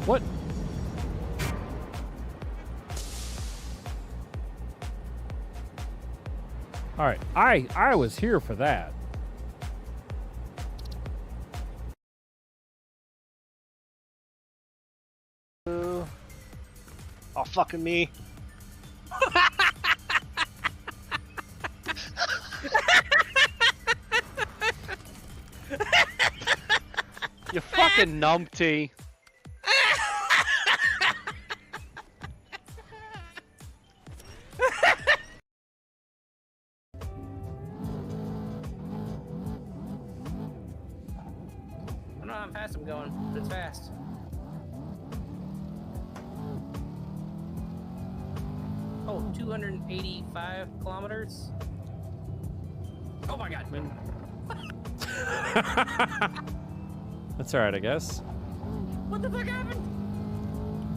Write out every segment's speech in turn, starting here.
What? All right, I was here for that. Oh, fucking me. You fucking numpty. I don't know how fast I'm going, but it's fast. Oh, 285 kilometers? Oh my god. That's all right, I guess. What the fuck happened?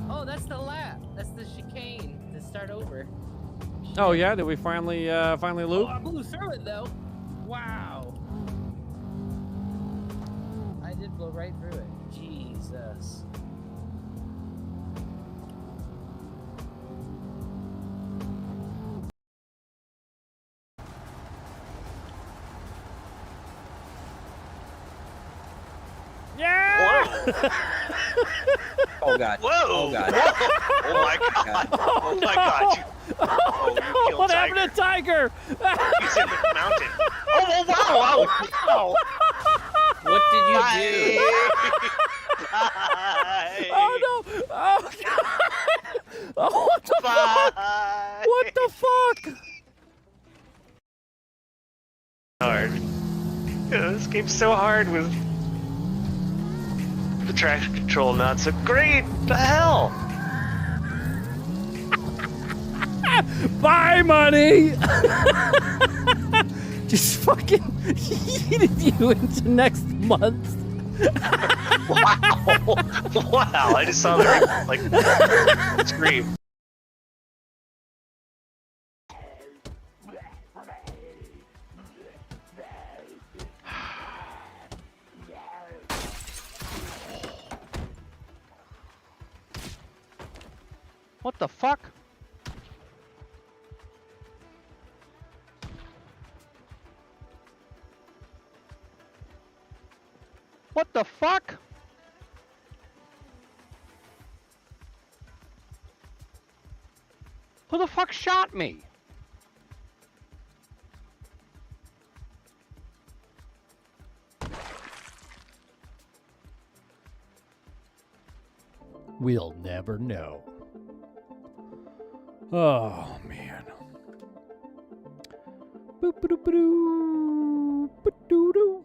Oh, that's the lap. That's the chicane to start over. Oh yeah, did we finally loop? Oh, I blew through it though. Wow. I did blow right through it. Jesus. Yeah! Oh god. Whoa! Oh god. Oh my god! Oh my god! You, oh, you killed What Tiger. happened to Tiger? He's in the mountain. Oh wow! Wow! What did you do? Bye. Oh no! Oh god! Oh, what the fuck? Bye. What the fuck? Hard. Yeah, this game's so hard with the traction control not so great. The hell? Bye, money! Just fucking yeeted you into next month. Wow! Wow! I just saw the like scream. What the fuck? What the fuck? Who the fuck shot me? We'll never know. Oh man. Boop doo doo boop doo doo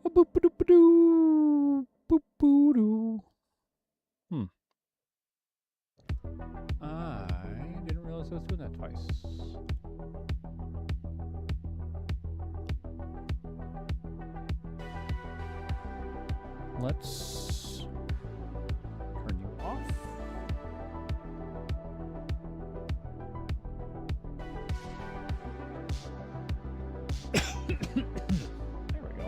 boop doo doo boop doo. I didn't realize I was doing that twice. Let's turn you off. There we go.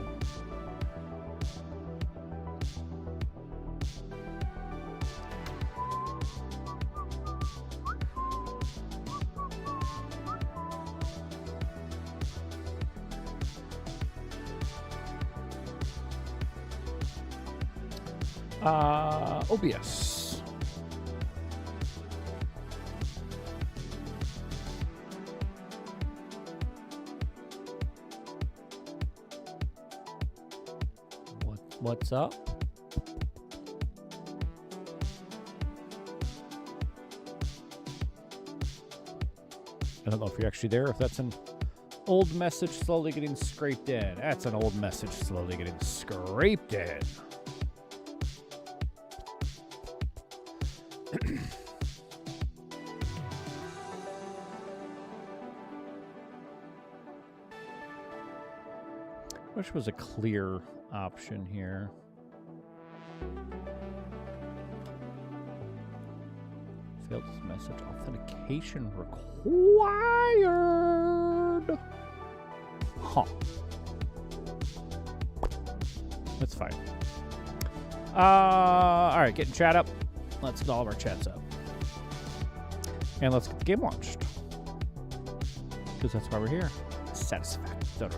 OBS. What's up? I don't know if you're actually there, if that's an old message slowly getting scraped in. That's an old message slowly getting scraped in. Wish was a clear option here. Failed this message. Authentication required. Huh. That's fine. All right, getting chat up. Let's get all of our chats up. And let's get the game launched. Because that's why we're here. Satisfactory.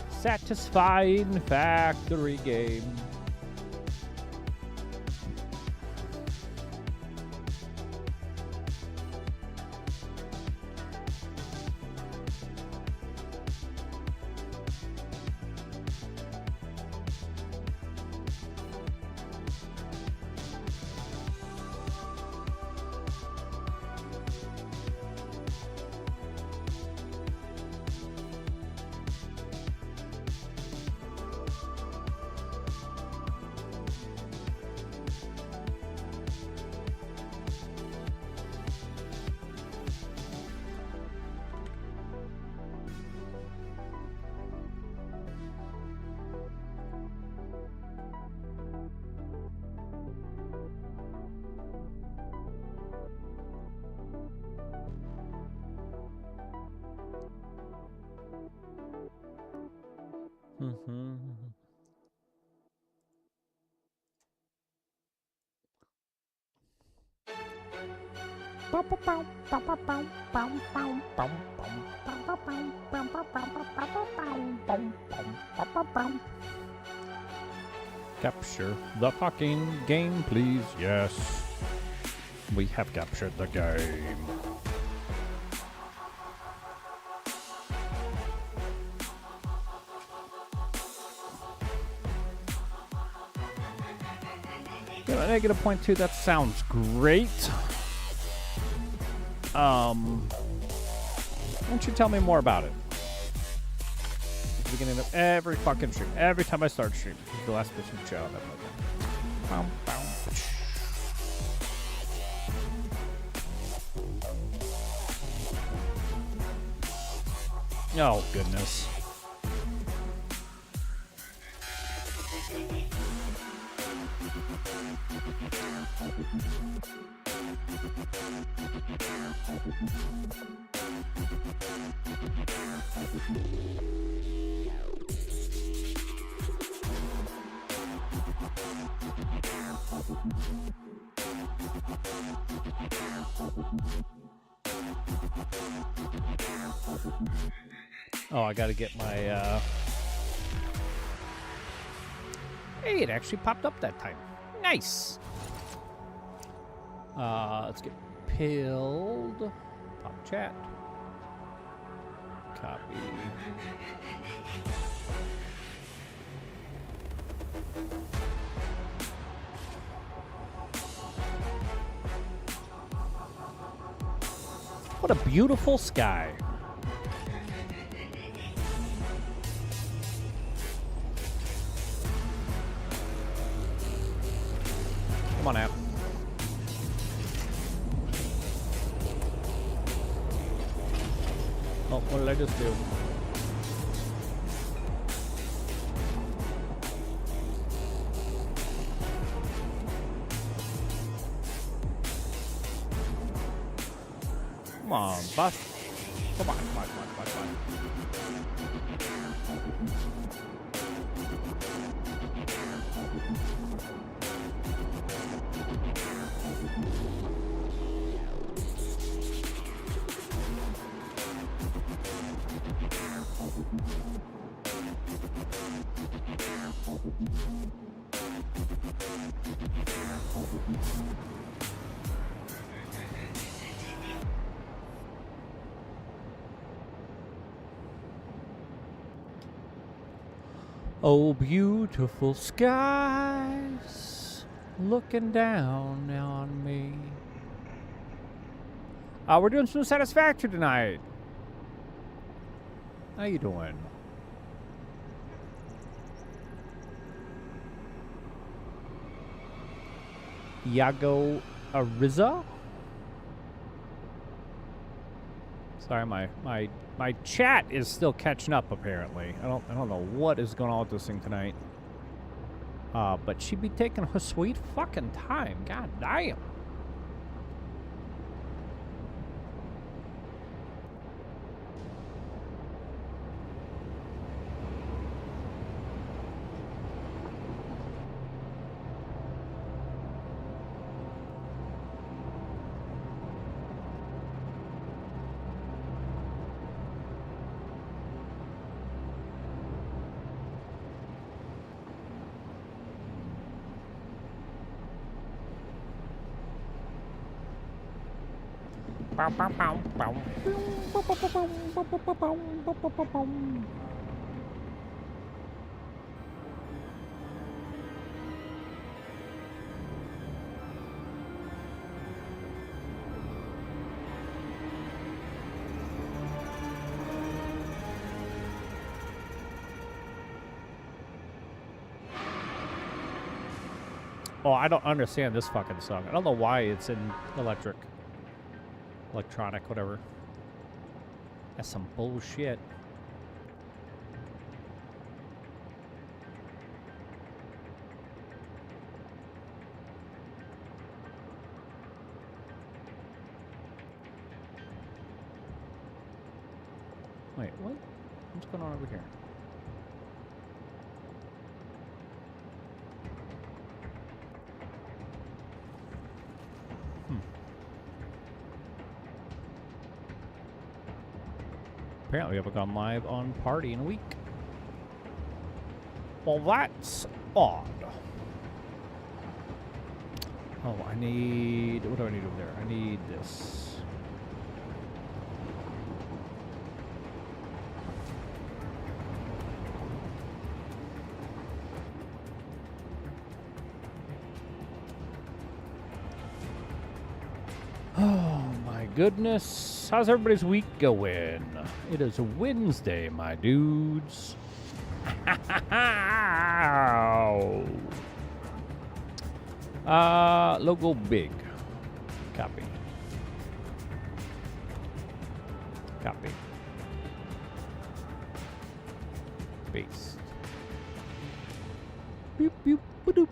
Satisfying factory game. Capture the fucking game, please. Yes. We have captured the game. Yeah, -0.2, that sounds great. Why don't you tell me more about it? At the beginning of every fucking stream. Every time I start streaming. This is the last person to shout out that program. Oh, goodness. Oh, I gotta get my, Hey, it actually popped up that time. Nice! Let's get pilled. Pop chat. Copy. What a beautiful sky. Come on out. Oh, what did I just do? Come on, bus. Come on, come on, come on, come on, come on. Oh, beautiful skies looking down on me. We're doing some Satisfactory tonight. How you doing? Yago Ariza? Sorry, my chat is still catching up apparently. I don't know what is going on with this thing tonight. But she'd be taking her sweet fucking time. God damn. Oh, I don't understand this fucking song. I don't know why it's in electronic, whatever. That's some bullshit. Wait, what? What's going on over here? Apparently we haven't gone live on Party in a week. Well, that's odd. Oh, I need... What do I need over there? I need this. Oh, my goodness. How's everybody's week going? It is Wednesday, my dudes. Logo big. Copy. Copy. Paste. Boop, boop, ba-doop.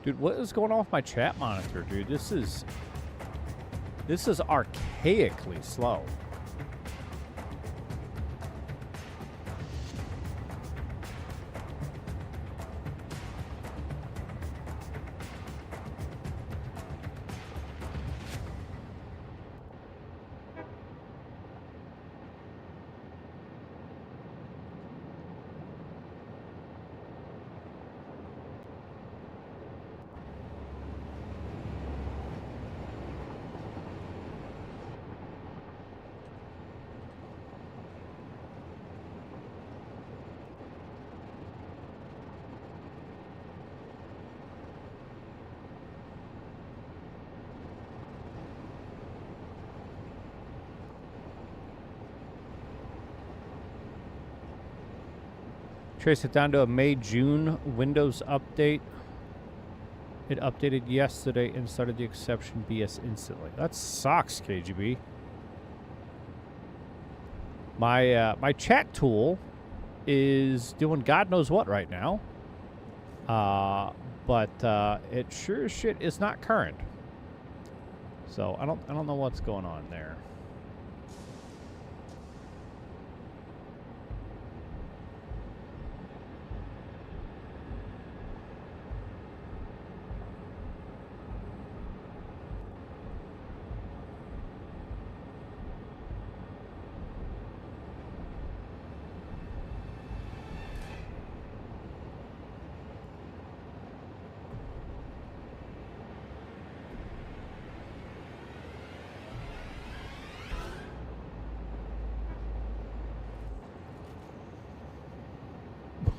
Dude, what is going on with my chat monitor, dude? This is archaically slow. Trace it down to a May-June Windows update. It updated yesterday and started the exception BS instantly. That sucks, KGB. My chat tool is doing God knows what right now. But it sure as shit is not current. So I don't know what's going on there.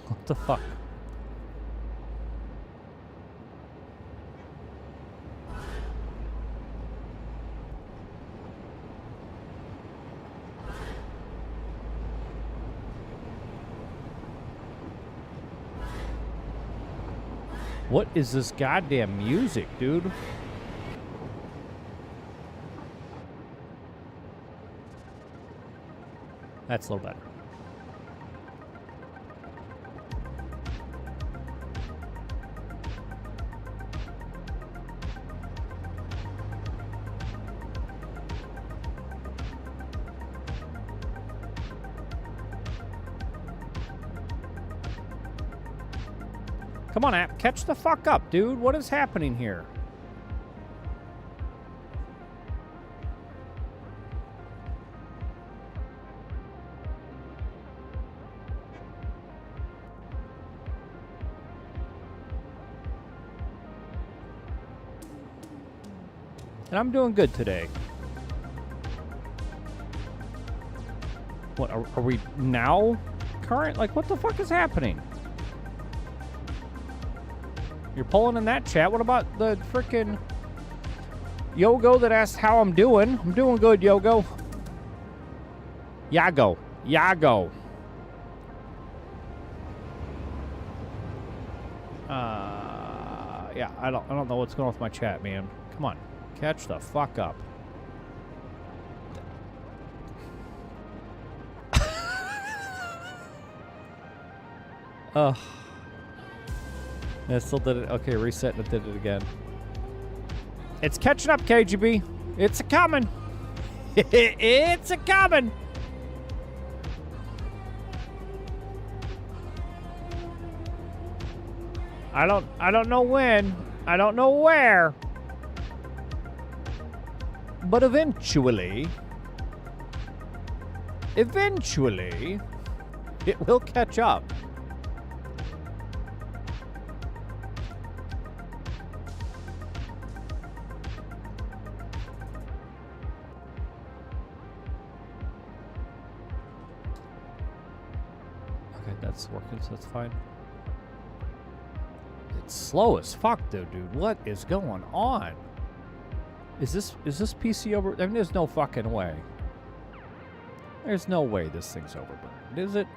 What the fuck? What is this goddamn music, dude? That's a little better. Come on, app. Catch the fuck up, dude. What is happening here? And I'm doing good today. What, are we now current? Like, what the fuck is happening? You're polling in that chat. What about the frickin' Yogo that asked how I'm doing? I'm doing good, Yogo. Yago. Yago. Yeah, I don't know what's going on with my chat, man. Come on. Catch the fuck up. Ugh. It still did it. Okay, reset and it did it again. It's catching up, KGB. It's a coming. It's a coming. I don't know when. I don't know where. But eventually, it will catch up. Okay, that's working, so that's fine. It's slow as fuck, though, dude. What is going on? Is this PC over? I mean, there's no fucking way. There's no way this thing's overburned, is it?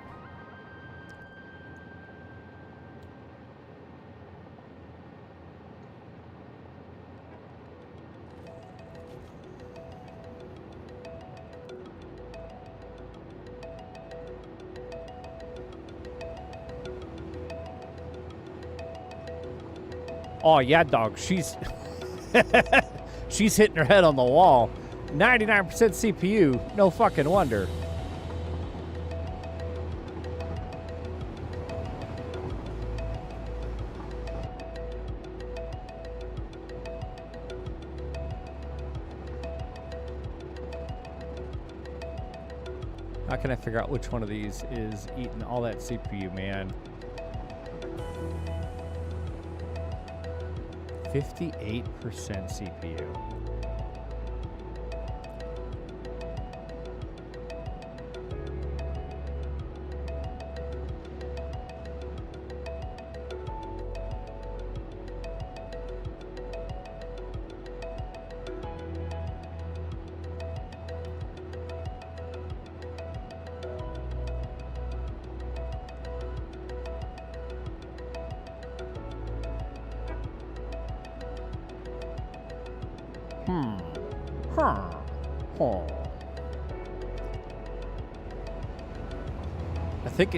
Oh yeah, dog. She's she's hitting her head on the wall. 99% CPU. No fucking wonder. How can I figure out which one of these is eating all that CPU, man? 58% CPU.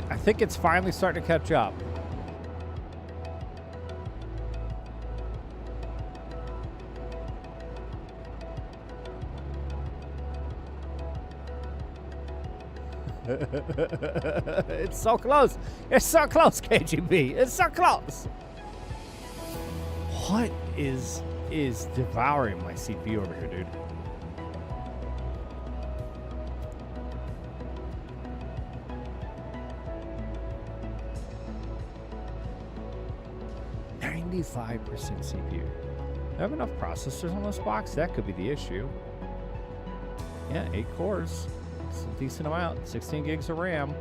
I think it's finally starting to catch up. It's so close. It's so close, KGB. It's so close. What is devouring my CPU over here, dude? .95% CPU. I have enough processors on this box? That could be the issue. Yeah, 8 cores. It's a decent amount. 16 gigs of RAM.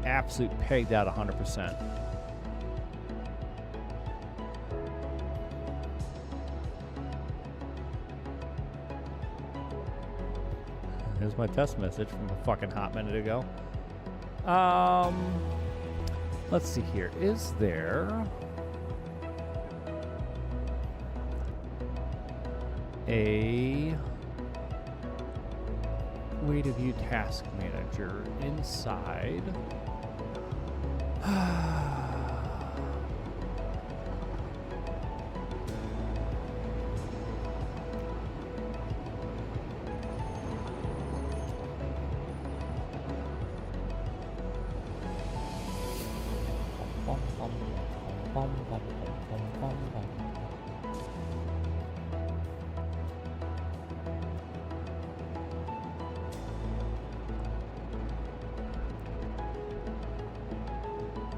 Absolute pegged out 100%. Here's my test message from a fucking hot minute ago. Let's see here. Is there a way to view task manager inside?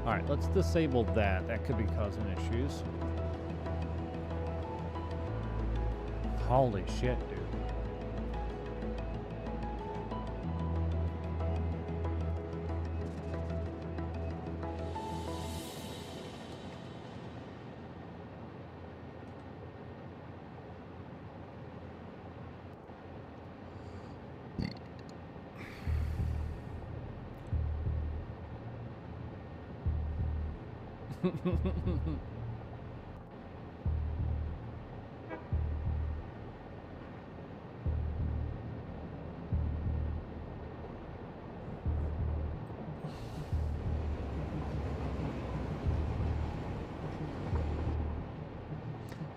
Alright, let's disable that. That could be causing issues. Holy shit, dude.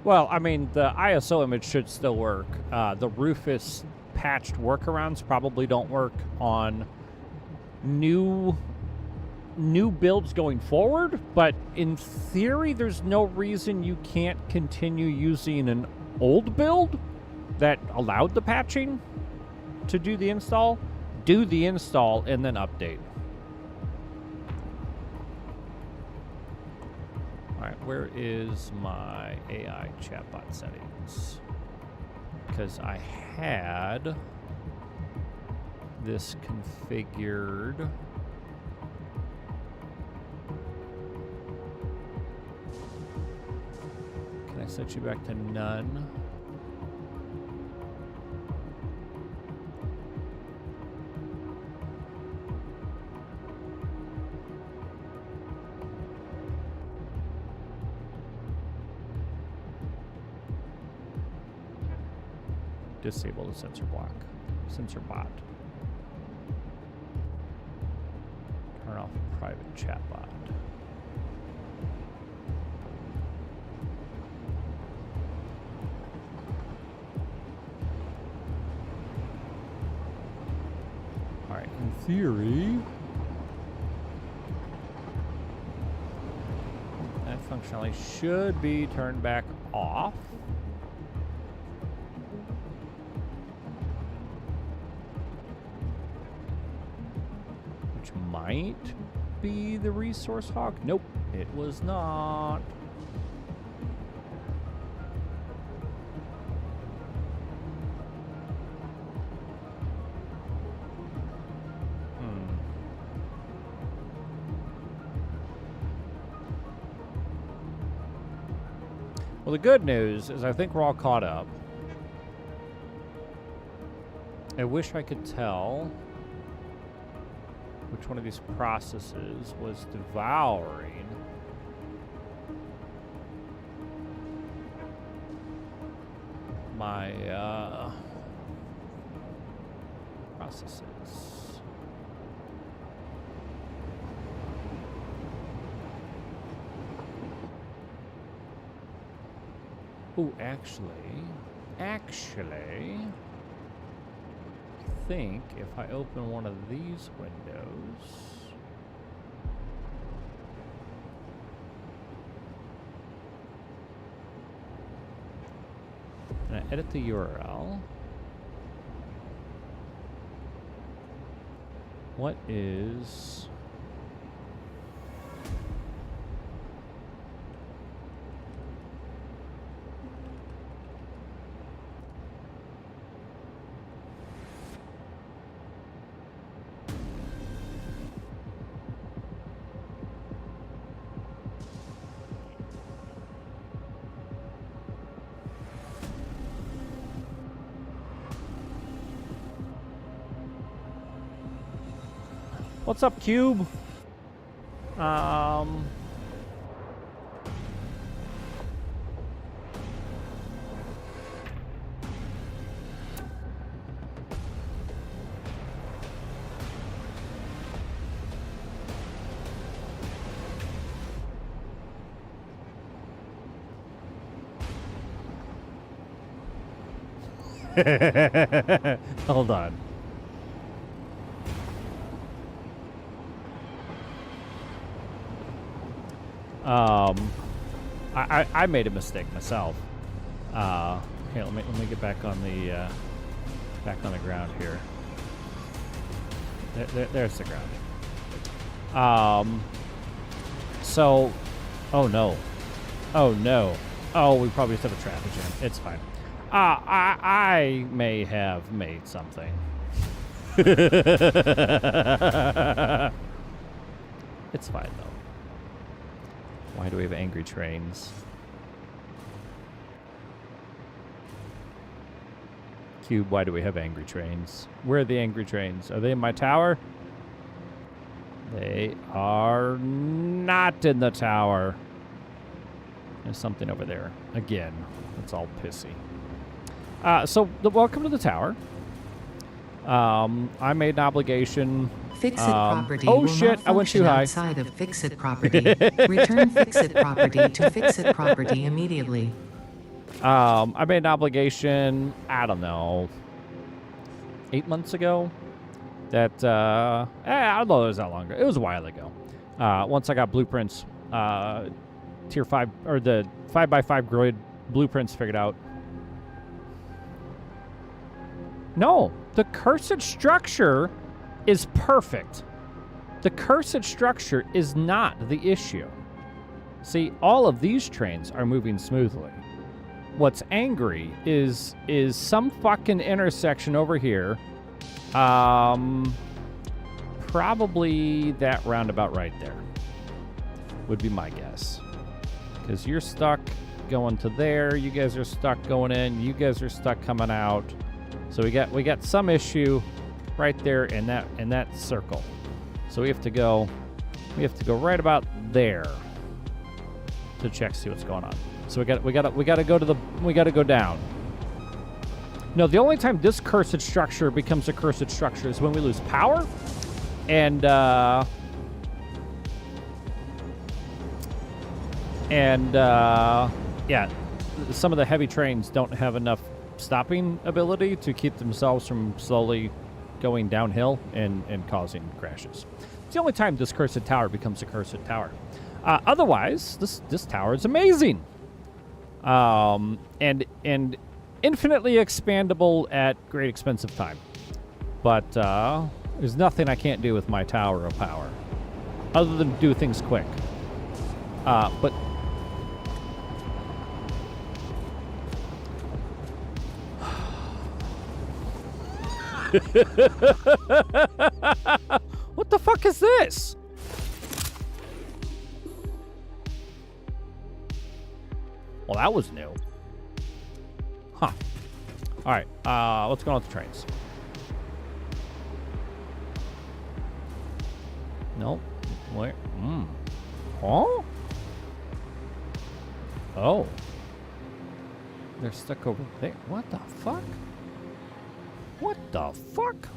Well, I mean, the ISO image should still work. The Rufus patched workarounds probably don't work on new builds going forward, but in theory, there's no reason you can't continue using an old build that allowed the patching to do the install, and then update. All right, where is my AI chatbot settings? Because I had this configured. Can I set you back to none? Disable the sensor bot. Turn off private chat bot. All right, in theory, that functionality should be turned back off. Might be the resource hog. Nope, it was not. Well, the good news is I think we're all caught up. I wish I could tell which one of these processes was devouring my processes. Oh, actually, I think if I open one of these windows, and I edit the URL, what is what's up, Cube? Hold on. I made a mistake myself. Here, let me get back on the ground here. There's the ground. So, oh no, oh, we probably just have a traffic jam. It's fine. I may have made something. It's fine, though. Why do we have angry trains? Cube, why do we have angry trains? Where are the angry trains? Are they in my tower? They are not in the tower. There's something over there. Again, it's all pissy. Welcome to the tower. I made an obligation. Fix-it property oh will shit, not I went too function high. outside of fix-it property. Return fix-it property to fix-it property immediately. I made an obligation, I don't know, 8 months ago. That, I don't know, it was that long ago. It was a while ago. Once I got blueprints, tier 5, or the 5x5 grid blueprints figured out. No, the cursed structure is perfect. The cursed structure is not the issue. See, all of these trains are moving smoothly. What's angry is some fucking intersection over here. Probably that roundabout right there would be my guess. Because you're stuck going to there, you guys are stuck going in, you guys are stuck coming out. So we got some issue right there in that circle. So we have to go right about there to check, see what's going on. So we gotta go down. No, the only time this cursed structure becomes a cursed structure is when we lose power, and yeah, some of the heavy trains don't have enough stopping ability to keep themselves from slowly going downhill and causing crashes. It's the only time this cursed tower becomes a cursed tower. Otherwise, this tower is amazing, and infinitely expandable at great expense of time. But there's nothing I can't do with my tower of power, other than do things quick. But what the fuck is this? Well, that was new. Huh. All right. What's going on with the trains? Nope. Where? Huh? Oh. They're stuck over there. What the fuck? What the fuck?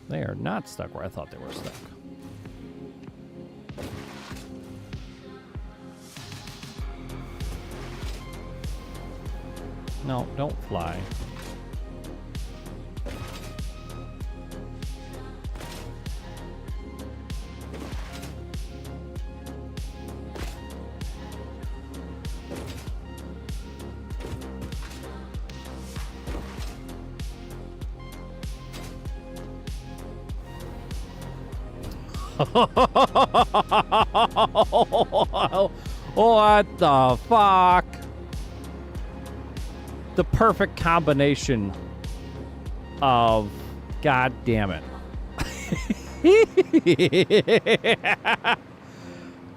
They are not stuck where I thought they were stuck. No, don't fly. What the fuck? The perfect combination of God damn it.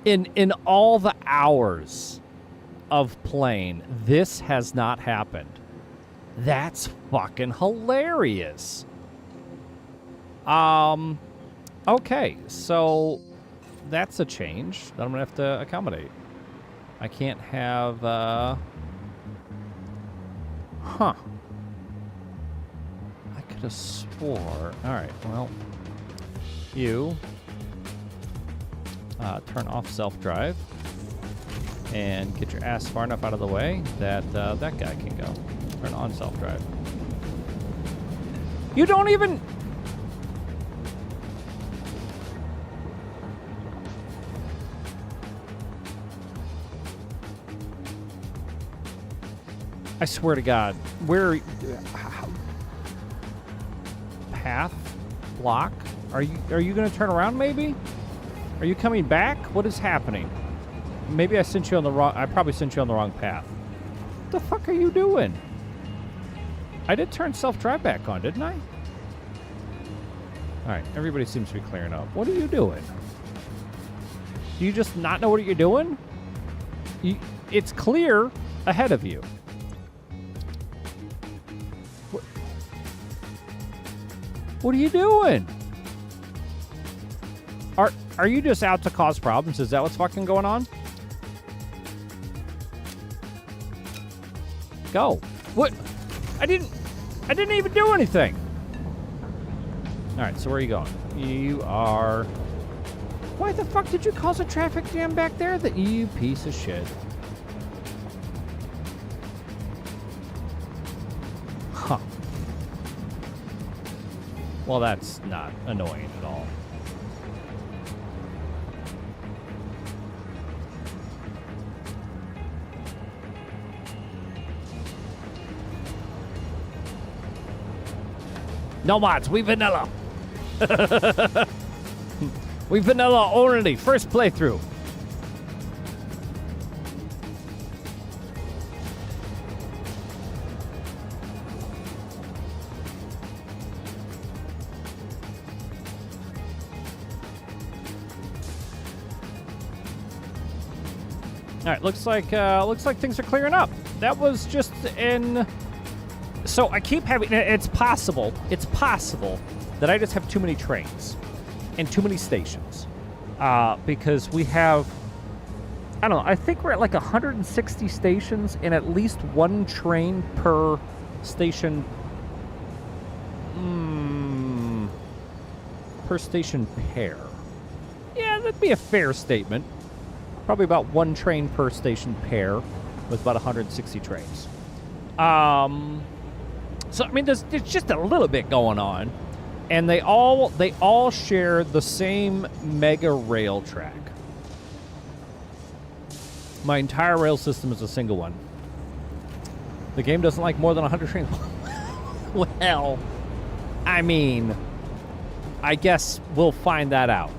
In all the hours of playing, this has not happened. That's fucking hilarious. Okay, so that's a change that I'm gonna have to accommodate. I can't have, huh. I could have swore. Alright, well, you turn off self-drive and get your ass far enough out of the way that that guy can go. Turn on self-drive. You don't even... I swear to God, where path block? Are you gonna turn around maybe? Are you coming back? What is happening? Maybe I sent you on the wrong... I probably sent you on the wrong path. What the fuck are you doing? I did turn self-drive back on, didn't I? Alright, everybody seems to be clearing up. What are you doing? Do you just not know what you're doing? It's clear ahead of you. What are you doing? Are you just out to cause problems? Is that what's fucking going on? Go. What? I didn't even do anything. All right, so where are you going? You are... Why the fuck did you cause a traffic jam back there? You piece of shit. Huh. Well, that's not annoying at all. No mods, we vanilla. We vanilla only. First playthrough. All right, looks like things are clearing up. That was just in. So I keep having. It's possible that I just have too many trains and too many stations because we have. I don't know. I think we're at like 160 stations and at least one train per station. Per station pair. Yeah, that'd be a fair statement. Probably about one train per station pair with about 160 trains. So, I mean, there's just a little bit going on. And they all share the same mega rail track. My entire rail system is a single one. The game doesn't like more than 100 trains. Well, I mean, I guess we'll find that out.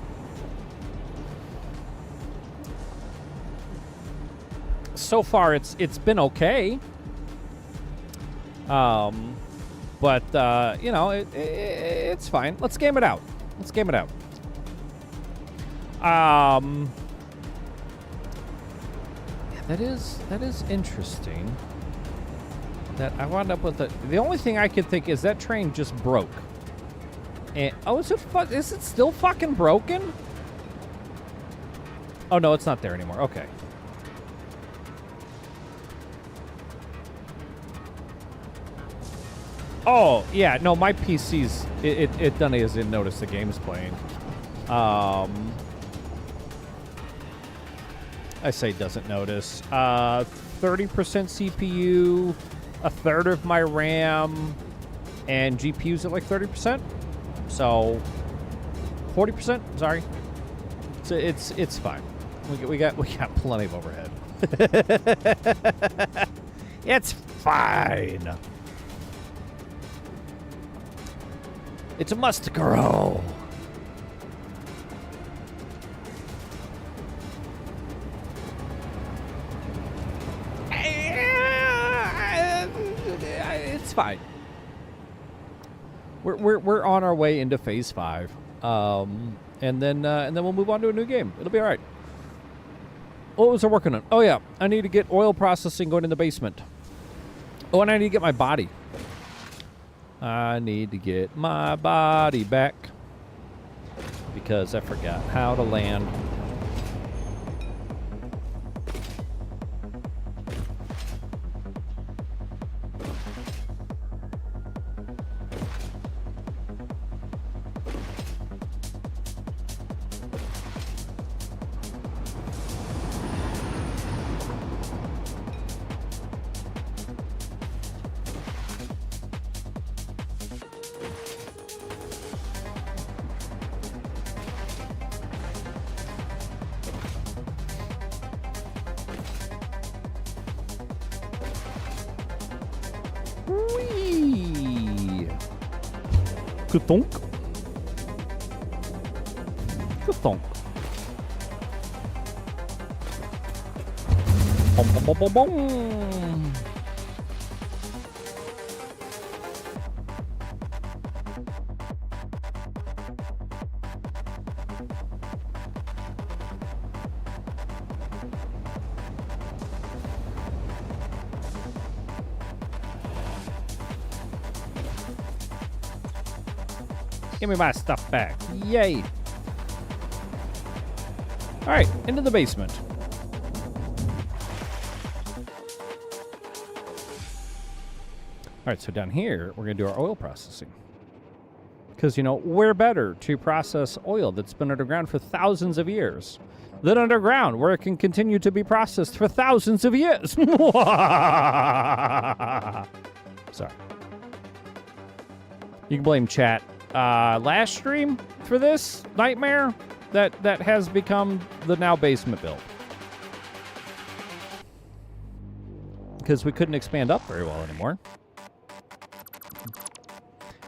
So far, it's been okay. But you know, it's fine. Let's game it out. Yeah, that is interesting. That I wound up with the only thing I could think is that train just broke. And is it still fucking broken? Oh no, it's not there anymore. Okay. Oh, yeah, no, my PC's, it doesn't notice the game's playing. I say doesn't notice. 30% CPU, a third of my RAM, and GPU's at like 30%. So, 40%, sorry. So it's fine. We got plenty of overhead. It's fine. It's a must grow. It's fine. We're on our way into phase 5, and then we'll move on to a new game. It'll be all right. What was I working on? Oh yeah, I need to get oil processing going in the basement. Oh, and I need to get my body. I need to get my body back because I forgot how to land. Whee! Ka-thunk. Ka-thunk. Boom, boom, boom, boom, boom. Give me my stuff back. Yay. All right, into the basement. All right, so down here, we're going to do our oil processing. Because, you know, where better to process oil that's been underground for thousands of years than underground, where it can continue to be processed for thousands of years? Sorry. You can blame chat. Last stream for this nightmare that has become the now basement build. Because we couldn't expand up very well anymore.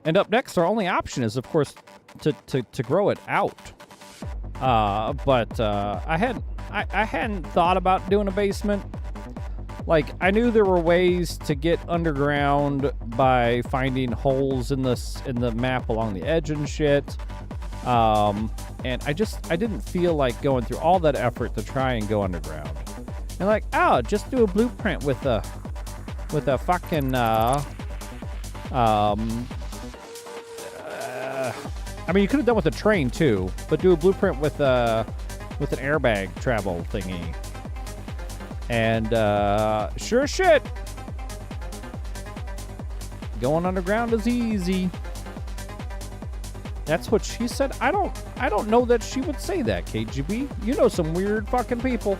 And up next, our only option is, of course, to grow it out. But I hadn't thought about doing a basement. Like, I knew there were ways to get underground by finding holes in the map along the edge and shit. And I didn't feel like going through all that effort to try and go underground. And like, oh, just do a blueprint with a fucking I mean, you could have done with a train too, but do a blueprint with an airbag travel thingy. And sure shit, going underground is easy. That's what she said. I don't know that she would say that, KGB. You know some weird fucking people.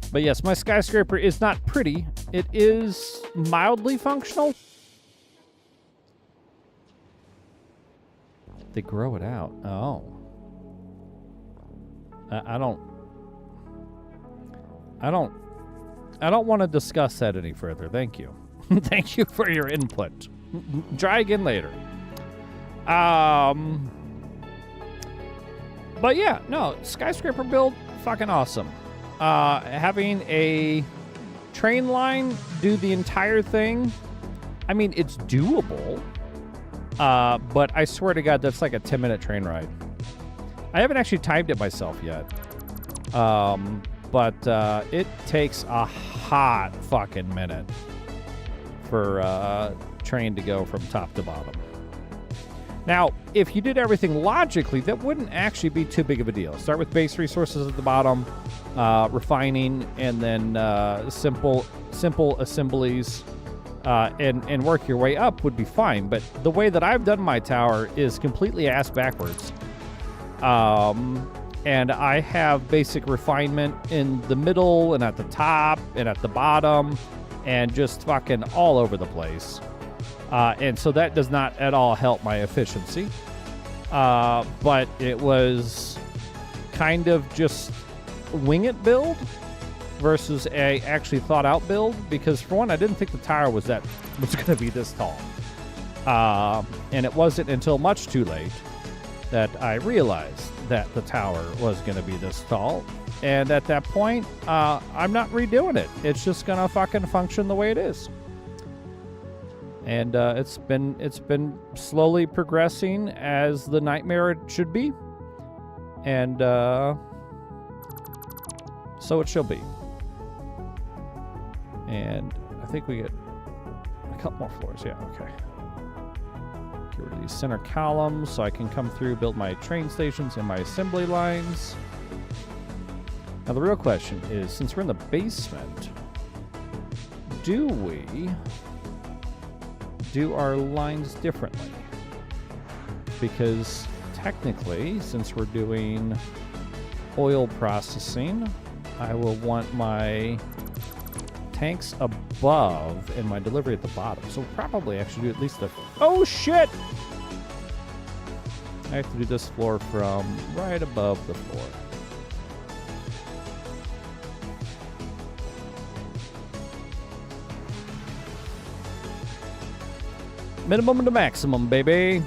But yes, my skyscraper is not pretty. It is mildly functional. They grow it out. Oh. I don't want to discuss that any further. Thank you. Thank you for your input. Try again later. But yeah, no, skyscraper build, fucking awesome. Having a train line do the entire thing, I mean, it's doable. But I swear to God, that's like a 10-minute train ride. I haven't actually timed it myself yet. But it takes a hot fucking minute for a train to go from top to bottom. Now, if you did everything logically, that wouldn't actually be too big of a deal. Start with base resources at the bottom, refining, and then simple assemblies, and work your way up would be fine. But the way that I've done my tower is completely ass backwards. And I have basic refinement in the middle and at the top and at the bottom and just fucking all over the place. And so that does not at all help my efficiency. But it was kind of just wing it build versus a actually thought out build, because for one, I didn't think the tower was going to be this tall. And it wasn't until much too late that I realized that the tower was going to be this tall. And at that point, I'm not redoing it. It's just going to fucking function the way it is. And it's been slowly progressing as the nightmare it should be. And so it shall be. And I think we get a couple more floors. Yeah, okay. Get rid of these center columns so I can come through, build my train stations and my assembly lines. Now the real question is, since we're in the basement, do we do our lines differently? Because technically, since we're doing oil processing, I will want my tanks above and my delivery at the bottom. So we'll probably actually do at least the... Oh, shit! I have to do this floor from right above the floor. Minimum to maximum, baby.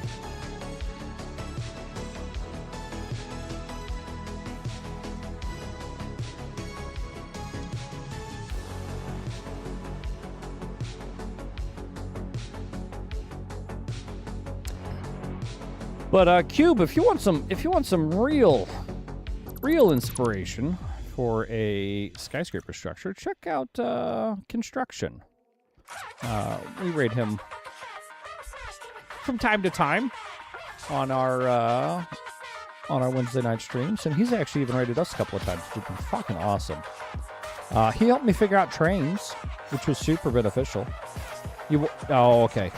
But Cube, if you want some real inspiration for a skyscraper structure, check out Construction. We rate him from time to time on our Wednesday night streams, and he's actually even rated us a couple of times, which has been fucking awesome. He helped me figure out trains, which was super beneficial. Oh, okay.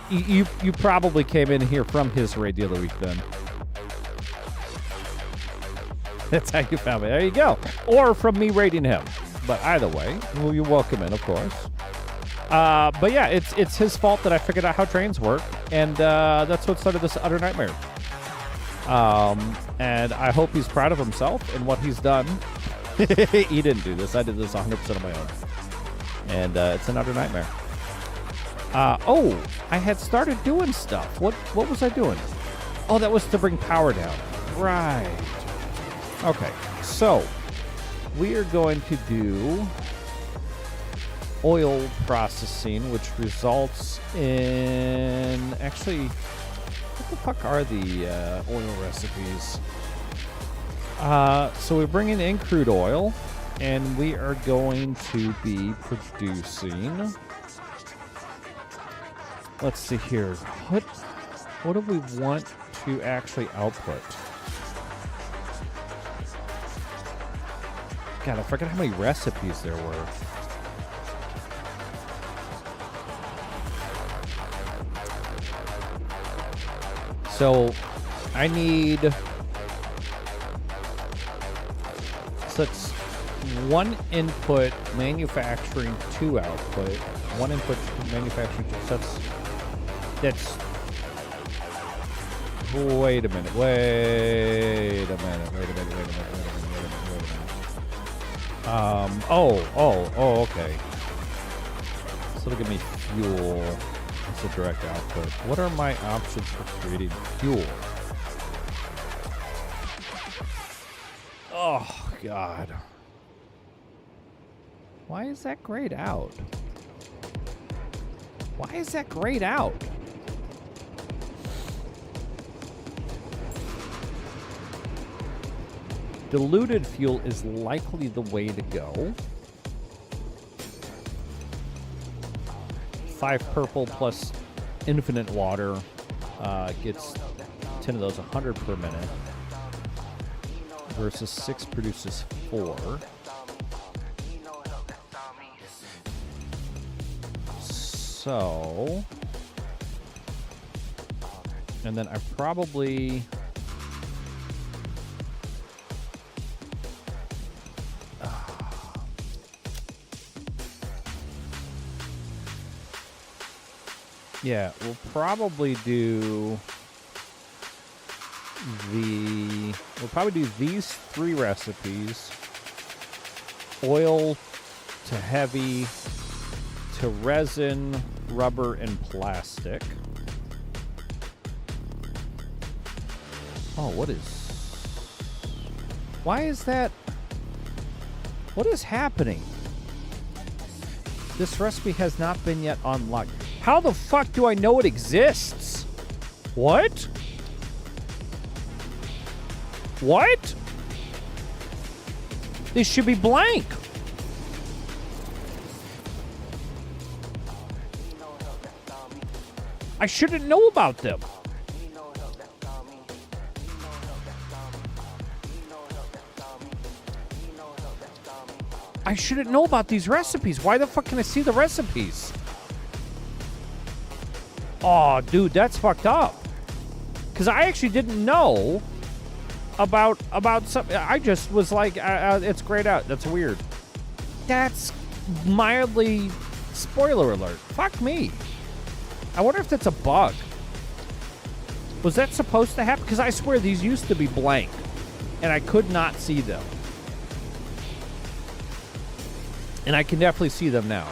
You probably came in here from his raid the other week then. That's how you found me. There you go. Or from me raiding him. But either way, well, you're welcome in, of course. But yeah, it's his fault that I figured out how trains work, and that's what started this utter nightmare. And I hope he's proud of himself and what he's done. He didn't do this. I did this 100% on my own. And it's an utter nightmare. Oh, I had started doing stuff. What was I doing? Oh, that was to bring power down. Right. Okay, so we are going to do oil processing, which results in... Actually, what the fuck are the oil recipes? So we're bringing in crude oil, and we are going to be producing... Let's see here. What do we want to actually output? God, I forgot how many recipes there were. So I need... So it's 1 input manufacturing, 2 output. 1 input manufacturing, 2. So that's... Wait a minute. Oh, okay. So it'll give me fuel as a direct output. What are my options for creating fuel? Oh, God. Why is that grayed out? Why is that grayed out? Diluted fuel is likely the way to go. 5 purple plus infinite water gets 10 of those, 100 per minute. Versus 6 produces 4. So... And then I probably... Yeah, we'll probably do these 3 recipes. Oil to heavy to resin, rubber, and plastic. Oh, why is that? What is happening? This recipe has not been yet unlocked. How the fuck do I know it exists? What? What? This should be blank. I shouldn't know about them. I shouldn't know about these recipes. Why the fuck can I see the recipes? Oh, dude, that's fucked up. Because I actually didn't know about something. I just was like, it's grayed out. That's weird. That's mildly spoiler alert. Fuck me. I wonder if that's a bug. Was that supposed to happen? Because I swear these used to be blank, and I could not see them. And I can definitely see them now.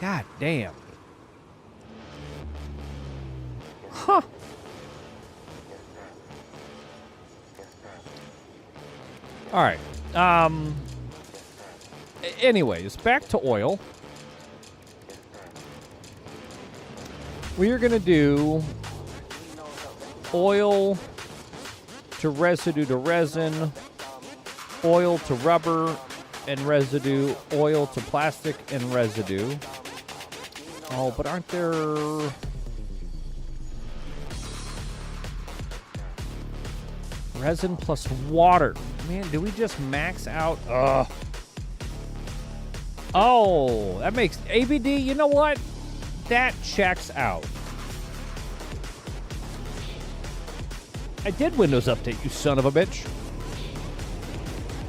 God damn. Huh. All right. Anyways, back to oil. We are going to do oil to residue to resin, oil to rubber and residue, oil to plastic and residue. Oh, but aren't there... Resin plus water. Man, do we just max out? Oh, that makes... ABD, you know what? That checks out. I did Windows Update, you son of a bitch.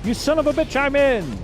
You son of a bitch, I'm in.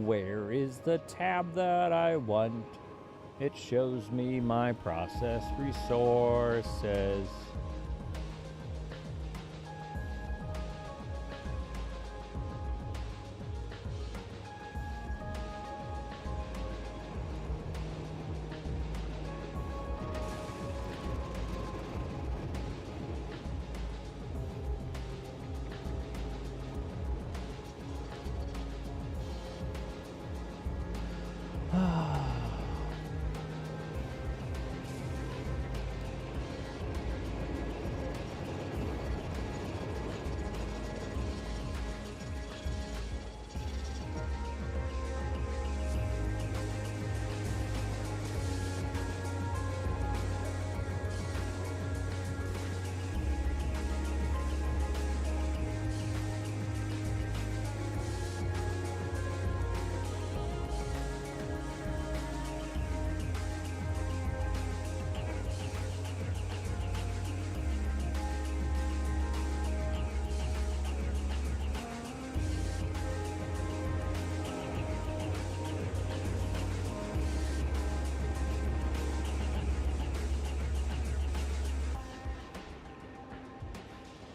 Where is the tab that I want? It shows me my process resources.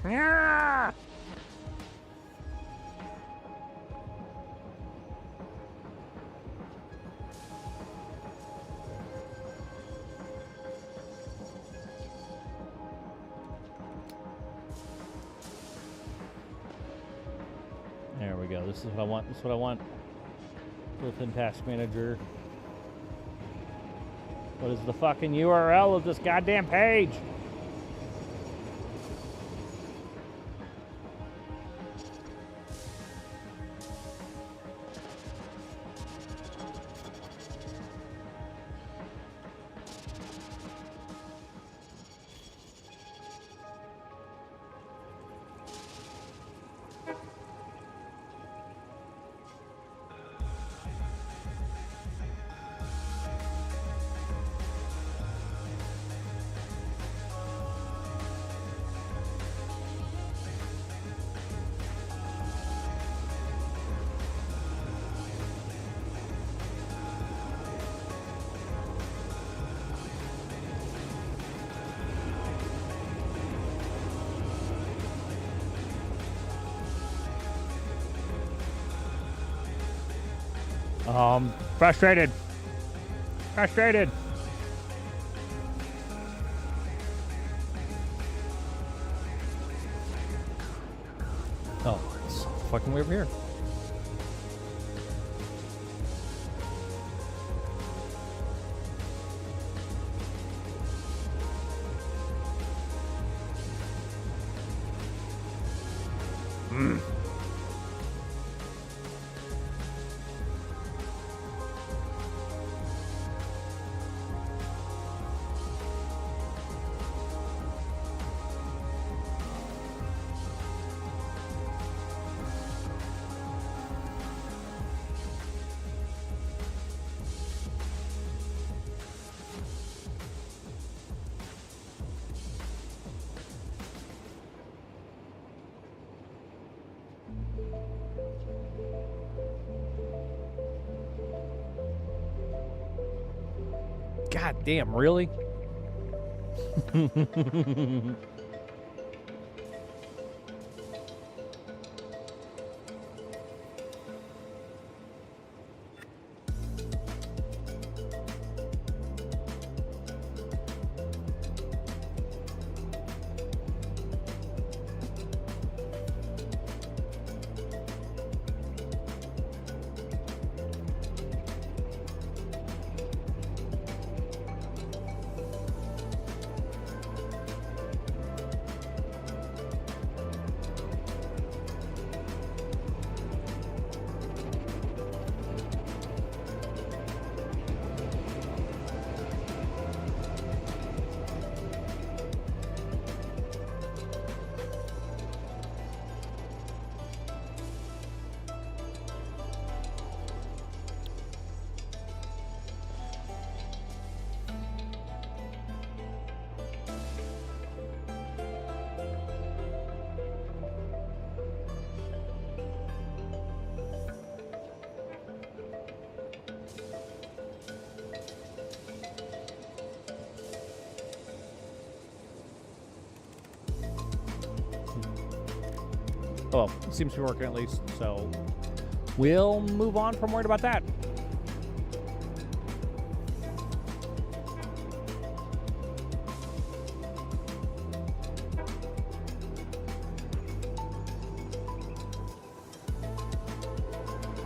Yeah. There we go. This is what I want. This is what I want. Built-in Task Manager. What is the fucking URL of this goddamn page? Frustrated. Frustrated. Oh, it's fucking way over here. God damn, really? Well, it seems to be working at least, so we'll move on from worried about that.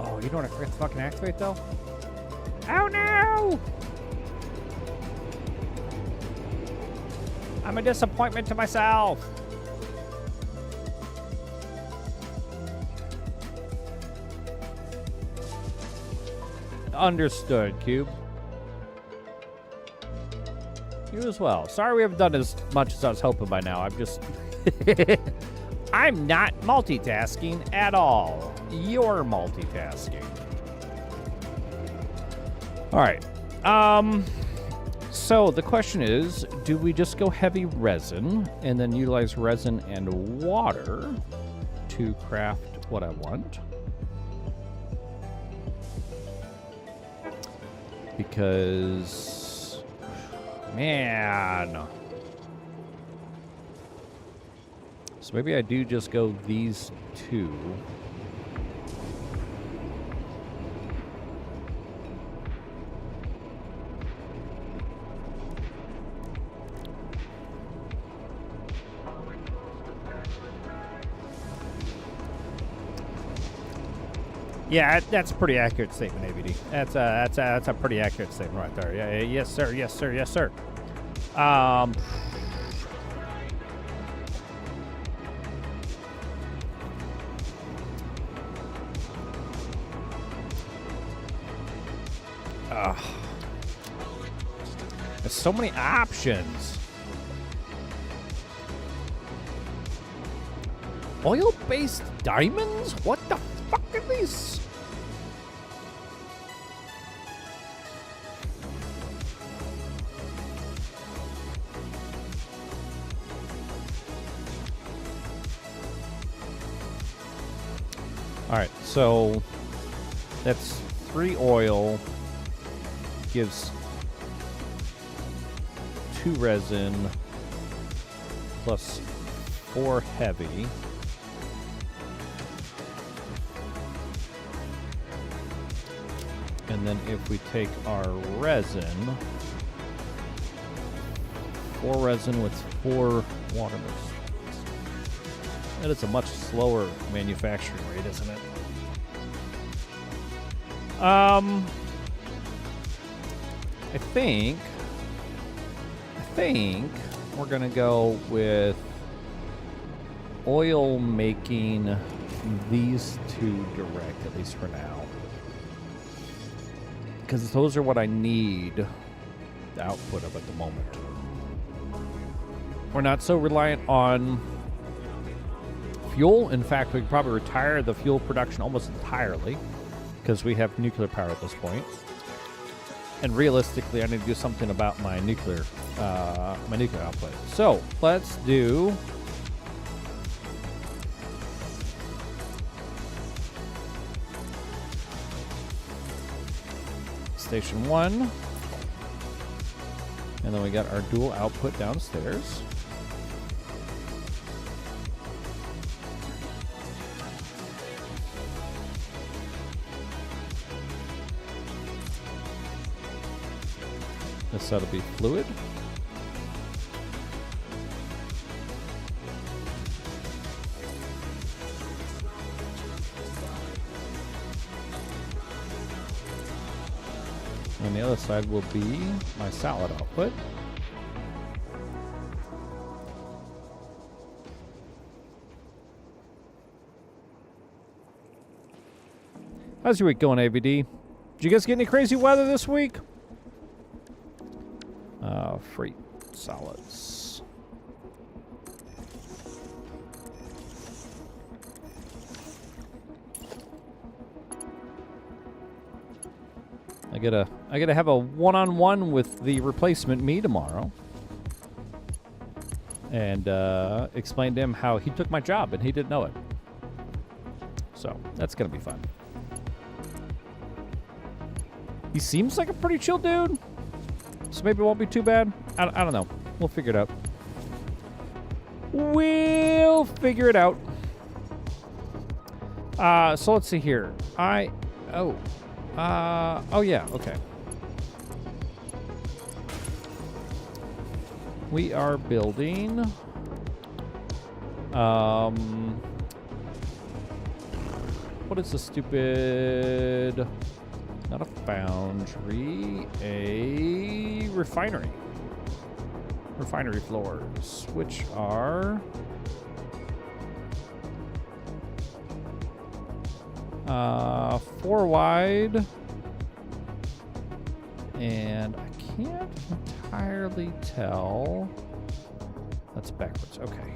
Oh, you know what I forgot to fucking activate, though? Oh, no! I'm a disappointment to myself. Understood, Cube. You as well. Sorry we haven't done as much as I was hoping by now. I'm just... I'm not multitasking at all. You're multitasking. All right. So the question is, do we just go heavy resin and then utilize resin and water to craft what I want? Because, man. So maybe I do just go these two. Yeah, that's a pretty accurate statement, ABD. That's a pretty accurate statement right there. Yeah, yes, sir. Yes, sir. Yes, sir. There's so many options. Oil-based diamonds? What the fuck are these? All right, so that's 3 oil, gives 2 resin, plus 4 heavy. And then if we take our resin, 4 resin with 4 water mix. That is a much slower manufacturing rate, isn't it? I think we're gonna go with oil making these 2 direct, at least for now. Because those are what I need the output of at the moment. We're not so reliant on fuel. In fact, we could probably retire the fuel production almost entirely because we have nuclear power at this point. And realistically, I need to do something about my nuclear output. So let's do Station 1. And then we got our dual output downstairs. This ought to be fluid. And the other side will be my salad output. How's your week going, AVD? Did you guys get any crazy weather this week? Freight solids. I gotta have a one-on-one with the replacement me tomorrow, and explain to him how he took my job and he didn't know it. So that's gonna be fun. He seems like a pretty chill dude, so maybe it won't be too bad. I don't know. We'll figure it out. We'll figure it out. So let's see here. Oh yeah, okay. We are building what is the stupid, not a foundry, a refinery. Refinery floors, which are 4 wide, and I can't entirely tell. That's backwards. Okay.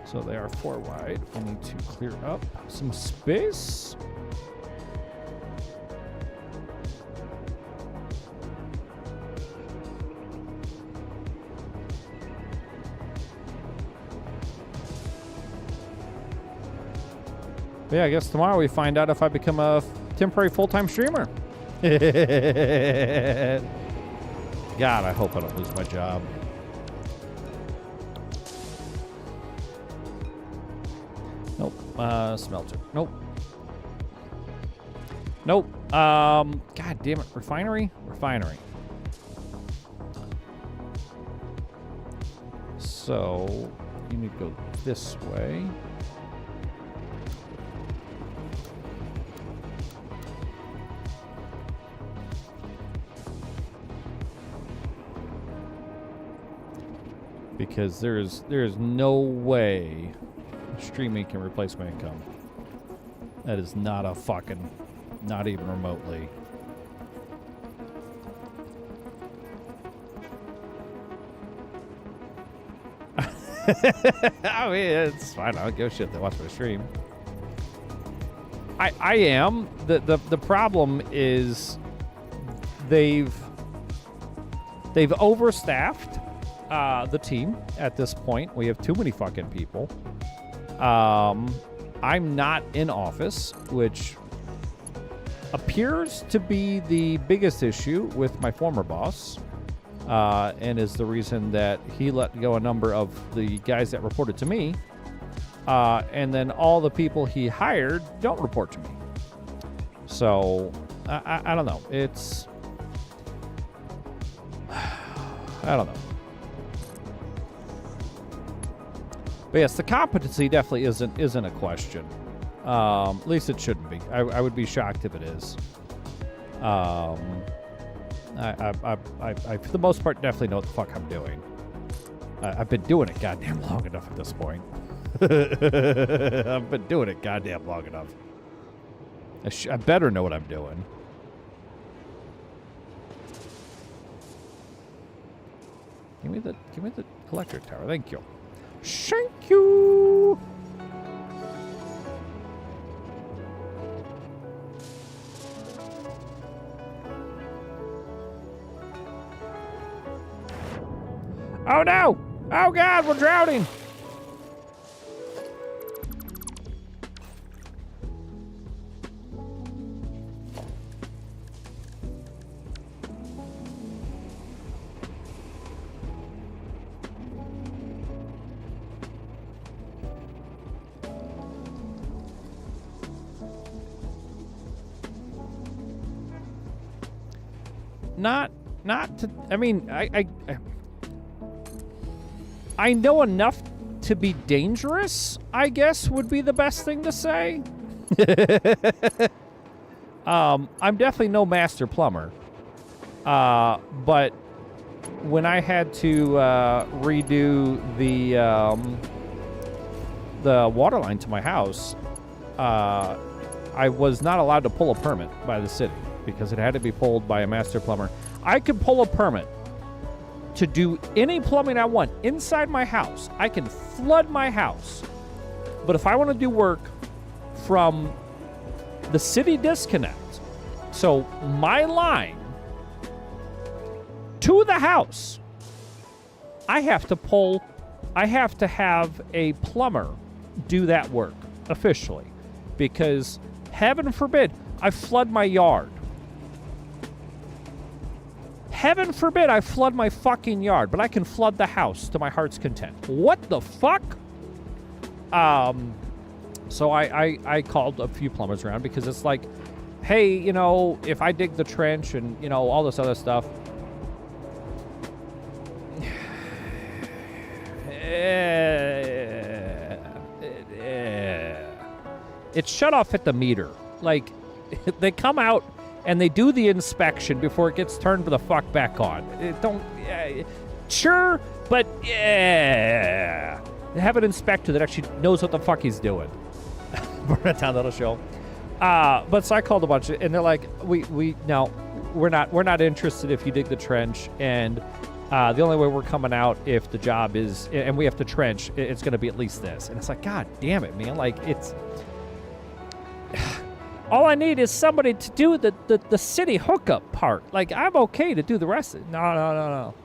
So they are 4 wide. We need to clear up some space. But yeah, I guess tomorrow we find out if I become a temporary full-time streamer. God, I hope I don't lose my job. Nope. Smelter. Nope. Nope. God damn it. Refinery? Refinery. So, you need to go this way. Because there is no way streaming can replace my income. That is not a fucking, not even remotely. I mean, it's fine. I don't give a shit. They watch my stream. I am. The problem is they've overstaffed the team at this point. We have too many fucking people. I'm not in office, which appears to be the biggest issue with my former boss, and is the reason that he let go a number of the guys that reported to me, and then all the people he hired don't report to me. So, I don't know. It's... I don't know. But yes, the competency definitely isn't a question. At least it shouldn't be. I would be shocked if it is. I for the most part definitely know what the fuck I'm doing. I've been doing it goddamn long enough at this point. I've been doing it goddamn long enough. I better know what I'm doing. Give me the electric tower. Thank you. Thank you. Oh no! Oh God, we're drowning! not to. I mean, I know enough to be dangerous, I guess would be the best thing to say. I'm definitely no master plumber. But when I had to redo the water line to my house, I was not allowed to pull a permit by the city because it had to be pulled by a master plumber. I could pull a permit to do any plumbing I want inside my house. I can flood my house. But if I want to do work from the city disconnect, so my line to the house, I have to have a plumber do that work officially, because heaven forbid I flood my yard. Heaven forbid I flood my fucking yard, but I can flood the house to my heart's content. What the fuck? So I called a few plumbers around because it's like, hey, you know, if I dig the trench and, you know, all this other stuff, it's shut off at the meter. Like, they come out and they do the inspection before it gets turned the fuck back on. Sure, but yeah. They have an inspector that actually knows what the fuck he's doing. Burn it down, that'll show. But so I called a bunch, and they're like, no, we're not interested if you dig the trench, and the only way we're coming out if the job is, and we have to trench, it's going to be at least this. And it's like, God damn it, man. Like, it's, all I need is somebody to do the city hookup part. Like, I'm okay to do the rest of it. No.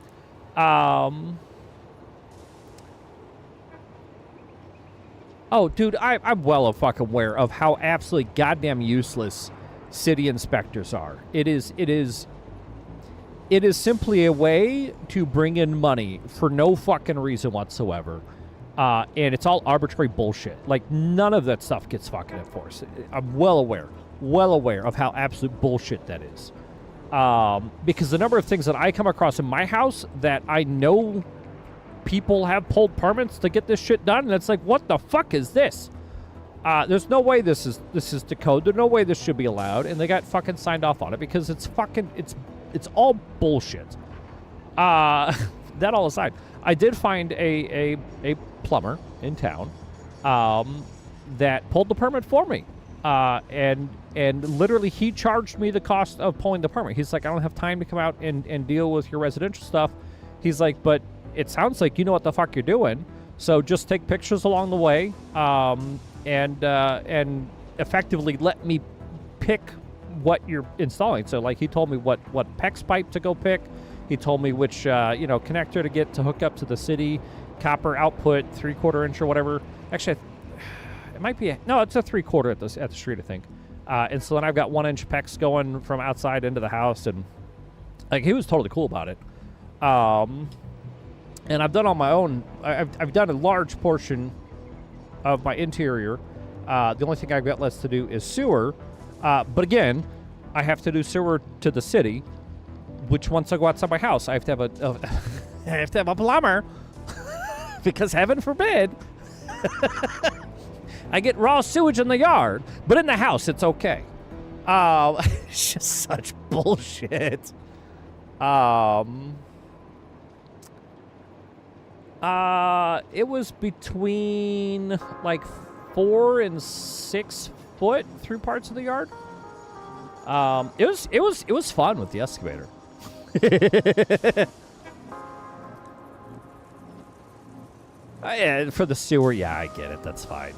Oh, dude, I'm well fucking aware of how absolutely goddamn useless city inspectors are. It is simply a way to bring in money for no fucking reason whatsoever. And it's all arbitrary bullshit. Like, none of that stuff gets fucking enforced. I'm well aware of how absolute bullshit that is. Because the number of things that I come across in my house that I know people have pulled permits to get this shit done, and it's like, what the fuck is this? There's no way this is the code. There's no way this should be allowed, and they got fucking signed off on it because it's fucking it's all bullshit. That all aside, I did find a plumber in town that pulled the permit for me, and literally he charged me the cost of pulling the permit. He's like, I don't have time to come out and deal with your residential stuff. He's like, but it sounds like you know what the fuck you're doing, so just take pictures along the way, and effectively let me pick what you're installing. So, like, he told me what PEX pipe to go pick. He told me which connector to get to hook up to the city copper output, 3/4 inch or whatever. Actually, it might be it's a 3/4 at the street, I think. And so then I've got 1 inch PEX going from outside into the house, and like, he was totally cool about it. And I've done on my own. I've done a large portion of my interior. The only thing I've got left to do is sewer. But again, I have to do sewer to the city, which once I go outside my house, I have to have a plumber, because heaven forbid I get raw sewage in the yard. But in the house, it's okay. It's just such bullshit. It was between like 4 and 6 foot through parts of the yard. It was fun with the excavator. Yeah, for the sewer, yeah, I get it. That's fine.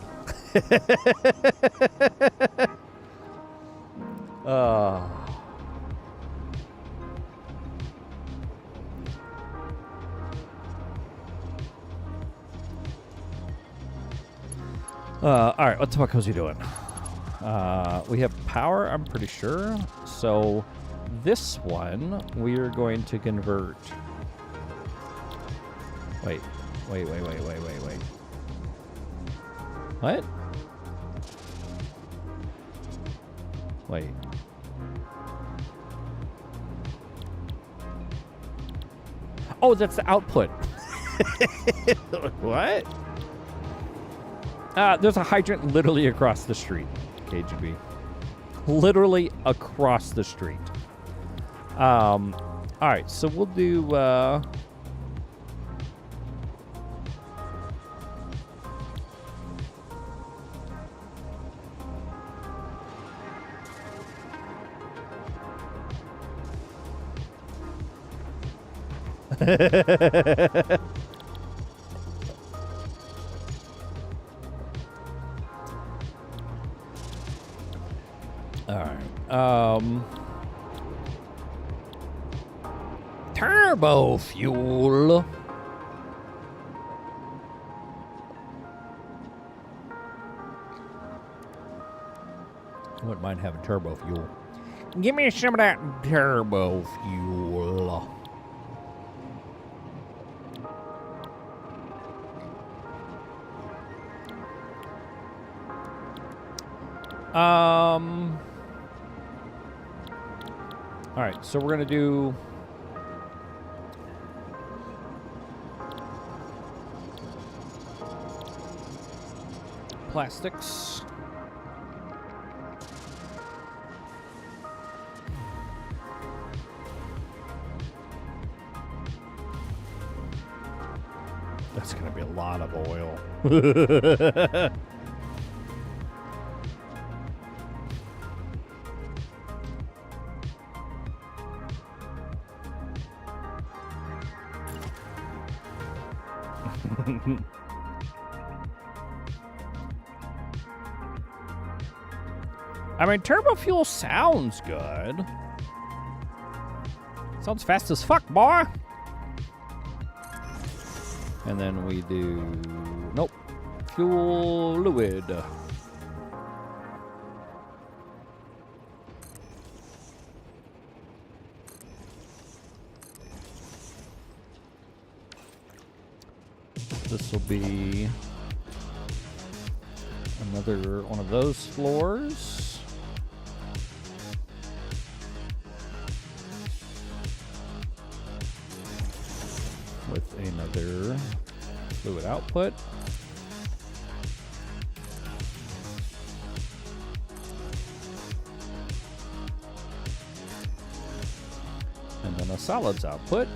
All right, what the fuck was he doing? We have power, I'm pretty sure. So this one, we are going to convert. Wait. What? Wait. Oh, that's the output. What? There's a hydrant literally across the street, KGB. Literally across the street. All right, so we'll do... All right. Turbo fuel. I wouldn't mind having turbo fuel. Give me some of that turbo fuel. All right, so we're gonna do plastics. That's gonna be a lot of oil. I mean, turbo fuel sounds good. Sounds fast as fuck, boy. And then we do... Nope. Fuel fluid. This will be another one of those floors. With another fluid output. And then a solids output.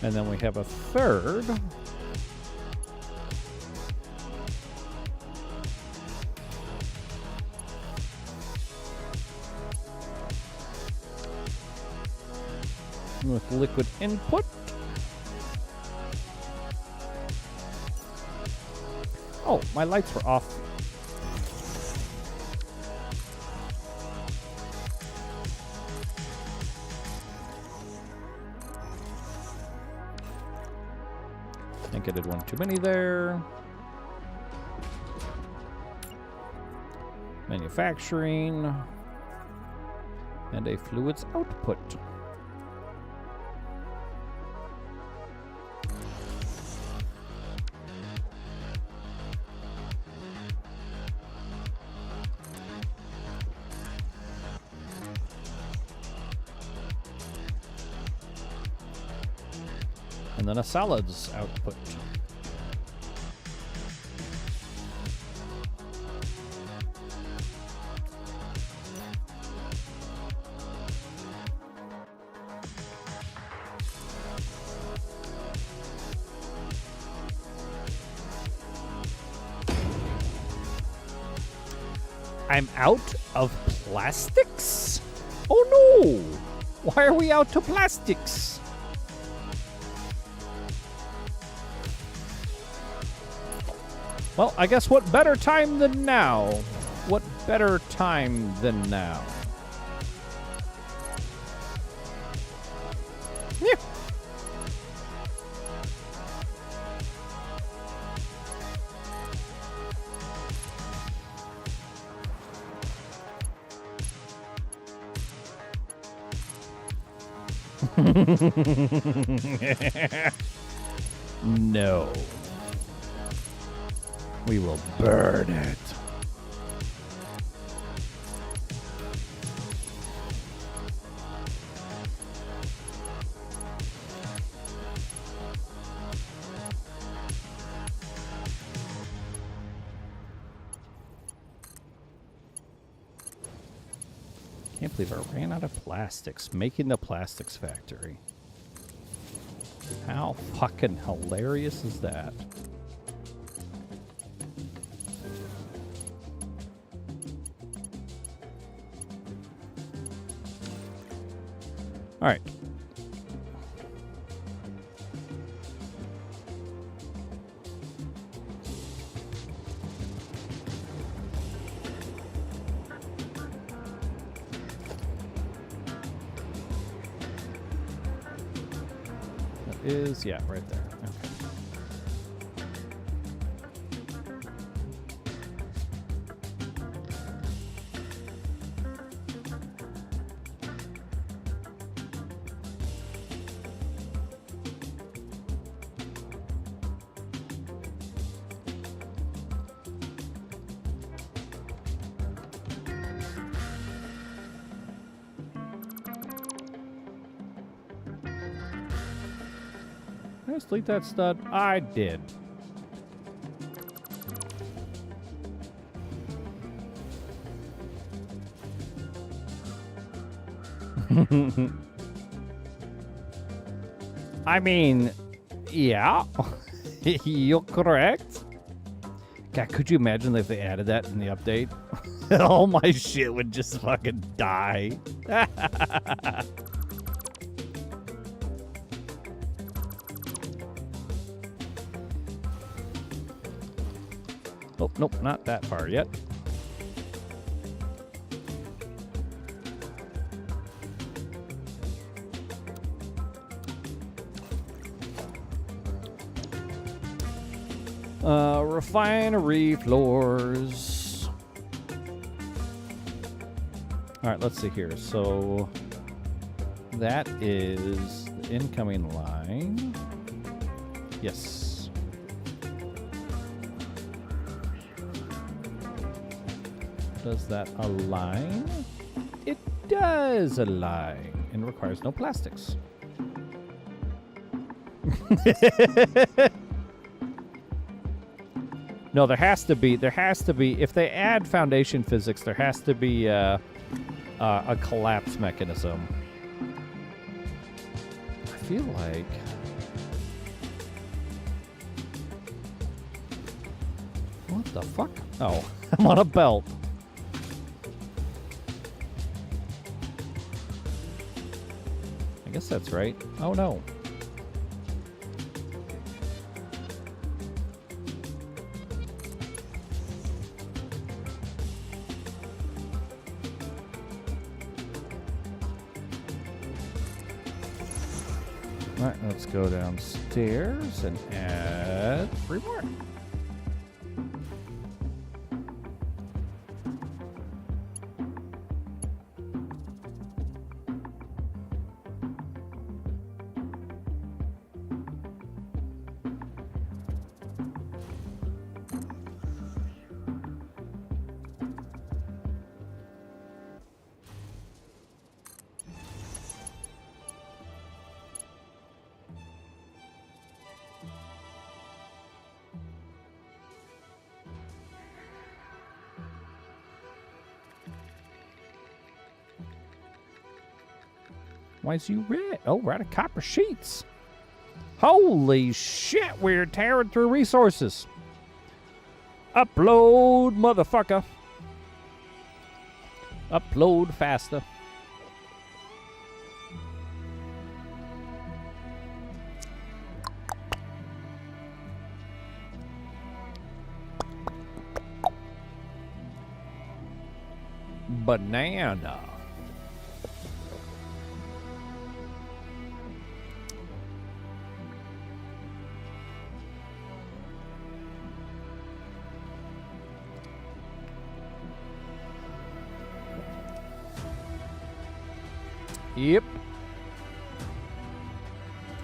And then we have a third. With liquid input. Oh, my lights were off. I think I did one too many there. Manufacturing. And a fluids output. And then a solids output. I'm out of plastics? Oh no! Why are we out of plastics? Well, I guess what better time than now? What better time than now? Yeah. No. We will burn it. Can't believe I ran out of plastics making the plastics factory. How fucking hilarious is that? All right. Is, yeah, right there. Okay. Did I just delete that stud? I did. I mean, yeah. You're correct. God, could you imagine if they added that in the update? All my shit would just fucking die. Oh, nope, not that far yet. Refinery floors. All right, let's see here. So that is the incoming line. Yes. Does that align? It does align and requires no plastics. No, there has to be, if they add foundation physics, there has to be a collapse mechanism. I feel like... What the fuck? Oh, I'm on a belt. I guess that's right. Oh no. All right, let's go downstairs and add 3 more. Why is you red? Oh, we're out of copper sheets. Holy shit, we're tearing through resources. Upload, motherfucker. Upload faster. Banana. Yep.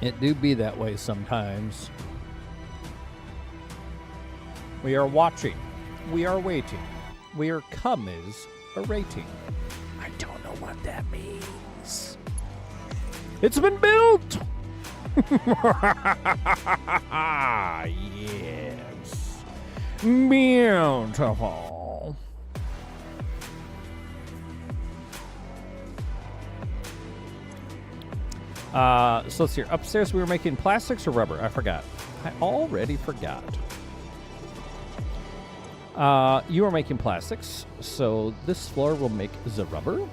It do be that way sometimes. We are watching. We are waiting. We are commiserating. I don't know what that means. It's been built! Yes. Beautiful. So let's see here. Upstairs we were making plastics or rubber? I forgot. I already forgot. You are making plastics, so this floor will make the rubber.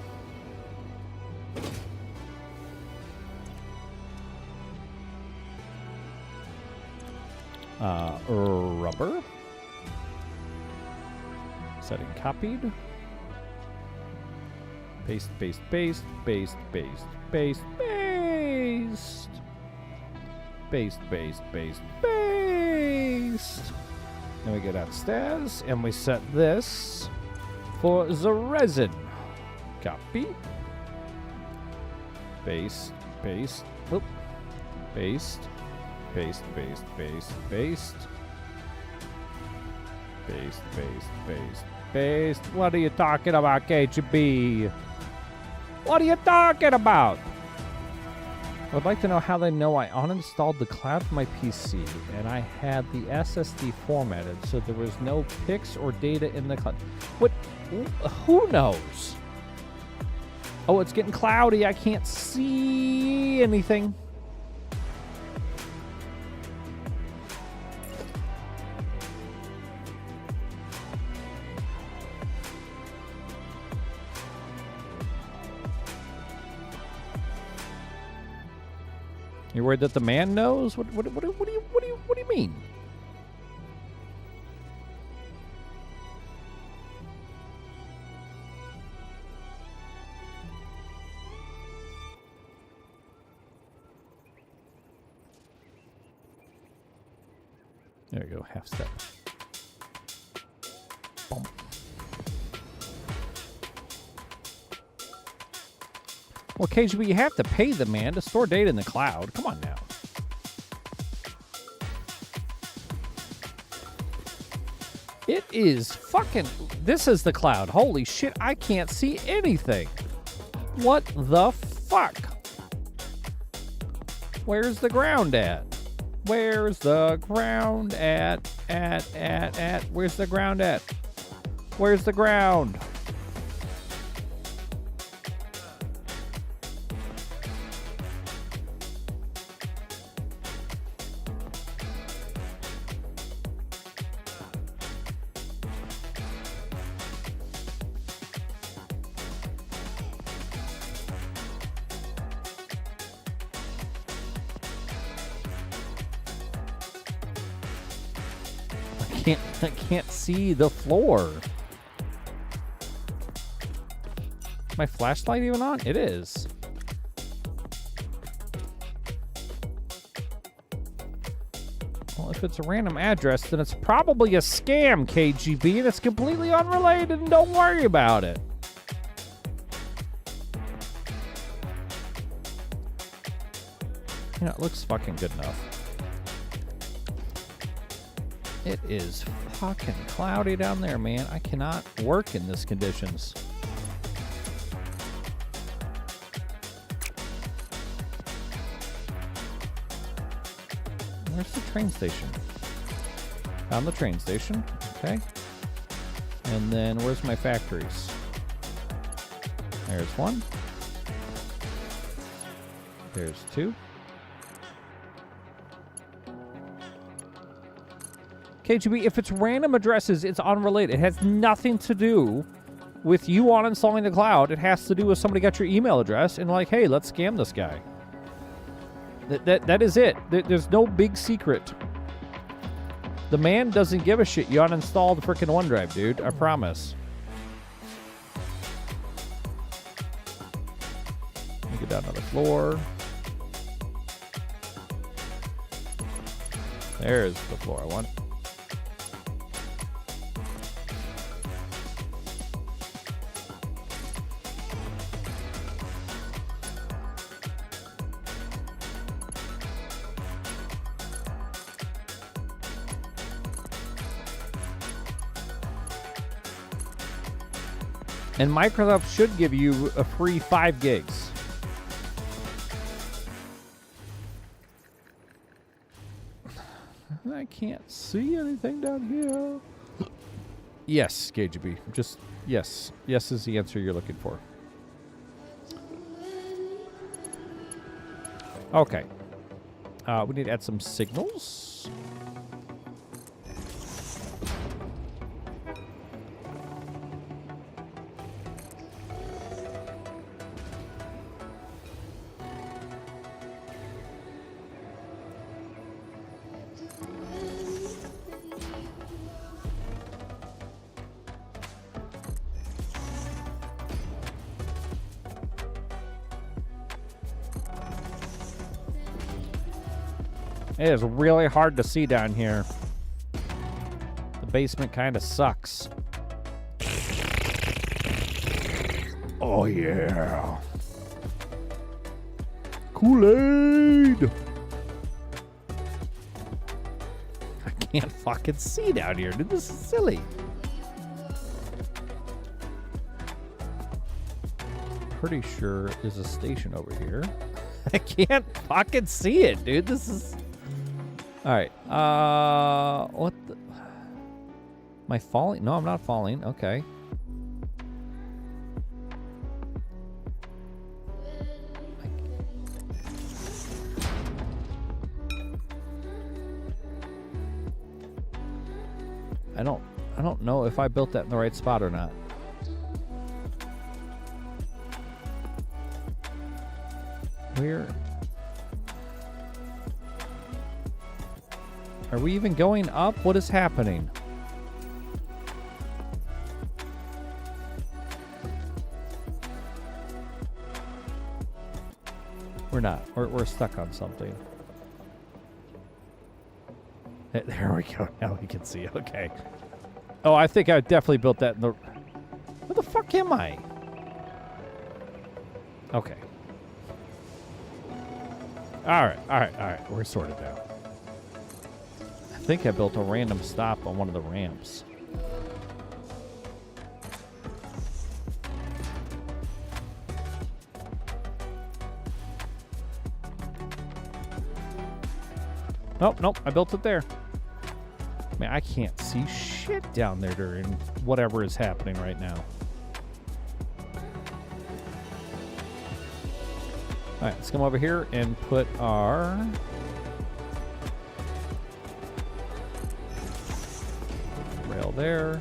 Rubber. Setting copied. Paste, paste, paste, paste, paste, paste, paste. Paste, paste, paste, paste. Then we go downstairs and we set this for the resin. Copy. Paste, paste, whoop. Paste, paste, paste, paste, paste. Paste, paste, paste, paste. What are you talking about, KGB? What are you talking about? I would like to know how they know I uninstalled the cloud from my PC and I had the SSD formatted so there was no pics or data in the cloud. What? Who knows? Oh, it's getting cloudy. I can't see anything. You're worried that the man knows? What do you mean? There you go, half step. Boom. Well, KGB, you have to pay the man to store data in the cloud. Come on now. It is fucking... This is the cloud. Holy shit, I can't see anything. What the fuck? Where's the ground at? Where's the ground at? Where's the ground at? Where's the ground? I can't see the floor. My flashlight even on? It is. Well, if it's a random address, then it's probably a scam, KGB, and it's completely unrelated, and don't worry about it. You know, it looks fucking good enough. It is fucking cloudy down there, man. I cannot work in these conditions. Where's the train station? Found the train station. Okay. And then where's my factories? There's one. There's two. KGB, if it's random addresses, it's unrelated. It has nothing to do with you uninstalling the cloud. It has to do with somebody got your email address and like, hey, let's scam this guy. That is it. There's no big secret. The man doesn't give a shit. You uninstall the freaking OneDrive, dude. I promise. Let me get down to the floor. There's the floor I want. And Microsoft should give you a free 5 gigs. I can't see anything down here. Yes, KGB. Just yes. Yes is the answer you're looking for. Okay. We need to add some signals. It is really hard to see down here. The basement kind of sucks. Oh, yeah. Kool-Aid! I can't fucking see down here, dude. This is silly. Pretty sure there's a station over here. I can't fucking see it, dude. This is... All right. What the... Am I falling? No, I'm not falling. Okay. I don't know if I built that in the right spot or not. Where... Are we even going up? What is happening? We're not. We're stuck on something. There we go. Now we can see. Okay. Oh, I think I definitely built that in the... Where the fuck am I? Okay. All right. We're sorted now. I think I built a random stop on one of the ramps. Nope, I built it there. Man, I can't see shit down there during whatever is happening right now. All right, let's come over here and put our... rail there.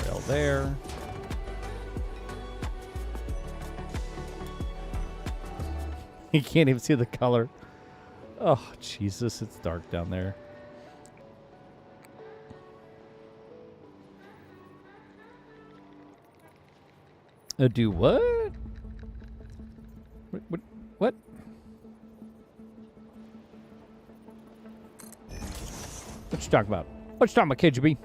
Rail there. You can't even see the color. Oh, Jesus, it's dark down there. Do what? What? What you talking about? What you talking about, KGB?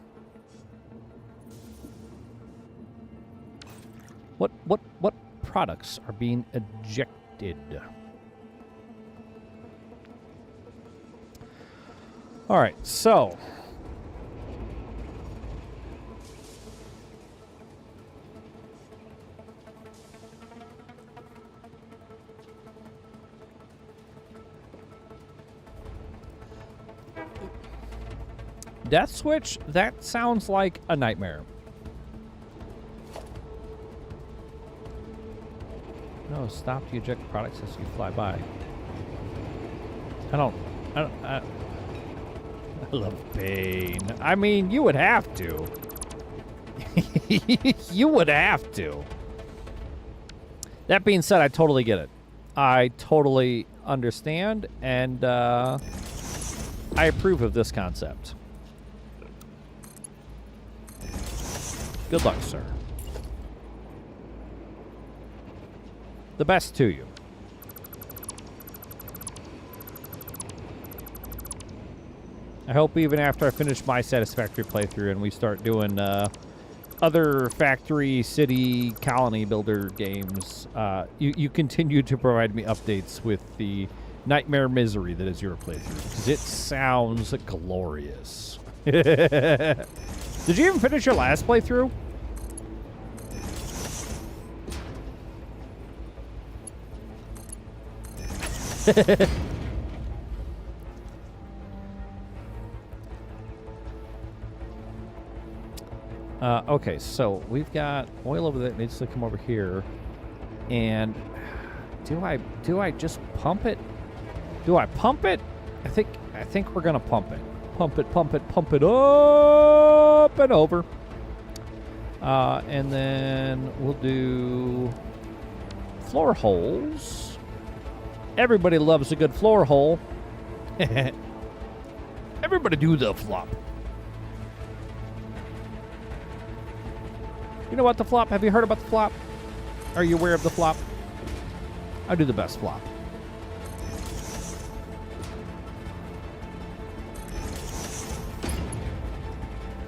What products are being ejected? All right, so Death Switch, that sounds like a nightmare. No, stop to eject products as you fly by. I love pain. I mean, you would have to. You would have to. That being said, I totally get it. I totally understand, and I approve of this concept. Good luck, sir. The best to you. I hope even after I finish my satisfactory playthrough and we start doing other factory, city, colony builder games, you continue to provide me updates with the nightmare misery that is your playthrough, because it sounds glorious. Did you even finish your last playthrough? Okay, so we've got oil over there that needs to come over here. And do I just pump it? Do I pump it? I think we're gonna pump it. Pump it up and over. And then we'll do floor holes. Everybody loves a good floor hole. Everybody do the flop. You know what, the flop? Have you heard about the flop? Are you aware of the flop? I do the best flop.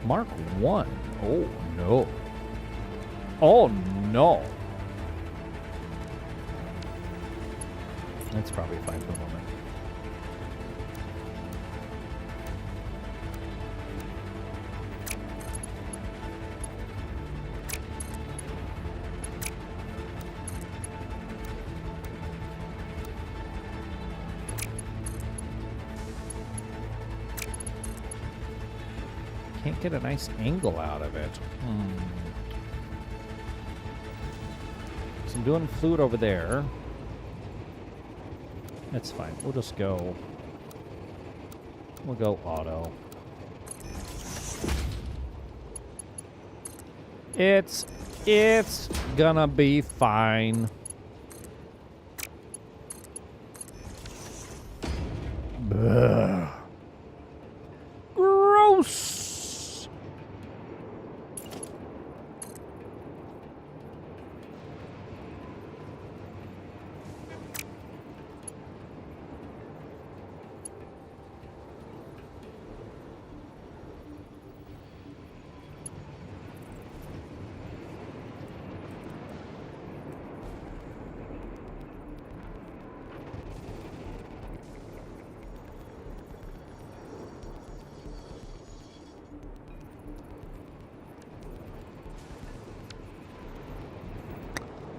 Mark 1. Oh, no. Oh, no. That's probably fine for the moment. Can't get a nice angle out of it. So I'm doing fluid over there. That's fine. We'll just go. We'll go auto. It's gonna be fine. Ugh. Gross.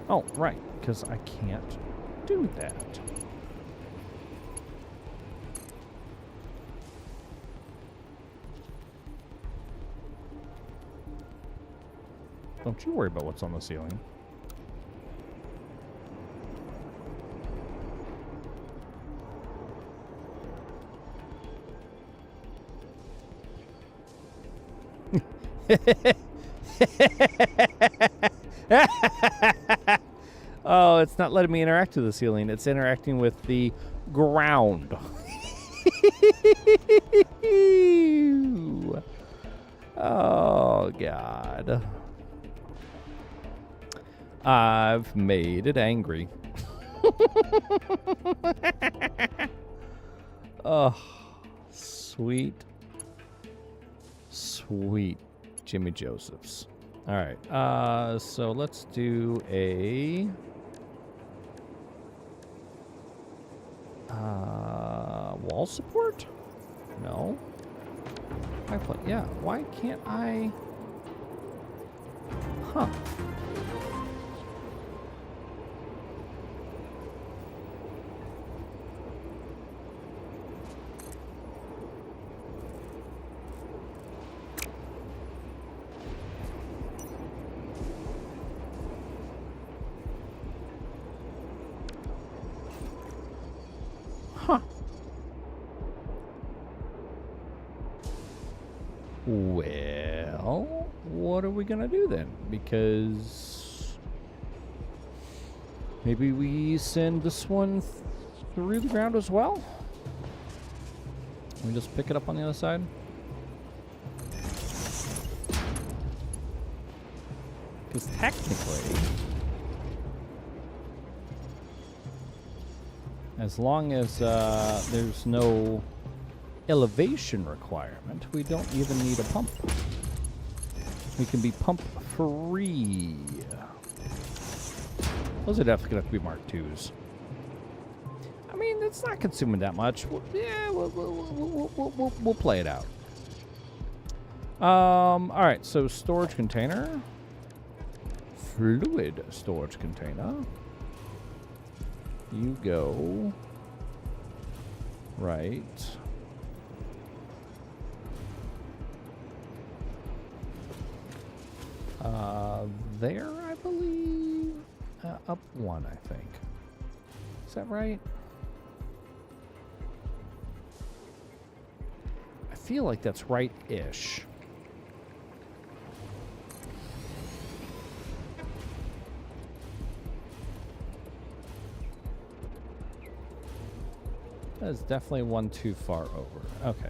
Oh, right, because I can't do that. Don't you worry about what's on the ceiling. Oh, it's not letting me interact with the ceiling. It's interacting with the ground. Oh, God. I've made it angry. Oh, sweet, sweet Jimmy Josephs. All right, so let's do a wall support? No. Yeah, why can't I? Huh. Well, what are we gonna do then? Because maybe we send this one through the ground as well? We just pick it up on the other side? Because technically, as long as there's no elevation requirement, we don't even need a pump. We can be pump free. Those are definitely going to have to be Mark IIs. I mean, it's not consuming that much. Yeah, we'll play it out. All right, so storage container. Fluid storage container. You go right. There, I believe. Up one, I think. Is that right? I feel like that's right-ish. That is definitely one too far over. Okay.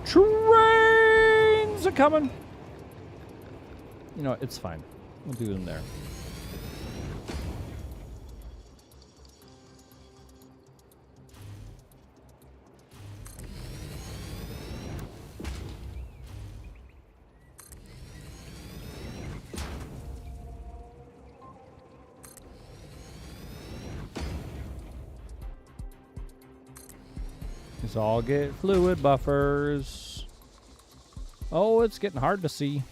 Trains are coming. You know what? It's fine. We'll do them there. Let's all get fluid buffers. Oh, it's getting hard to see.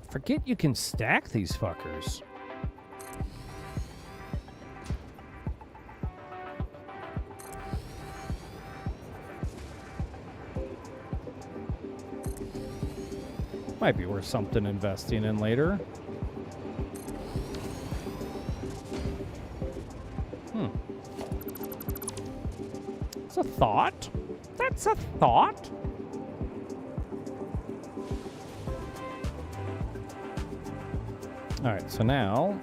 Forget you can stack these fuckers. Might be worth something investing in later. It's a thought. That's a thought. All right, so now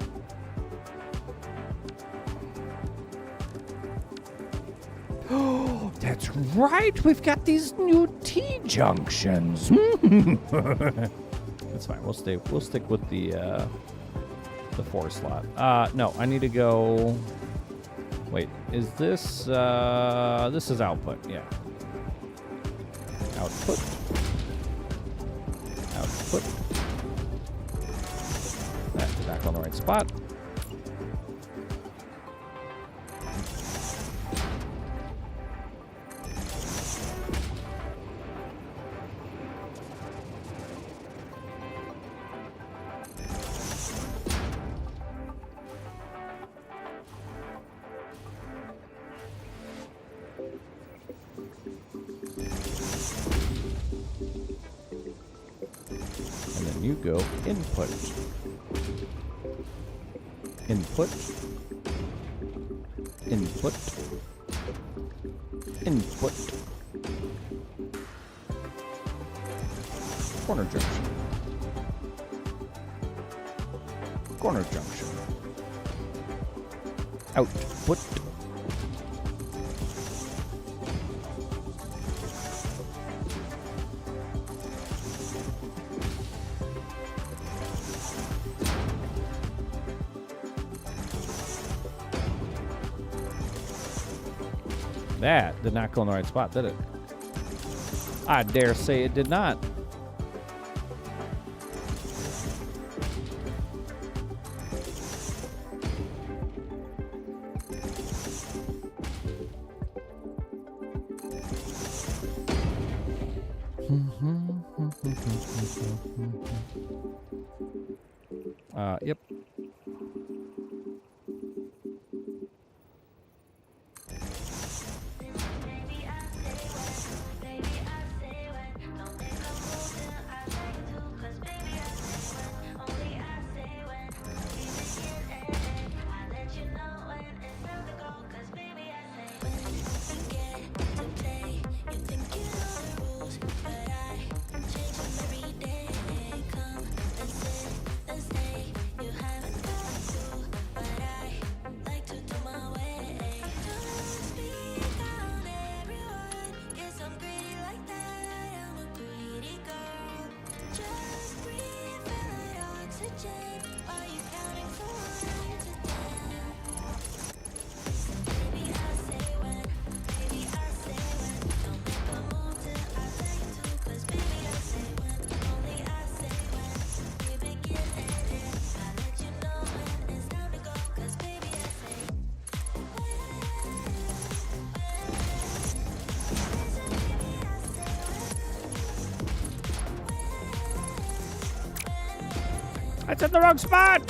oh, that's right. We've got these new T-junctions. That's fine. We'll stick with the 4 slot. No, I need to go. Wait, is this this is output? Yeah. Output. Output. That's back on the right spot. And then you go input. Input. Input. Input. Corner junction. Corner junction. Output. That did not go in the right spot, did it? I dare say it did not. Yep. It's in the wrong spot.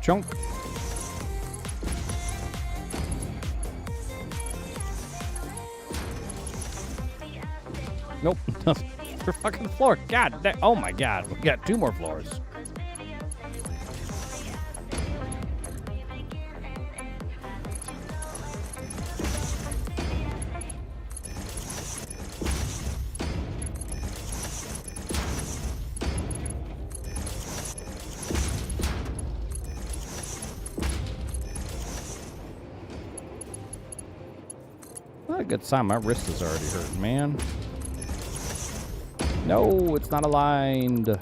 Chunk. Nope. Your fucking floor. God. Oh my God. We got 2 more floors. Not a good sign. My wrist is already hurting, man. No, it's not aligned.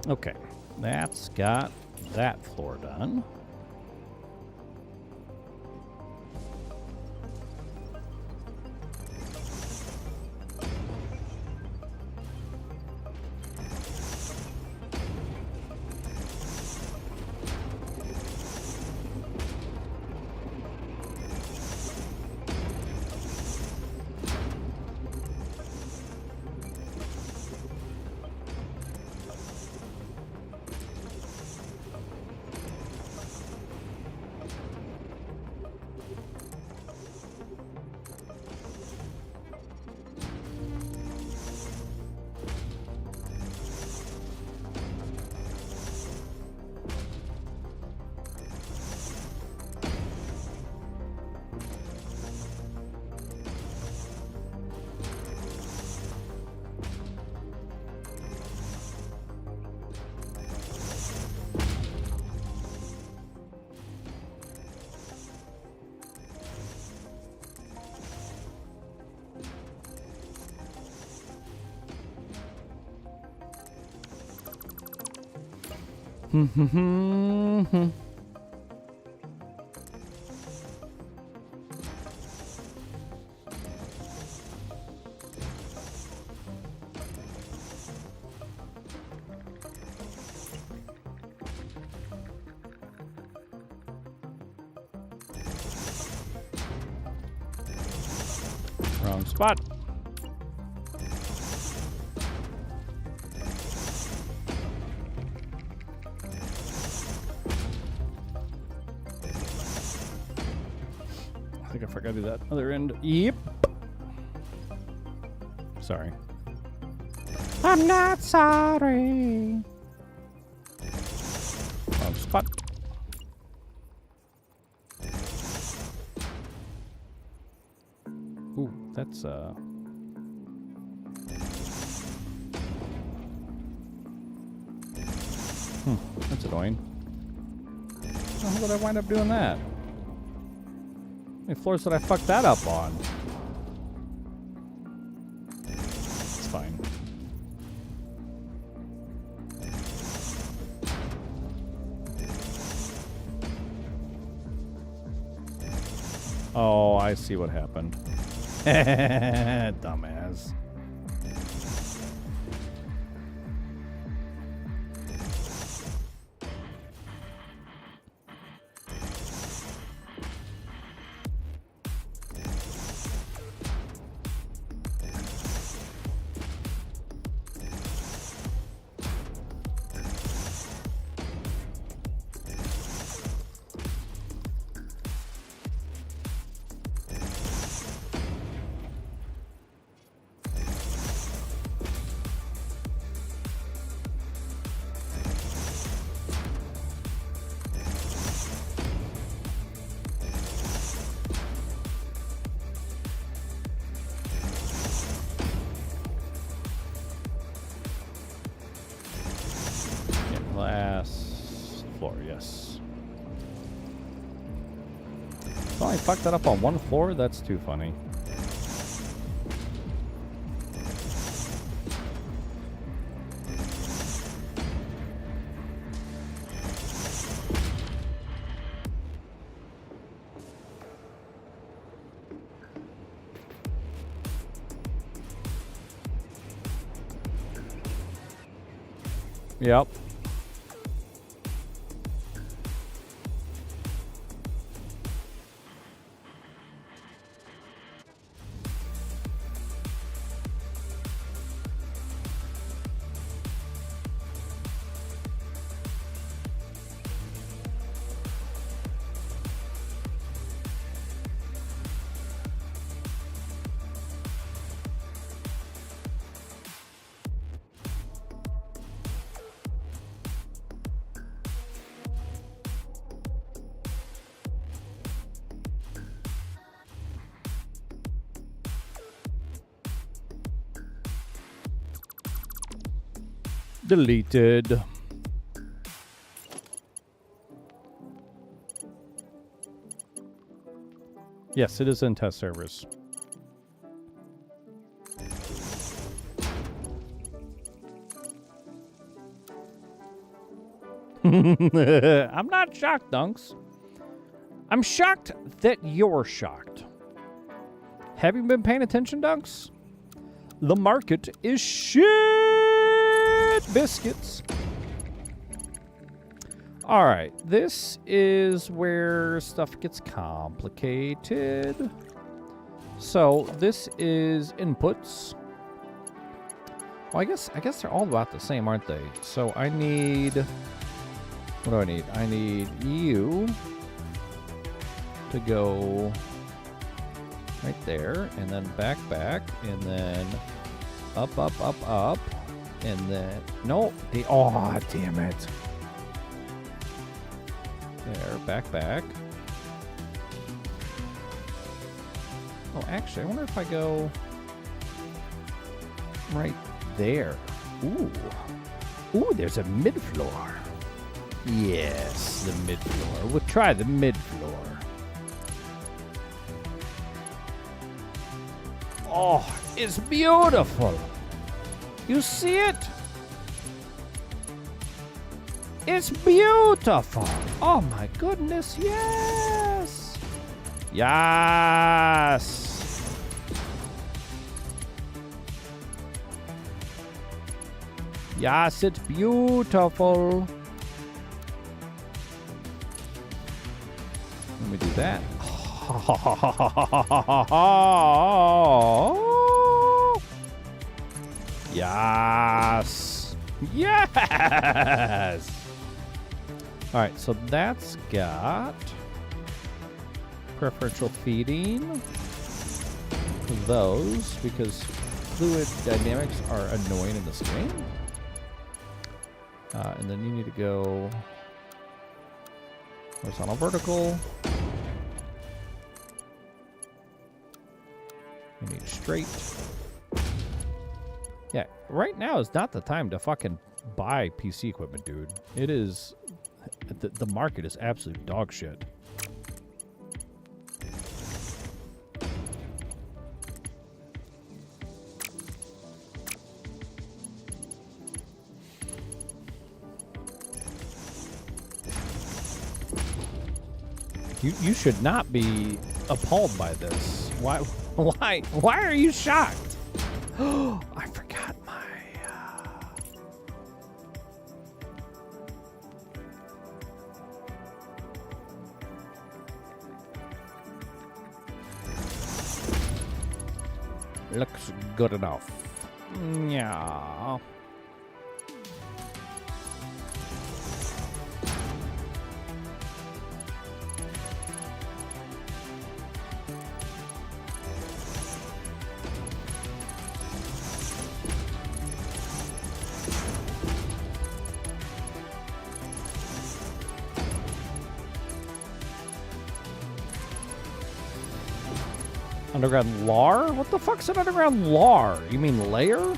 Okay, that's got that floor done. Wrong spot. I think I forgot to do that other end. Yep. Sorry. I'm not sorry. Wrong spot. Ooh, that's that's annoying. How did I wind up doing that? How many floors did I fuck that up on? It's fine. Oh, I see what happened. Dumbass. Last floor, yes. Oh, I fucked that up on one floor? That's too funny. Yep. Deleted. Yes, it is in test servers. I'm not shocked, Dunks. I'm shocked that you're shocked. Have you been paying attention, Dunks? The market is shit biscuits. All right, this is where stuff gets complicated. So this is inputs. Well, I guess they're all about the same, aren't they? So I need, what do I need? I need you to go right there, and then back, and then up, and then, no, oh, damn it. There, back. Oh, actually, I wonder if I go right there. Ooh, there's a mid-floor. Yes, the mid-floor. We'll try the mid-floor. Oh, it's beautiful. You see it? It's beautiful. Oh my goodness, yes. Yes. Yes, it's beautiful. Let me do that. Yes. Yes. All right, so that's got preferential feeding. Those, because fluid dynamics are annoying in this game. And then you need to go horizontal, vertical. You need straight. Yeah, right now is not the time to fucking buy PC equipment, dude. It is, the market is absolute dog shit. You should not be appalled by this. Why are you shocked? Oh, I forgot my... Looks good enough. Yeah. Underground lar? What the fuck's an underground lar? You mean layer?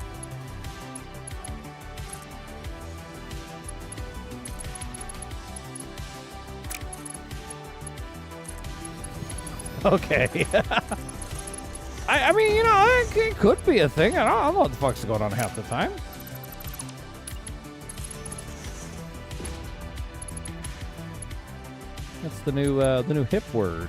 Okay. I mean, you know, it could be a thing. I don't know what the fuck's going on half the time. That's the new hip word.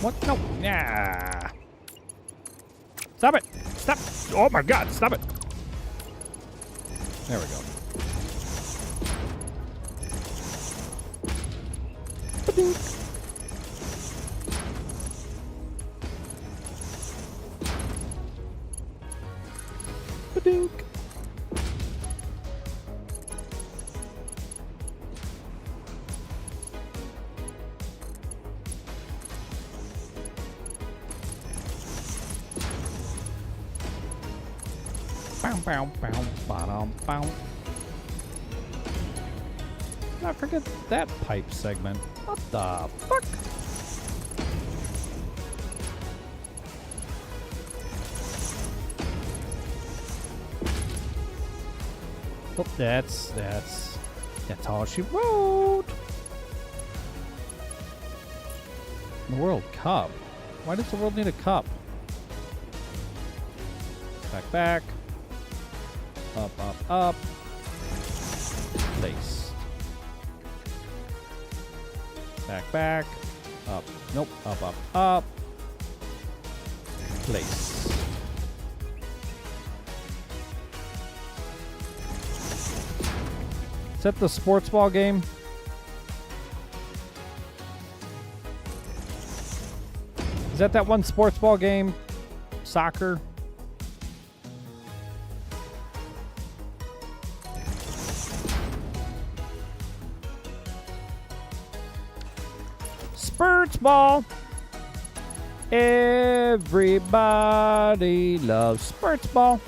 What? No. Yeah. Stop it. Stop. Oh my God. Stop it. There we go. Ba-dink. Ba-dink. Bow, bow, ba-dum, bow. I forget that pipe segment. What the fuck? Oh, that's all she wrote. The World Cup. Why does the world need a cup? Back. Up. Place. Back. Up. Nope. Up. Place. Is that the sports ball game? Is that one sports ball game? Soccer? Spurts ball. Everybody loves spurts ball.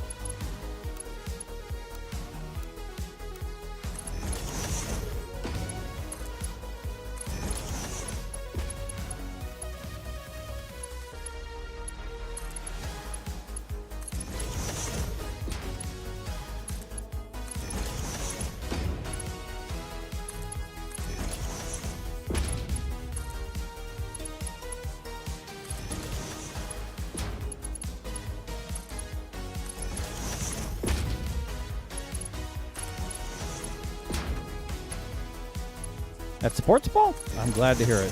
That's sports ball? I'm glad to hear it.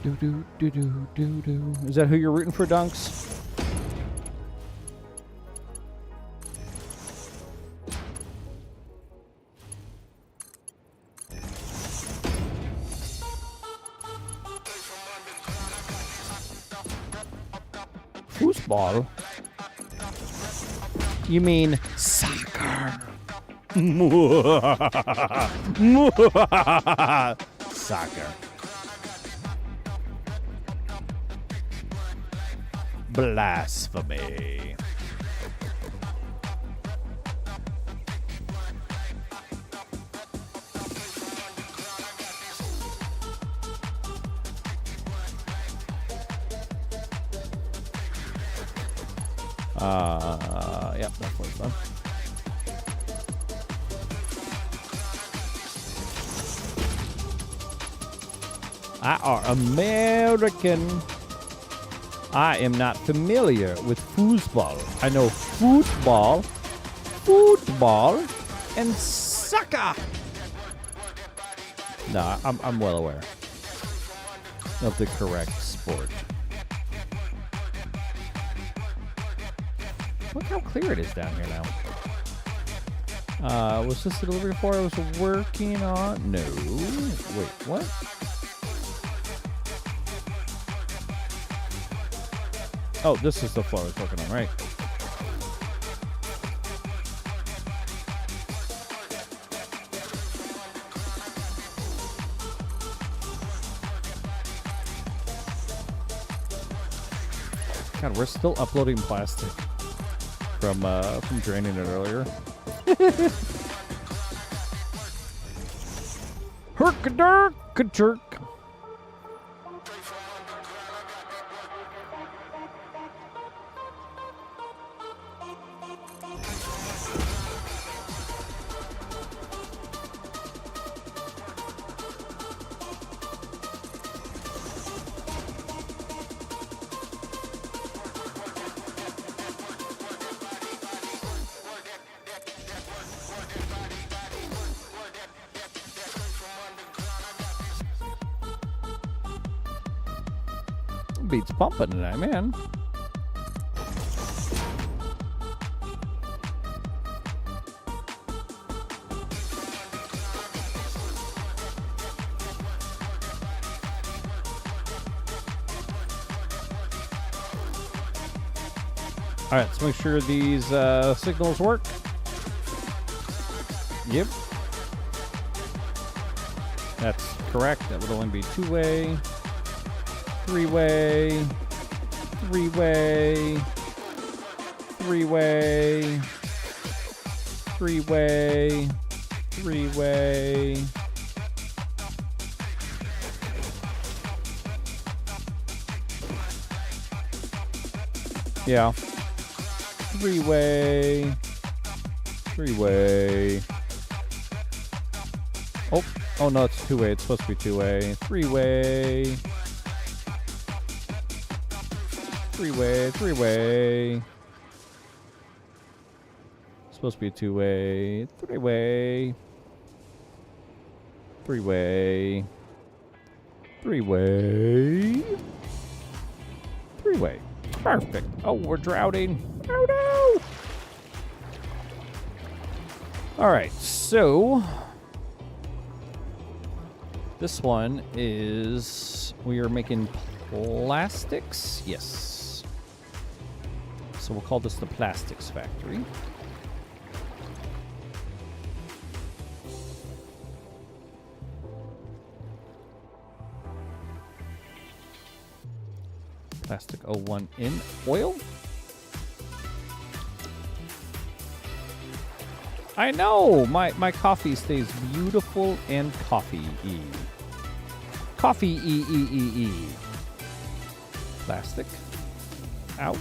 Do. Is that who you're rooting for, Dunks? Foosball? You mean soccer? Soccer. Blasphemy. Yep, that's what it's done. I are American. I am not familiar with foosball. I know football, and soccer. No, I'm well aware of the correct sport. Look how clear it is down here now. Was this the delivery floor I was working on? No. Wait, what? Oh, this is the floor I was working on, right? God, we're still uploading plastic from draining it earlier. Herk-a-dirk-a-jerk. Beats pumping tonight, man. All right, let's make sure these signals work. Yep. That's correct. That would only be two-way. Three-way, three-way, three-way, three-way, three-way. Yeah. Three-way, three-way. Oh no, it's two-way. It's supposed to be two-way. Three-way. Three-way, three-way. Supposed to be two-way, three-way. Three-way. Three-way. Three-way. Perfect. Oh, we're drowning. Oh, no! All right, so this one is, we are making plastics. Yes. So we'll call this the Plastics Factory. Plastic 01 in oil. I know! My coffee stays beautiful and coffee-y. Coffee-y-y-y-y. Plastic. Out.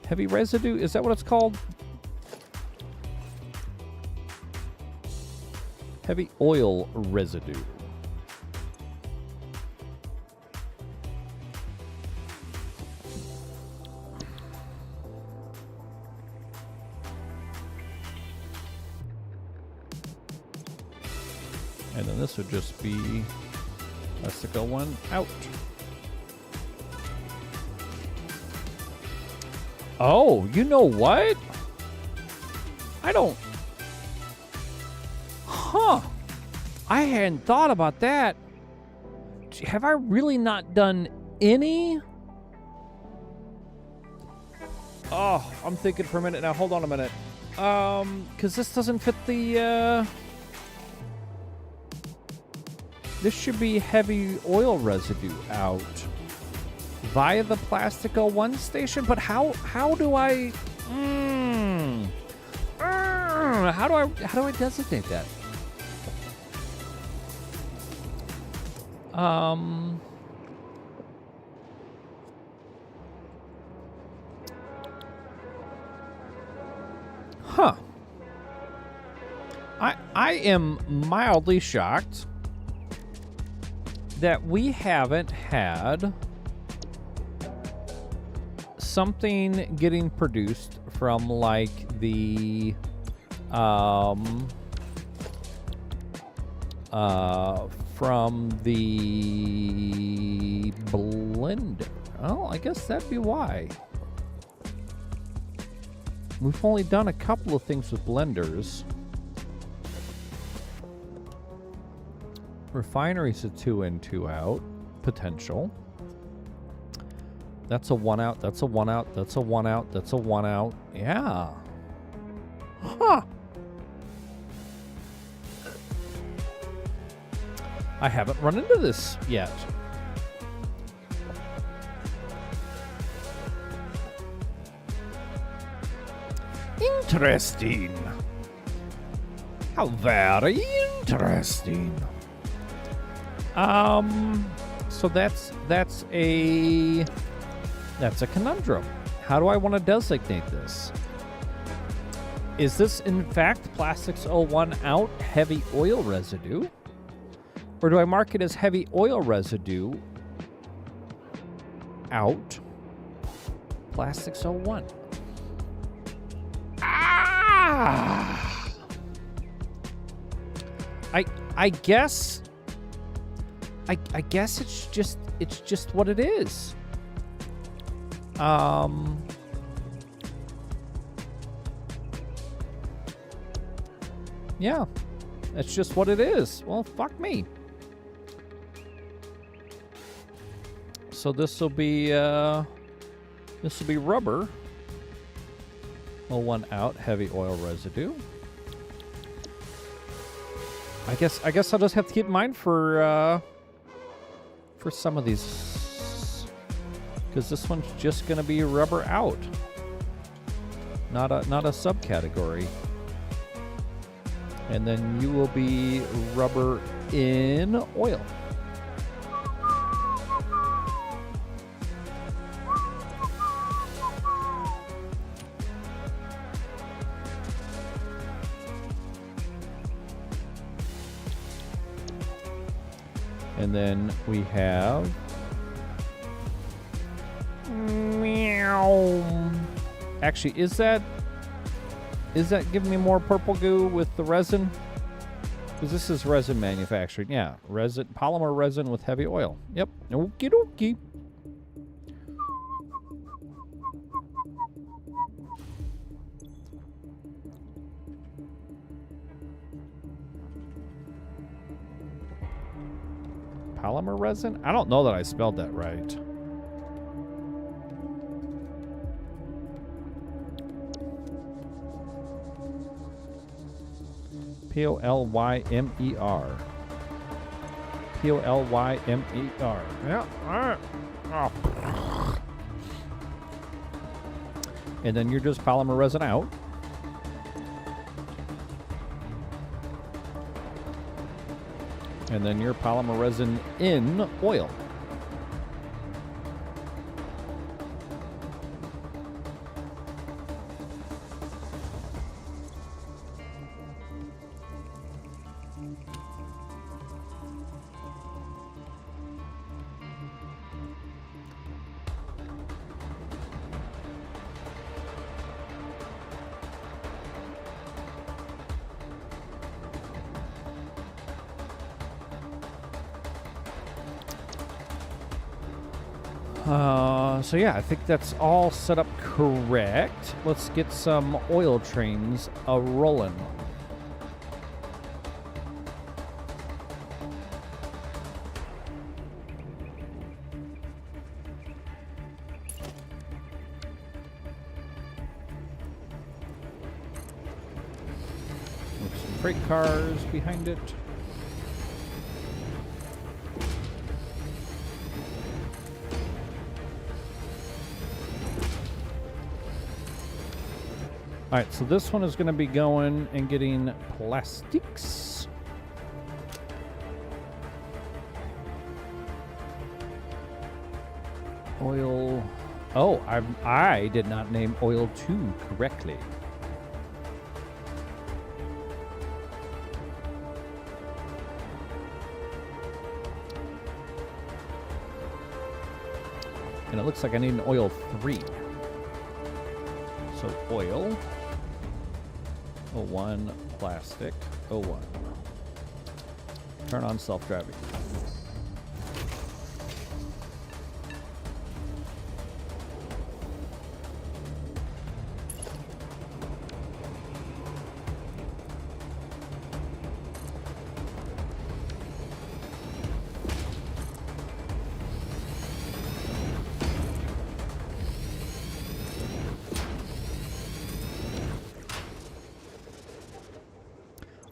Heavy residue, is that what it's called? Heavy oil residue. And then this would just be plastic 01 out. Oh, you know what? I don't... Huh. I hadn't thought about that. Have I really not done any? Oh, I'm thinking for a minute now. Hold on a minute. Because this doesn't fit the, This should be heavy oil residue out via the Plastic 01 station, but how do I how do I designate that? Huh. I am mildly shocked that we haven't had something getting produced from like the from the blender. Oh, I guess that'd be why. We've only done a couple of things with blenders. Refinery's a 2 in, 2 out potential. That's a 1 out. That's a 1 out. That's a 1 out. That's a 1 out. Yeah. Huh. I haven't run into this yet. Interesting. How very interesting. So that's a conundrum. How do I want to designate this? Is this in fact Plastics 01 out heavy oil residue? Or do I mark it as heavy oil residue out Plastics 01? Ah! I guess it's just what it is. Yeah. That's just what it is. Well, fuck me. So this will be rubber. 01 out, heavy oil residue. I guess I'll just have to keep in mind for some of these, because this one's just gonna be rubber out, not a subcategory. And then you will be rubber in oil. And then we have meow. Actually, is that giving me more purple goo with the resin? Because this is resin manufactured. Yeah, resin, polymer resin with heavy oil. Yep. Okie dokie. Polymer resin? I don't know that I spelled that right. Polymer. Polymer. Yeah. All right. Oh. And then you're just polymer resin out. And then your polymer resin in oil. So yeah, I think that's all set up correct. Let's get some oil trains a-rolling. With some freight cars behind it. All right, so this one is going to be going and getting plastics. Oil. Oh, I did not name oil 2 correctly. And it looks like I need an oil 3. So oil. 01 plastic 01. Turn on self-driving.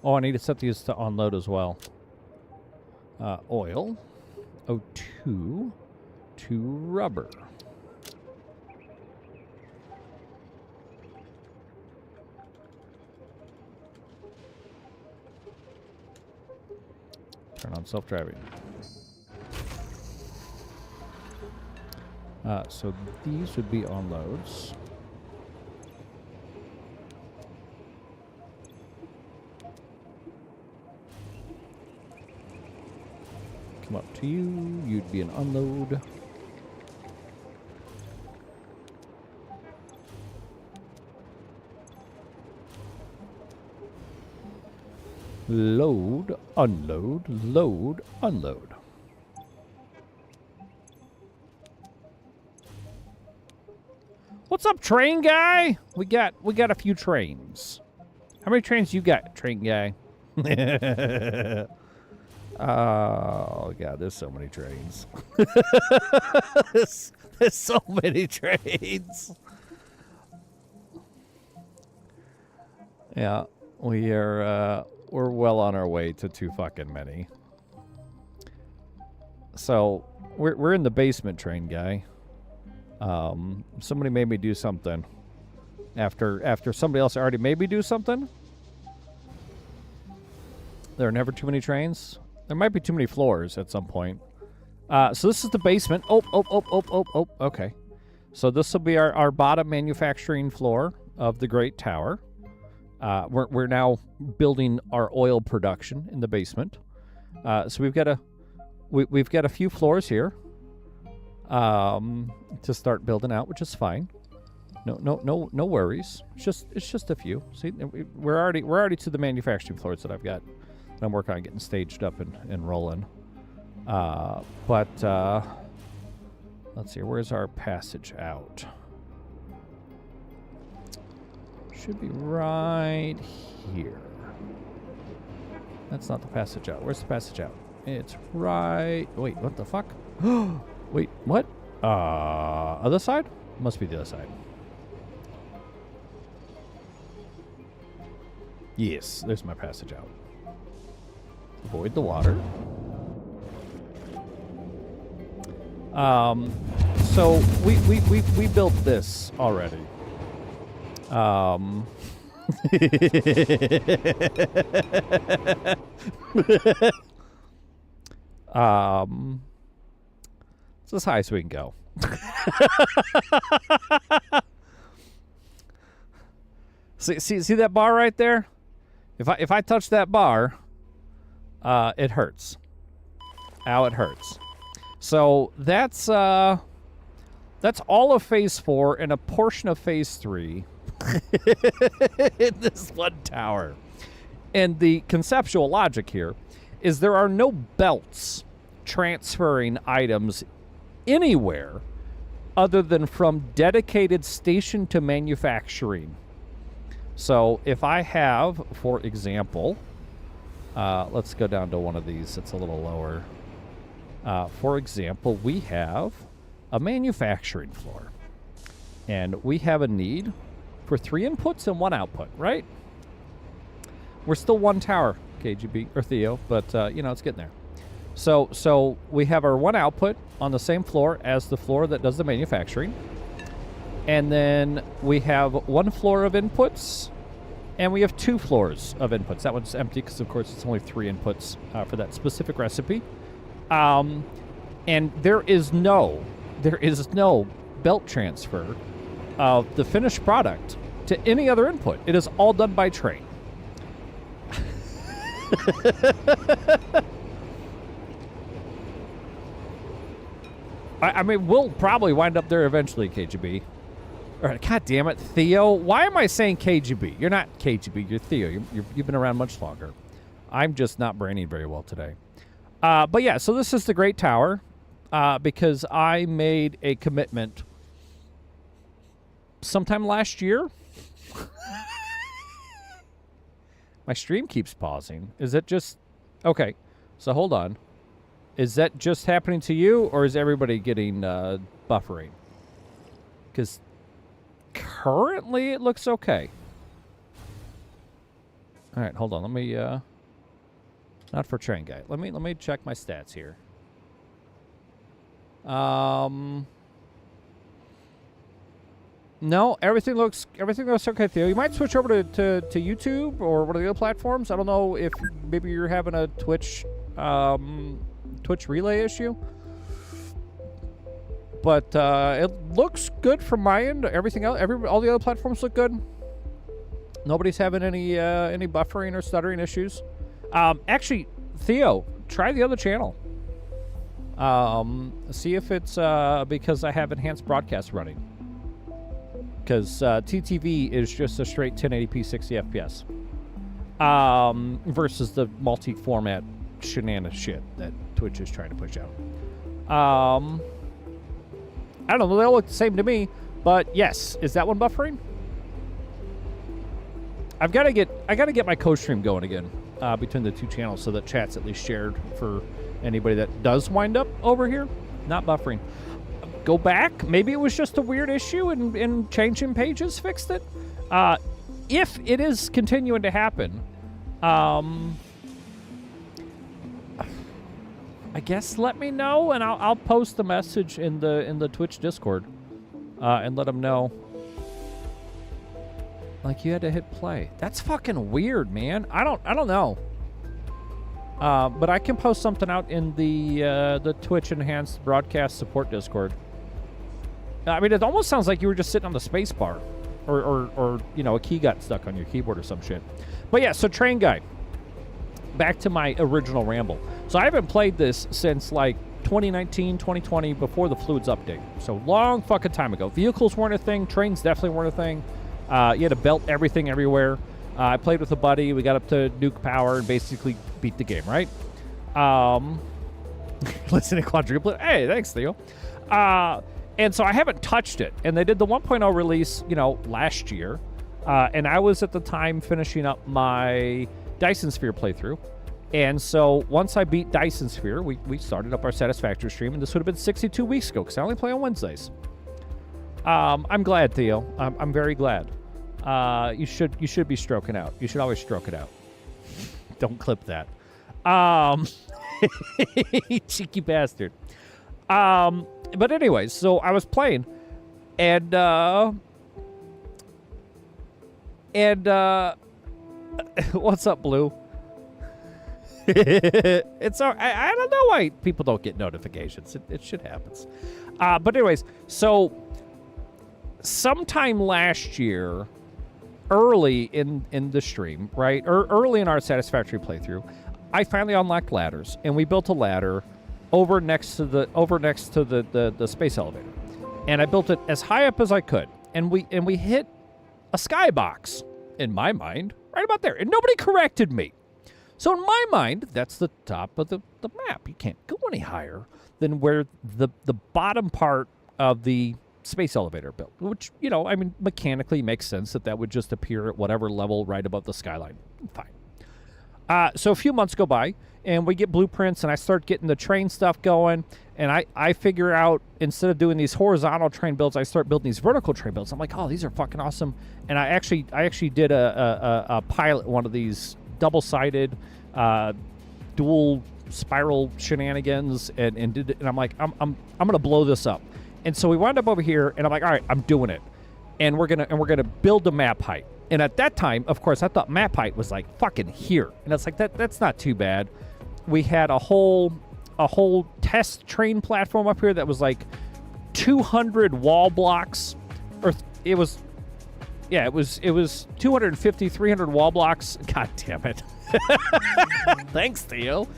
Oh, I need to set these to unload as well. oil. O2 to rubber. Turn on self-driving. So these would be unloads. Come up to you. You'd be an unload. Load, unload, load, unload. What's up, train guy? We got a few trains. How many trains you got, train guy? Oh god, there's so many trains. there's so many trains. Yeah, we're well on our way to too fucking many. So we're in the basement, train guy. Somebody made me do something. After somebody else already made me do something. There are never too many trains. There might be too many floors at some point. So this is the basement. Oh, okay. So this will be our bottom manufacturing floor of the Great Tower. We're now building our oil production in the basement. So we've got a few floors here to start building out, which is fine. No worries. It's just a few. See, we're already to the manufacturing floors that I've got. I'm working on getting staged up and rolling. But let's see. Where's our passage out? Should be right here. That's not the passage out. Where's the passage out? It's right... Wait, what the fuck? Wait, what? Other side? Must be the other side. Yes, there's my passage out. Avoid the water. So we built this already. It's as high as we can go. See that bar right there? If I touch that bar, it hurts. Ow, it hurts. So that's all of Phase 4 and a portion of Phase 3 in this one tower. And the conceptual logic here is there are no belts transferring items anywhere other than from dedicated station to manufacturing. So if I have, for example, let's go down to one of these. It's a little lower. For example, we have a manufacturing floor. And we have a need for 3 inputs and 1 output, right? We're still one tower, KGB, or Theo, but, it's getting there. So we have our 1 output on the same floor as the floor that does the manufacturing. And then we have 1 floor of inputs, and we have 2 floors of inputs. That one's empty because, of course, it's only 3 inputs for that specific recipe. And there is no belt transfer of the finished product to any other input. It is all done by train. I mean, we'll probably wind up there eventually, KGB. All right, God damn it, Theo. Why am I saying KGB? You're not KGB, you're Theo. You've been around much longer. I'm just not braining very well today. But yeah, so this is the Great Tower because I made a commitment sometime last year. My stream keeps pausing. Is it just... Okay, so hold on. Is that just happening to you, or is everybody getting buffering? Because currently it looks okay. All right, hold on. Let me Not for train guy. Let me check my stats here. No, everything looks okay, Theo. You might switch over to YouTube or one of the other platforms. I don't know if maybe you're having a Twitch relay issue. But it looks good from my end. Everything else, all the other platforms look good. Nobody's having any buffering or stuttering issues. Actually, Theo, try the other channel. See if it's because I have enhanced broadcast running. Because TTV is just a straight 1080p 60 FPS. Versus the multi-format shenanigans shit that Twitch is trying to push out. I don't know, they all look the same to me, but yes, is that one buffering? I gotta get my co-stream going again between the two channels so that chat's at least shared for anybody that does wind up over here. Not buffering. Go back. Maybe it was just a weird issue and changing pages fixed it. If it is continuing to happen, I guess let me know and I'll post the message in the Twitch Discord and let them know. Like you had to hit play. That's fucking weird, man. I don't know. But I can post something out in the Twitch enhanced broadcast support Discord. I mean, it almost sounds like you were just sitting on the space bar, or you know, a key got stuck on your keyboard or some shit. But yeah, so train guy. Back to my original ramble. So I haven't played this since like 2019, 2020, before the fluids update. So long fucking time ago. Vehicles weren't a thing. Trains definitely weren't a thing. You had to belt everything everywhere. I played with a buddy. We got up to nuke power and basically beat the game, right? Listen to quadruple. Hey, thanks, Theo. And so I haven't touched it. And they did the 1.0 release, you know, last year. And I was at the time finishing up my Dyson Sphere playthrough. And so once I beat Dyson Sphere, we started up our Satisfactory stream. And this would have been 62 weeks ago because I only play on Wednesdays. I'm glad, Theo. I'm very glad. You should be stroking out. You should always stroke it out. Don't clip that. Cheeky bastard. But anyways, so I was playing, and what's up, Blue? It's all, I don't know why people don't get notifications. It shit happens. But anyways, so sometime last year, early in the stream, right, or early in our Satisfactory playthrough, I finally unlocked ladders, and we built a ladder over next to the space elevator, and I built it as high up as I could, and we hit a skybox in my mind right about there, and nobody corrected me. So in my mind, that's the top of the map. You can't go any higher than where the bottom part of the space elevator built, which, you know, I mean, mechanically makes sense that would just appear at whatever level right above the skyline. Fine. So a few months go by, and we get blueprints, and I start getting the train stuff going, and I figure out, instead of doing these horizontal train builds, I start building these vertical train builds. I'm like, oh, these are fucking awesome. And I actually did a pilot, one of these double-sided dual spiral shenanigans, and did it, and I'm like, I'm gonna blow this up. And so we wound up over here, and I'm like, all right, I'm doing it, and we're gonna build the map height. And at that time, of course, I thought map height was like fucking here, and it's like that's not too bad. We had a whole test train platform up here that was like 200 wall blocks, or it was 250, 300 wall blocks. God damn it! Thanks, Theo.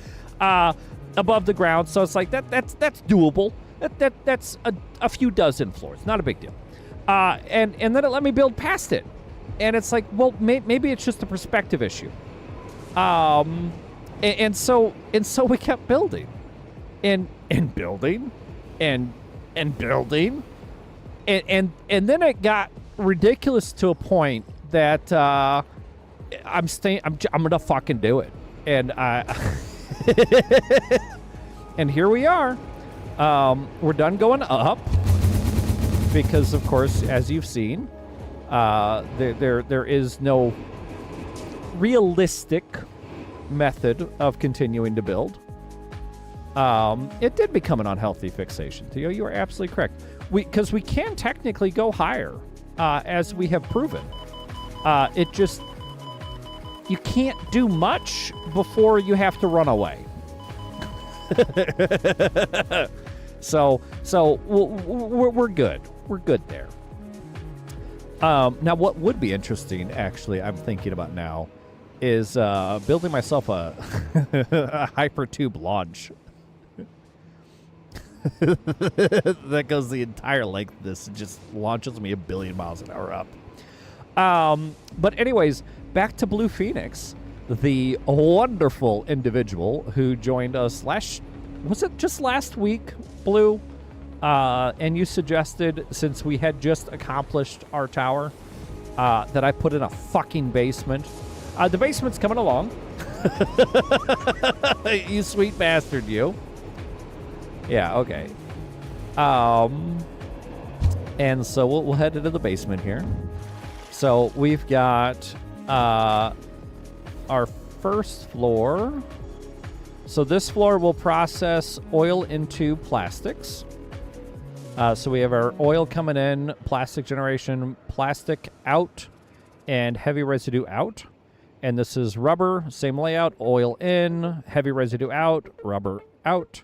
Above the ground, so it's like that's doable. That's a few dozen floors, not a big deal. And then it let me build past it, and it's like, well, maybe it's just a perspective issue. And so we kept building, and building, and building, and then it got ridiculous to a point that I'm gonna fucking do it, and and here we are. We're done going up because, of course, as you've seen, there is no realistic method of continuing to build, it did become an unhealthy fixation. Theo, you are absolutely correct. Because we can technically go higher, as we have proven. It just, you can't do much before you have to run away. So we're good. We're good there. Now, what would be interesting, actually, I'm thinking about now, is building myself a, a hypertube launch. That goes the entire length of this and just launches me 1 billion miles an hour up. But anyways, back to Blue Phoenix, the wonderful individual who joined us was it just last week, Blue? And you suggested, since we had just accomplished our tower, that I put in a fucking basement. The basement's coming along. You sweet bastard, you. Yeah, okay. And so we'll head into the basement here. So we've got our first floor. So this floor will process oil into plastics. So we have our oil coming in, plastic generation, plastic out, and heavy residue out. And this is rubber, same layout, oil in, heavy residue out, rubber out.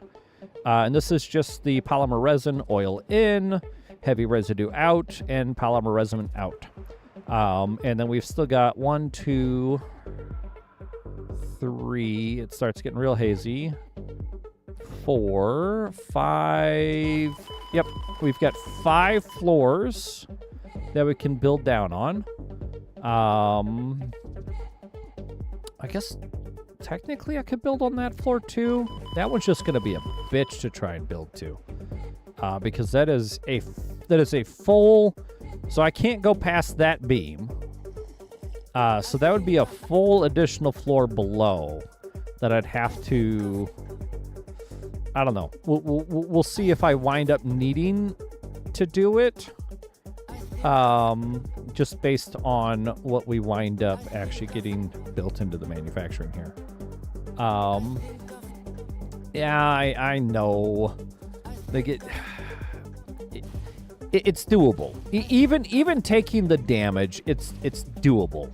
And this is just the polymer resin, oil in, heavy residue out, and polymer resin out. And then we've still got 1, 2, 3. It starts getting real hazy. 4, 5. Yep, we've got 5 floors that we can build down on. I guess technically I could build on that floor too. That one's just going to be a bitch to try and build to, because that is a full. So I can't go past that beam. So that would be a full additional floor below that I'd have to. I don't know. We'll see if I wind up needing to do it. Just based on what we wind up actually getting built into the manufacturing here. Yeah, I know. It's doable. Even taking the damage, it's doable.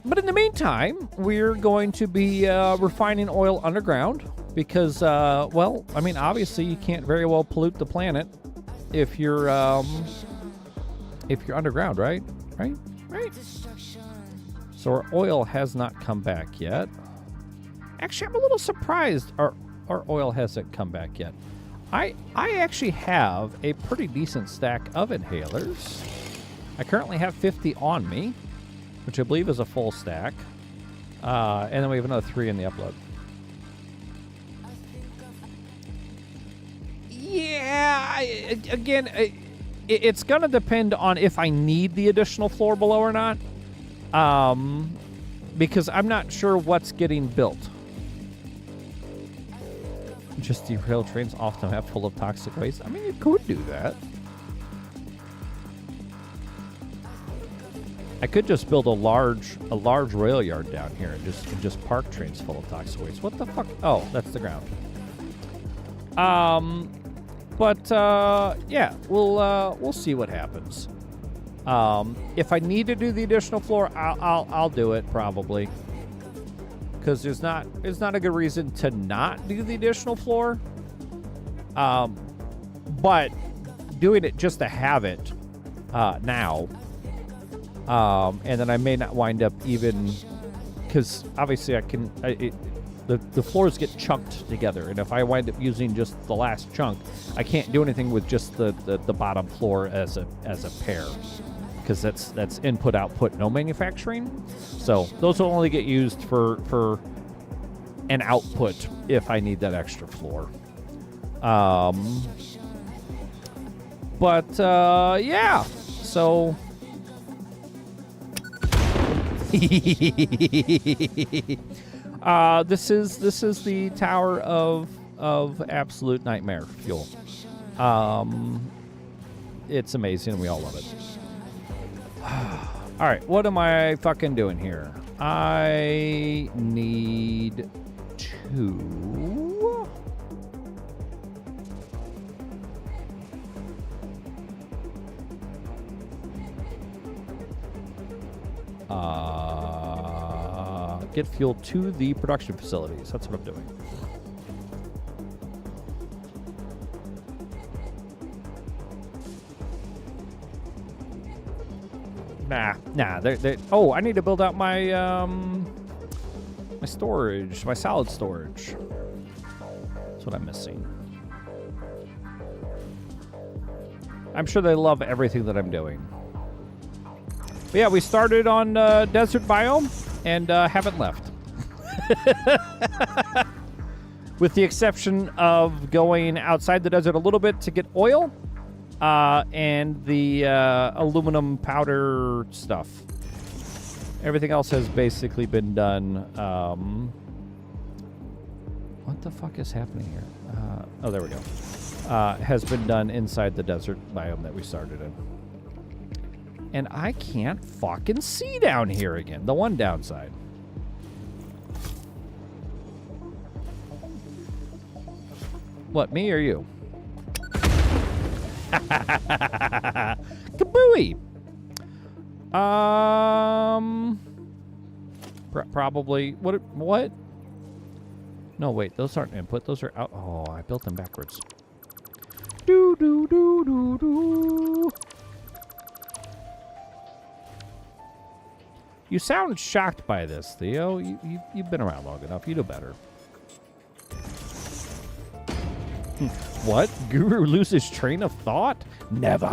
But in the meantime, we're going to be refining oil underground because, well, I mean, obviously you can't very well pollute the planet if you're underground, right? Right? So our oil has not come back yet. Actually, I'm a little surprised our oil hasn't come back yet. I actually have a pretty decent stack of inhalers. I currently have 50 on me, which I believe is a full stack. And then we have another 3 in the upload. Yeah, it's going to depend on if I need the additional floor below or not. Because I'm not sure what's getting built. Just derail trains often have full of toxic waste. I mean, you could do that. I could just build a large rail yard down here and just park trains full of toxic waste. What the fuck? Oh, that's the ground. But yeah, we'll see what happens. If I need to do the additional floor, I'll do it probably. Because there's not a good reason to not do the additional floor. But doing it just to have it now. And then I may not wind up even, because obviously the floors get chunked together, and if I wind up using just the last chunk, I can't do anything with just the bottom floor as a pair, because that's input output, no manufacturing. So those will only get used for an output if I need that extra floor. But yeah, so. This is the Tower of Absolute Nightmare Fuel. It's amazing. We all love it. All right, what am I fucking doing here? I need to... get fuel to the production facilities. That's what I'm doing. Nah. Oh, I need to build out my my storage, my solid storage. That's what I'm missing. I'm sure they love everything that I'm doing. But yeah, we started on desert biome and haven't left. With the exception of going outside the desert a little bit to get oil and the aluminum powder stuff. Everything else has basically been done. What the fuck is happening here? Oh, there we go. Has been done inside the desert biome that we started in. And I can't fucking see down here again. The one downside. What, me or you? Kabooey! Probably. What? No, wait. Those aren't input. Those are out. Oh, I built them backwards. Do do do do do. You sound shocked by this, Theo. You've been around long enough. You know better. What? Guru loses train of thought? Never.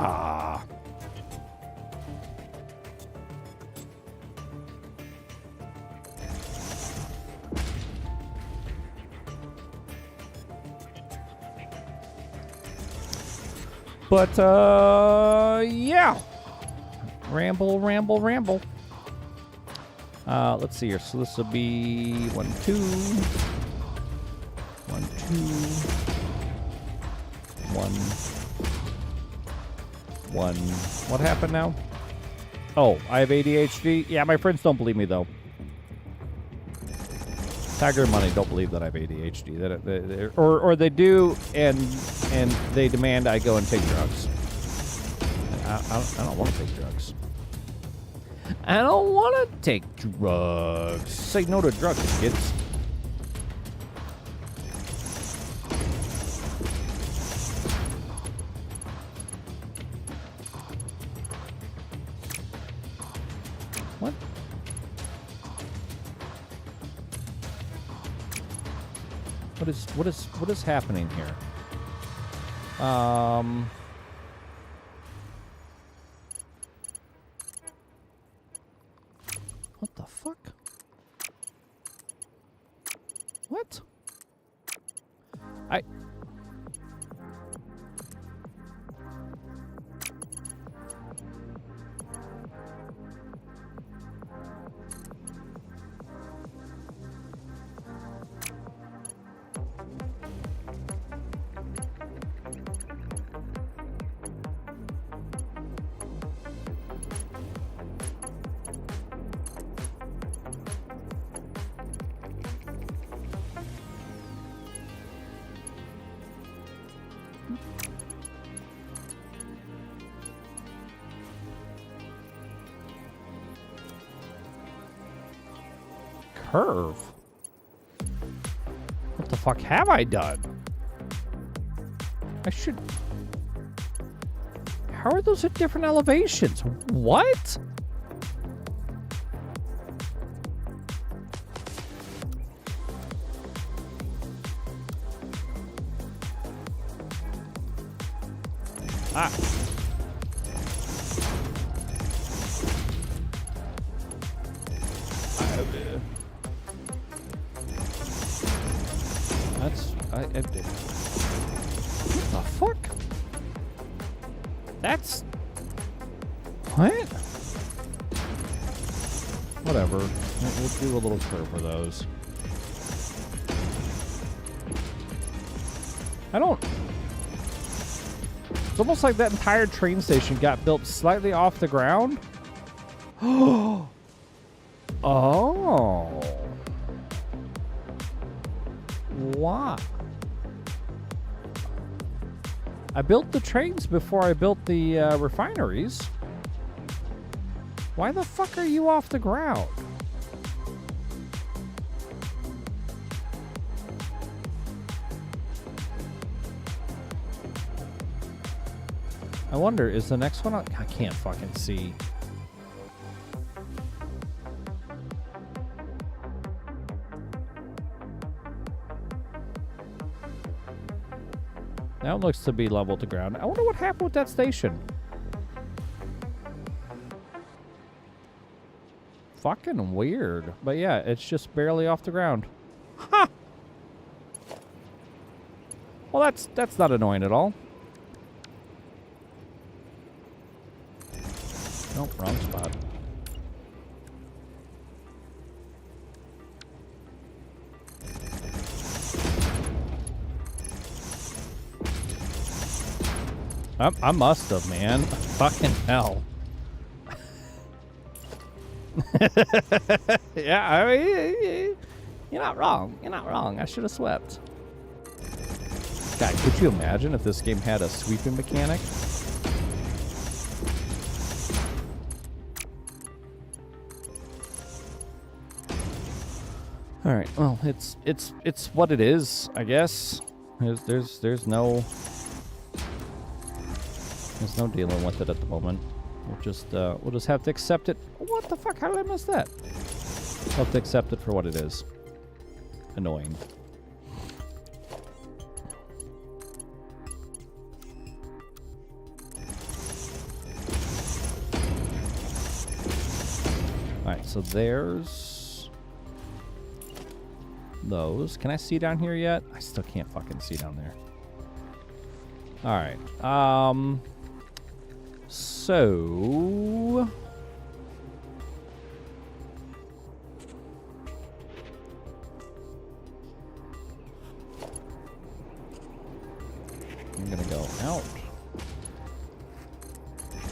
But, yeah. Ramble. Let's see here. So this will be 1, 2. 1, 2. 1. What happened now? Oh, I have ADHD? Yeah, my friends don't believe me, though. Tiger and Money don't believe that I have ADHD. Or they do, and they demand I go and take drugs. I don't want to take drugs. I don't want to take drugs. Say no to drugs, kids. What? What is happening here? What the fuck? What? Curve? What the fuck have I done? I should... How are those at different elevations? What? Ah. What the fuck? That's... What? Whatever. We'll do a little curve for those. I don't... It's almost like that entire train station got built slightly off the ground. Oh. Why? I built the trains before I built the refineries. Why the fuck are you off the ground? I wonder, is the next one on? I can't fucking see. That one looks to be level to ground. I wonder what happened with that station. Fucking weird. But yeah, it's just barely off the ground. Ha! Well, that's not annoying at all. Nope, wrong spot. I must have, man. Fucking hell. Yeah, I mean, you're not wrong. You're not wrong. I should have swept. God, could you imagine if this game had a sweeping mechanic? All right. Well, it's what it is, I guess. There's no dealing with it at the moment. We'll just have to accept it. What the fuck? How did I miss that? We'll have to accept it for what it is. Annoying. Alright, so there's those. Can I see down here yet? I still can't fucking see down there. Alright. So I'm gonna go out.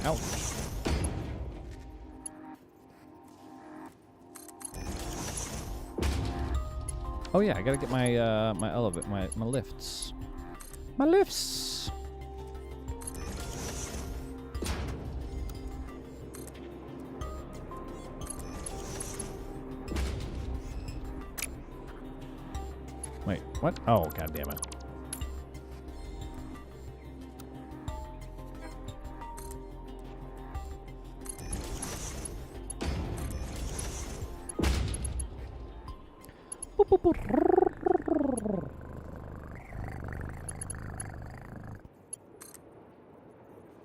Out. Oh yeah, I gotta get my my lifts. My lifts. Wait, what? Oh, god damn it.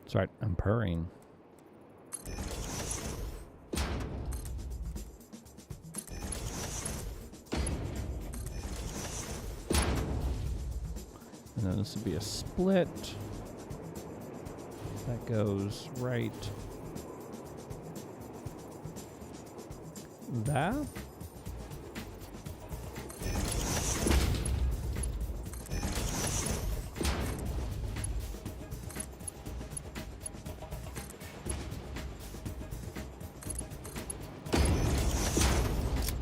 That's right, I'm purring. And then this would be a split. That goes right. That.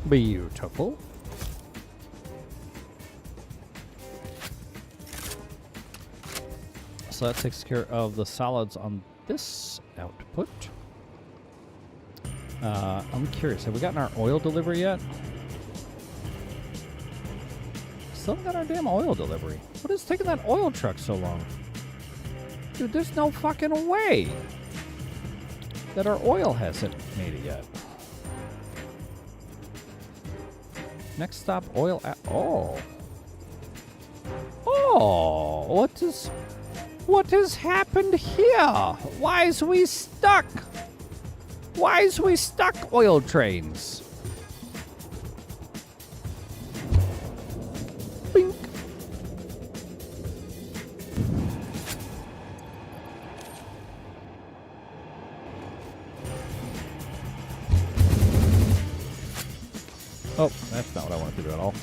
Beautiful. So that takes care of the solids on this output. I'm curious, have we gotten our oil delivery yet? Still haven't got our damn oil delivery. What is taking that oil truck so long? Dude, there's no fucking way that our oil hasn't made it yet. Next stop, oil at... Oh. Oh, what has happened here? Why is we stuck? Why is we stuck, oil trains? Bink. Oh, that's not what I wanted to do at all.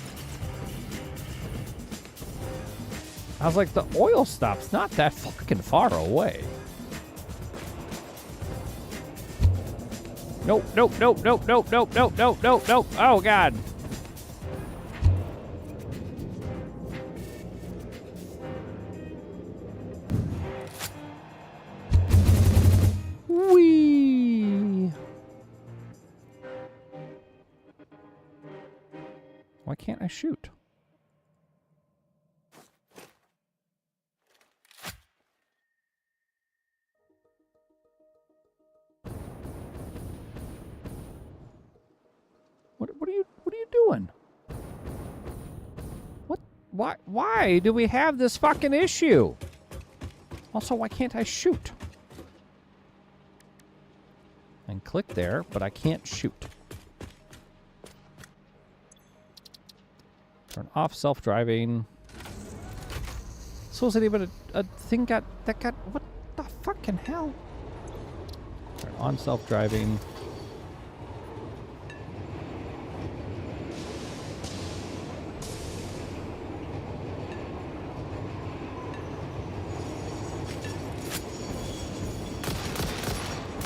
I was like, the oil stop's not that fucking far away. Nope, nope, nope, nope, nope, nope, nope, nope, nope, nope. Oh, God. Whee! Why can't I shoot? What are you doing? Why do we have this fucking issue? Also, why can't I shoot? I can click there, but I can't shoot. Turn off self-driving. So is it even a thing that got what the fucking hell? Turn on self-driving.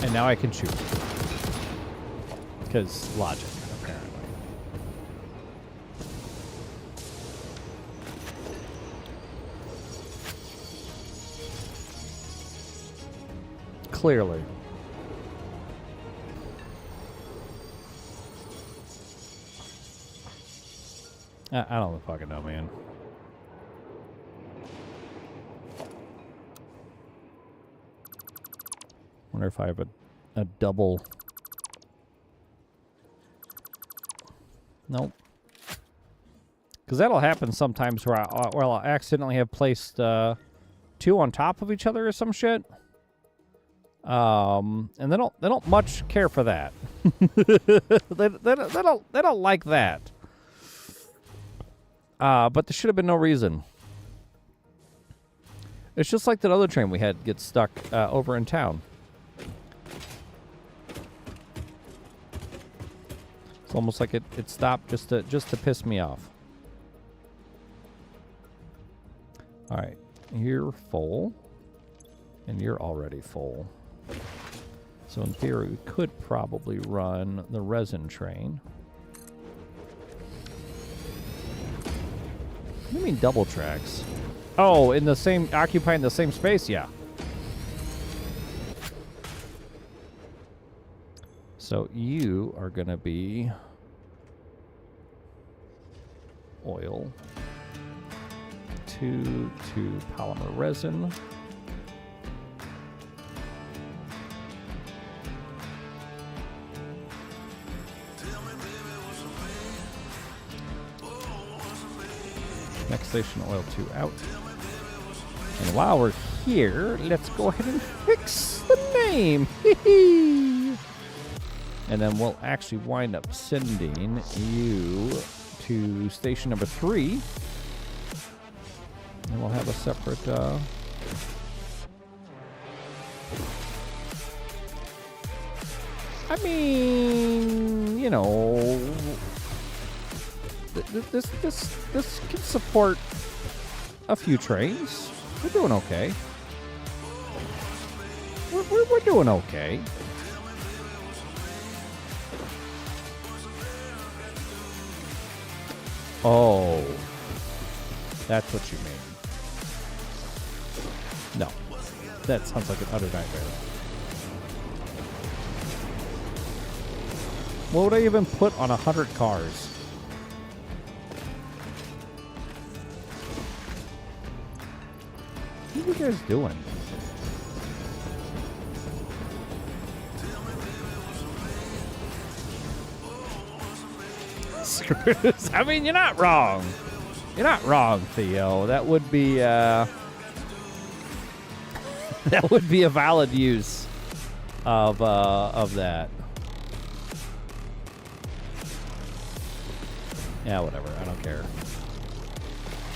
And now I can shoot. Because logic, apparently. Clearly. I don't fucking know, man. Wonder if I have a double. Nope. Because that'll happen sometimes where I'll accidentally have placed two on top of each other or some shit. And they don't much care for that. they don't like that. But there should have been no reason. It's just like that other train we had get stuck over in town. It's almost like it stopped just to piss me off. All right, you're full, and you're already full. So in theory, we could probably run the resin train. What do you mean double tracks? Oh, in the same, occupying the same space? Yeah. So you are going to be oil, 2 to polymer resin. Next station, oil 2 out. And while we're here, let's go ahead and fix the name. And then we'll actually wind up sending you to station number 3. And we'll have a separate I mean, you know, this can support a few trains. We're doing okay. We're doing okay. Oh, that's what you mean. No, that sounds like an utter nightmare. What would I even put on 100 cars? What are you guys doing? I mean, you're not wrong. You're not wrong, Theo. That would be that would be a valid use of that. Yeah, whatever. I don't care.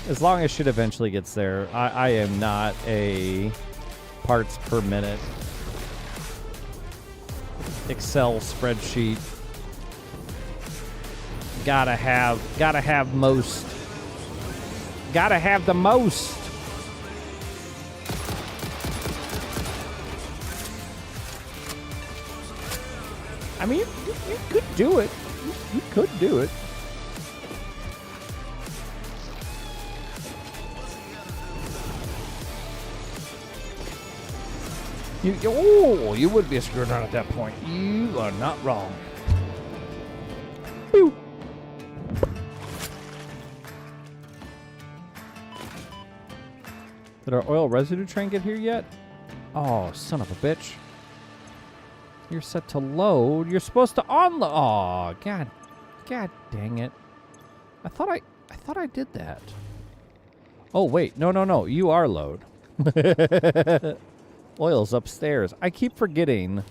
As long as shit eventually gets there, I am not a parts per minute Excel spreadsheet. Gotta have most. Gotta have the most. I mean, you could do it. You could do it. You would be screwed on at that point. You are not wrong. Pew. Did our oil residue train get here yet? Oh, son of a bitch. You're set to load. You're supposed to unload. Oh, god dang it. I thought I did that. Oh, wait. No. You are load. Oil's upstairs. I keep forgetting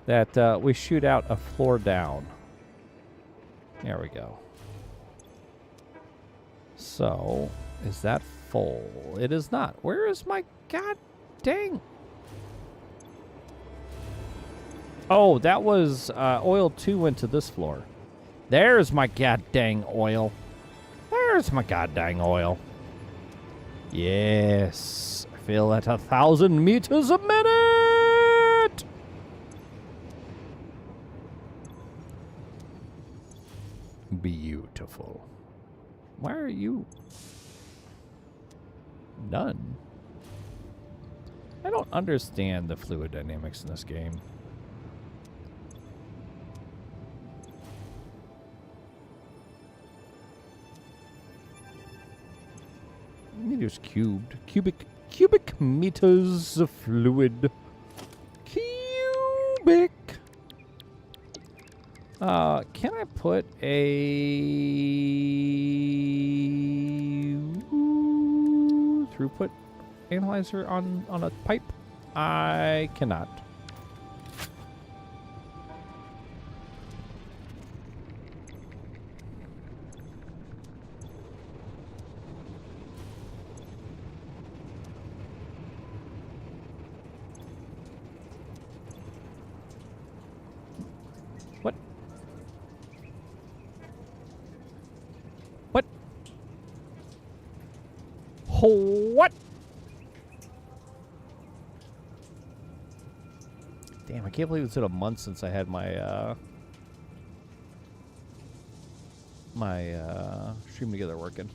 that we shoot out a floor down. There we go. So, is that full? It is not. Where is my god dang? Oh, that was oil 2 went to this floor. There's my god dang oil. There's my god dang oil. Yes. I feel at 1,000 meters a minute. Beautiful. Why are you done? I don't understand the fluid dynamics in this game. Meters cubed. Cubic meters of fluid. Cubic. Can I put a throughput analyzer on a pipe? I cannot. What? What? What? Damn, I can't believe it's been a month since I had my Stream Together working.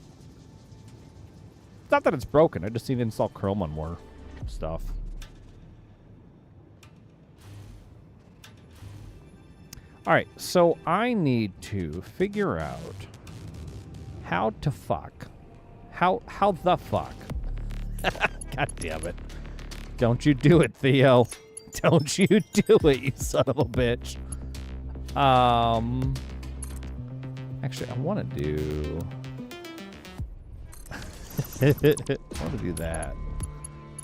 It's not that it's broken, I just need to install Chrome on more stuff. Alright, so I need to figure out how to fuck. How the fuck? God damn it. Don't you do it, Theo. Don't you do it, you son of a bitch. Actually, I want to do... I want to do that.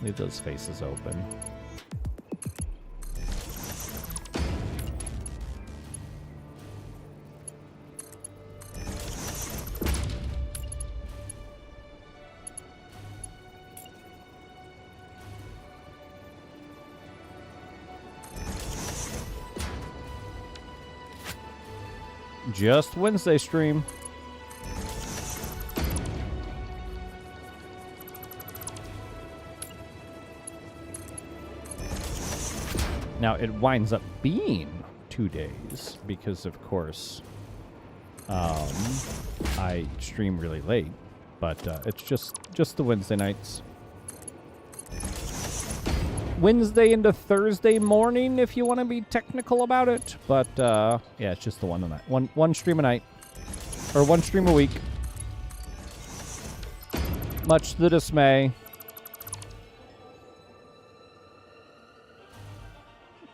Leave those faces open. Just Wednesday stream. Now it winds up being 2 days because, of course, I stream really late, but it's just the Wednesday nights. Wednesday into Thursday morning, if you want to be technical about it. But, yeah, it's just the one a night. One stream a night. Or one stream a week. Much to the dismay.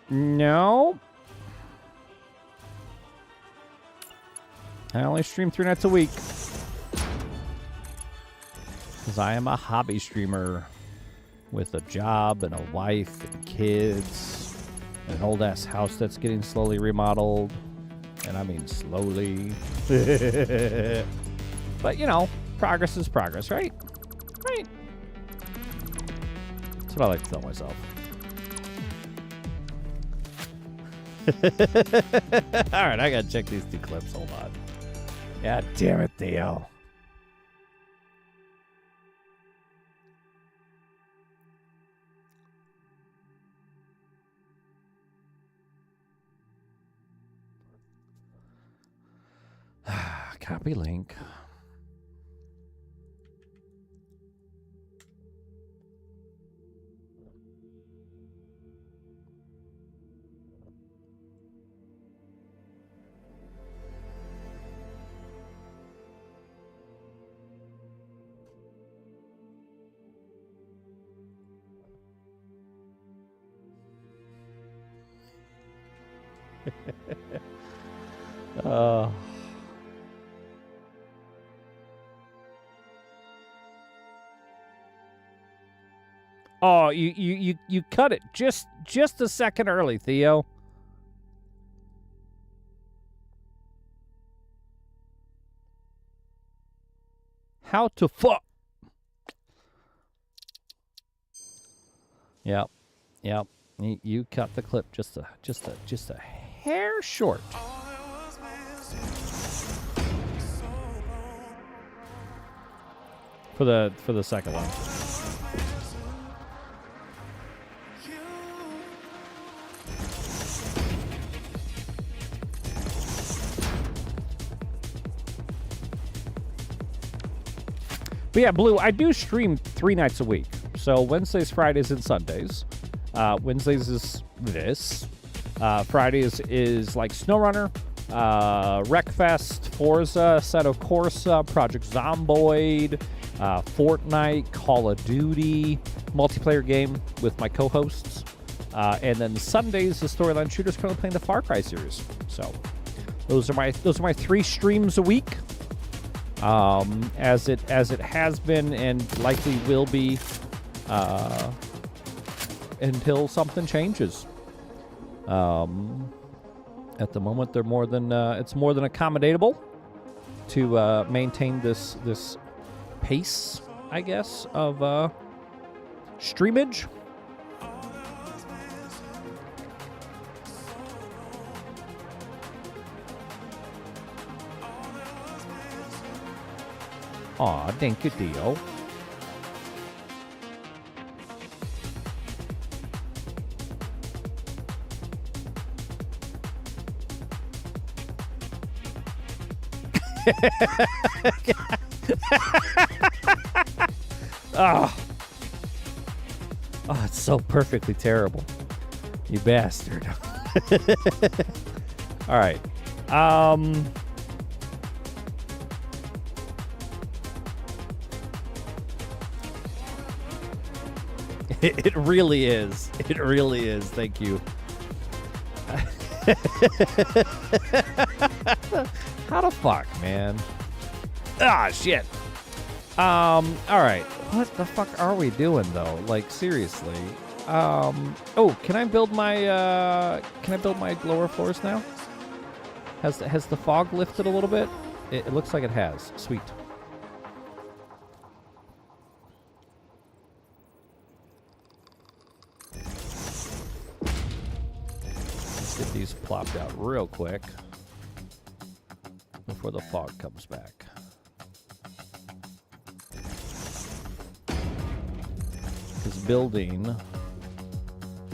No. I only stream 3 nights a week. Because I am a hobby streamer. With a job and a wife and kids and an old-ass house that's getting slowly remodeled. And I mean slowly. But, you know, progress is progress, right? Right. That's what I like to tell myself. Alright, I gotta check these 2 clips. Hold on. God damn it, Theo. Copy link. uh, oh, you cut it just a second early, Theo. How to fuck? Yep, yep. You cut the clip just a hair short. For the second one. But yeah, Blue, I do stream 3 nights a week. So Wednesdays, Fridays, and Sundays. Wednesdays is this. Fridays is like SnowRunner, Wreckfest, Forza, Assetto Corsa, Project Zomboid, Fortnite, Call of Duty, multiplayer game with my co-hosts. And then Sundays, the storyline shooters currently playing the Far Cry series. So those are my 3 streams a week. As it has been and likely will be until something changes. At the moment, they're more than it's more than accommodatable to maintain this pace, I guess, of streamage. Aw, thank you, Dio. Oh, it's so perfectly terrible. You bastard. All right. It really is. It really is. Thank you. How the fuck, man? Ah, shit. All right. What the fuck are we doing though? Like seriously. Oh, can I build my lower floors now? Has the fog lifted a little bit? It looks like it has. Sweet. Let's get these plopped out real quick before the fog comes back. Because building,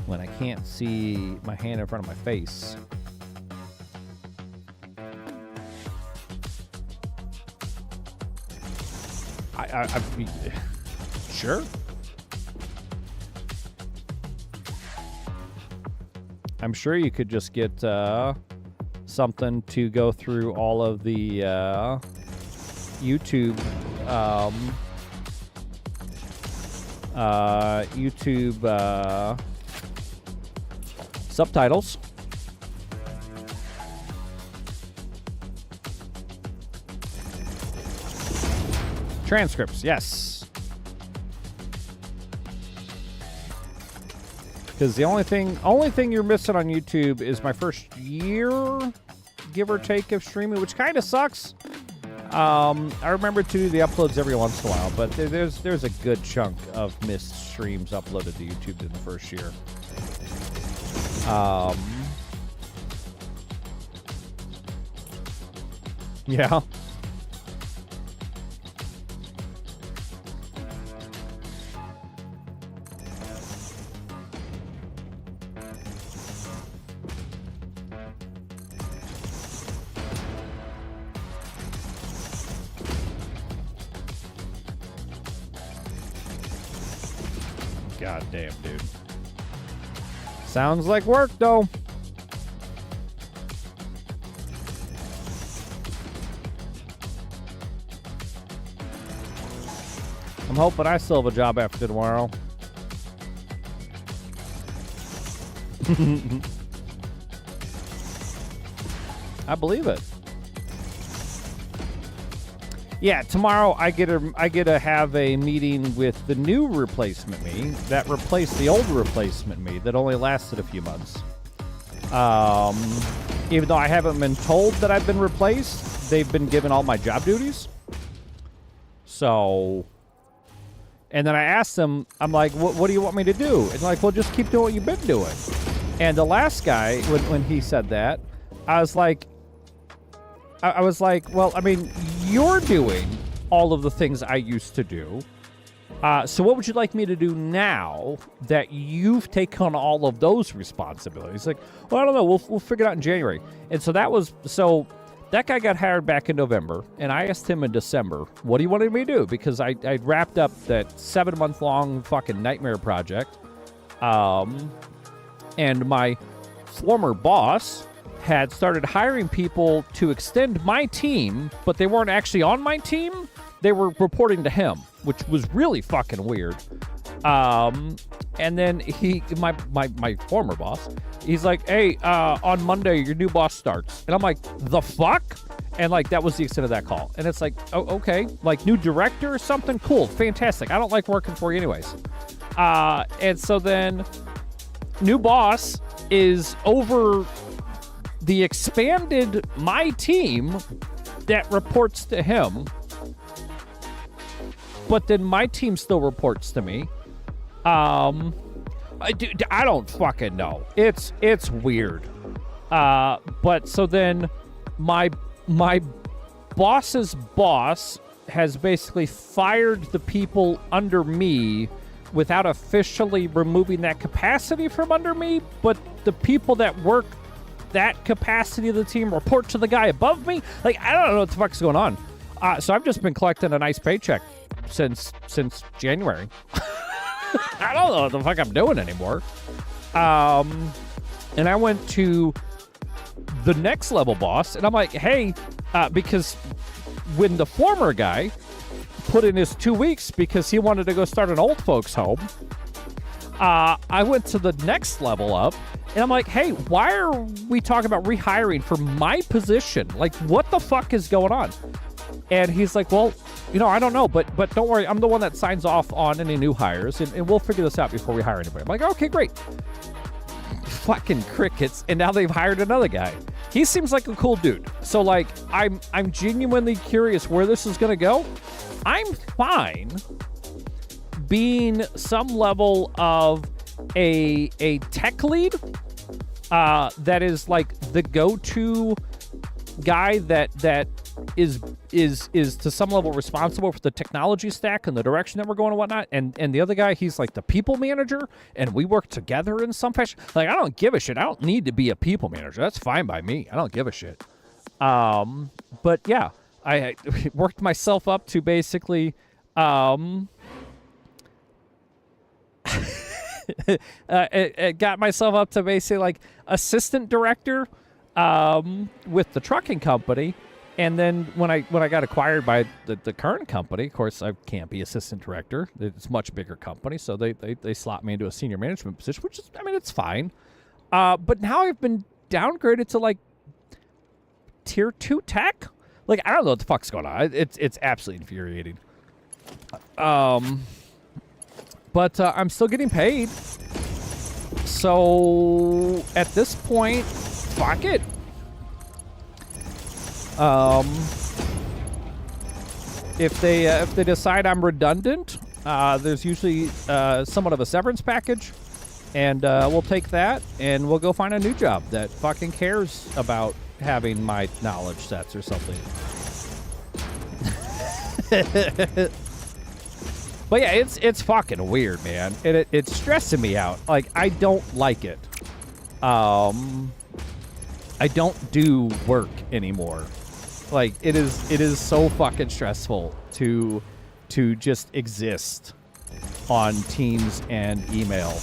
when I can't see my hand in front of my face, I sure. I'm sure you could just get something to go through all of the YouTube subtitles. Transcripts, yes. Because the only thing you're missing on YouTube is my first year, give or take, of streaming, which kind of sucks. I remember to do the uploads every once in a while, but there's a good chunk of missed streams uploaded to YouTube in the first year. Yeah. God damn, dude. Sounds like work, though. I'm hoping I still have a job after tomorrow. I believe it. Yeah, tomorrow I get to have a meeting with the new replacement me that replaced the old replacement me that only lasted a few months. Even though I haven't been told that I've been replaced, they've been given all my job duties. So, and then I asked them, I'm like, what do you want me to do? And they're like, well, just keep doing what you've been doing. And the last guy, when he said that, I was like, well, I mean, you're doing all of the things I used to do. So what would you like me to do now that you've taken on all of those responsibilities? Like, well, I don't know. We'll figure it out in January. And so that guy got hired back in November, and I asked him in December, what do you want me to do? Because I'd wrapped up that 7-month-long fucking nightmare project. And my former boss had started hiring people to extend my team, but they weren't actually on my team. They were reporting to him, which was really fucking weird. And then my former boss, he's like, hey, on Monday, your new boss starts. And I'm like, the fuck? And like, that was the extent of that call. And it's like, oh, okay. Like, new director or something? Cool. Fantastic. I don't like working for you anyways. And so then new boss is over the expanded my team that reports to him, but then my team still reports to me. I don't fucking know. It's weird. But so then my boss's boss has basically fired the people under me without officially removing that capacity from under me, but the people that work that capacity of the team report to the guy above me. Like, I don't know what the fuck's going on. So I've just been collecting a nice paycheck since January. I don't know what the fuck I'm doing anymore. And I went to the next level boss, and I'm like, hey, because when the former guy put in his 2 weeks because he wanted to go start an old folks home, I went to the next level up, and I'm like, hey, why are we talking about rehiring for my position? Like, what the fuck is going on? And he's like, well, I don't know, but don't worry. I'm the one that signs off on any new hires, and we'll figure this out before we hire anybody. I'm like, okay, great. Fucking crickets, and now they've hired another guy. He seems like a cool dude. So, like, I'm genuinely curious where this is going to go. I'm fine being some level of a tech lead that is like the go-to guy that is to some level responsible for the technology stack and the direction that we're going and whatnot. And the other guy, he's like the people manager, and we work together in some fashion. Like, I don't give a shit. I don't need to be a people manager. That's fine by me. I don't give a shit. But yeah, I worked myself up to basically it got myself up to basically like assistant director with the trucking company. And then when I got acquired by the current company, of course, I can't be assistant director. It's a much bigger company, so they slot me into a senior management position, which is, I mean, it's fine. But now I've been downgraded to like tier 2 tech. Like, I don't know what the fuck's going on. It's absolutely infuriating. But I'm still getting paid. So at this point, fuck it. If they decide I'm redundant, there's usually somewhat of a severance package, and we'll take that and we'll go find a new job that fucking cares about having my knowledge sets or something. But yeah, it's fucking weird, man. It's stressing me out. Like, I don't like it. I don't do work anymore. Like, it is so fucking stressful to just exist. on Teams and email,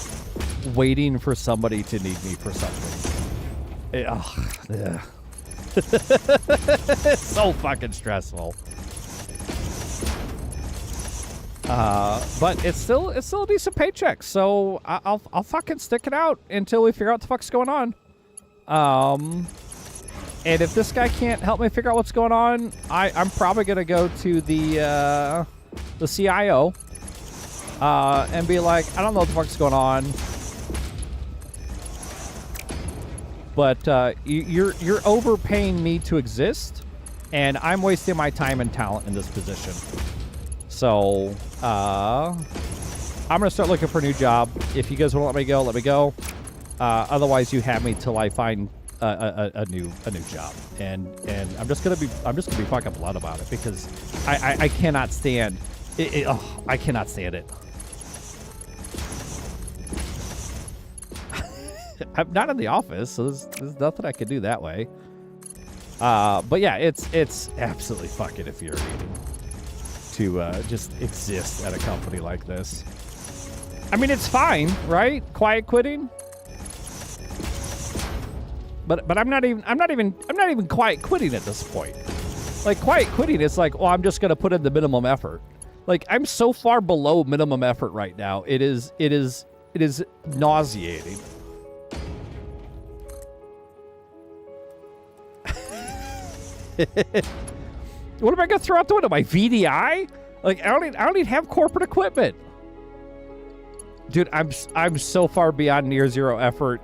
waiting for somebody to need me for something. Yeah. It's so fucking stressful. But it's still a decent paycheck, so I'll fucking stick it out until we figure out what the fuck's going on. And if this guy can't help me figure out what's going on, I'm probably gonna go to the CIO and be like, I don't know what the fuck's going on, but you're overpaying me to exist, and I'm wasting my time and talent in this position. So I'm gonna start looking for a new job. If you guys want to let me go. Otherwise, you have me till I find a new job, and I'm just gonna be fucking blunt about it, because I cannot stand it. I cannot stand it. I'm not in the office, so there's nothing I can do that way. But yeah, it's absolutely fucking infuriating to just exist at a company like this. I mean, it's fine, right? Quiet quitting. But I'm not even quiet quitting at this point. Like, quiet quitting is like, well, I'm just gonna put in the minimum effort. Like, I'm so far below minimum effort right now. It is nauseating. What am I gonna throw out the window? My VDI? Like, I don't even have corporate equipment. Dude, I'm so far beyond near zero effort.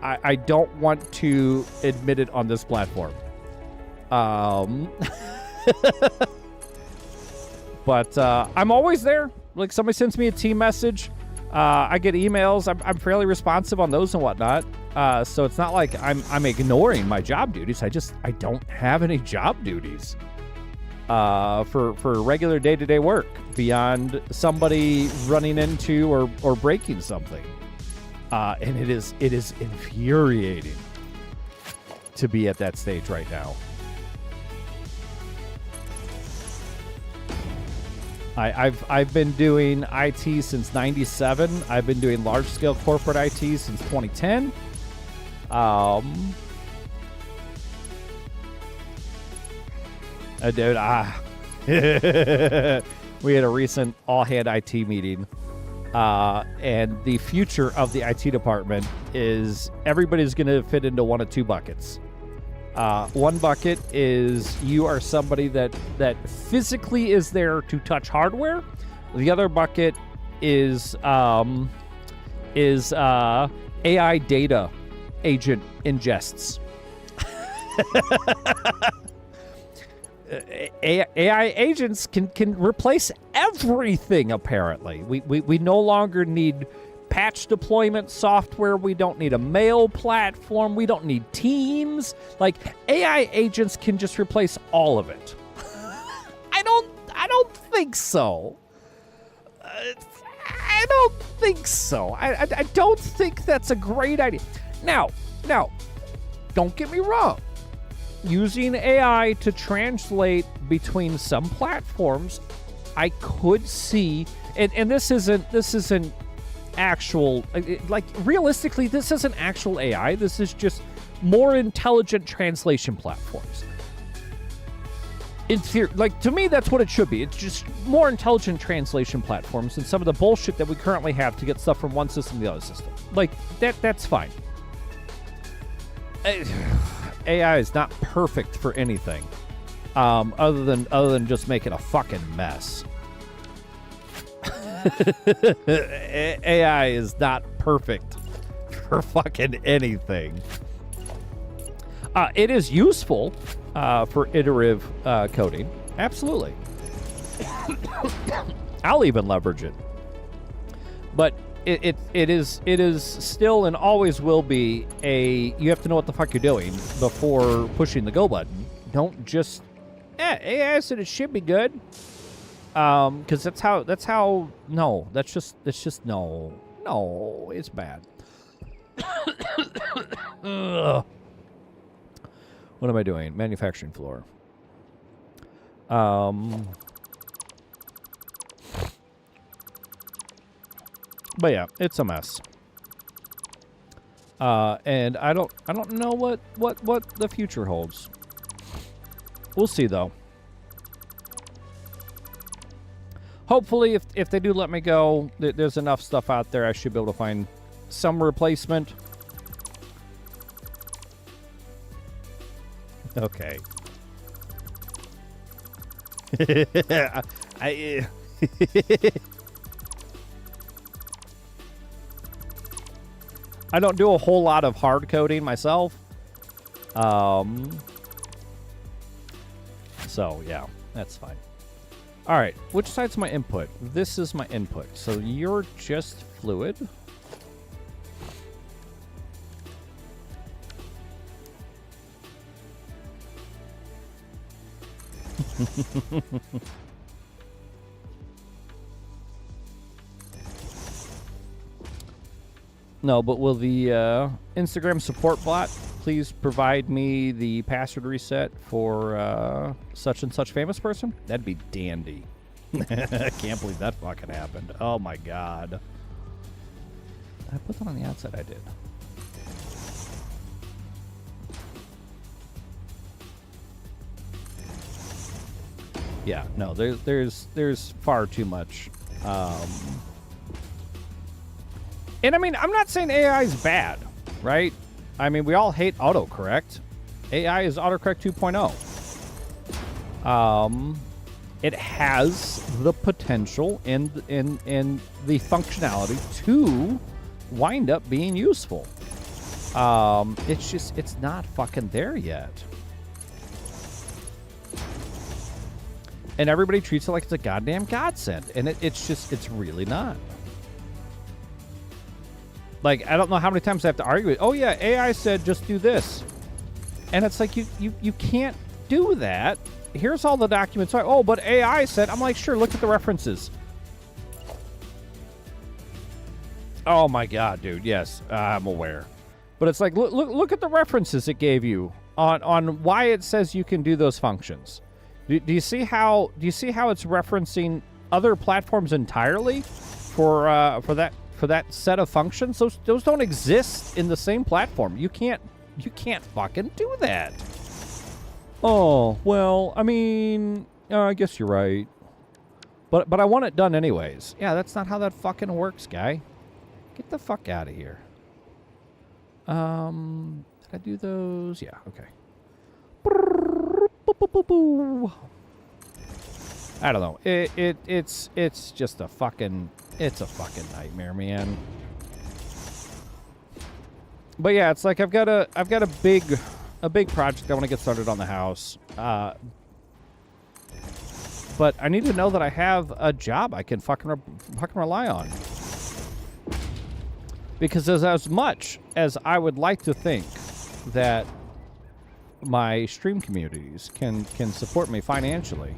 I don't want to admit it on this platform. But I'm always there. Like, somebody sends me a team message. I get emails. I'm fairly responsive on those and whatnot. So it's not like I'm ignoring my job duties. I don't have any job duties for regular day-to-day work beyond somebody running into or breaking something. And it is infuriating to be at that stage right now. I've been doing IT since '97. I've been doing large scale corporate IT since 2010. Dude, we had a recent all hand IT meeting. And the future of the IT department is everybody's going to fit into one of two buckets. One bucket is you are somebody that physically is there to touch hardware. The other bucket is AI data agent ingests. AI agents can replace everything, apparently. We no longer need patch deployment software. We don't need a mail platform. We don't need Teams. Like, AI agents can just replace all of it. I don't think so. I don't think so. I don't think that's a great idea. Now, don't get me wrong. Using AI to translate between some platforms, I could see, and this isn't actual, like, realistically, this isn't actual AI. This is just more intelligent translation platforms. In theory, like, to me, that's what it should be. It's just more intelligent translation platforms than some of the bullshit that we currently have to get stuff from one system to the other system. Like, that's fine. AI is not perfect for anything, other than just making a fucking mess. AI is not perfect for fucking anything. It is useful for iterative coding, absolutely. I'll even leverage it, but it is still and always will be you have to know what the fuck you're doing before pushing the go button. Don't just AI said it should be good, because that's how no, that's just no, it's bad. Ugh. What am I doing? Manufacturing floor. But yeah, it's a mess. And I don't know what the future holds. We'll see though. Hopefully, if they do let me go, there's enough stuff out there I should be able to find some replacement. Okay. I don't do a whole lot of hard coding myself. So, yeah, that's fine. All right, which side's my input? This is my input. So you're just fluid. No, but will the Instagram support bot please provide me the password reset for such and such famous person? That'd be dandy. I can't believe that fucking happened. Oh my god. Did I put that on the outside? I did. Yeah, no, there's far too much. And I mean, I'm not saying AI is bad, right? I mean, we all hate autocorrect. AI is autocorrect 2.0. It has the potential and the functionality to wind up being useful. It's not fucking there yet. And everybody treats it like it's a goddamn godsend. And it's really not. Like, I don't know how many times I have to argue it. Oh, yeah, AI said just do this. And it's like, you can't do that. Here's all the documents. Oh, but AI said. I'm like, sure, look at the references. Oh, my God, dude. Yes, I'm aware. But it's like, look at the references it gave you on why it says you can do those functions. Do you see how it's referencing other platforms entirely for that set of functions? Those don't exist in the same platform. You can't fucking do that. Oh, well, I mean, I guess you're right. But I want it done anyways. Yeah, that's not how that fucking works, guy. Get the fuck out of here. Did I do those? Yeah, okay. I don't know. It's just a fucking nightmare, man. But yeah, it's like I've got a big project I want to get started on the house. But I need to know that I have a job I can fucking rely on. Because as much as I would like to think that my stream communities can support me financially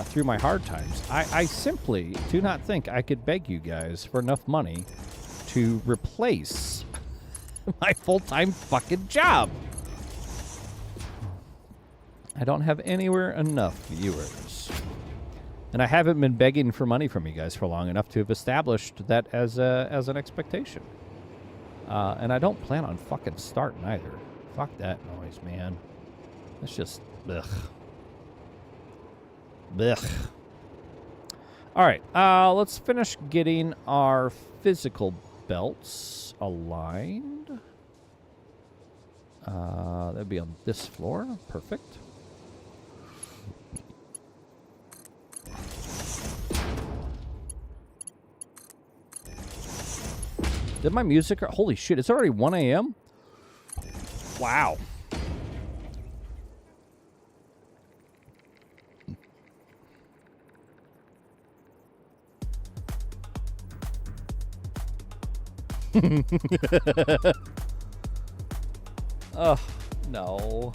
through my hard times, I simply do not think I could beg you guys for enough money to replace my full-time fucking job. I don't have anywhere enough viewers. And I haven't been begging for money from you guys for long enough to have established that as an expectation. And I don't plan on fucking starting either. Fuck that noise, man. It's just, ugh. Ugh. All right, let's finish getting our physical belts aligned. That'd be on this floor. Perfect. Did my music... Holy shit, it's already 1 a.m.? Wow. Oh, no.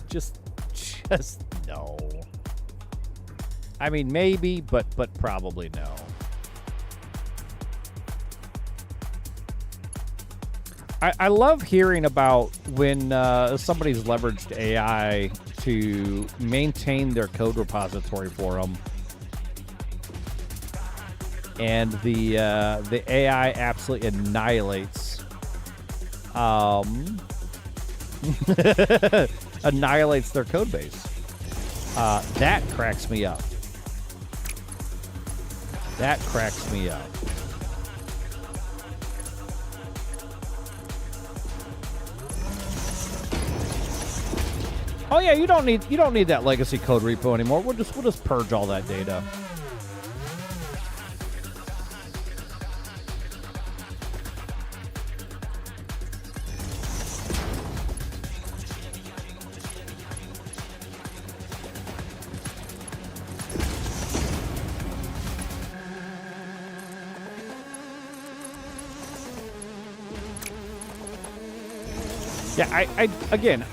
Just no. I mean, maybe, but probably no. I love hearing about when somebody's leveraged AI to maintain their code repository for them. and the AI absolutely annihilates annihilates their code base. That cracks me up. That cracks me up. Oh yeah, you don't need that legacy code repo anymore. We'll just purge all that data. Yeah,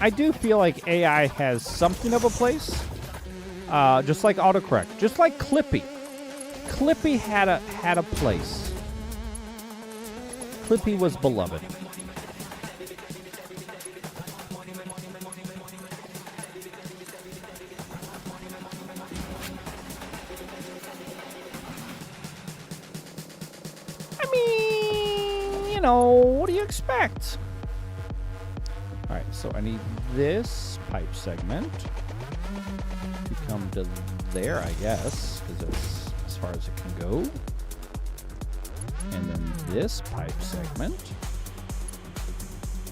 I do feel like AI has something of a place, just like autocorrect, just like Clippy. Clippy had a place. Clippy was beloved. I mean, you know, what do you expect? All right, so I need this pipe segment to come to there, I guess, because that's as far as it can go. And then this pipe segment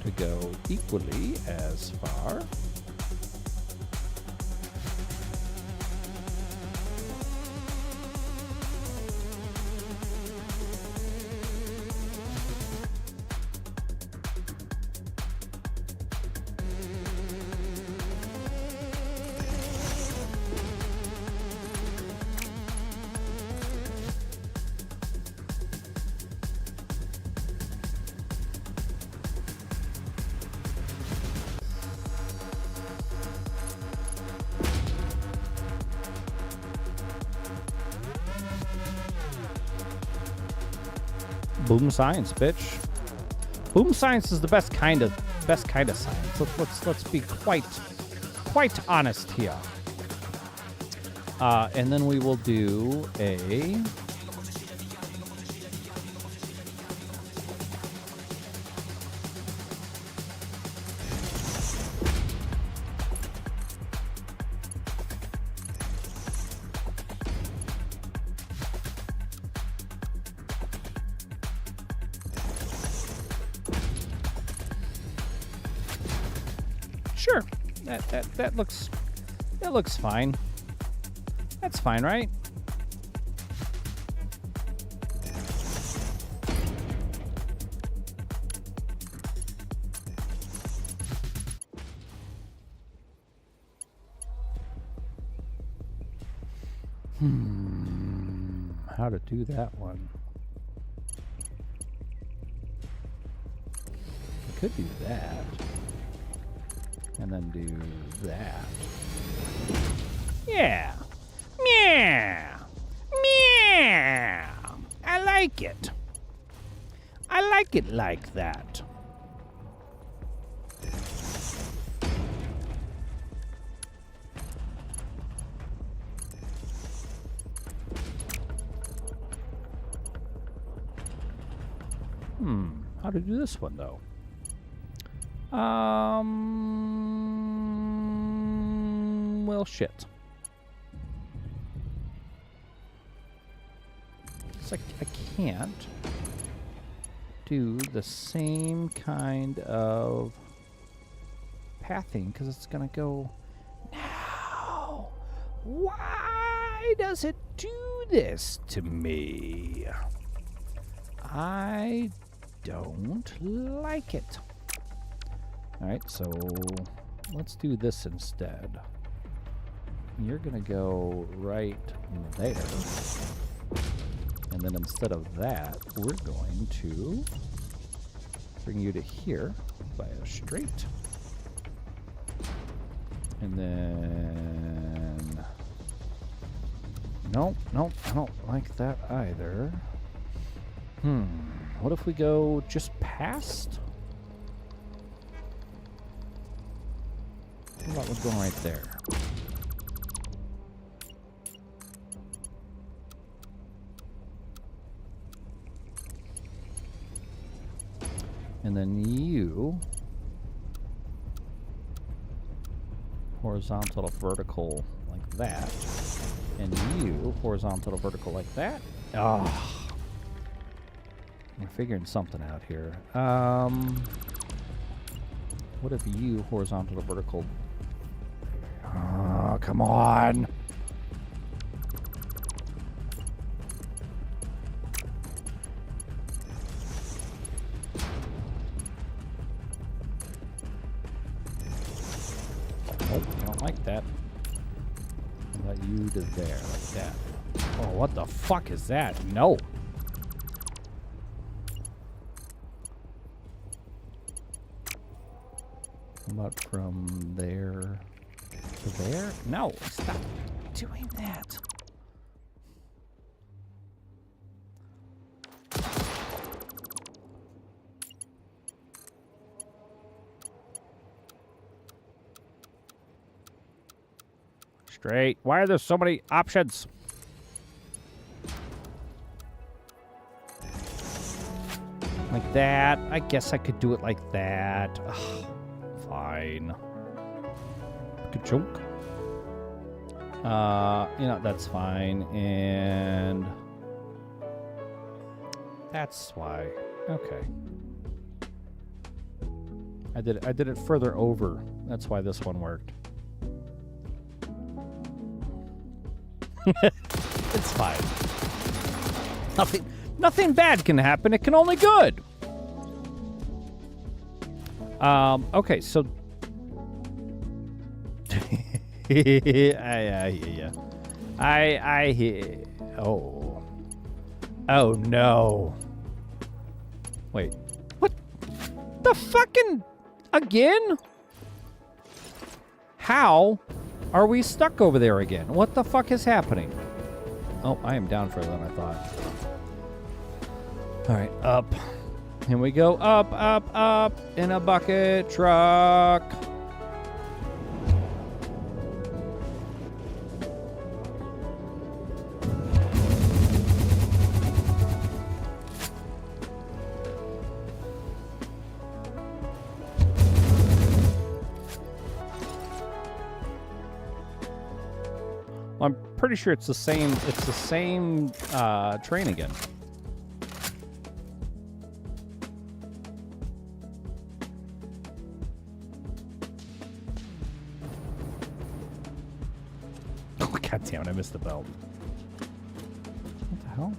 to go equally as far. Boom science, bitch. Boom science is the best kind of science. Let's be quite honest here. And then we will do a sure. That looks fine. That's fine, right? How to do that one? I could do that. And then do that. Yeah. Meow. Meow. I like it. I like it like that. How to do this one though? Well, shit. It's like I can't do the same kind of pathing because it's gonna go now. Why does it do this to me? I don't like it. All right, so let's do this instead. You're gonna go right there. And then instead of that, we're going to bring you to here by a straight. And then... Nope, I don't like that either. What if we go just past? What about going right there? And then you horizontal to vertical like that. And you horizontal to vertical like that. Oh. We're figuring something out here. What if you horizontal to vertical? Oh, come on. Oh, I don't like that. How about you to there, like that? Oh, what the fuck is that? No. How about from there to there? No, stop doing that. Straight. Why are there so many options? Like that. I guess I could do it like that. Ugh, fine. Ka-chunk. That's fine. And that's why. Okay. I did it further over. That's why this one worked. It's fine. Nothing bad can happen. It can only good. Okay, so I hear ya. I hear. Oh no. Wait. What? The fucking again? How are we stuck over there again? What the fuck is happening? Oh, I am down further than I thought. All right, up. Here we go. Up, up, up in a bucket truck. Well, I'm pretty sure it's the same. It's the same train again. Oh, God damn it, I missed the belt. What the hell?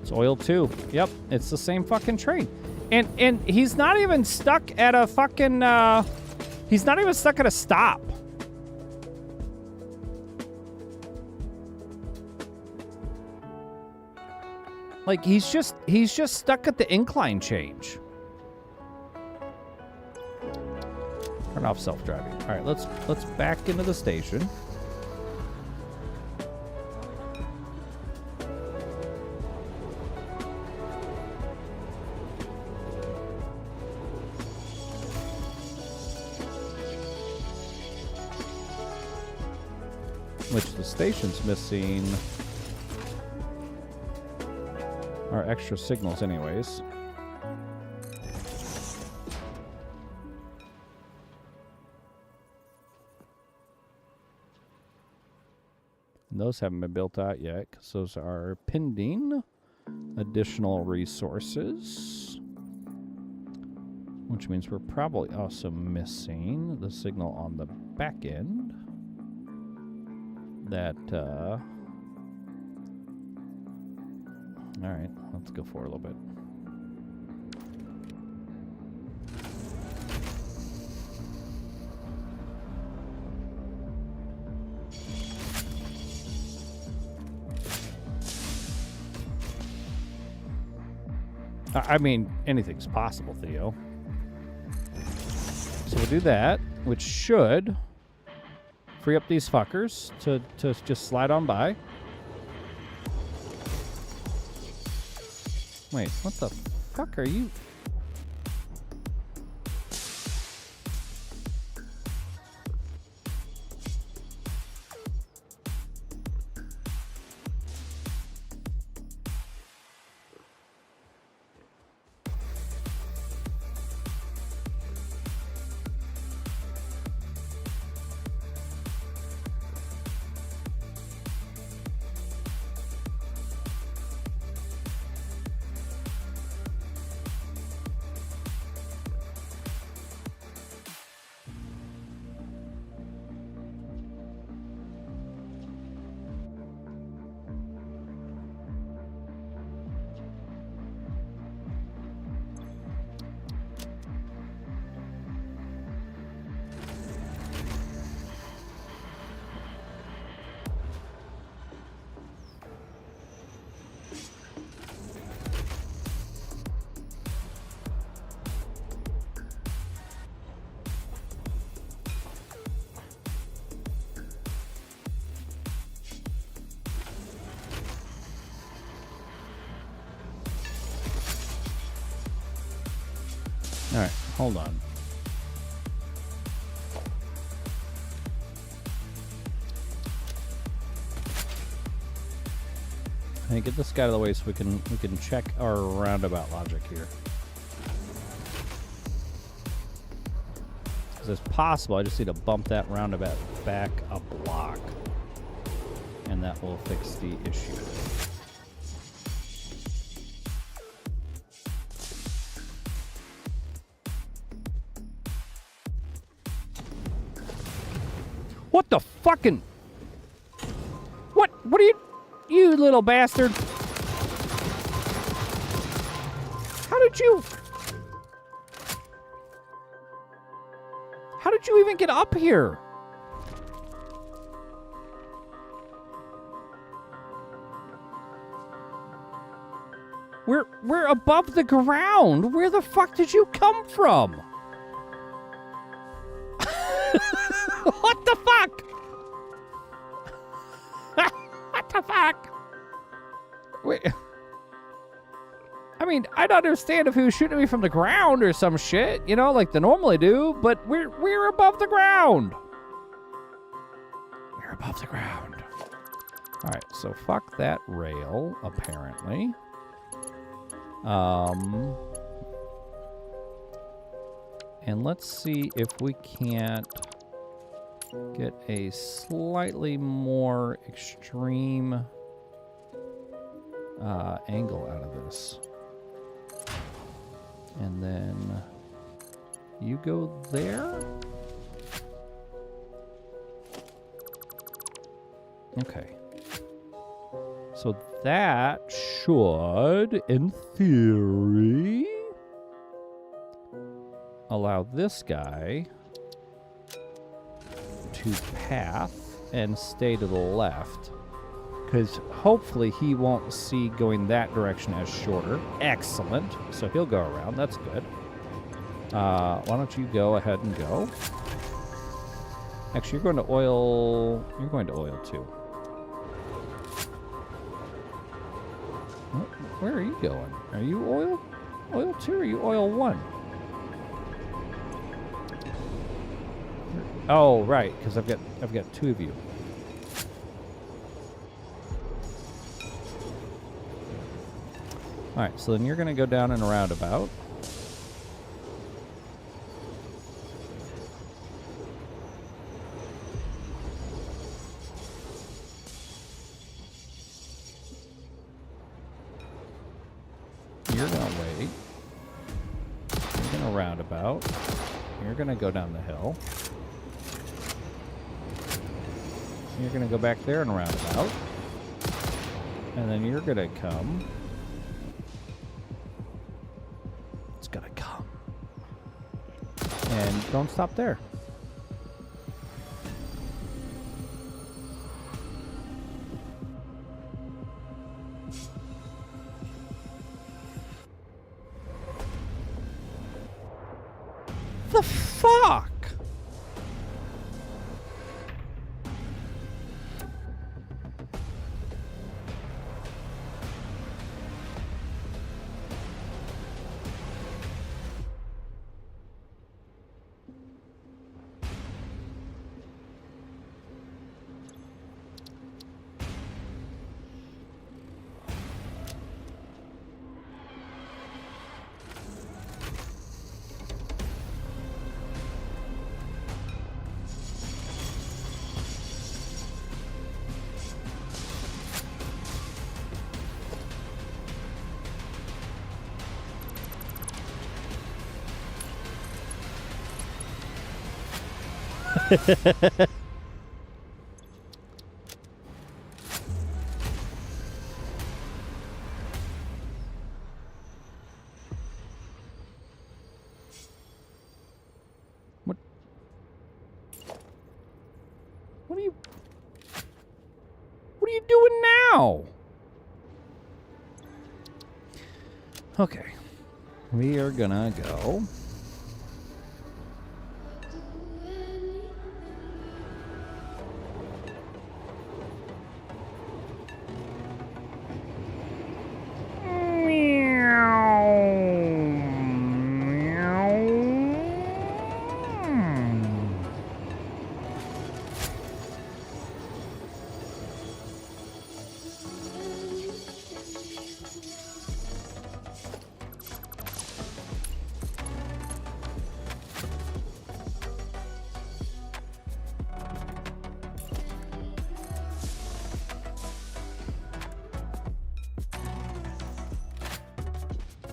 It's oil too. Yep, it's the same fucking train. And he's not even stuck at a fucking he's not even stuck at a stop. Like he's just stuck at the incline change. Turn off self-driving. All right, let's back into the station. Which the station's missing are extra signals anyways. And those haven't been built out yet because those are pending additional resources. Which means we're probably also missing the signal on the back end. That, alright, let's go for a little bit. I mean, anything's possible, Theo. So we'll do that, which should free up these fuckers to just slide on by. Wait, what the fuck are you? Hold on. Hey, get this guy out of the way so we can check our roundabout logic here. Because it's possible I just need to bump that roundabout back a block, and that will fix the issue. What the fucking? What are you little bastard? How did you even get up here? We're above the ground. Where the fuck did you come from? What the fuck? What the fuck? Wait. I mean, I'd understand if he was shooting at me from the ground or some shit, you know, like they normally do, but we're above the ground. We're above the ground. All right, so fuck that rail, apparently. And let's see if we can't get a slightly more extreme angle out of this. And then you go there. Okay. So that should, in theory, allow this guy to path and stay to the left. Because hopefully he won't see going that direction as shorter. Excellent. So he'll go around. That's good. Why don't you go ahead and go? Actually, you're going to oil. You're going to oil too. Where are you going? Are you oil? Oil 2 or are you oil 1? Oh, right, because I've got 2 of you. All right, so then you're going to go down in a roundabout. You're going to wait. You're going to roundabout. You're going to go down the hill. You're going to go back there and roundabout. And then you're going to come. It's going to come. And don't stop there. The fuck? What are you doing now? Okay. We are gonna go.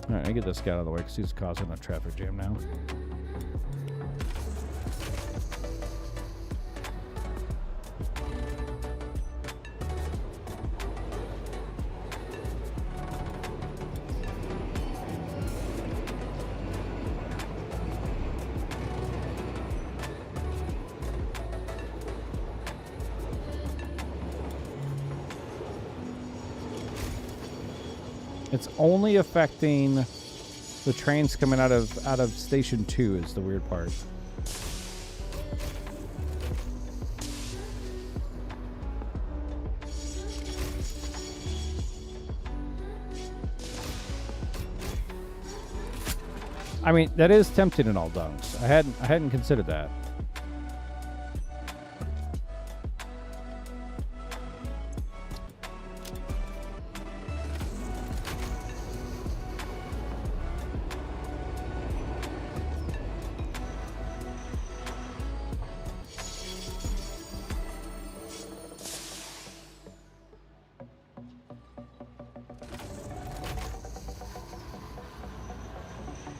All right, I get this guy out of the way because he's causing a traffic jam now. It's only affecting the trains coming out of station 2 is the weird part. I mean, that is tempting in all dunks. I hadn't considered that.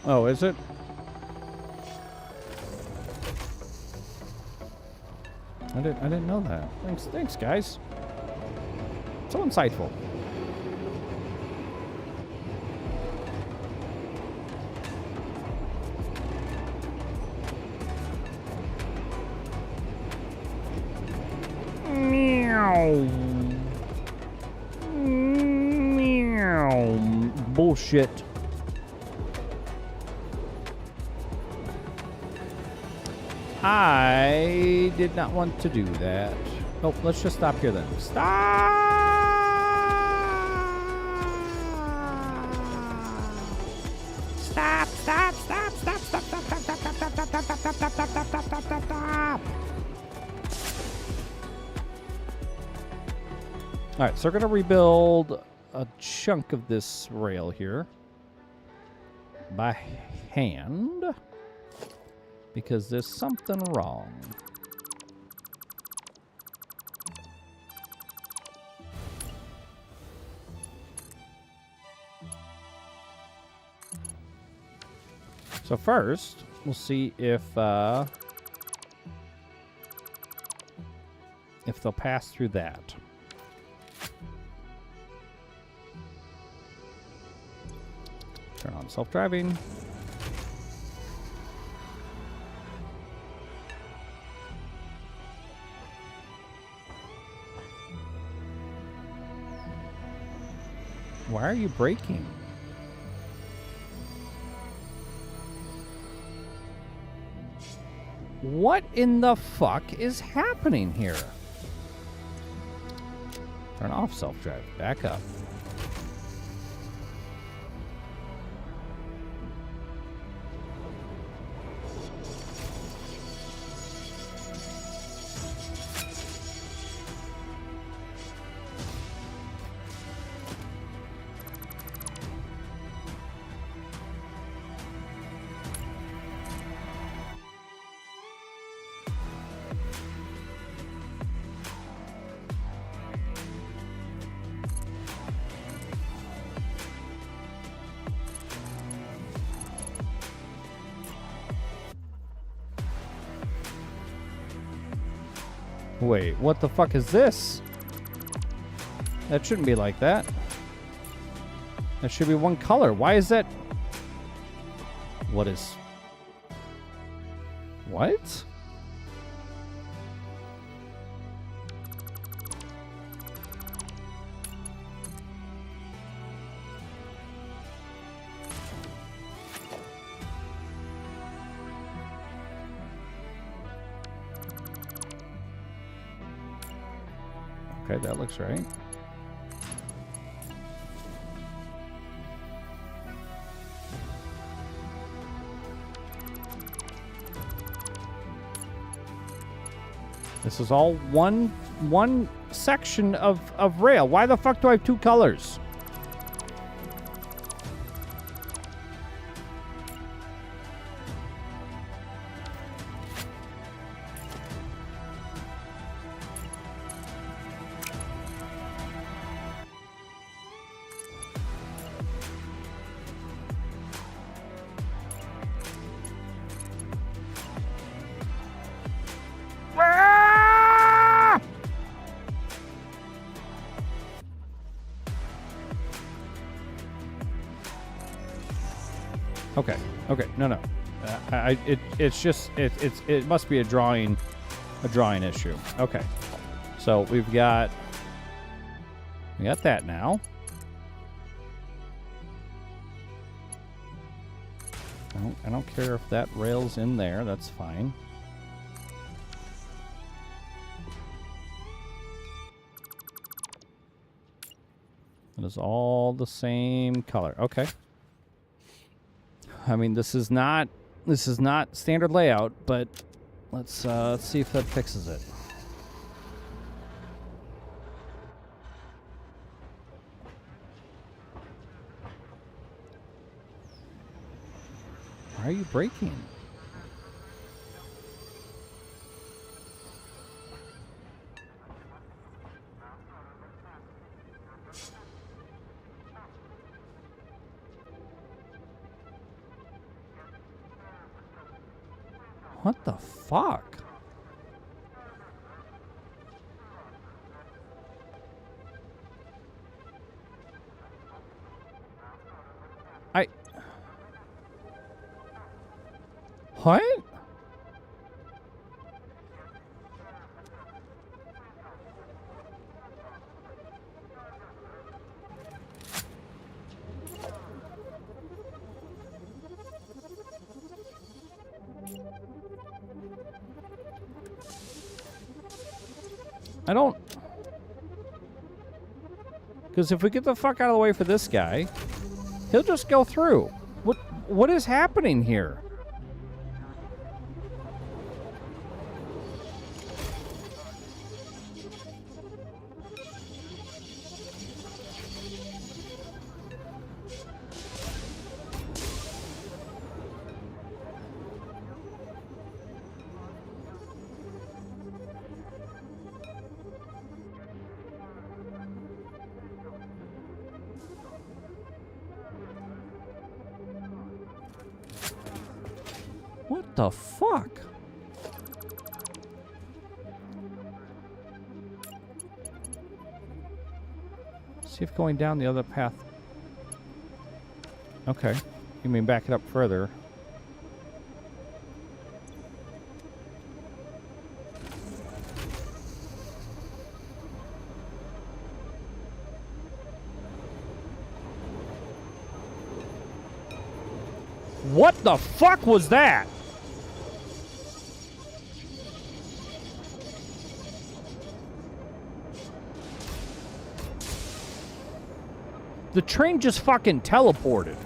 Oh, is it? I didn't know that. Thanks, guys. So insightful. Meow. Meow. Bullshit. I did not want to do that. Oh, let's just stop here then. Stop! Stop, stop, stop, stop, stop, stop, stop, stop, stop, stop, stop, stop, stop, stop, stop, stop, stop, stop. All right, so we're going to rebuild a chunk of this rail here by hand. Because there's something wrong. So first, we'll see if they'll pass through that. Turn on self-driving. Why are you braking? What in the fuck is happening here? Turn off self-drive. Back up. Wait, what the fuck is this? That shouldn't be like that. That should be one color. Why is that? What is... What? Okay, that looks right. This is all one section of rail. Why the fuck do I have two colors? Okay. Okay. No, no. It must be a drawing issue. Okay. So we got that now. I don't care if that rail's in there. That's fine. It is all the same color. Okay. I mean, this is not standard layout, but let's see if that fixes it. Why are you braking? What the fuck? What? I don't... Because if we get the fuck out of the way for this guy, he'll just go through. What is happening here? What the fuck? See if going down the other path. Okay. You mean back it up further. What the fuck was that? The train just fucking teleported.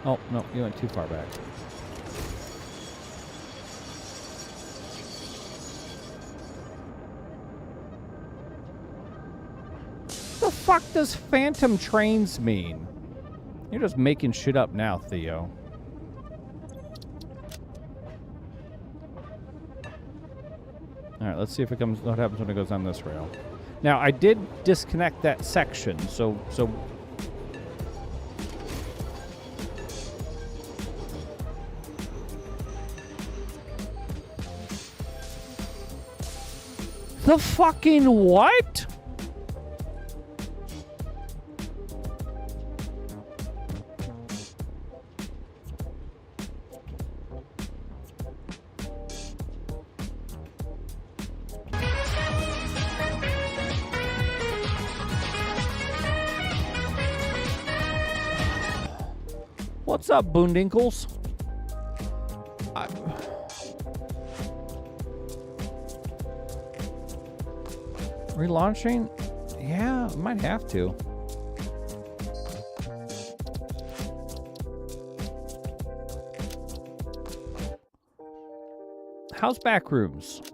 Oh, no, you went too far back. What the fuck does phantom trains mean? You're just making shit up now, Theo. All right, let's see if it comes. What happens when it goes on this rail? Now, I did disconnect that section, so. The fucking what? What's up, Boondinkles? Relaunching? Yeah, I might have to. How's Backrooms?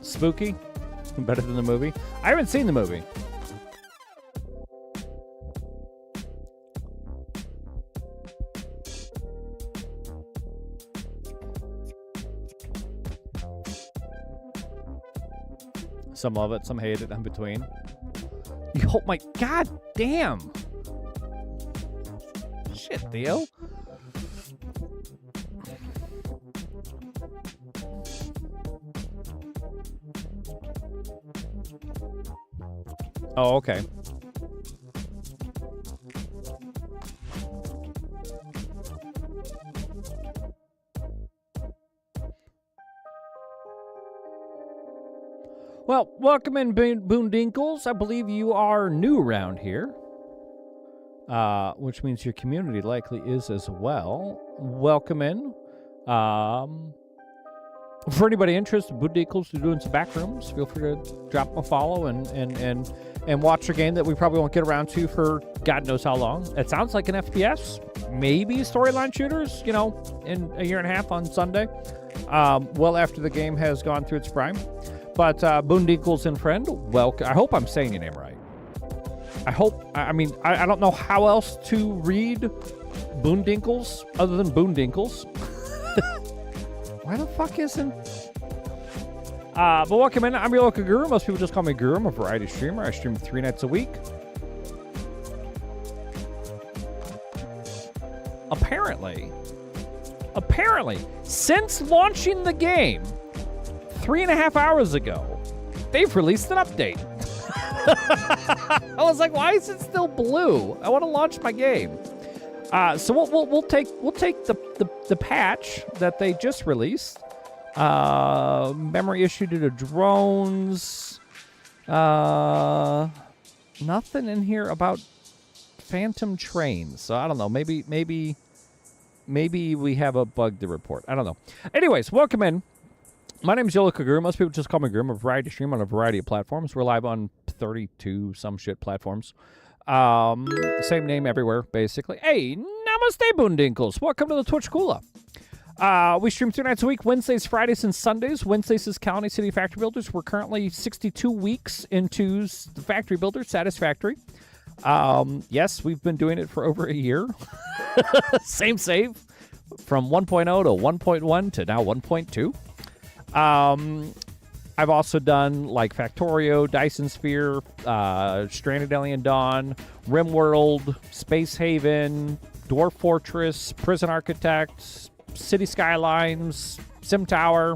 Spooky? Better than the movie? I haven't seen the movie. Some love it, some hate it, in between. Oh my god damn! Shit, Theo. Oh, okay. Well, welcome in, Boondinkles. I believe you are new around here, which means your community likely is as well. Welcome in. For anybody interested, Boondinkles are doing some back rooms. Feel free to drop them a follow and watch a game that we probably won't get around to for God knows how long. It sounds like an FPS, maybe storyline shooters, you know, in a year and a half on Sunday, well after the game has gone through its prime. But Boondinkles and friend, welcome. I hope I'm saying your name right. I mean, I don't know how else to read Boondinkles other than Boondinkles. Why the fuck isn't? But welcome in. I'm your local guru. Most people just call me Guru. I'm a variety streamer. I stream 3 nights a week. Apparently, since launching the game 3.5 hours ago, they've released an update. I was like, why is it still blue? I want to launch my game. So we'll take the patch that they just released. Memory issue due to drones. Nothing in here about phantom trains. So I don't know. Maybe we have a bug to report. I don't know. Anyways, welcome in. My name is Yolo Kaguru. Most people just call me Guru. I'm a variety stream on a variety of platforms. We're live on 32 some shit platforms. Same name everywhere, basically. Hey, namaste, Boondinkles. Welcome to the Twitch Kula. We stream 3 nights a week, Wednesdays, Fridays, and Sundays. Wednesdays is County City Factory Builders. We're currently 62 weeks into the Factory Builder Satisfactory. Yes, we've been doing it for over a year. Same save. From 1.0 to 1.1 to now 1.2. I've also done like Factorio, Dyson Sphere, Stranded Alien Dawn, RimWorld, Space Haven, Dwarf Fortress, Prison Architect, City Skylines, Sim Tower.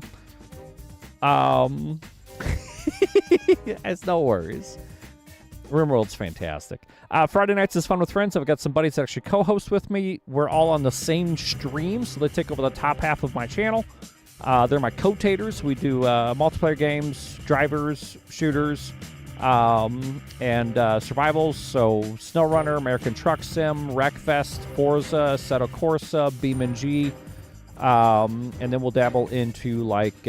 It's no worries. RimWorld's fantastic. Friday nights is fun with friends. I've got some buddies that actually co-host with me. We're all on the same stream, so they take over the top half of my channel. They're my co-tators. We do multiplayer games, drivers, shooters, and survivals. So SnowRunner, American Truck Sim, Wreckfest, Forza, Assetto Corsa, BeamNG. And then we'll dabble into like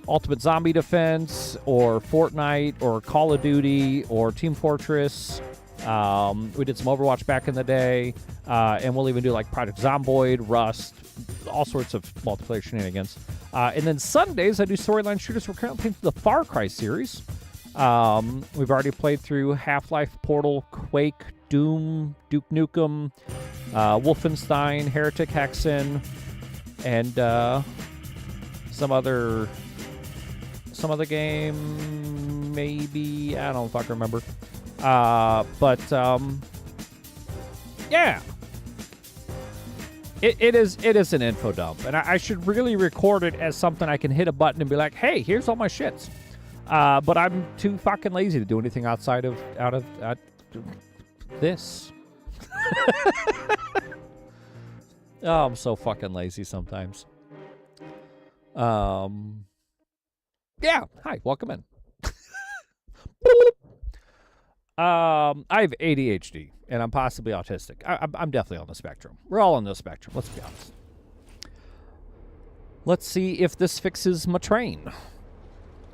Ultimate Zombie Defense or Fortnite or Call of Duty or Team Fortress. We did some Overwatch back in the day. And we'll even do like Project Zomboid, Rust, all sorts of multiplayer shenanigans. And then Sundays, I do storyline shooters. We're currently playing through the Far Cry series. We've already played through Half-Life, Portal, Quake, Doom, Duke Nukem, Wolfenstein, Heretic, Hexen, and some other game, maybe. I don't fucking remember. Yeah. It is an info dump, and I should really record it as something I can hit a button and be like, hey, here's all my shits. But I'm too fucking lazy to do anything outside of this. Oh, I'm so fucking lazy sometimes. Yeah. Hi, welcome in. I have ADHD, and I'm possibly autistic. I'm definitely on the spectrum. We're all on the spectrum, let's be honest. Let's see if this fixes my train.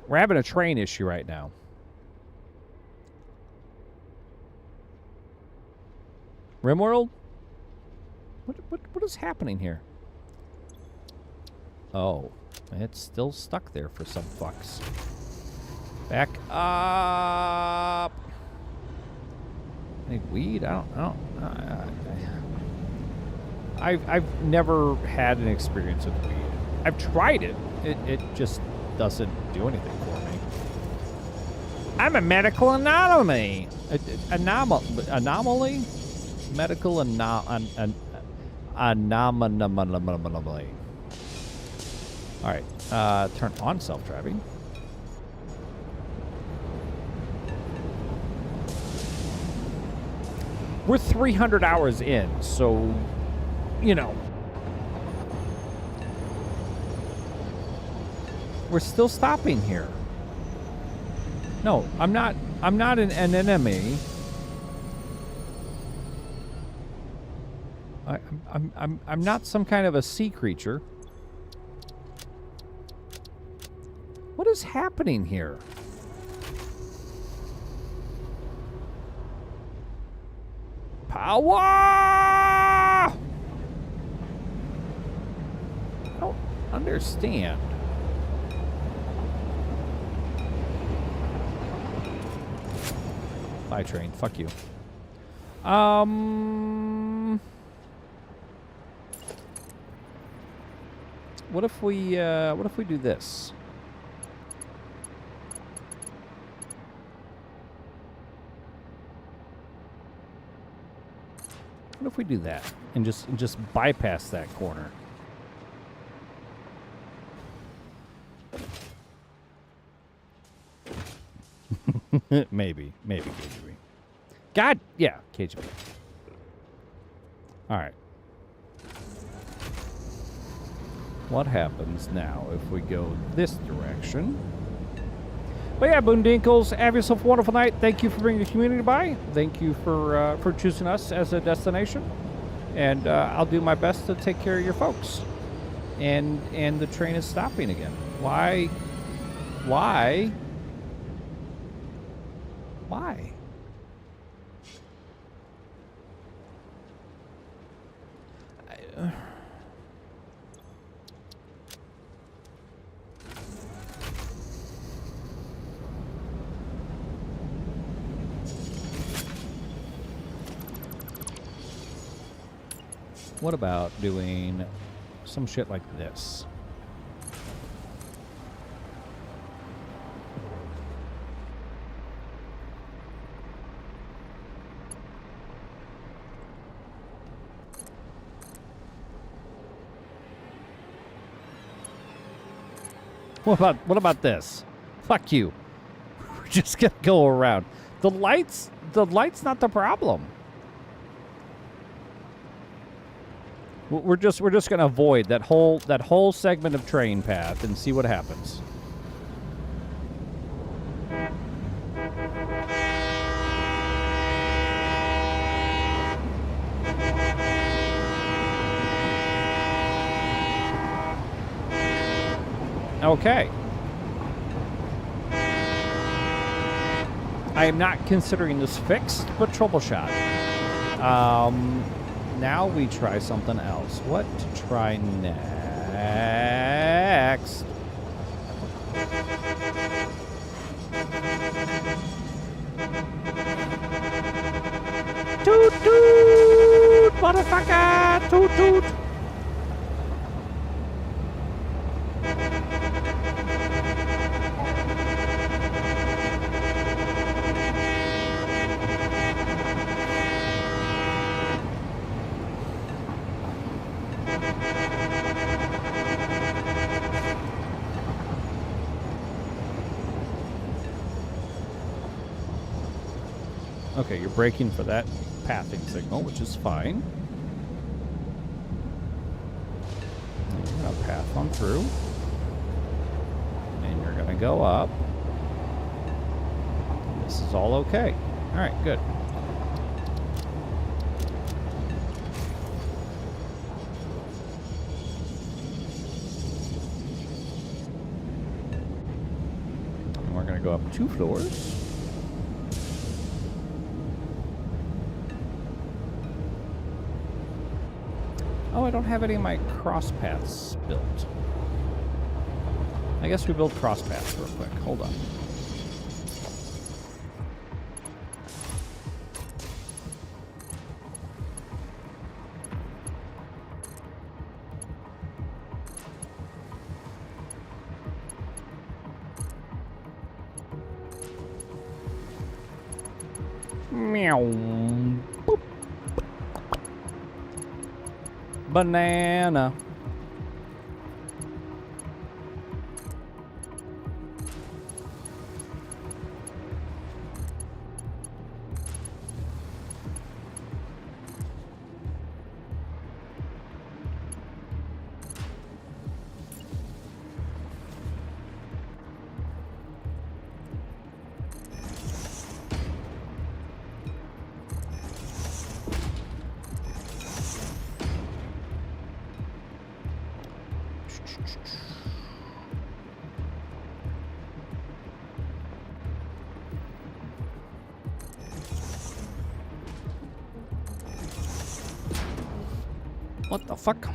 We're having a train issue right now. RimWorld? What is happening here? Oh, it's still stuck there for some fucks. Back up. I need weed? I don't. I've never had an experience with weed. I've tried it. It just doesn't do anything for me. I'm a medical anomaly. Anomaly? Medical anomaly. All right. Turn on self-driving. We're 300 hours in, so, you know. We're still stopping here. No, I'm not an enemy. I'm not some kind of a sea creature. What is happening here? Power! I don't understand. Bye, train. Fuck you. What if we do this? What if we do that and just bypass that corner? maybe KGB. God, yeah, KGB. All right. What happens now if we go this direction? But yeah, Boondinkles, have yourself a wonderful night. Thank you for bringing the community by. Thank you for choosing us as a destination. And I'll do my best to take care of your folks. And the train is stopping again. Why? Why? Why? What about doing some shit like this? What about this? Fuck you. We're just gonna go around. The light's not the problem. We're just gonna avoid that whole segment of train path and see what happens. Okay. I am not considering this fixed, but troubleshot. Now we try something else. What to try next? Toot toot, motherfucker! Toot toot. Okay, you're braking for that pathing signal, which is fine. You're going to path on through. And you're going to go up. This is all okay. All right, good. And we're going to go up 2 floors. Oh, I don't have any of my cross paths built. I guess we build cross paths real quick. Hold on. Boop. Banana. What the fuck?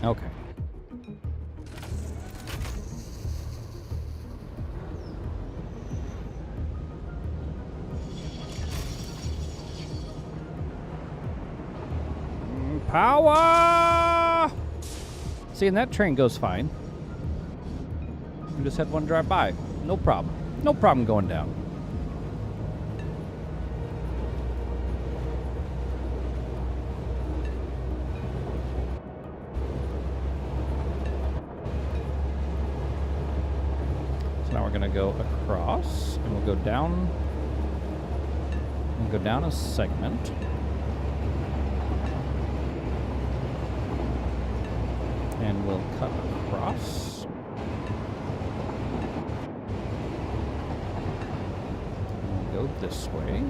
Okay. Power! See, and that train goes fine. We just had one drive by. No problem. No problem going down. So now we're going to go across, and we'll go down. We'll go down a segment. And we'll cut across. And we'll go this way.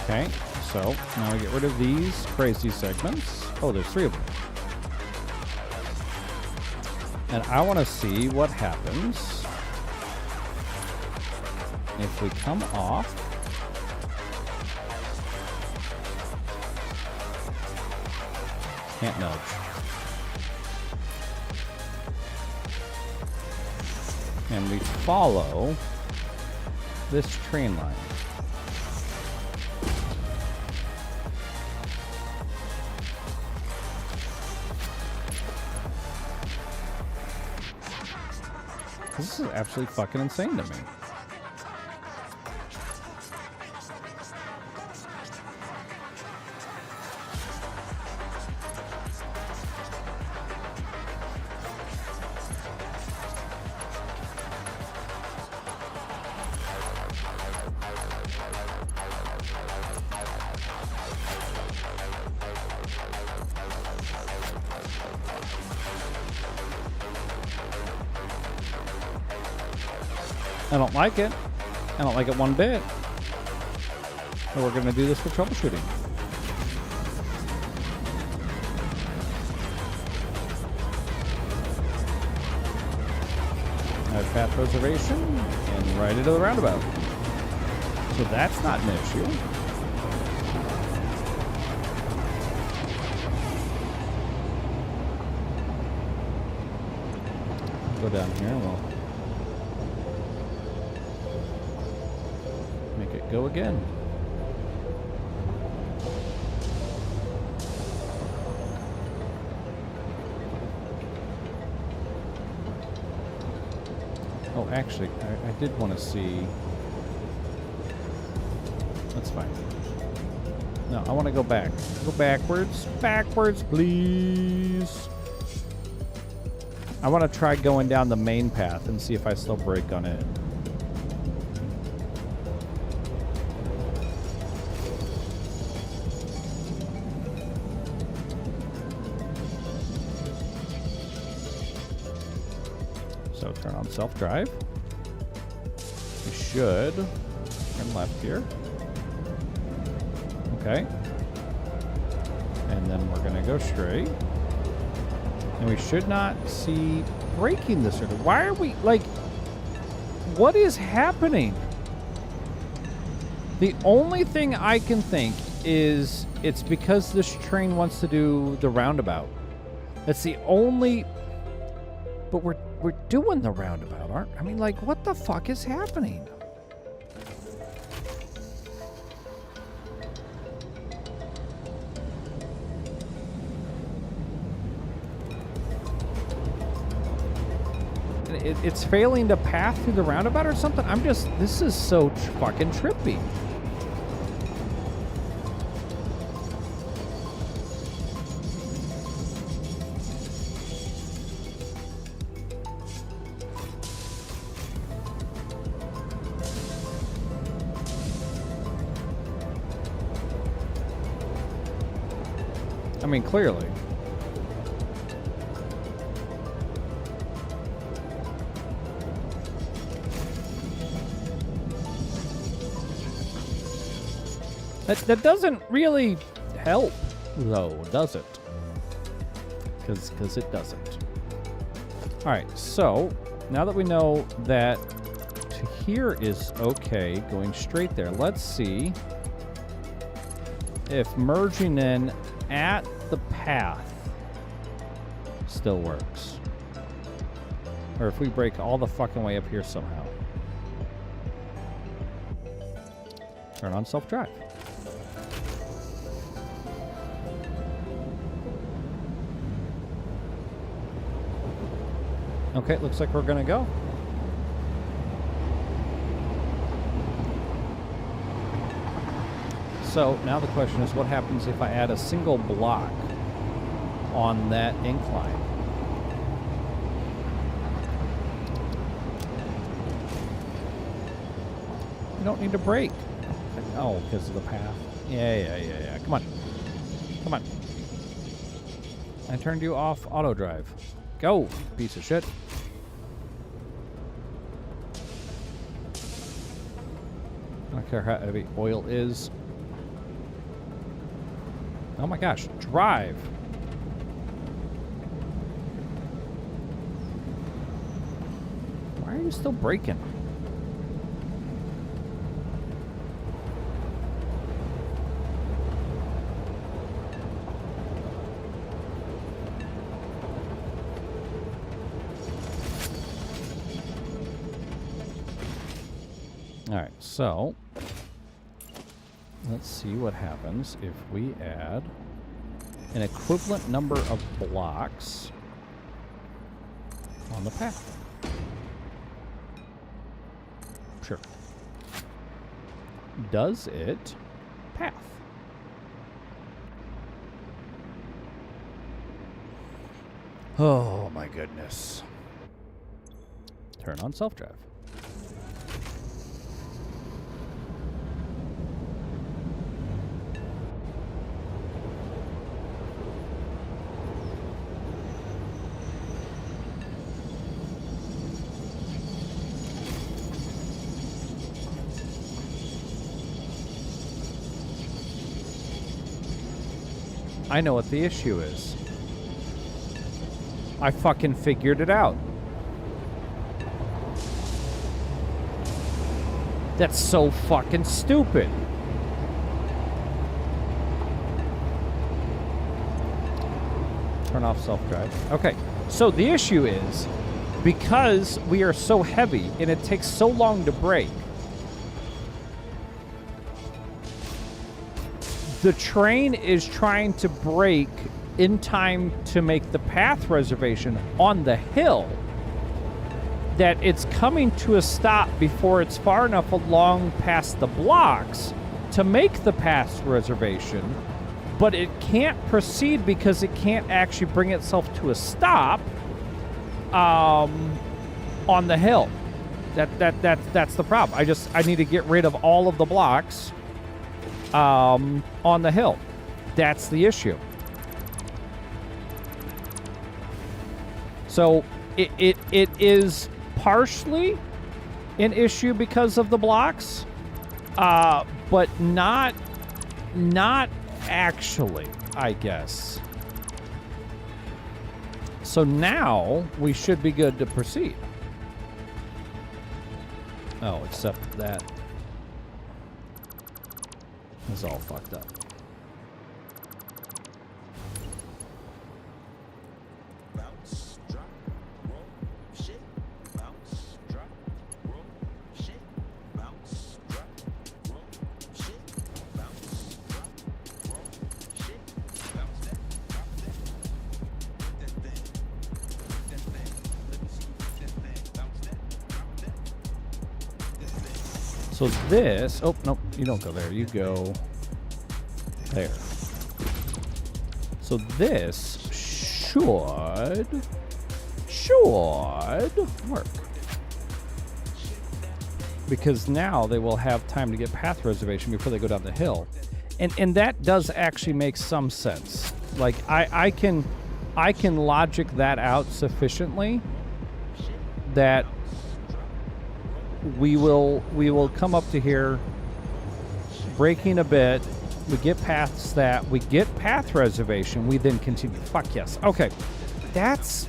Okay, so now we get rid of these crazy segments. Oh, there's 3 of them. And I want to see what happens if we come off. Can't nudge. And we follow this train line. This is absolutely fucking insane to me. I don't like it. I don't like it one bit. So we're going to do this for troubleshooting. Add path reservation and right into the roundabout. So that's not an issue. Go down here and we'll make it go again. Oh, actually, I did want to see. That's fine. No, I want to go back. Go backwards. Backwards, please. I want to try going down the main path and see if I still brake on it. So turn on self-drive. We should turn left here. Okay. And then we're gonna go straight. And we should not see braking this circuit. Why are we, like, what is happening? The only thing I can think is it's because this train wants to do the roundabout. That's the only, but we're doing the roundabout, aren't, I mean, like, what the fuck is happening? It's failing to path through the roundabout or something? I'm just, this is so fucking trippy. I mean, clearly. That doesn't really help, though, does it? Because it doesn't. All right, so now that we know that to here is okay, going straight there, let's see if merging in at the path still works. Or if we break all the fucking way up here somehow. Turn on self-drive. Okay, looks like we're gonna go. So now the question is, what happens if I add a single block on that incline? You don't need to brake. Oh, because of the path. Yeah. Come on. Come on. I turned you off auto drive. Go, piece of shit. I don't care how heavy oil is. Oh my gosh, drive. Why are you still braking? All right, so let's see what happens if we add an equivalent number of blocks on the path. Sure. Does it path? Oh my goodness. Turn on self-drive. I know what the issue is. I fucking figured it out. That's so fucking stupid. Turn off self-drive. Okay, so the issue is, because we are so heavy and it takes so long to brake, the train is trying to brake in time to make the path reservation on the hill, that it's coming to a stop before it's far enough along past the blocks to make the path reservation, but it can't proceed because it can't actually bring itself to a stop on the hill. That's the problem. I need to get rid of all of the blocks on the hill. That's the issue. So it is partially an issue because of the blocks, but not actually. I guess. So now we should be good to proceed. Oh, except that is all fucked up. Bounce, drop, roll, shake, bounce, drop, roll, shake, bounce, drop, roll, shake, bounce, drop, roll, shake, bounce that, drop that, that thing, let me see that thing, bounce that, drop that thing. So this, oh, nope, you don't go there. You go there. So this should work. Because now they will have time to get path reservation before they go down the hill. And that does actually make some sense. Like I can logic that out sufficiently that we will come up to here, braking a bit. We get past that. We get path reservation. We then continue. Fuck yes. Okay, that's.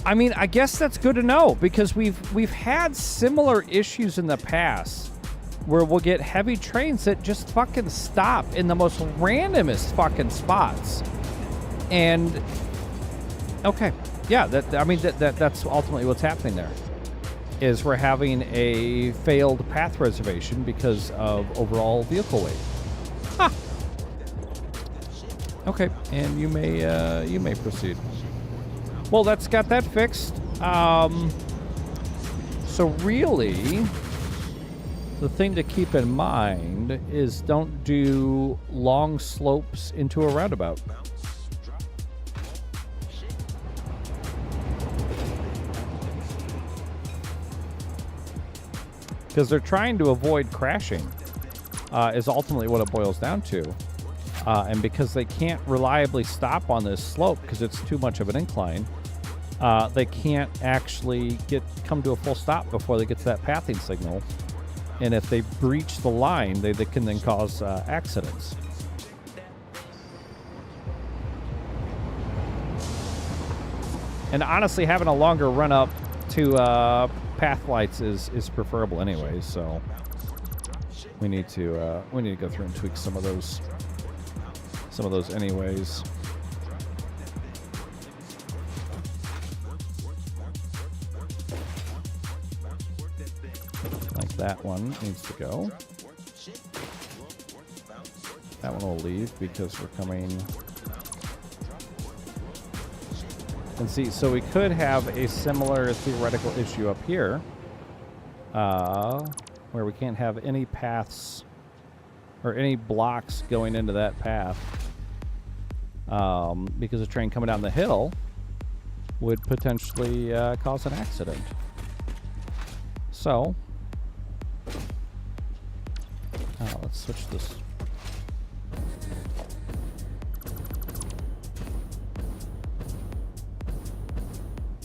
I mean, I guess that's good to know because we've had similar issues in the past where we'll get heavy trains that just fucking stop in the most randomest fucking spots. And okay, yeah, that's ultimately what's happening there. Is we're having a failed path reservation because of overall vehicle weight. Huh. Okay, and you may proceed. Well, that's got that fixed. So really, the thing to keep in mind is don't do long slopes into a roundabout. Because they're trying to avoid crashing, is ultimately what it boils down to. And because they can't reliably stop on this slope because it's too much of an incline, they can't actually come to a full stop before they get to that pathing signal. And if they breach the line, they can then cause accidents. And honestly, having a longer run up to path lights is preferable anyways, so we need to go through and tweak some of those anyways. Like that one needs to go. That one will leave because we're coming. And see, so we could have a similar theoretical issue up here, where we can't have any paths or any blocks going into that path, because a train coming down the hill would potentially cause an accident. So, let's switch this.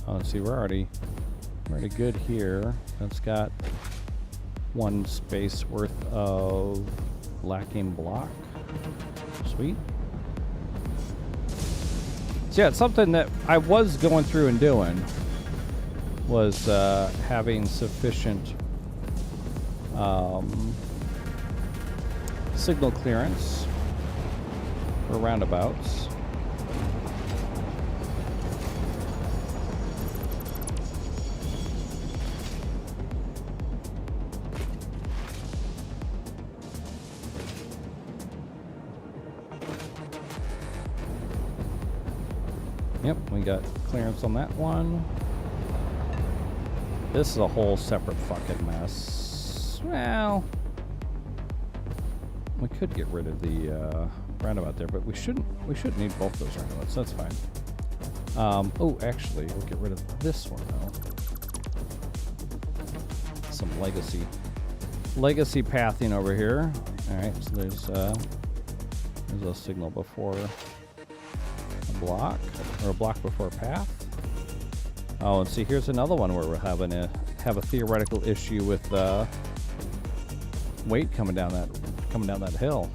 Oh, let's see, we're already good here. That's got one space worth of lacking block. Sweet. So yeah, it's something that I was going through and doing was having sufficient signal clearance for roundabouts. Yep, we got clearance on that one. This is a whole separate fucking mess. Well, we could get rid of the roundabout there, but we shouldn't need both those roundabouts. That's fine. Oh, actually, we'll get rid of this one though. Some legacy pathing over here. All right, so there's a signal before block, or a block before a path. Oh, and see, here's another one where we're having a theoretical issue with weight coming down that hill.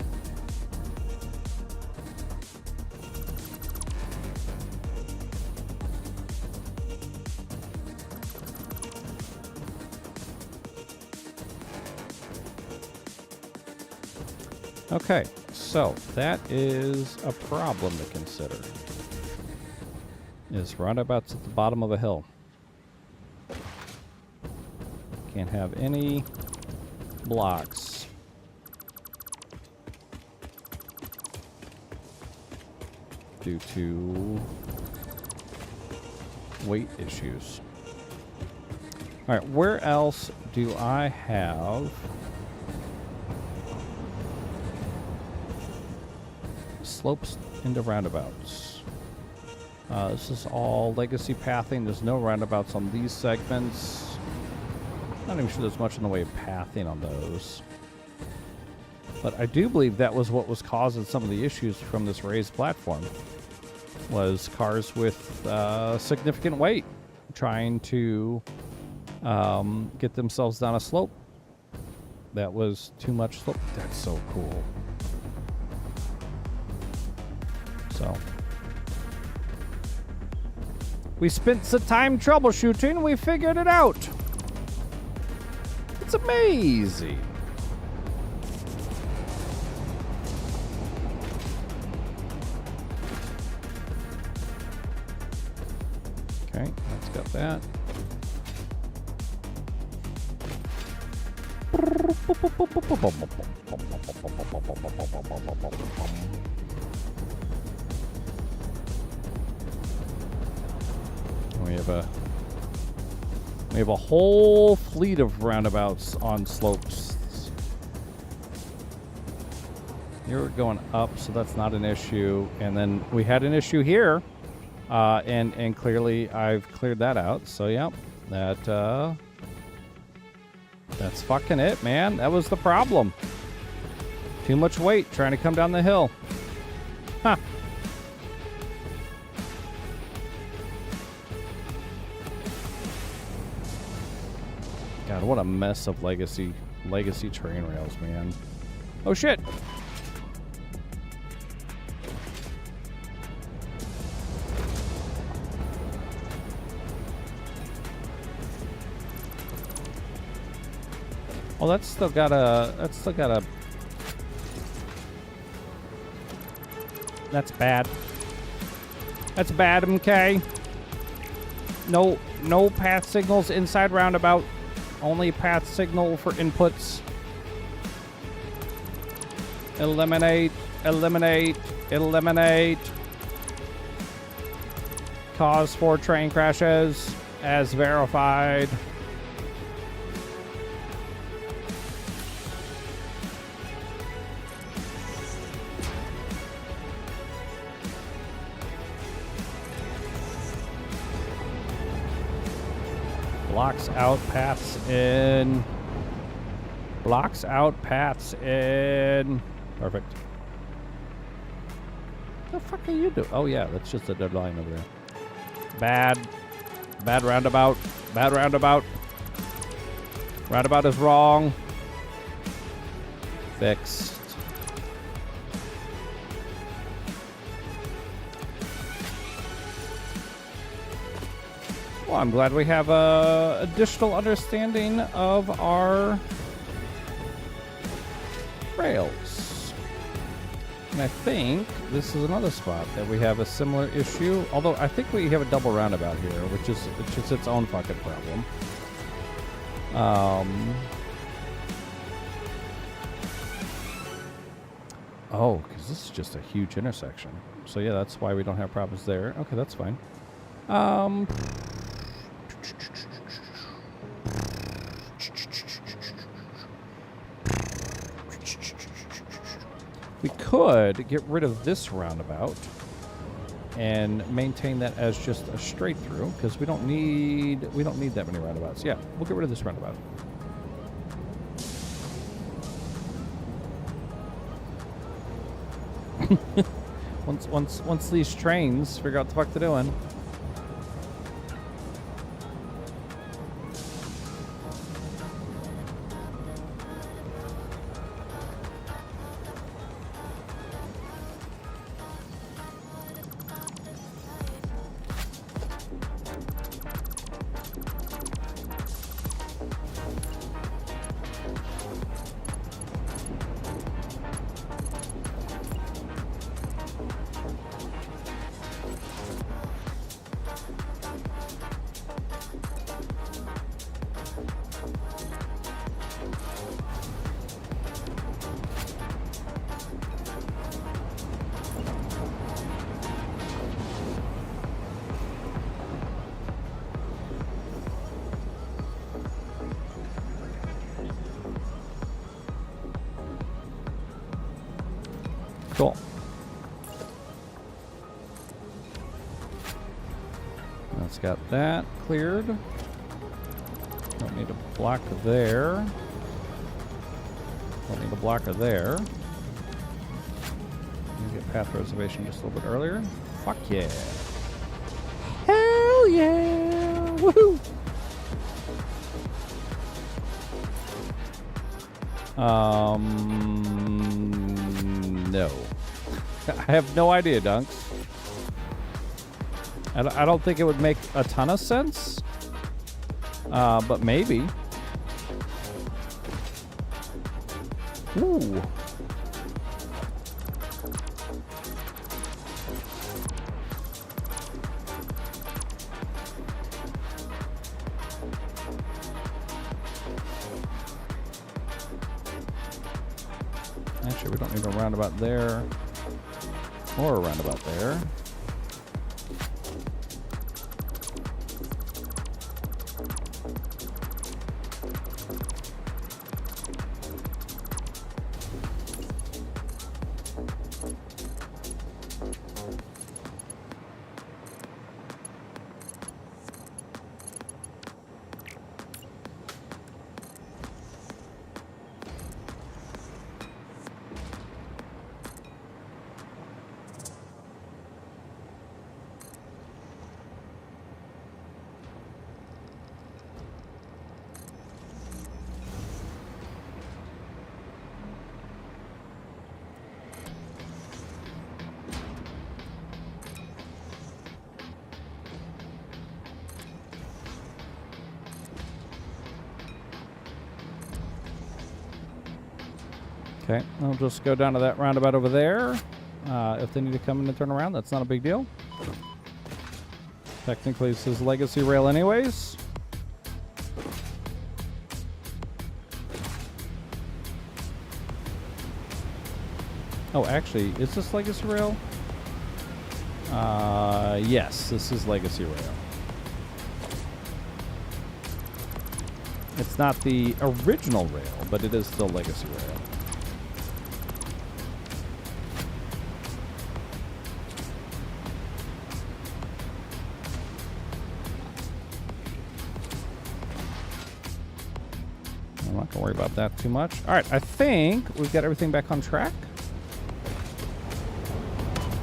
Okay, so that is a problem to consider. Is roundabouts at the bottom of a hill. Can't have any blocks. Due to weight issues. Alright, where else do I have slopes into roundabouts? This is all legacy pathing. There's no roundabouts on these segments. Not even sure there's much in the way of pathing on those. But I do believe that was what was causing some of the issues from this raised platform. Was cars with significant weight trying to get themselves down a slope. That was too much slope. That's so cool. So we spent some time troubleshooting. We figured it out. It's amazing. Okay, let's got that. We have a whole fleet of roundabouts on slopes. You're going up, so that's not an issue. And then we had an issue here, and clearly I've cleared that out. So yeah, that's fucking it, man. That was the problem. Too much weight trying to come down the hill. Huh. God, what a mess of legacy train rails, man. Oh shit. Oh, that's still got a That's bad. That's bad, MK. No path signals inside roundabout. Only path signal for inputs. Eliminate. Cause for train crashes as verified. Blocks out paths in. Blocks out paths in. Perfect. What the fuck are you doing? Oh yeah, that's just a dead line over there. Bad roundabout. Bad roundabout. Roundabout is wrong. Fixed. Well, I'm glad we have a additional understanding of our rails. And I think this is another spot that we have a similar issue. Although I think we have a double roundabout here, which is its own fucking problem. Oh, because this is just a huge intersection. So yeah, that's why we don't have problems there. Okay, that's fine. We could get rid of this roundabout and maintain that as just a straight through because we don't need that many roundabouts. Yeah, we'll get rid of this roundabout. once these trains figure out what the fuck they're doing. Cool. That's got that cleared. Don't need a blocker there. Don't need a blocker there. Get path reservation just a little bit earlier. Fuck yeah. Hell yeah! Woohoo! No. I have no idea, Dunks. I don't think it would make a ton of sense. But maybe. Ooh. Actually, we don't need a roundabout there or a roundabout there. Okay, I'll just go down to that roundabout over there. If they need to come in and turn around, that's not a big deal. Technically, this is Legacy Rail anyways. Oh, actually, is this Legacy Rail? Yes, this is Legacy Rail. It's not the original rail, but it is still Legacy Rail. I'm not gonna worry about that too much. All right, I think we've got everything back on track.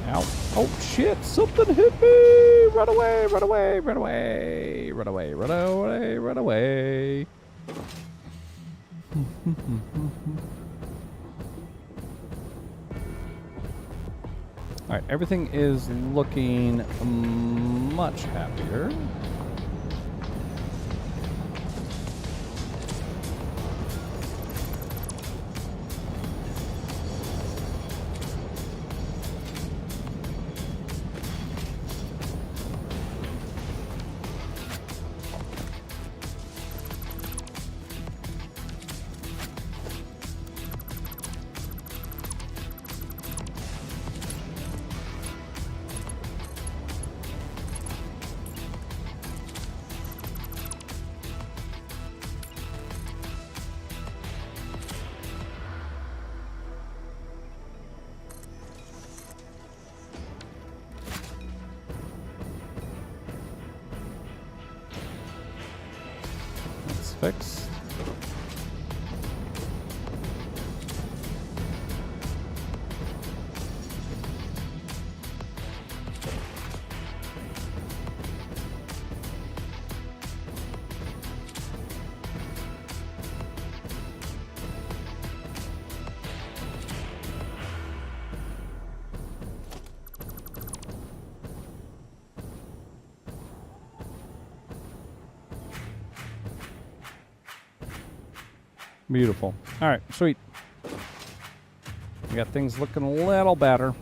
Ow. Oh shit, something hit me! Run away, run away, run away, run away, run away, run away. All right, everything is looking much happier. Fixed. Beautiful. All right, sweet. We got things looking a little better.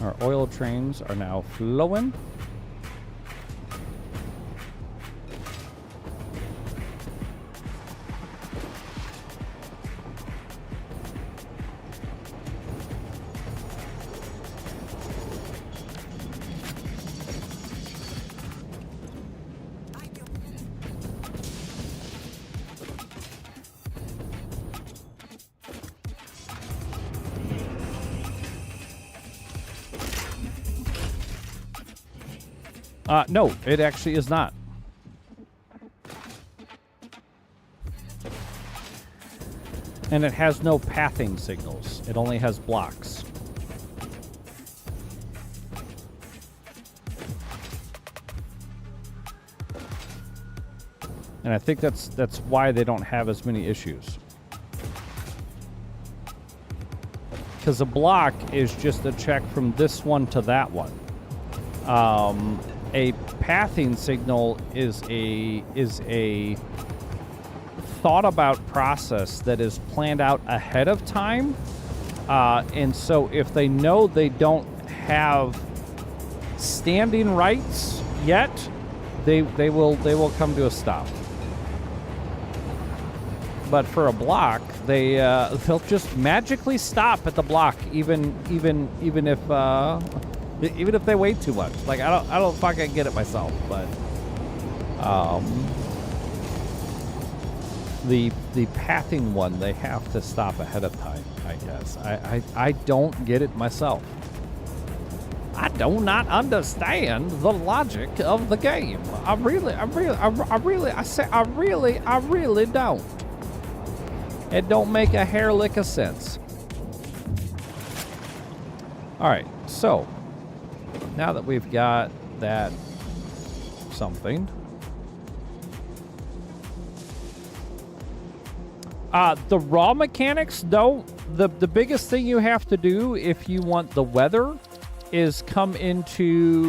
Our oil trains are now flowing. No, it actually is not. And it has no pathing signals. It only has blocks. And I think that's why they don't have as many issues. Because a block is just a check from this one to that one. A pathing signal is a thought about process that is planned out ahead of time. And so if they know they don't have standing rights yet, they will come to a stop. But for a block, they'll just magically stop at the block, even if they wait too much. Like I don't fucking get it myself, but the pathing one, they have to stop ahead of time, I guess. I don't get it myself. I do not understand the logic of the game. I really don't. It don't make a hair lick of sense. All right, so now that we've got that something, the raw mechanics, though, the biggest thing you have to do if you want the weather is come into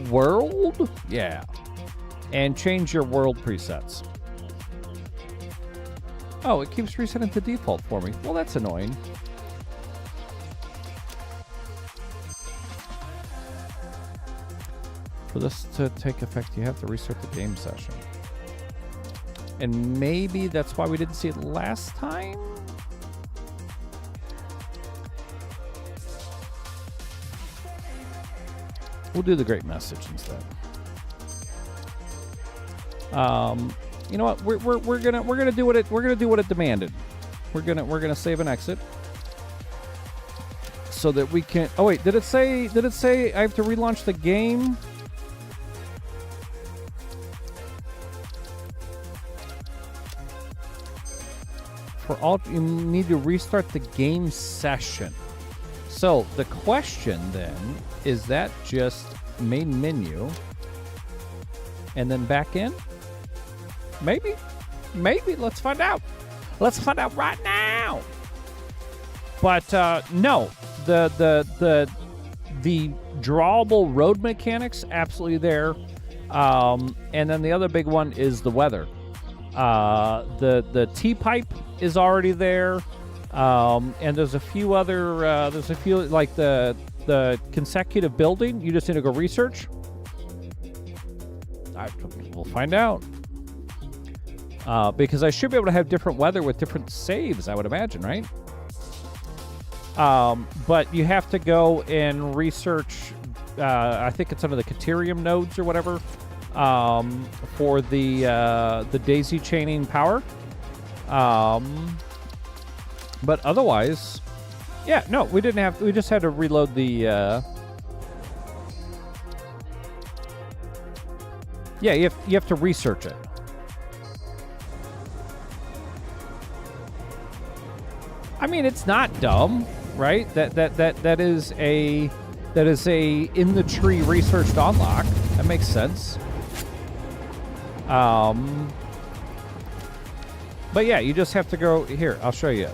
world, yeah, and change your world presets. Oh, it keeps resetting to default for me. Well, that's annoying. For this to take effect, you have to restart the game session. And maybe that's why we didn't see it last time? We'll do the great message instead. You know what? We're gonna do what it demanded. We're gonna save and exit so that we can. Oh wait, did it say I have to relaunch the game? For all, you need to restart the game session. So the question then is that just main menu and then back in? Maybe. Let's find out. Let's find out right now. But no, the drawable road mechanics absolutely there. And then the other big one is the weather. The T-pipe is already there. And there's a few other like the consecutive building. You just need to go research. We'll find out. Because I should be able to have different weather with different saves, I would imagine, right? But you have to go and research, I think it's under the Caterium nodes or whatever, for the daisy chaining power. But otherwise, yeah, no, we just had to reload the, yeah, you have to research it. I mean, it's not dumb, right? That is a in the tree researched unlock. That makes sense. But yeah, you just have to go here. I'll show you.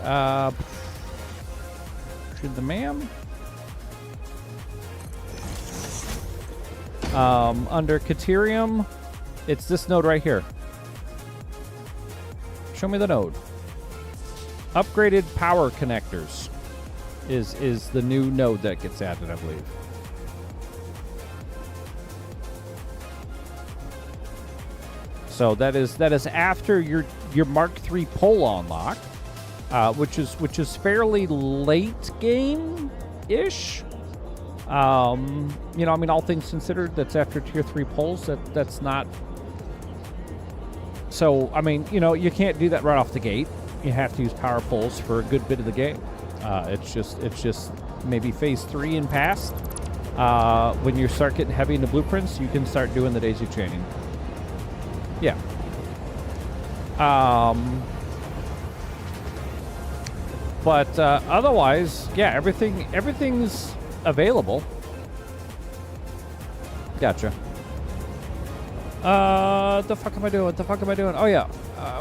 Should the ma'am? Under Caterium, it's this node right here. Show me the node. Upgraded power connectors is the new node that gets added, I believe. So that is after your Mark III pole unlock, which is fairly late game ish. You know, I mean, all things considered, that's after tier 3 poles. That's not. So I mean, you know, you can't do that right off the gate. You have to use power poles for a good bit of the game. It's just maybe phase 3 and past. When you start getting heavy into blueprints, you can start doing the daisy chaining. Yeah. But otherwise, yeah, everything's available. Gotcha. What the fuck am I doing? What the fuck am I doing? Oh yeah,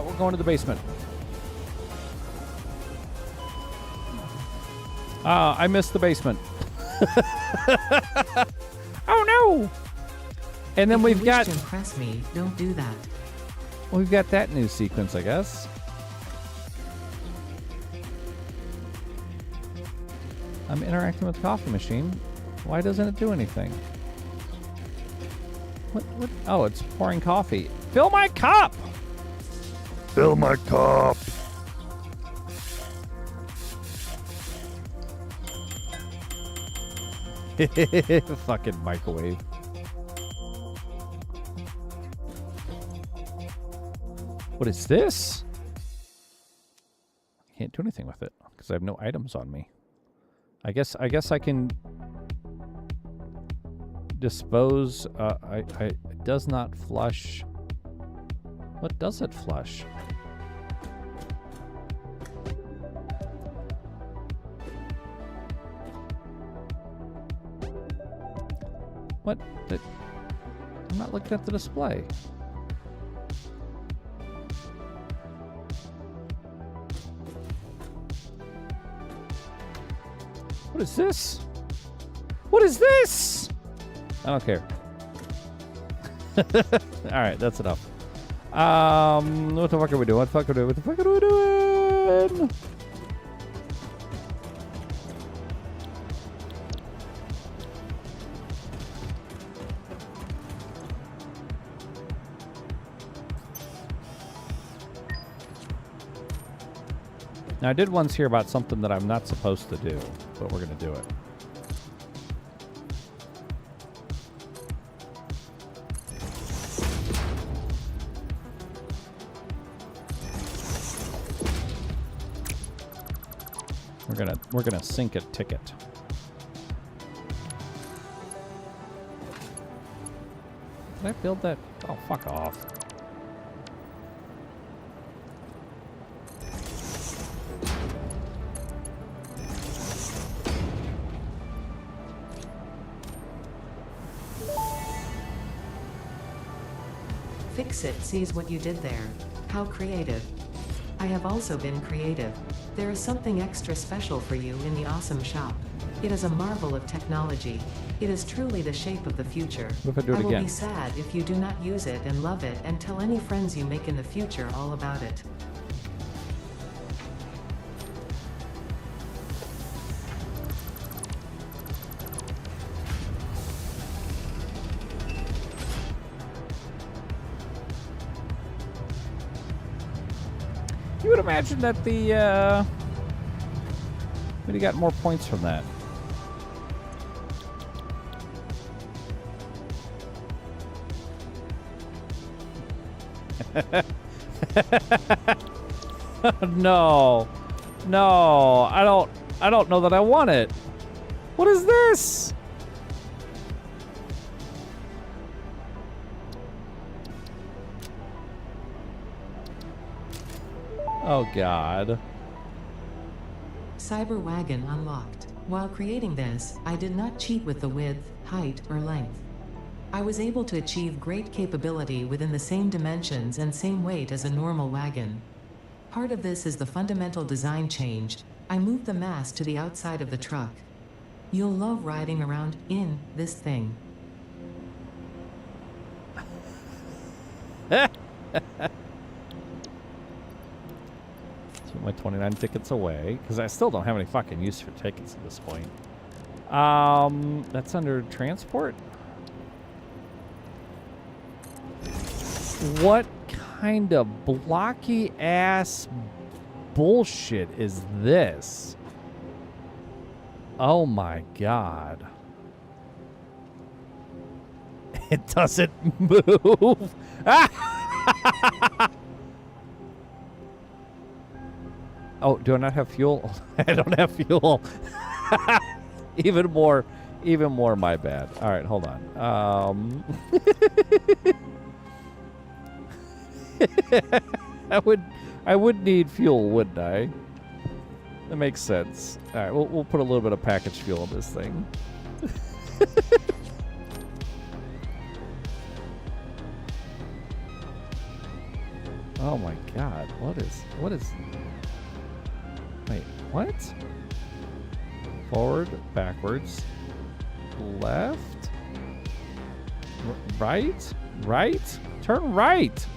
we're going to the basement. I missed the basement. Oh no! And then If we've you got wish to impress me, don't do that. that new sequence, I guess. I'm interacting with the coffee machine. Why doesn't it do anything? What? Oh, it's pouring coffee. Fill my cup! Fill my cup. Fucking microwave. What is this? I can't do anything with it because I have no items on me. I guess I can dispose. It does not flush. What does it flush? What? I'm not looking at the display. What is this? What is this? I don't care. All right, that's enough. What the fuck are we doing? What the fuck are we doing? What the fuck are we doing? Now, I did once hear about something that I'm not supposed to do, but we're going to do it. We're gonna sink a ticket. Did I build that? Oh, fuck off. Fix-It sees what you did there. How creative. I have also been creative. There is something extra special for you in the awesome shop. It is a marvel of technology. It is truly the shape of the future. What if I do it will again? be sad if you do not use it and love it and tell any friends you make in the future all about it. You would imagine that the, we'd have got more points from that. No. No, I don't know that I want it. What is this? Oh, God. Cyber Wagon unlocked. While creating this, I did not cheat with the width, height, or length. I was able to achieve great capability within the same dimensions and same weight as a normal wagon. Part of this is the fundamental design change. I moved the mast to the outside of the truck. You'll love riding around in this thing. Put my 29 tickets away because I still don't have any fucking use for tickets at this point. That's under transport. What kind of blocky ass bullshit is this? Oh my God. It doesn't move. Oh, do I not have fuel? I don't have fuel. Even more Even more my bad. All right, hold on. I would need fuel, wouldn't I? That makes sense. All right, we'll put a little bit of package fuel in this thing. Oh my God! What is? Wait, what? Forward, backwards, left, right, right. Turn right.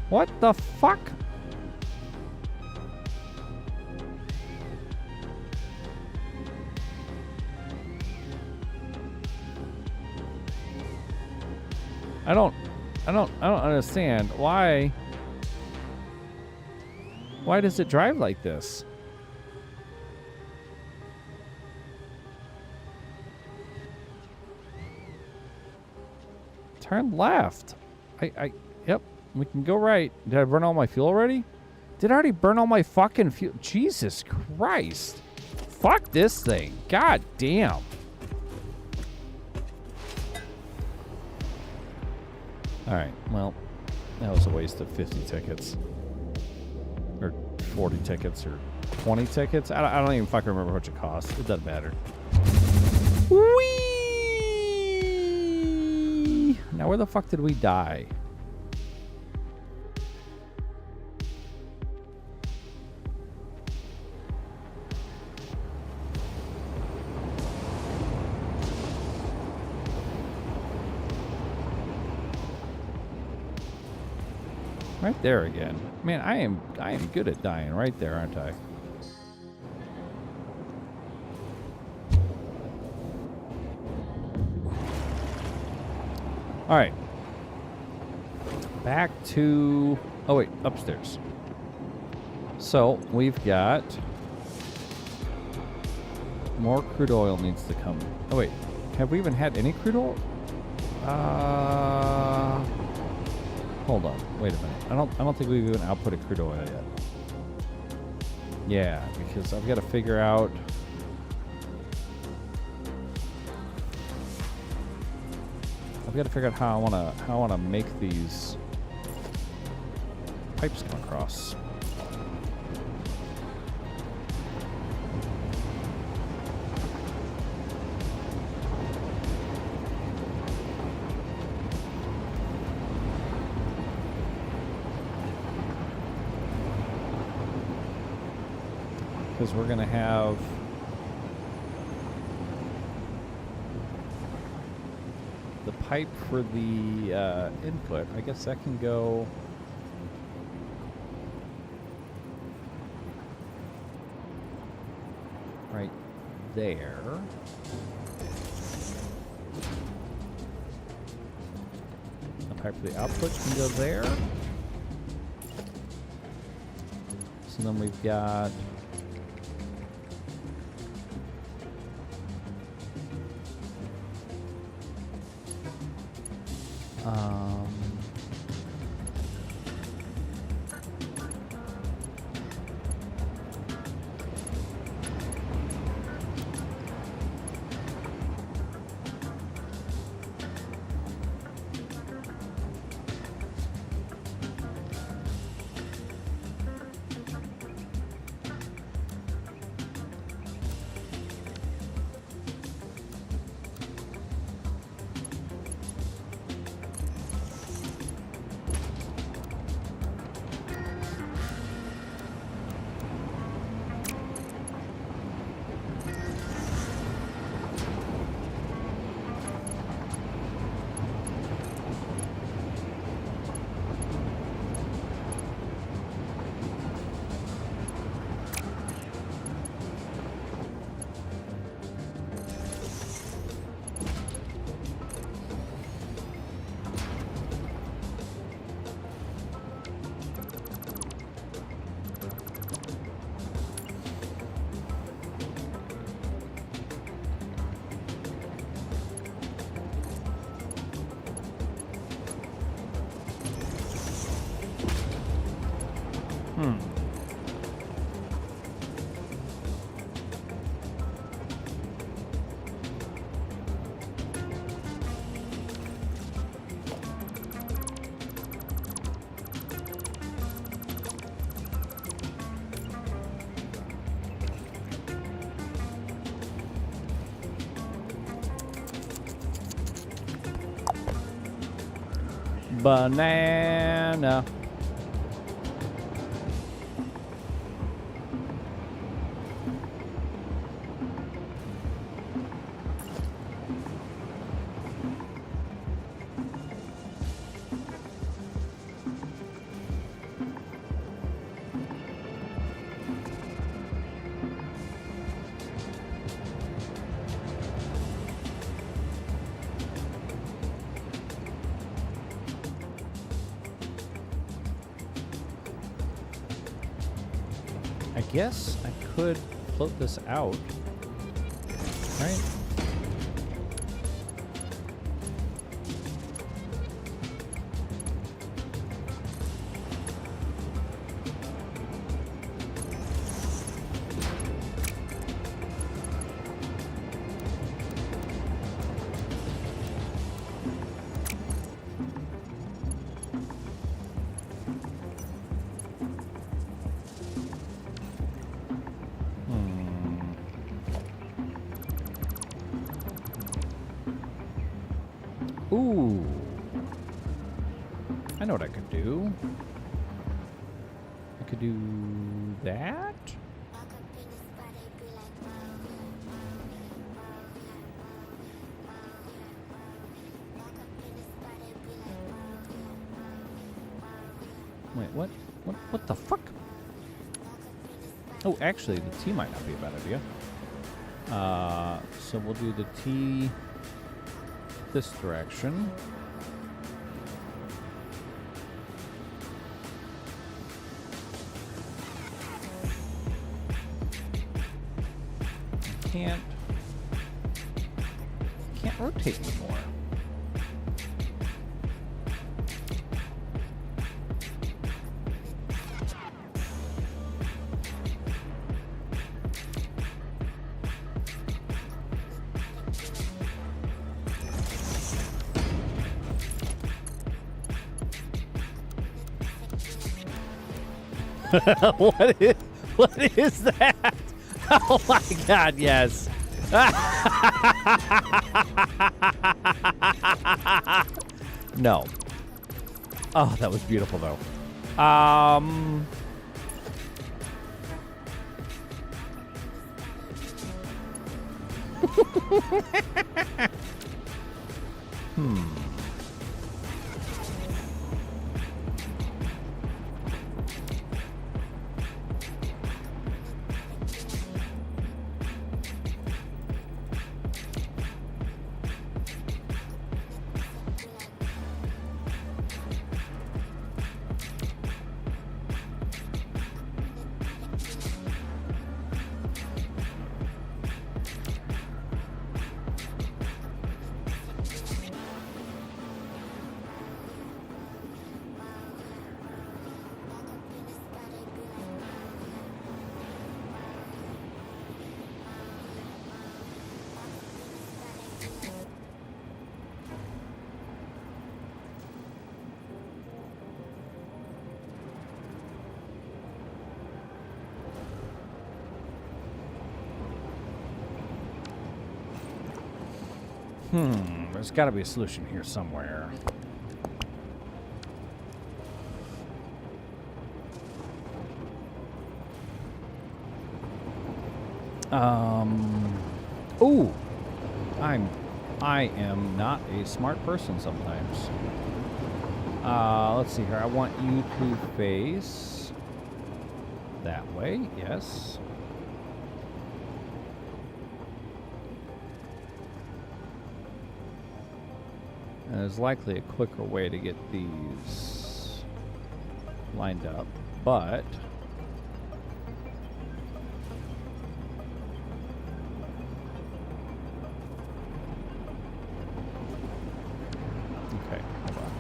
What the fuck? I don't understand why does it drive like this? Turn left. Yep, we can go right. Did I burn all my fuel already? Did I already burn all my fucking fuel? Jesus Christ. Fuck this thing. God damn. Alright, well, that was a waste of 50 tickets. Or 40 tickets, or 20 tickets. I don't even fucking remember what it cost. It doesn't matter. Whee! Now where the fuck did we die? Right there again. Man, I am good at dying right there, aren't I? All right. Back to... Oh, wait. Upstairs. So, we've got... More crude oil needs to come. Oh, wait. Have we even had any crude oil? Hold on. Wait a minute. I don't think we've even outputted crude oil yet. Yeah, because I've got to figure out... I've got to figure out how I wanna make these pipes come across. Because we're going to have the pipe for the input. I guess that can go right there. The pipe for the output can go there. So then we've got... Banana. I guess I could float this out, right? Ooh. I know what I could do. I could do that. Wait, what? What the fuck? Oh, actually, the T might not be a bad idea. So we'll do the T this direction. Can't rotate anymore. What is that? Oh my god, yes. No. Oh, that was beautiful though. There's got to be a solution here somewhere. Ooh, I am not a smart person sometimes. Let's see here. I want you to face that way. Yes. And there's likely a quicker way to get these lined up, but okay, hold on.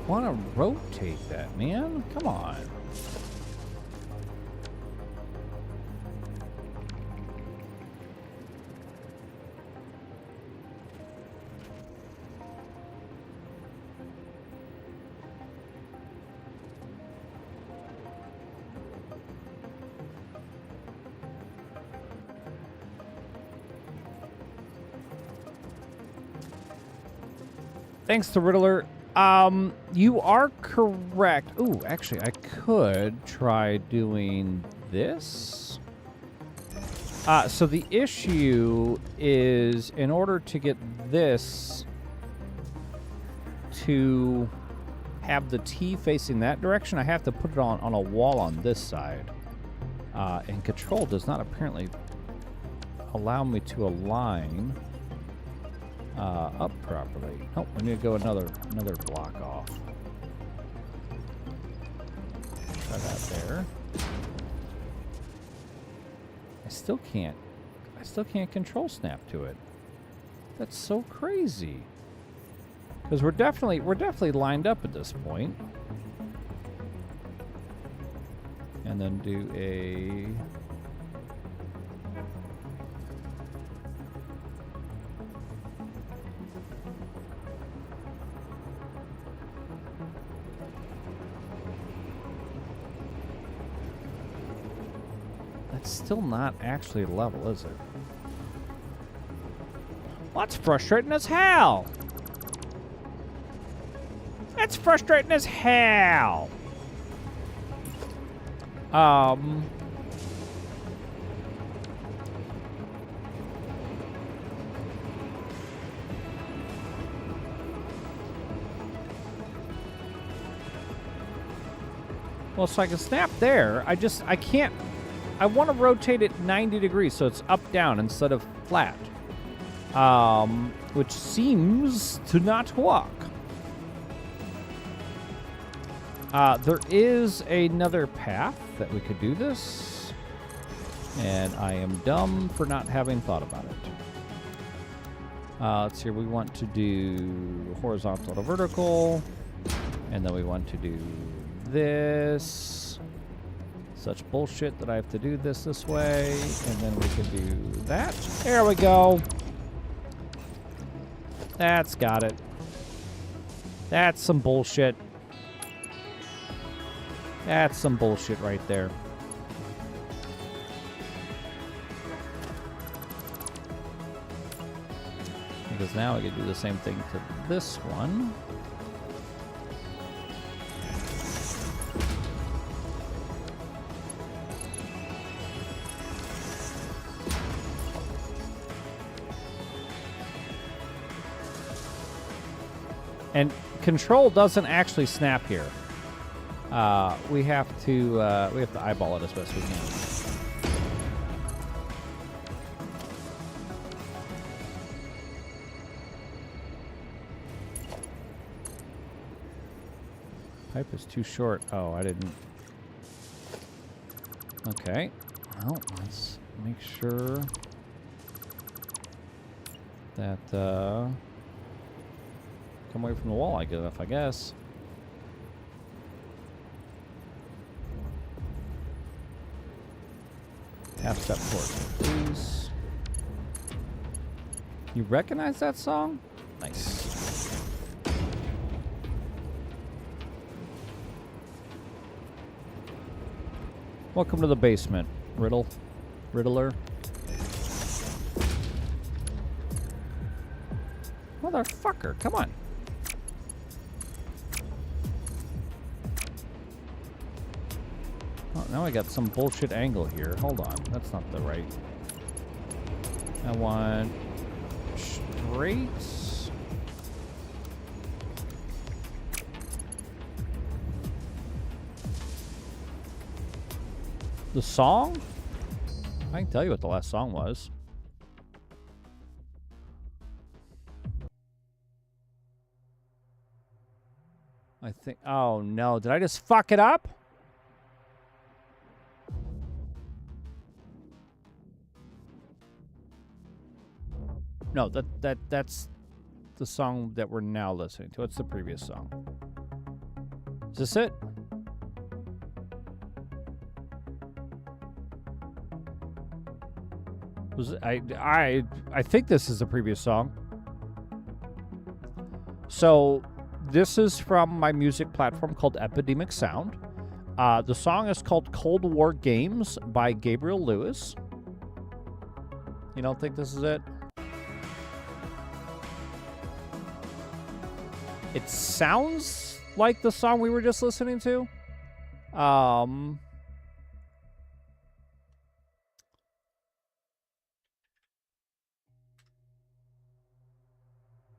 want to rotate that, man. Come on. Thanks to Riddler. You are correct. Ooh, actually, I could try doing this. So the issue is, in order to get this to have the T facing that direction, I have to put it on a wall on this side. And Control does not apparently allow me to align up properly. Oh, we need to go another block off. Try that there. I still can't control snap to it. That's so crazy. Because we're definitely lined up at this point. And then do a still not actually level, is it? Well, that's frustrating as hell. That's frustrating as hell. Well, so I can snap there. I can't. I want to rotate it 90 degrees so it's up down instead of flat, which seems to not work. There is another path that we could do this, and I am dumb for not having thought about it. Let's see, we want to do horizontal to vertical, and then we want to do this. Such bullshit that I have to do this way, and then we can do that. There we go. That's got it. That's some bullshit. That's some bullshit right there. Because now I can do the same thing to this one. And Control doesn't actually snap here. We have to eyeball it as best we can. Pipe is too short. Oh, I didn't. Okay. Well, let's make sure that come away from the wall, I guess. Half step forward, please. You recognize that song? Nice. Welcome to the basement, Riddler. Motherfucker, come on. Oh, now I got some bullshit angle here. Hold on, that's not the right. I want straight. The song? I can tell you what the last song was. I think. Oh no! Did I just fuck it up? No, that's the song that we're now listening to. It's the previous song. Is this it? I think this is the previous song. So this is from my music platform called Epidemic Sound. The song is called Cold War Games by Gabriel Lewis. You don't think this is it? It sounds like the song we were just listening to.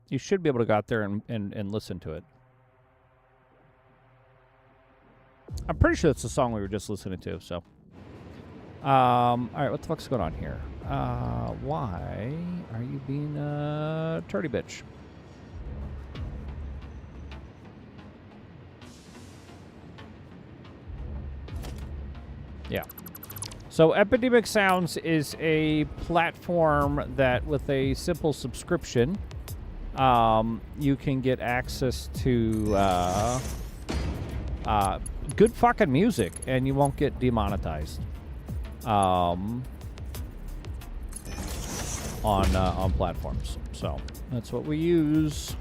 You should be able to go out there and listen to it. I'm pretty sure it's the song we were just listening to, so. Alright, what the fuck's going on here? Why are you being a turdy bitch? Yeah. So Epidemic Sounds is a platform that with a simple subscription, you can get access to good fucking music, and you won't get demonetized on platforms. So that's what we use.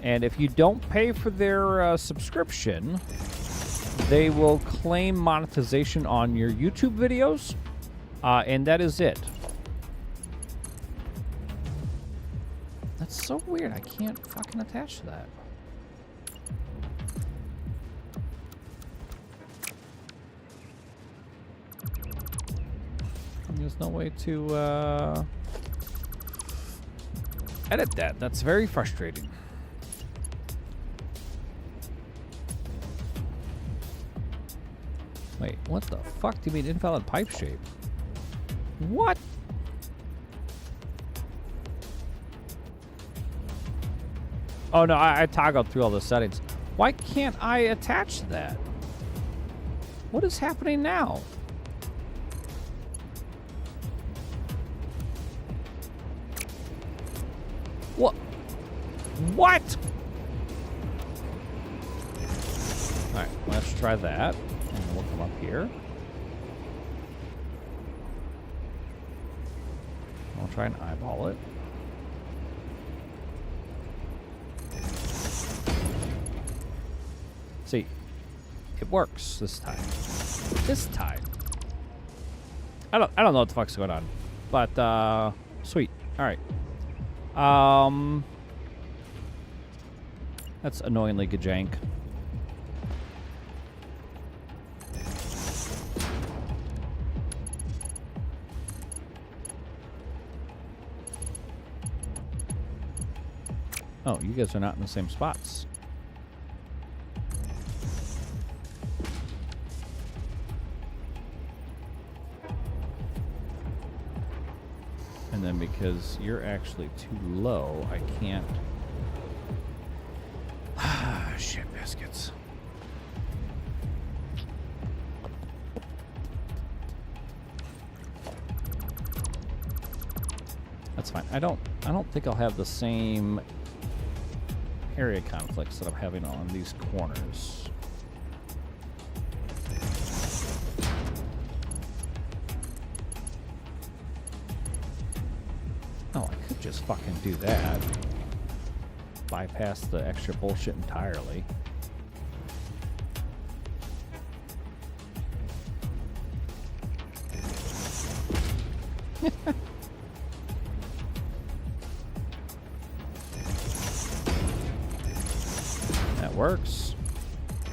And if you don't pay for their subscription, they will claim monetization on your YouTube videos, and that is it. That's so weird. I can't fucking attach to that. There's no way to edit that. That's very frustrating. Wait, what the fuck do you mean invalid pipe shape? What? Oh no, I toggled through all the settings. Why can't I attach that? What is happening now? What? What? Alright, let's try that. And we'll come up here. I'll try and eyeball it. See, it works this time. This time. I don't know what the fuck's going on. But sweet. Alright. That's annoyingly gajank. Oh, you guys are not in the same spots. And then because you're actually too low, I can't. Shit biscuits. That's fine. I don't think I'll have the same area conflicts that I'm having on these corners. Oh, I could just fucking do that. Bypass the extra bullshit entirely. That works.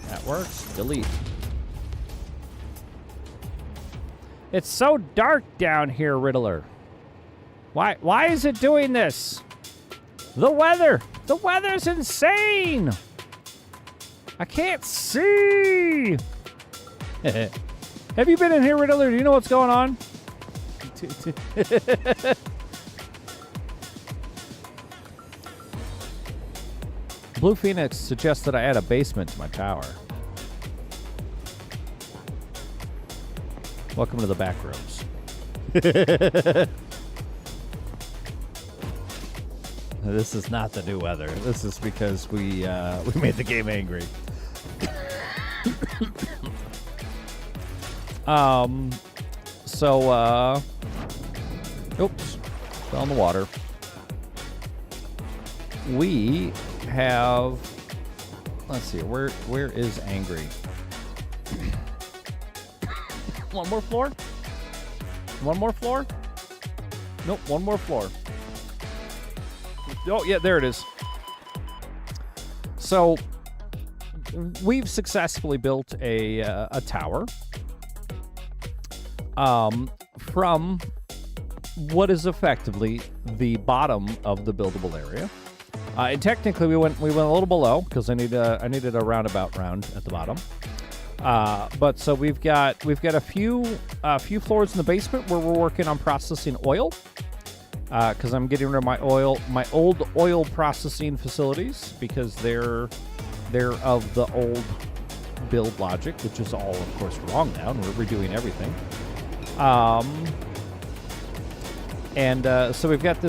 That works. Delete. It's so dark down here, Riddler. Why is it doing this? The weather! The weather's insane! I can't see! Have you been in here, Riddler? Do you know what's going on? Blue Phoenix suggests that I add a basement to my tower. Welcome to the back rooms. This is not the new weather. This is because we made the game angry. Oops, fell in the water. We have, let's see, where is Angry? One more floor? One more floor? Nope, one more floor. Oh, yeah, there it is. So, we've successfully built a tower from what is effectively the bottom of the buildable area. And technically, we went a little below because I needed a roundabout round at the bottom. But so we've got a few floors in the basement where we're working on processing oil. Because I'm getting rid of my old oil processing facilities because they're of the old build logic, which is all of course wrong now, and we're redoing everything. So we've got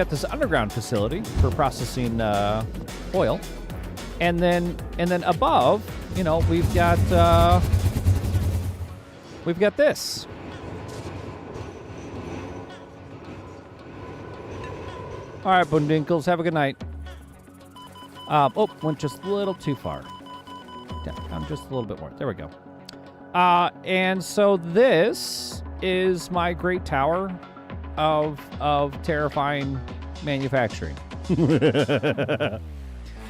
this underground facility for processing oil, and then above, we've got this. All right, Bundinkles, have a good night. Went just a little too far. I'm just a little bit more. There we go. And so this is my great tower of terrifying manufacturing.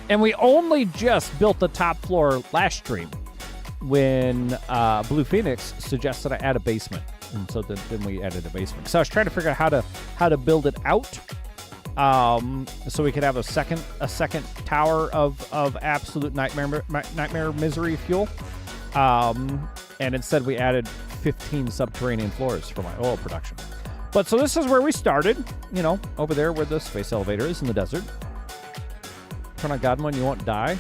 And we only just built the top floor last stream when Blue Phoenix suggested I add a basement. And so then we added a basement. So I was trying to figure out how to build it out. So we could have a second tower of absolute nightmare misery fuel. And instead we added 15 subterranean floors for my oil production. But so this is where we started, over there where the space elevator is in the desert. Turn on Godwin, you won't die.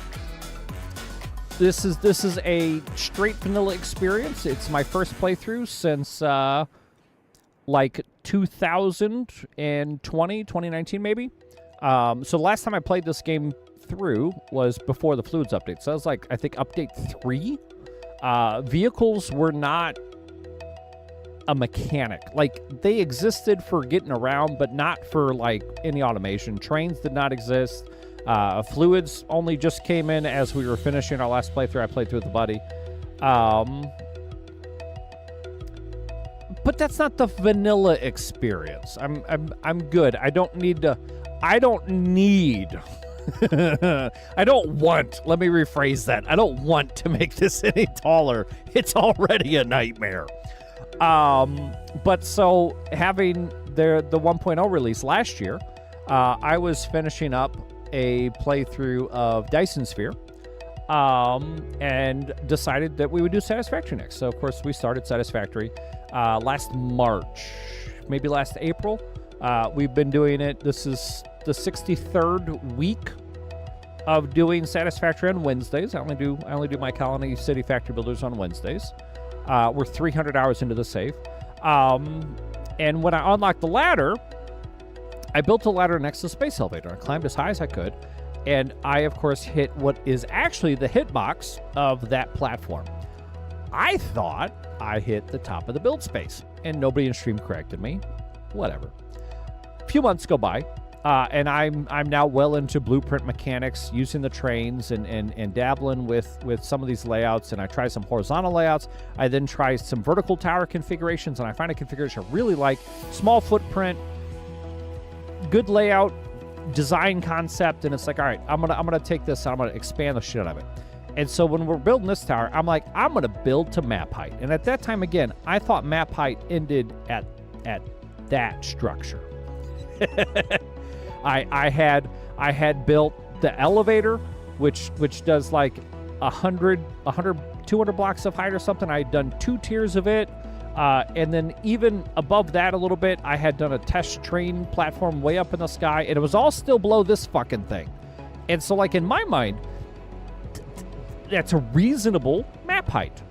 This is a straight vanilla experience. It's my first playthrough since 2019 maybe. So the last time I played this game through was before the Fluids update. So that was I think update 3. Vehicles were not a mechanic. They existed for getting around, but not for any automation. Trains did not exist. Fluids only just came in as we were finishing our last playthrough. I played through with a buddy. But that's not the vanilla experience. I'm good. I don't want, let me rephrase that. I don't want to make this any taller. It's already a nightmare. But so having the 1.0 release last year, I was finishing up a playthrough of Dyson Sphere, and decided that we would do Satisfactory next. So of course we started Satisfactory last March, maybe last April. We've been doing it. This is the 63rd week of doing Satisfactory on Wednesdays. I only do my Colony City Factory Builders on Wednesdays. We're 300 hours into the save. And when I unlocked the ladder, I built a ladder next to the space elevator. I climbed as high as I could, and I, of course, hit what is actually the hitbox of that platform. I thought I hit the top of the build space, and nobody in stream corrected me. Whatever. A few months go by, and I'm now well into blueprint mechanics, using the trains and dabbling with some of these layouts, and I try some horizontal layouts. I then try some vertical tower configurations, and I find a configuration I really like. Small footprint, good layout, design concept, and it's all right, I'm gonna take this and I'm gonna expand the shit out of it. And so when we're building this tower, I'm gonna build to map height. And at that time, again, I thought map height ended at that structure. I had built the elevator, which does 100, 200 blocks of height or something. I had done 2 tiers of it. And then even above that a little bit, I had done a test train platform way up in the sky, and it was all still below this fucking thing. And so, in my mind, that's a reasonable map height.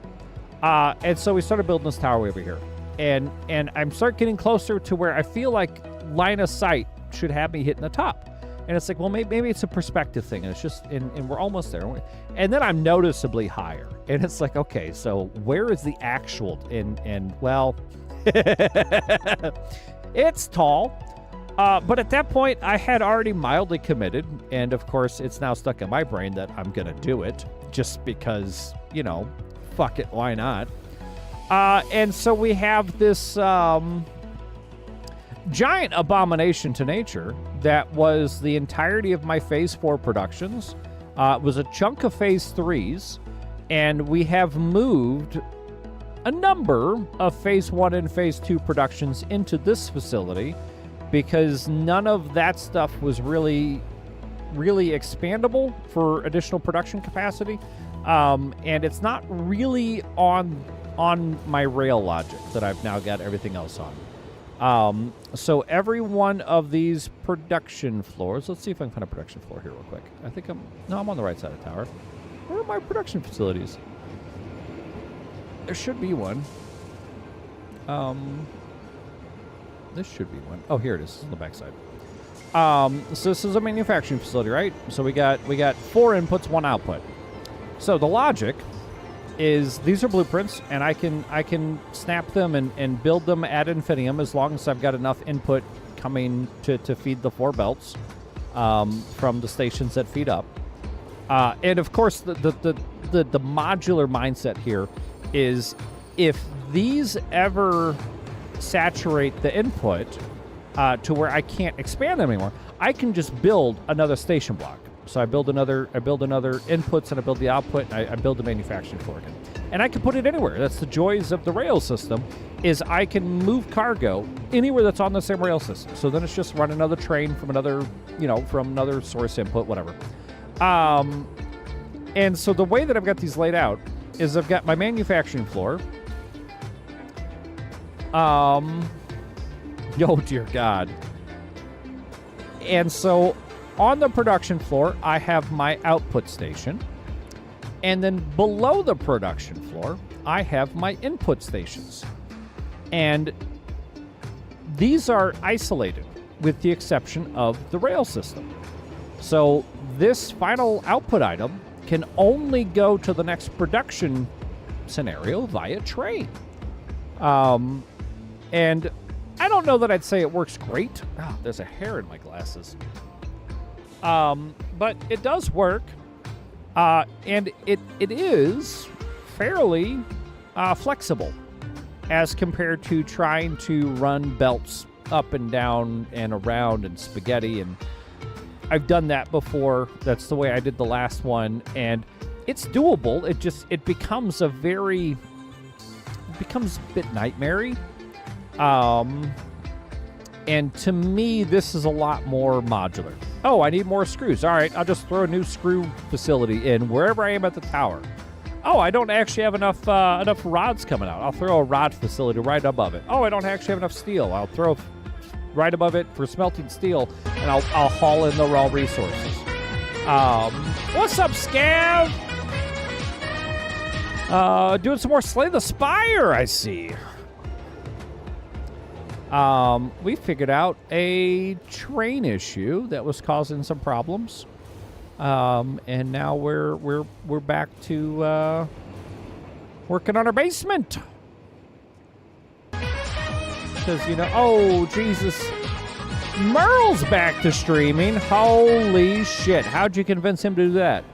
And so we started building this tower way over here. And I'm start getting closer to where I feel like line of sight should have me hitting the top. And it's like, well, maybe it's a perspective thing. And it's just, and we're almost there. And then I'm noticeably higher. And it's like, okay, so where is the actual, and well, it's tall. But at that point, I had already mildly committed. And of course, it's now stuck in my brain that I'm going to do it just because, you know, fuck it, why not? And so we have this giant abomination to nature that was the entirety of my Phase 4 productions. It was a chunk of Phase 3s, and we have moved a number of Phase 1 and Phase 2 productions into this facility because none of that stuff was really expandable for additional production capacity. And it's not really on my rail logic that I've now got everything else on. So every one of these production floors, let's see if I can find a production floor here real quick. I think I'm on the right side of the tower. Where are my production facilities? There should be one. This should be one. Oh, here it is on the backside. So this is a manufacturing facility, right? So we got 4 inputs, 1 output. So the logic is these are blueprints, and I can snap them and build them ad infinitum as long as I've got enough input coming to feed the 4 belts from the stations that feed up. And of course, the modular mindset here is if these ever saturate the input to where I can't expand them anymore, I can just build another station block. So I build another inputs, and I build the output, and I build the manufacturing for it. And I can put it anywhere. That's the joys of the rail system, is I can move cargo anywhere that's on the same rail system. So then it's just run another train from another, from another source input, whatever. And so the way that I've got these laid out is I've got my manufacturing floor. Oh, dear God. And so on the production floor, I have my output station. And then below the production floor, I have my input stations. And these are isolated with the exception of the rail system. So this final output item can only go to the next production scenario via train. And I don't know that I'd say it works great. Oh, there's a hair in my glasses. But it does work. And it is fairly flexible as compared to trying to run belts up and down and around and spaghetti. And I've done that before. That's the way I did the last one. And it's doable. It becomes a bit nightmare-y. And to me, this is a lot more modular. Oh, I need more screws. All right, I'll just throw a new screw facility in wherever I am at the tower. Oh, I don't actually have enough rods coming out. I'll throw a rod facility right above it. Oh, I don't actually have enough steel. I'll throw right above it for smelting steel, and I'll haul in the raw resources. What's up, Scav? Doing some more Slay the Spire, I see. We figured out a train issue that was causing some problems. And now we're back to working on our basement. Because, oh, Jesus. Merle's back to streaming. Holy shit. How'd you convince him to do that?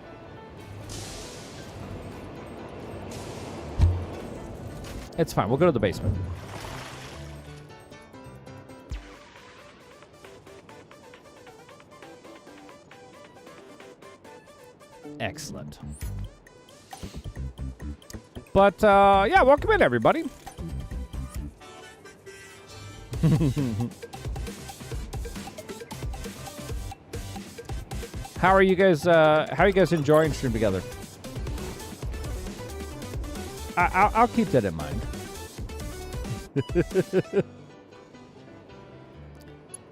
It's fine. We'll go to the basement. Excellent. But, yeah, welcome in, everybody. How are you guys enjoying stream together? I'll keep that in mind.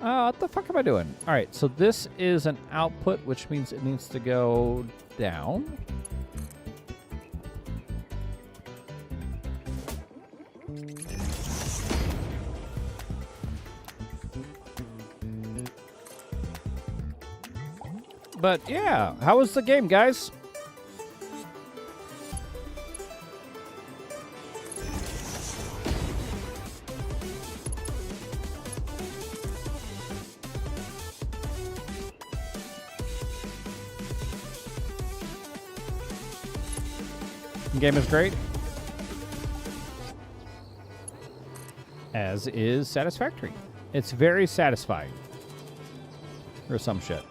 What the fuck am I doing? All right, so this is an output, which means it needs to go down. But yeah, how was the game, guys? The game is great. As is satisfactory. It's very satisfying. Or some shit.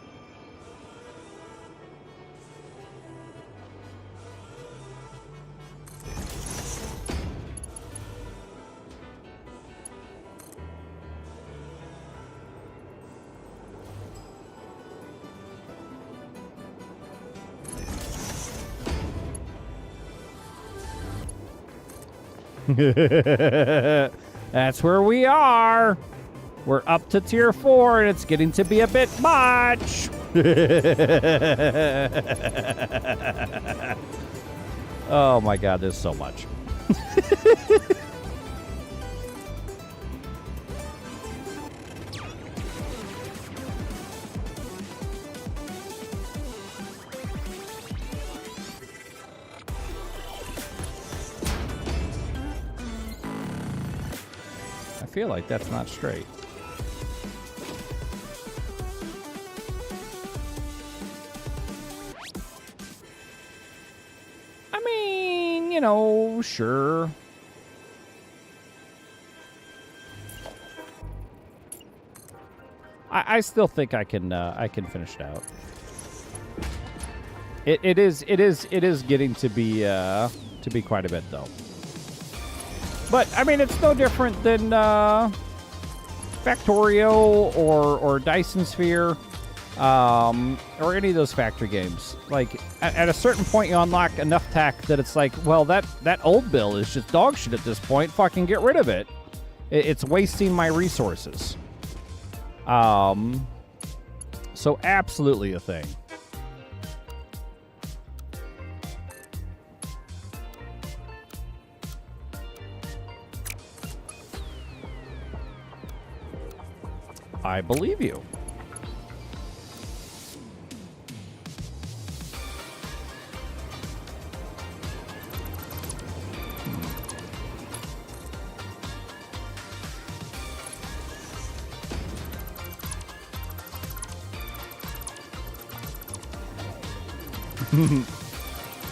That's where we are. We're up to tier 4, and it's getting to be a bit much. Oh my god, there's so much. I feel like that's not straight. I mean, you know, sure. I still think I can finish it out. It is getting to be quite a bit though. But I mean, it's no different than Factorio or Dyson Sphere, or any of those factory games. Like at a certain point, you unlock enough tech that it's like, well, that old bill is just dog shit at this point. Fucking get rid of it. It's wasting my resources. So absolutely a thing. I believe you.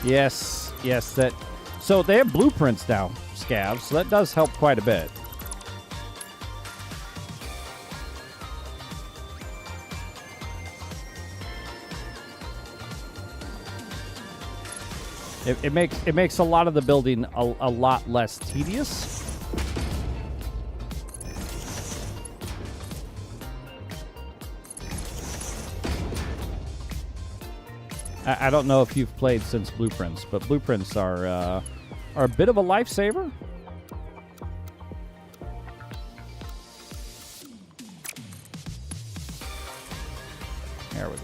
Yes, that. So they have blueprints now, Scavs, so that does help quite a bit. It makes a lot of the building a lot less tedious. I don't know if you've played since Blueprints, but Blueprints are a bit of a lifesaver. There we go.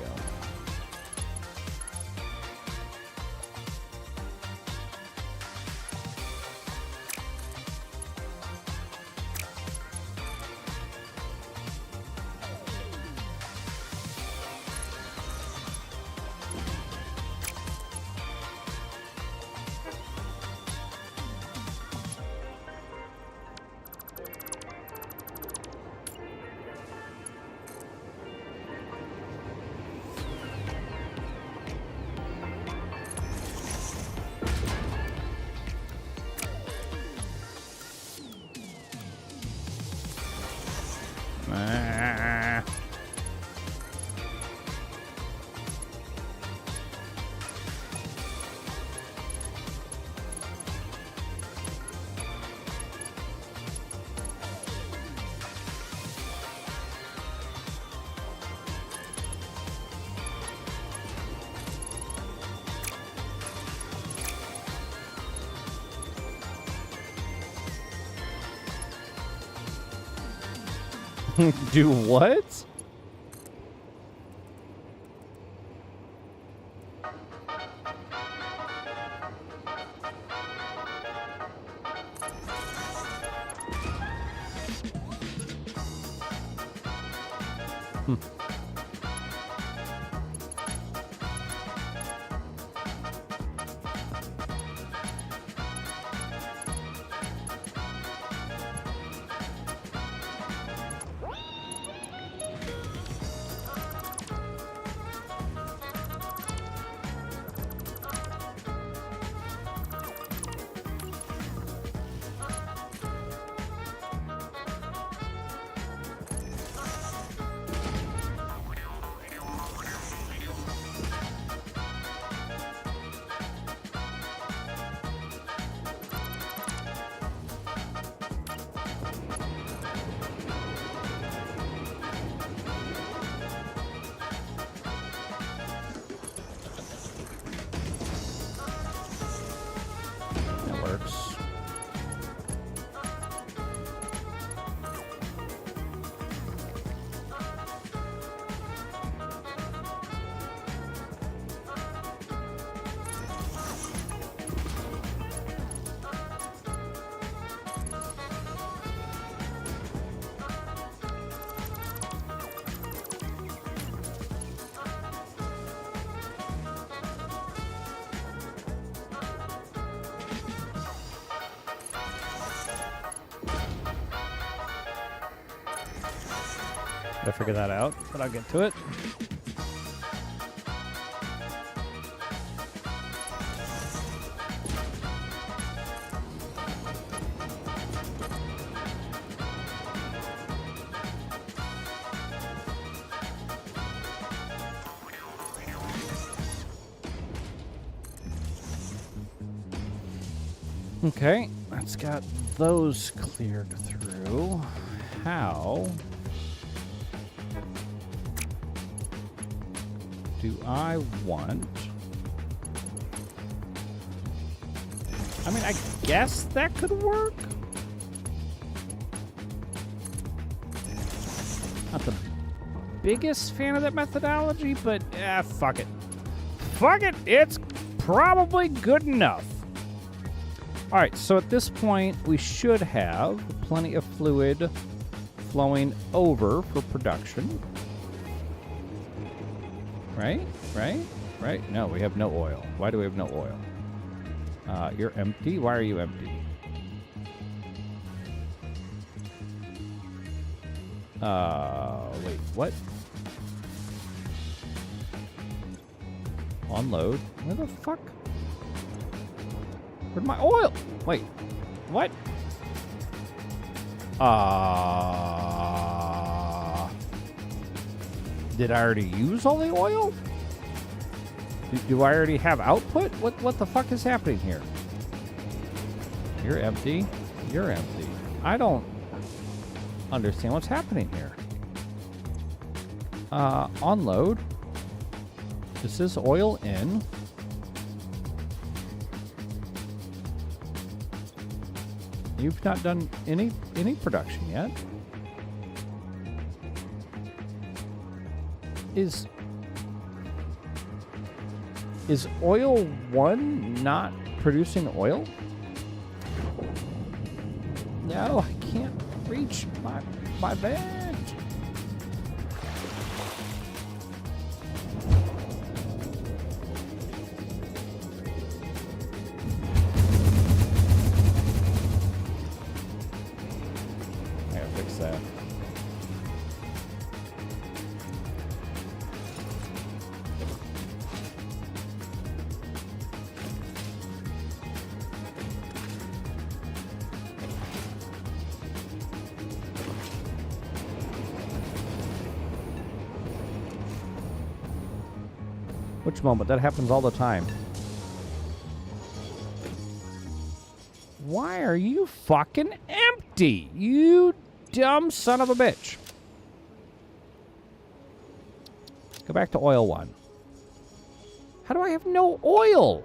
Do what? I figured that out, but I'll get to it. Okay, that's got those cleared through. How do I want... I mean, I guess that could work. Not the biggest fan of that methodology, but fuck it. Fuck it, it's probably good enough. All right, so at this point, we should have plenty of fluid flowing over for production. Right? No, we have no oil. Why do we have no oil? You're empty? Why are you empty? Wait, what? Unload? Where the fuck? Where'd my oil? Wait, what? Did I already use all the oil? Do I already have output? What the fuck is happening here? You're empty. You're empty. I don't understand what's happening here. Unload. This is oil in. You've not done any production yet. Is oil 1 not producing oil? No, I can't reach my veg. I gotta fix that. Which moment? That happens all the time. Why are you fucking empty? You dumb son of a bitch. Go back to oil 1. How do I have no oil?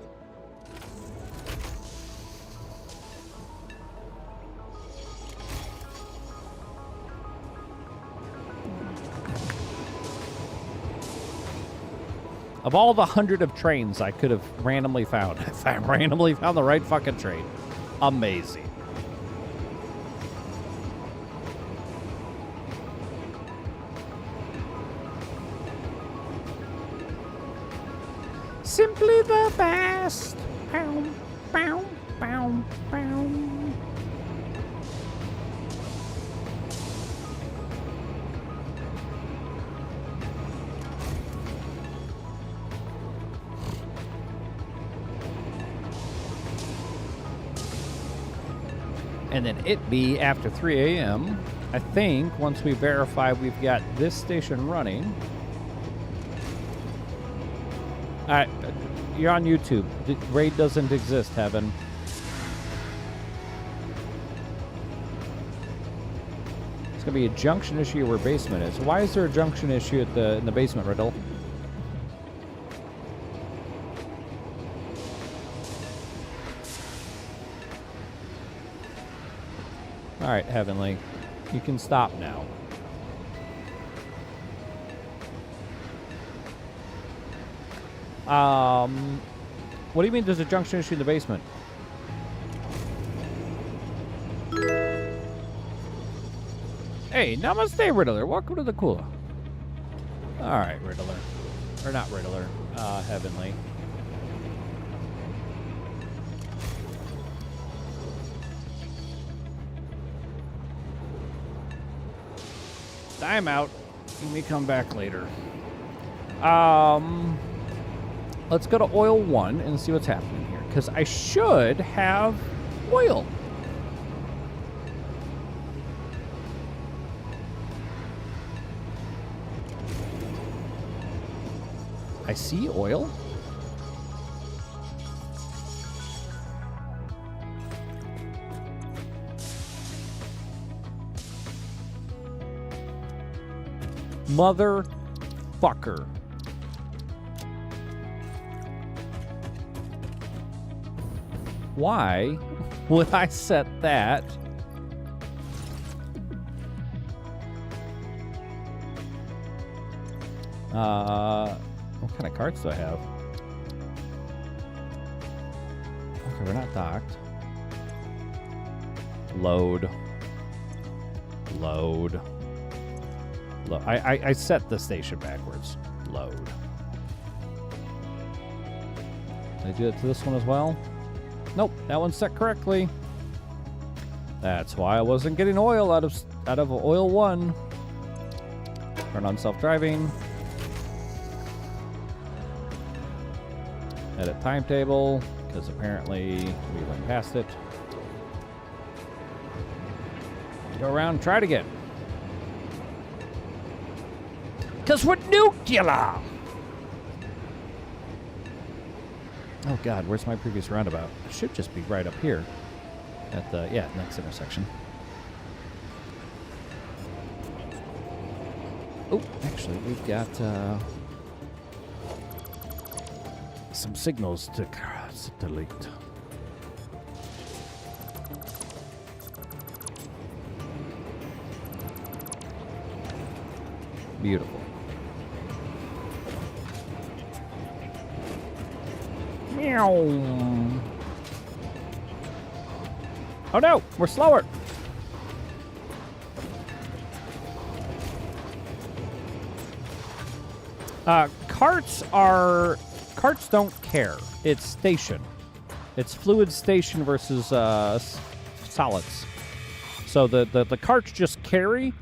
Of all the 100 of trains I could have randomly found, if I randomly found the right fucking train. Amazing. Simply the best. Bow, bow, bow, bow. And then it be after 3 a.m. I think once we verify we've got this station running. Alright, you're on YouTube. Raid doesn't exist, Heaven. It's gonna be a junction issue where basement is. Why is there a junction issue at in the basement, Riddle? All right, Heavenly, you can stop now. What do you mean there's a junction issue in the basement? Hey, namaste, Riddler. Welcome to the cooler. All right, Riddler. Or not Riddler, Heavenly. I'm out. You may come back later. Let's go to oil 1 and see what's happening here. Because I should have oil. I see oil. Motherfucker. Why would I set that? What kind of carts do I have? Okay, we're not docked. Load. I set the station backwards. Load. Did I do it to this one as well? Nope, that one's set correctly. That's why I wasn't getting oil out of oil 1. Turn on self-driving. Edit timetable, because apparently we went past it. Go around, try it again. Because we're nuclear! Oh god, where's my previous roundabout? It should just be right up here. At the, next intersection. Oh, actually, we've got some signals to delete. Beautiful. Meow. Oh no, we're slower. Carts don't care. It's station. It's fluid station versus solids. So the carts just carry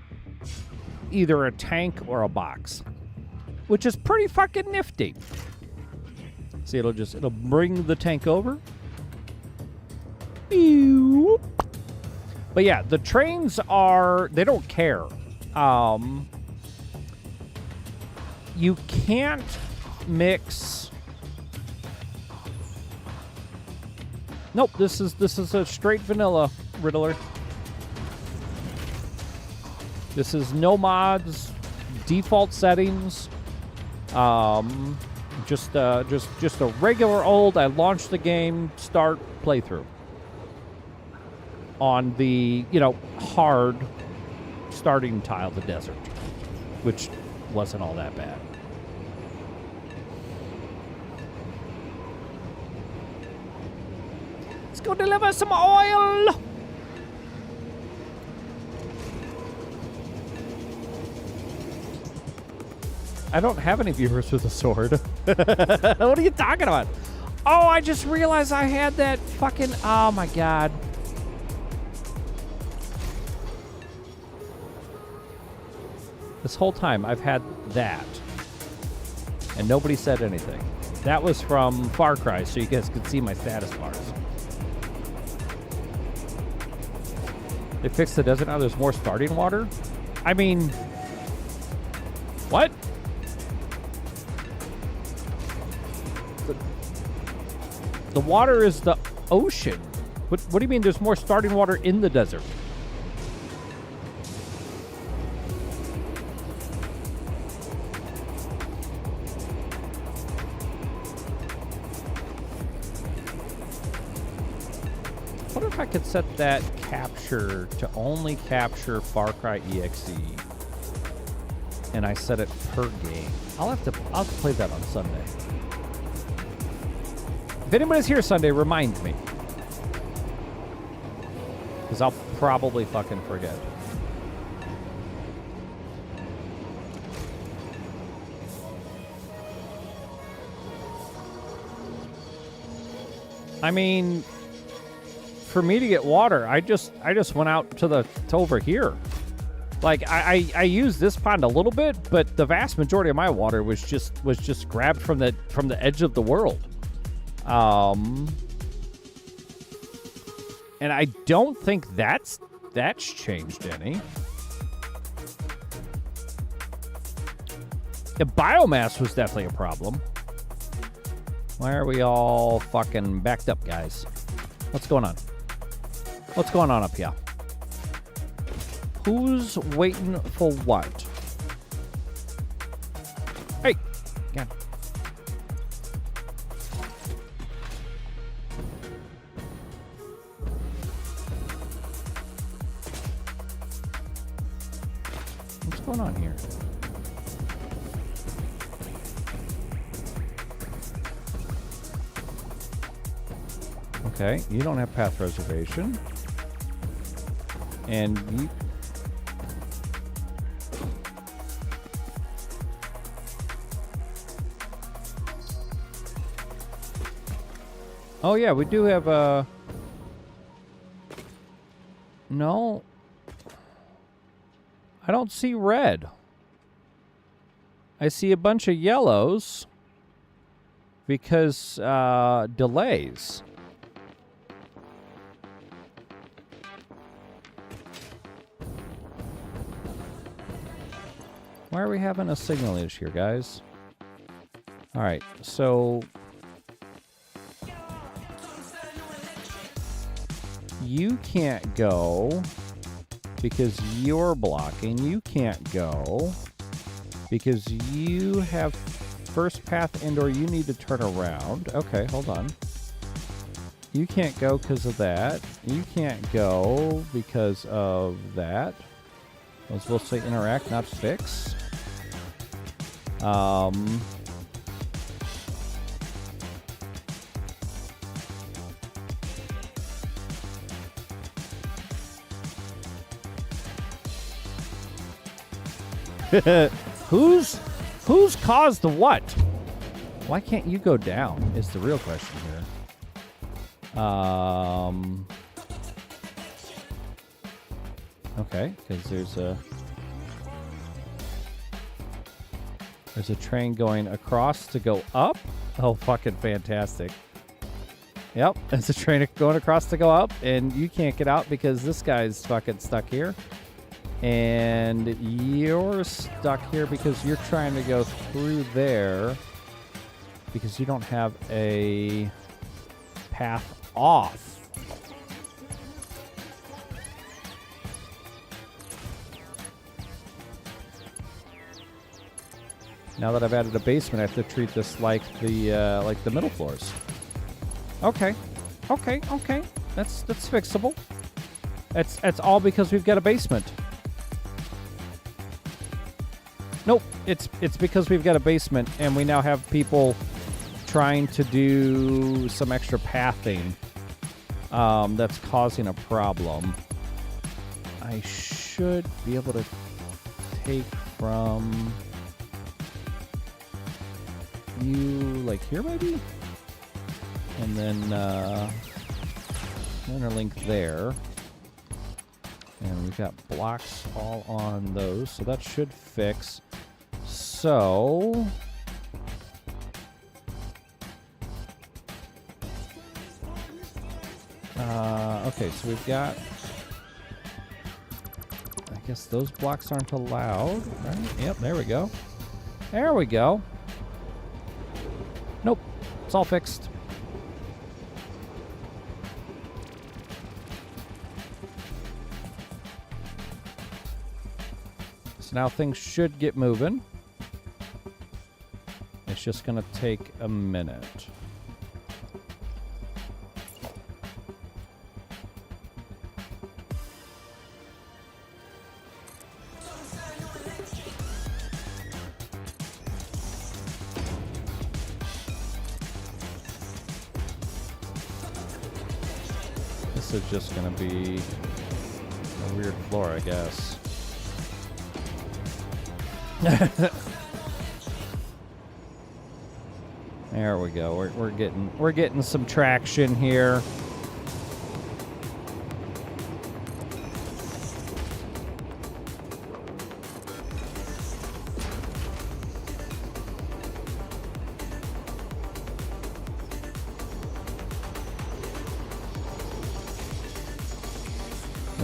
either a tank or a box, which is pretty fucking nifty. See, it'll bring the tank over. Ew. But yeah, the trains they don't care. You can't mix. Nope, this is a straight vanilla Riddler. This is no mods, default settings. Just a regular old. I launched the game, start playthrough on the hard starting tile, the desert, which wasn't all that bad. Let's go deliver some oil. I don't have any viewers with a sword. What are you talking about? Oh, I just realized I had that fucking... Oh, my God. This whole time, I've had that. And nobody said anything. That was from Far Cry, so you guys could see my status bars. They fixed the desert. Now there's more starting water? I mean... What? The water is the ocean. What do you mean there's more starting water in the desert? What if I could set that capture to only capture Far Cry EXE? And I set it per game. I'll have to play that on Sunday. If anybody's here Sunday, remind me. Because I'll probably fucking forget. I mean, for me to get water, I just went out to over here. Like I used this pond a little bit, but the vast majority of my water was just grabbed from the edge of the world. And I don't think that's changed any. The biomass was definitely a problem. Why are we all fucking backed up, guys? What's going on? What's going on up here? Who's waiting for what? Hey! God. What's going on here? Okay, you don't have path reservation. And you... Oh yeah, we do have a... No. I don't see red. I see a bunch of yellows because delays. Why are we having a signal issue here, guys? All right, so you can't go because you're blocking. You can't go because you have first path and/or you need to turn around. Okay, hold on. You can't go because of that. You can't go because of that. I was supposed to say interact, not fix. Who's caused the what? Why can't you go down is the real question here. Okay, because there's a train going across to go up. Oh, fucking fantastic. Yep, there's a train going across to go up, and you can't get out because this guy's fucking stuck here. And you're stuck here because you're trying to go through there because you don't have a path off. Now that I've added a basement, I have to treat this like the middle floors. Okay. That's fixable. That's all because we've got a basement. Nope, it's because we've got a basement and we now have people trying to do some extra pathing that's causing a problem. I should be able to take from you like here maybe? And then interlink there. And we've got blocks all on those, so that should fix. So okay, so we've got, I guess those blocks aren't allowed, right? Yep, there we go. There we go. Nope, it's all fixed. So now things should get moving. It's just going to take a minute. This is just going to be a weird floor, I guess. There we go. We're getting some traction here.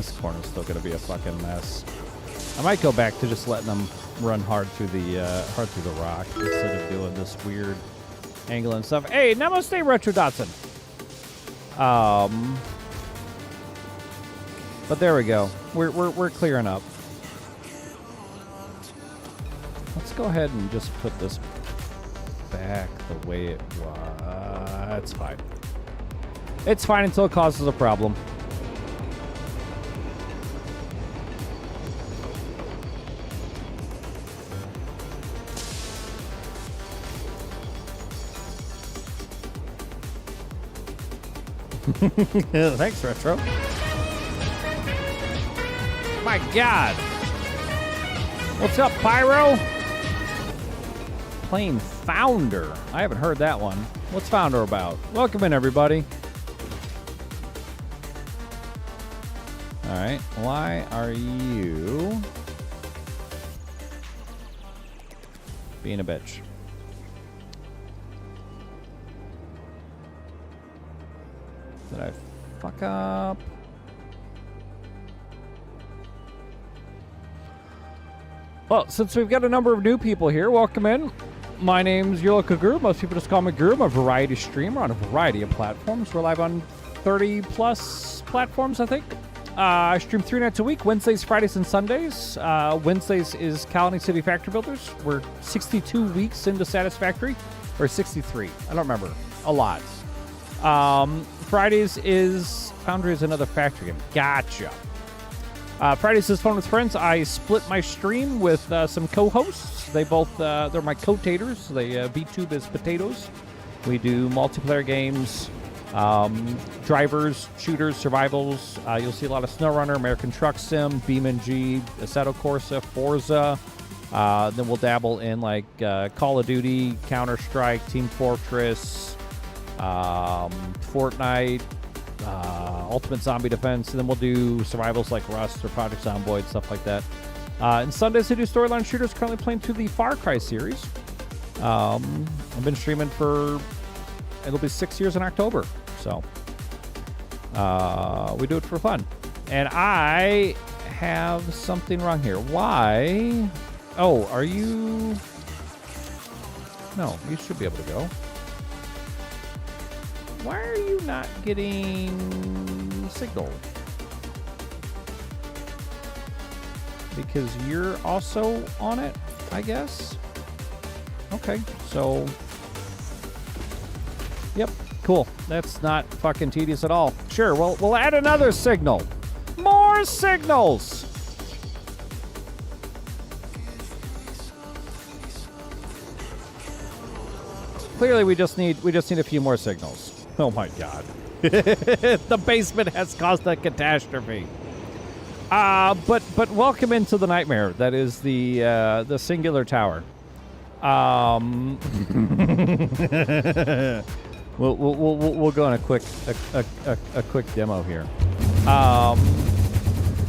this corner's still gonna be a fucking mess. I might go back to just letting them run hard through the rock instead of doing this weird angle and stuff. Hey, namaste, Retro Dotson. But there we go. We're clearing up. Let's go ahead and just put this back the way it was. It's fine. It's fine until it causes a problem. Thanks, Retro. My God. What's up, Pyro? Playing Founder. I haven't heard that one. What's Founder about? Welcome in, everybody. All right. Why are you being a bitch? Did I fuck up? Well, since we've got a number of new people here, welcome in. My name's your local guru. Most people just call me Guru. I'm a variety streamer on a variety of platforms. We're live on 30-plus platforms, I think. I stream 3 nights a week, Wednesdays, Fridays, and Sundays. Wednesdays is Colony City Factory Builders. We're 62 weeks into Satisfactory, or 63. I don't remember. A lot. Fridays is Foundry is another factory game. Gotcha. Fridays is Fun with Friends. I split my stream with some co-hosts. They both, they're my co-taters. They VTube as potatoes. We do multiplayer games, drivers, shooters, survivals. You'll see a lot of SnowRunner, American Truck Sim, BeamNG, Assetto Corsa, Forza. Then we'll dabble in like Call of Duty, Counter-Strike, Team Fortress, Fortnite, Ultimate Zombie Defense, and then we'll do survivals like Rust or Project Zomboid, stuff like that. And Sundays we do storyline shooters, currently playing through the Far Cry series. I've been streaming for, it'll be 6 years in October, so we do it for fun. And I have something wrong here. Why? Oh, are you? No, you should be able to go. Why are you not getting signal? Because you're also on it, I guess. Okay, so yep, cool. That's not fucking tedious at all. Sure, we'll add another signal. More signals. Clearly, we just need a few more signals. Oh my God. The basement has caused a catastrophe. But welcome into the nightmare that is the singular tower. We'll go on a quick demo here.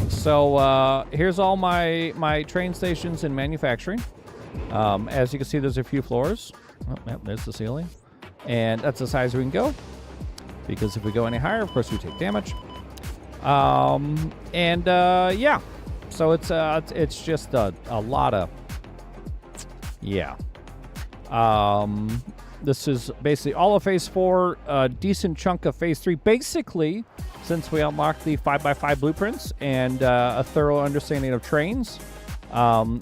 So here's all my train stations in manufacturing. As you can see, there's a few floors. Oh, yep, there's the ceiling, and that's as high as we can go. Because if we go any higher, of course, we take damage. Yeah. So it's just a lot of, yeah. This is basically all of Phase 4, a decent chunk of Phase 3. Basically, since we unlocked the 5x5 blueprints and a thorough understanding of trains,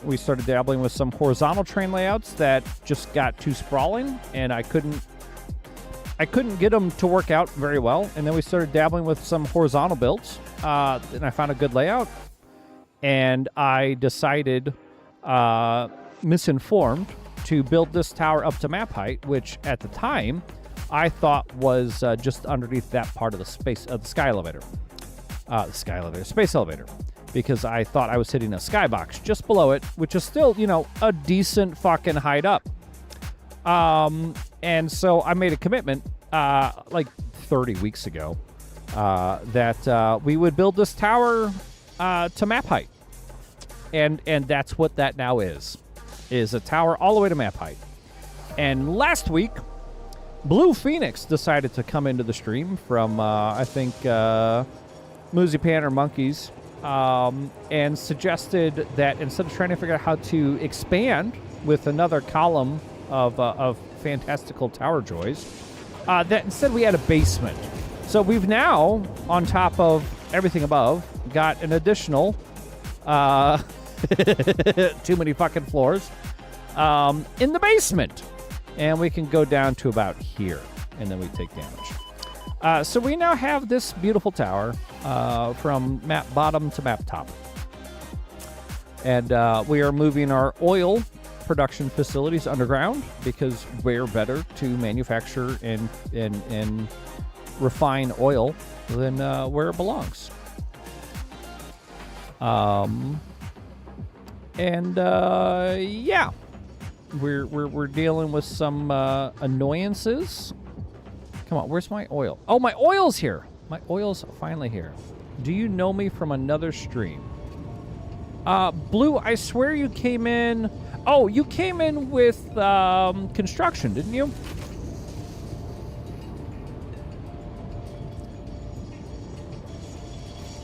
we started dabbling with some horizontal train layouts that just got too sprawling, and I couldn't get them to work out very well. And then we started dabbling with some horizontal builds, and I found a good layout. And I decided, misinformed, to build this tower up to map height, which at the time I thought was just underneath that part of the space of the space elevator, because I thought I was hitting a skybox just below it, which is still, a decent fucking height up. And so I made a commitment, like 30 weeks ago, that we would build this tower to map height. And that's what that now is a tower all the way to map height. And last week, Blue Phoenix decided to come into the stream from, I think, Moozy Pan or Monkeys. and suggested that instead of trying to figure out how to expand with another column of fantastical tower joys, that instead we had a basement. So we've now, on top of everything above, got an additional too many fucking floors in the basement. And we can go down to about here, and then we take damage. So we now have this beautiful tower from map bottom to map top. And we are moving our oil production facilities underground because where better to manufacture and refine oil than where it belongs. Yeah, we're dealing with some annoyances. Come on, where's my oil? Oh, my oil's here. My oil's finally here. Do you know me from another stream? Blue, I swear you came in. Oh, you came in with construction, didn't you?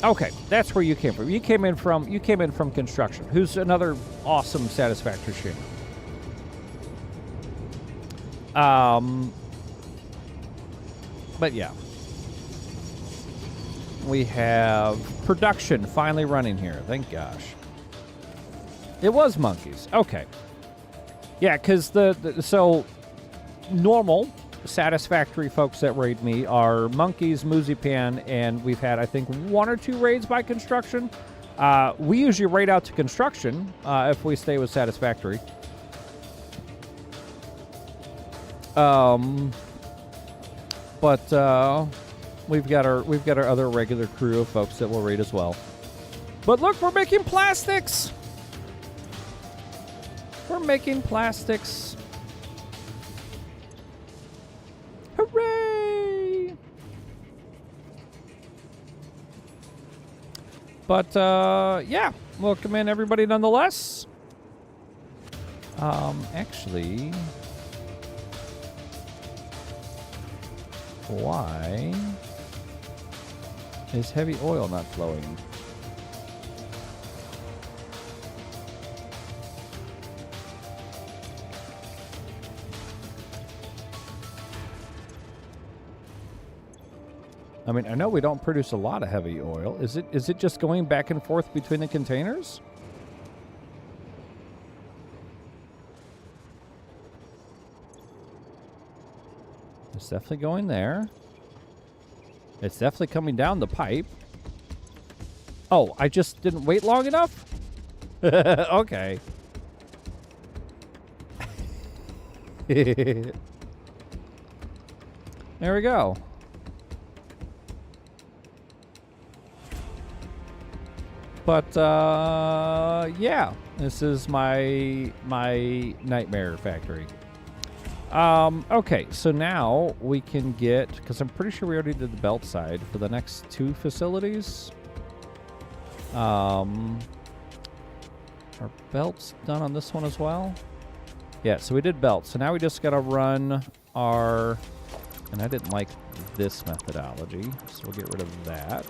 Okay, that's where you came from. You came in from construction. Who's another awesome satisfactory streamer? But yeah. We have production finally running here. Thank gosh. It was monkeys. Okay. Yeah, because so normal satisfactory folks that raid me are monkeys, Moozypan, and we've had, I think, 1 or 2 raids by construction. We usually raid out to construction if we stay with satisfactory. But we've got our other regular crew of folks that will raid as well. But look, we're making plastics. We're making plastics. Hooray! But yeah, welcome in everybody nonetheless. Actually, why is heavy oil not flowing? I mean, I know we don't produce a lot of heavy oil. Is it just going back and forth between the containers? It's definitely going there. It's definitely coming down the pipe. Oh, I just didn't wait long enough? Okay. There we go. But yeah, this is my nightmare factory. Okay, so now we can get, because I'm pretty sure we already did the belt side for the next 2 facilities. Are belts done on this one as well? Yeah, so we did belts. So now we just got to run our, and I didn't like this methodology, so we'll get rid of that.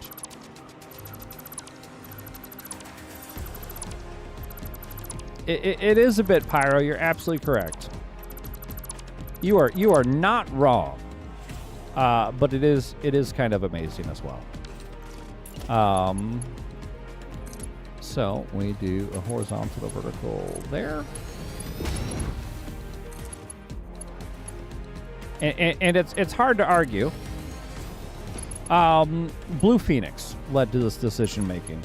It is a bit pyro. You're absolutely correct. You are not wrong. But it is kind of amazing as well. So we do a horizontal to vertical there. And it's hard to argue. Blue Phoenix led to this decision making.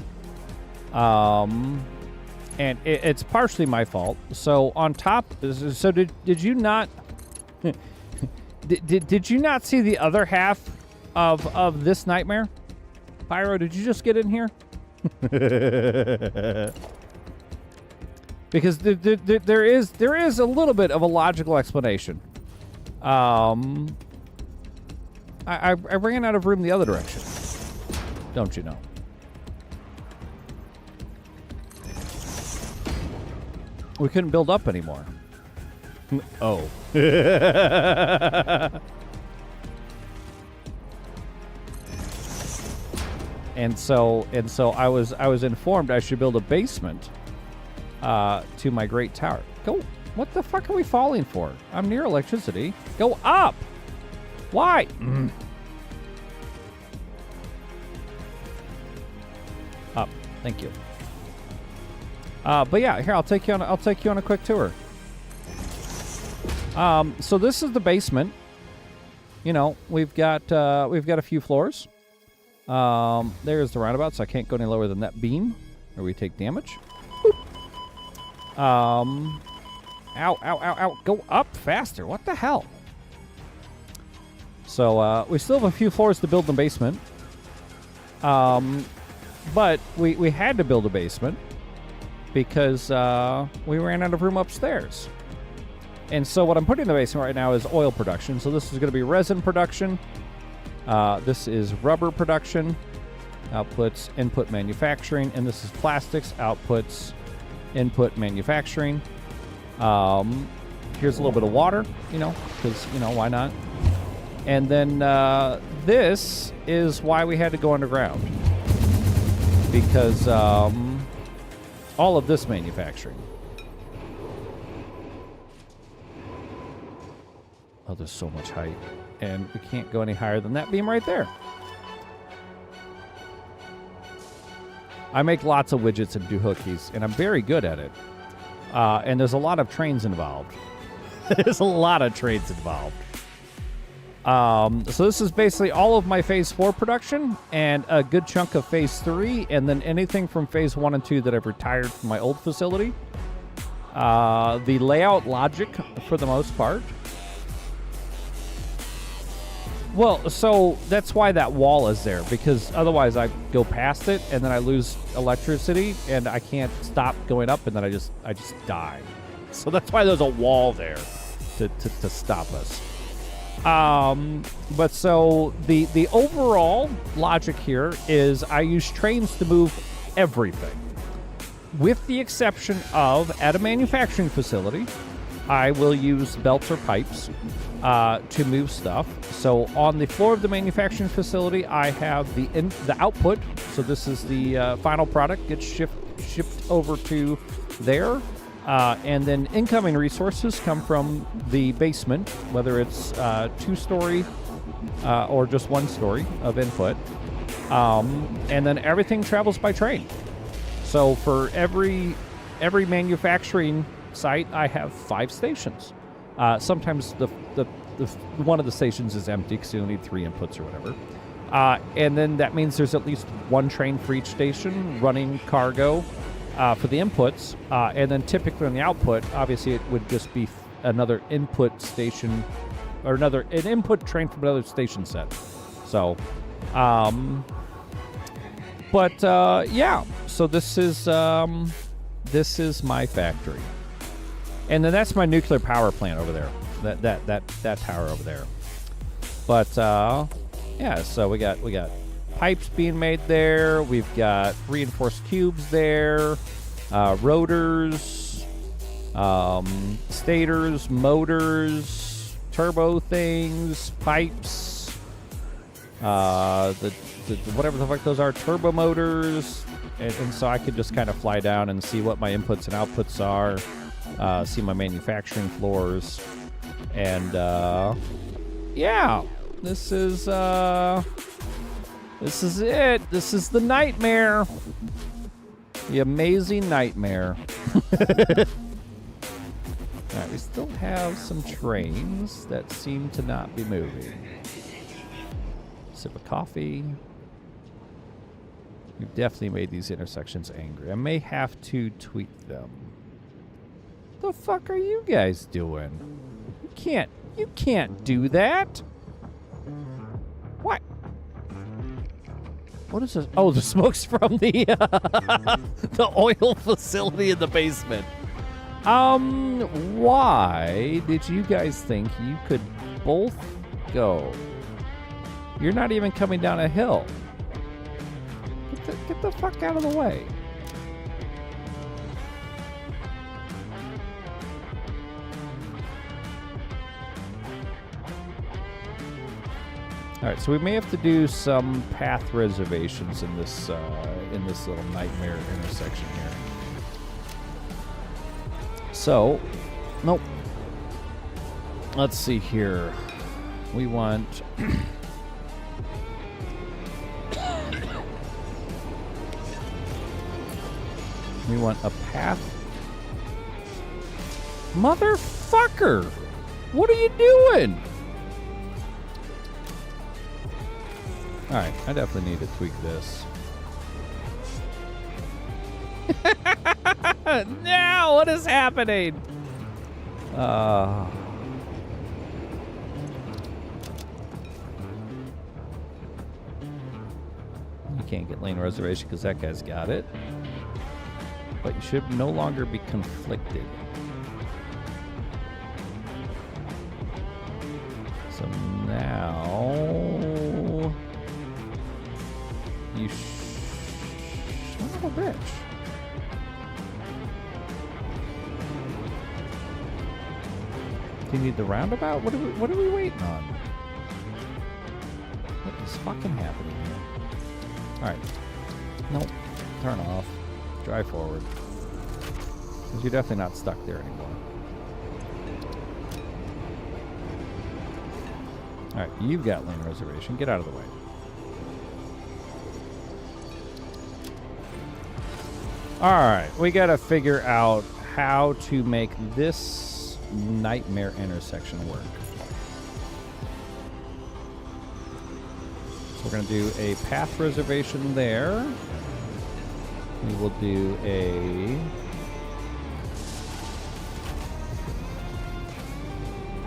And it's partially my fault. So on top, so did you not did you not see the other half of this nightmare? Pyro, did you just get in here? Because there is a little bit of a logical explanation. I ran out of room the other direction. Don't you know? We couldn't build up anymore. Oh. And so I was informed I should build a basement to my great tower. Go. What the fuck are we falling for? I'm near electricity. Go up. Why? Up. Thank you. But yeah, here I'll take you on a quick tour. So this is the basement. You know, we've got a few floors. There's the roundabout, so I can't go any lower than that beam, or we take damage. Ow, ow, ow, ow. Go up faster. What the hell? So, we still have a few floors to build in the basement. But we had to build a basement because we ran out of room upstairs. And so what I'm putting in the basement right now is oil production. So this is going to be resin production. This is rubber production. Outputs, input manufacturing. And this is plastics, outputs, input manufacturing. Here's a little bit of water, you know, because, you know, why not? And then this is why we had to go underground. Because all of this manufacturing. Oh, there's so much height. And we can't go any higher than that beam right there. I make lots of widgets and doohickeys, and I'm very good at it. And there's a lot of trains involved. There's a lot of trains involved. So this is basically all of my Phase 4 production and a good chunk of Phase 3, and then anything from Phase 1 and 2 that I've retired from my old facility. The layout logic, for the most part. Well, so that's why that wall is there, because otherwise I go past it and then I lose electricity and I can't stop going up, and then I just die. So that's why there's a wall there to stop us. But so the overall logic here is I use trains to move everything, with the exception of at a manufacturing facility, I will use belts or pipes to move stuff. So on the floor of the manufacturing facility, I have the output. So this is the final product gets shipped over to there. And then incoming resources come from the basement, whether it's 2-story or just 1 story of input. And then everything travels by train. So for every manufacturing site, I have 5 stations. Sometimes the one of the stations is empty because you only need 3 inputs or whatever. And then that means there's at least 1 train for each station running cargo for the inputs. And then typically on the output, obviously it would just be another input station or an input train from another station set. So, yeah. So this is my factory. And then that's my nuclear power plant over there. That tower over there. But yeah, so we got pipes being made there. We've got reinforced cubes there, rotors, stators, motors, turbo things, pipes, the whatever the fuck those are, turbo motors. And so I could just kind of fly down and see what my inputs and outputs are. See my manufacturing floors, and yeah, this is it. This is the nightmare, the amazing nightmare. All right, we still have some trains that seem to not be moving. Sip of coffee. We've definitely made these intersections angry. I may have to tweak them. The fuck are you guys doing? You can't do that. What? What is this? Oh, the smoke's from the the oil facility in the basement. Why did you guys think you could both go? You're not even coming down a hill. Get the fuck out of the way. All right, so we may have to do some path reservations in this little nightmare intersection here. So, nope. Let's see here. We want we want a path. Motherfucker! What are you doing? Alright, I definitely need to tweak this. No! What is happening? You can't get lane reservation because that guy's got it. But you should no longer be conflicted. So now you son of a bitch. Do you need the roundabout? What are we waiting on? What is fucking happening here? Alright. Nope. Turn off. Drive forward. Because you're definitely not stuck there anymore. Alright, you've got lane reservation. Get out of the way. Alright, we gotta figure out how to make this nightmare intersection work. So we're gonna do a path reservation there. We will do a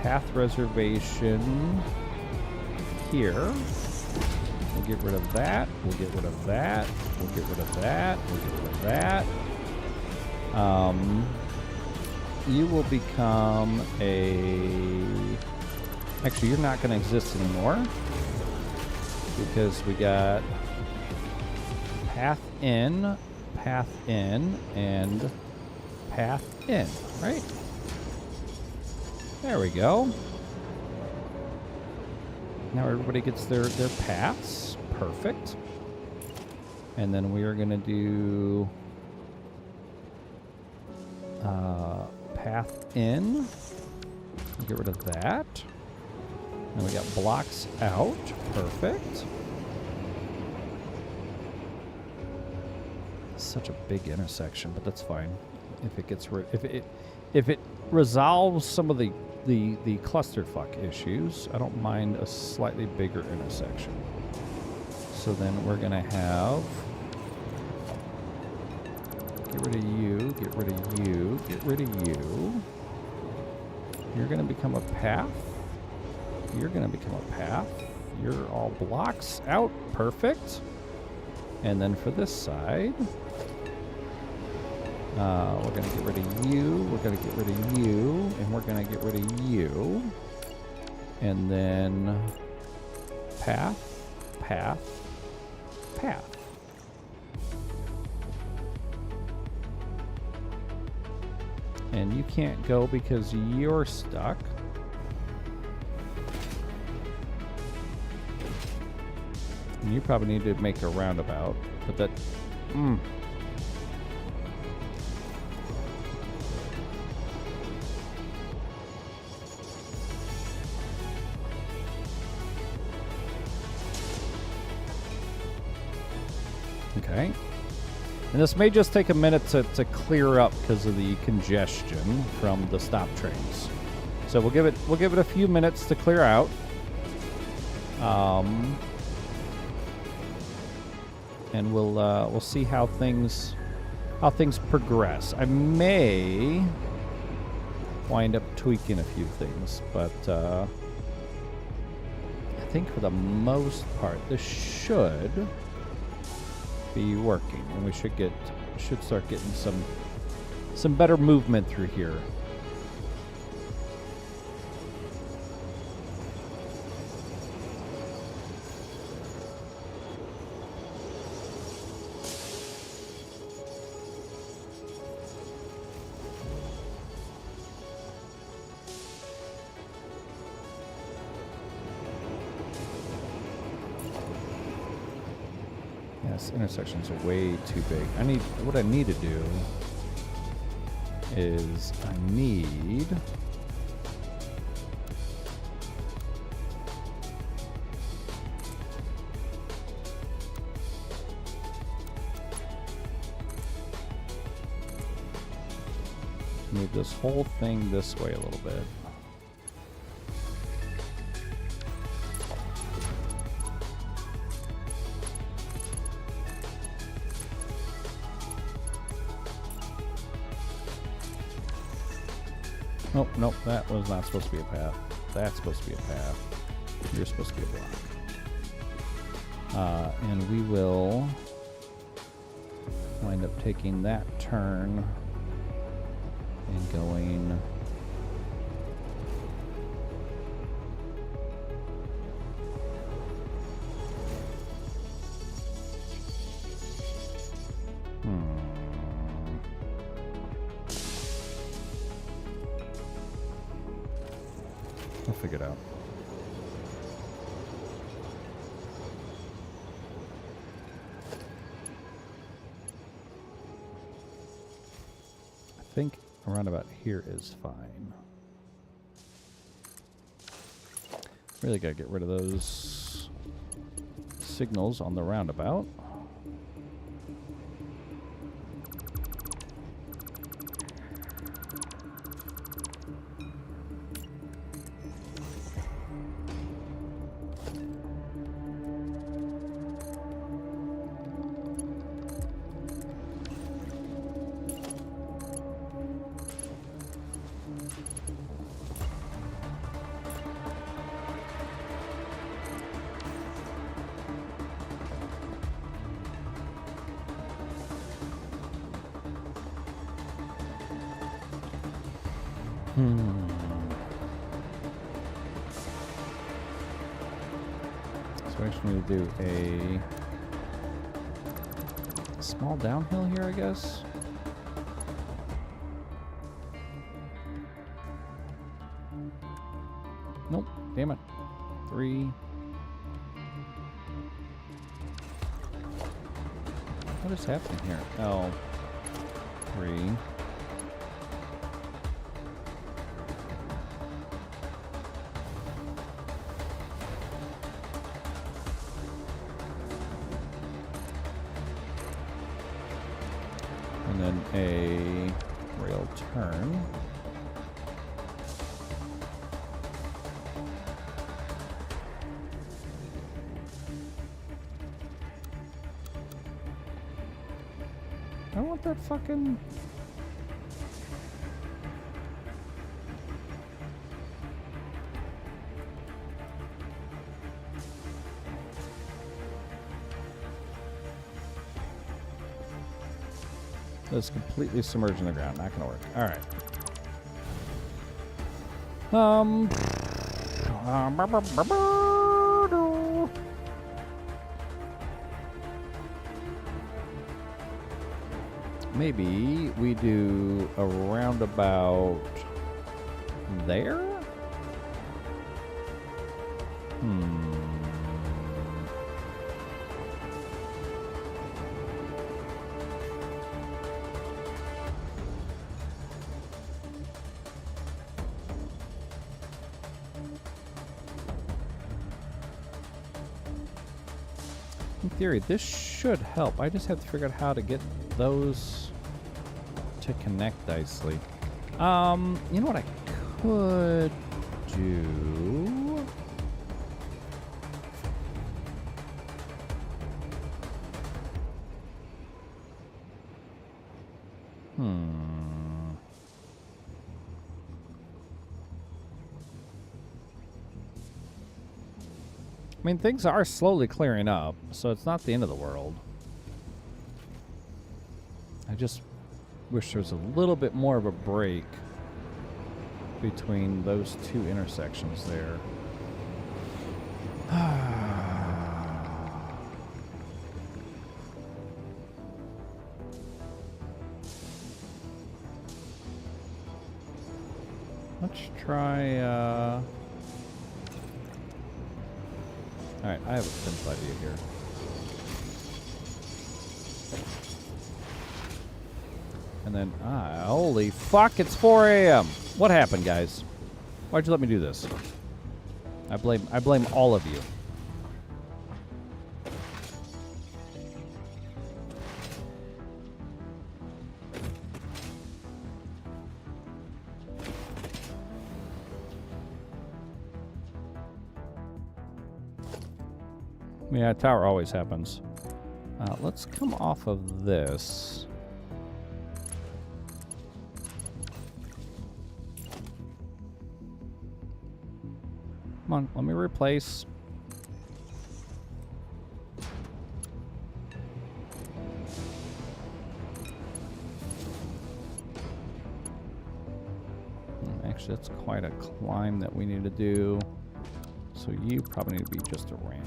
path reservation here. We'll get rid of that. We'll get rid of that. We'll get rid of that. We'll get rid of that. You will become a... Actually, you're not going to exist anymore because we got path in, and path in, right? There we go. Now everybody gets their paths. Perfect. And then we are going to do path in. Get rid of that. And we got blocks out. Perfect. Such a big intersection, but that's fine. If it gets if it resolves some of the clusterfuck issues, I don't mind a slightly bigger intersection. So then we're gonna have get rid of you, get rid of you, get rid of you. You're gonna become a path. You're gonna become a path. You're all blocks out. Perfect. And then for this side, we're going to get rid of you, we're going to get rid of you, and we're going to get rid of you. And then path, path, path. And you can't go because you're stuck. And you probably need to make a roundabout, but that... Okay. And this may just take a minute to clear up because of the congestion from the stop trains. So we'll give it a few minutes to clear out. And we'll see how things progress. I may wind up tweaking a few things, but I think for the most part this should be working, and we should start getting some better movement through here. This intersection's way too big. What I need to do is I need to move this whole thing this way a little bit. Nope, nope, that was not supposed to be a path. That's supposed to be a path. You're supposed to be a block. And we will wind up taking that turn and going We'll figure it out. I think around about here is fine. Really gotta get rid of those signals on the roundabout. So I actually need to do a small downhill here, I guess. Nope, damn it. 3. What is happening here? L 3. And then a rail turn. I want that fucking... That's completely submerged in the ground. Not gonna work. All right. Maybe we do a roundabout there? In theory, this should help. I just have to figure out how to get those to connect nicely. You know what I could do? I mean, things are slowly clearing up, so it's not the end of the world. I just wish there was a little bit more of a break between those two intersections there. Let's try, Alright, I have a simple idea here. then, holy fuck, it's 4 a.m. What happened, guys? Why'd you let me do this? I blame all of you. Yeah, tower always happens. Let's come off of this. Come on, let me replace. Actually, that's quite a climb that we need to do. So you probably need to be just a ramp.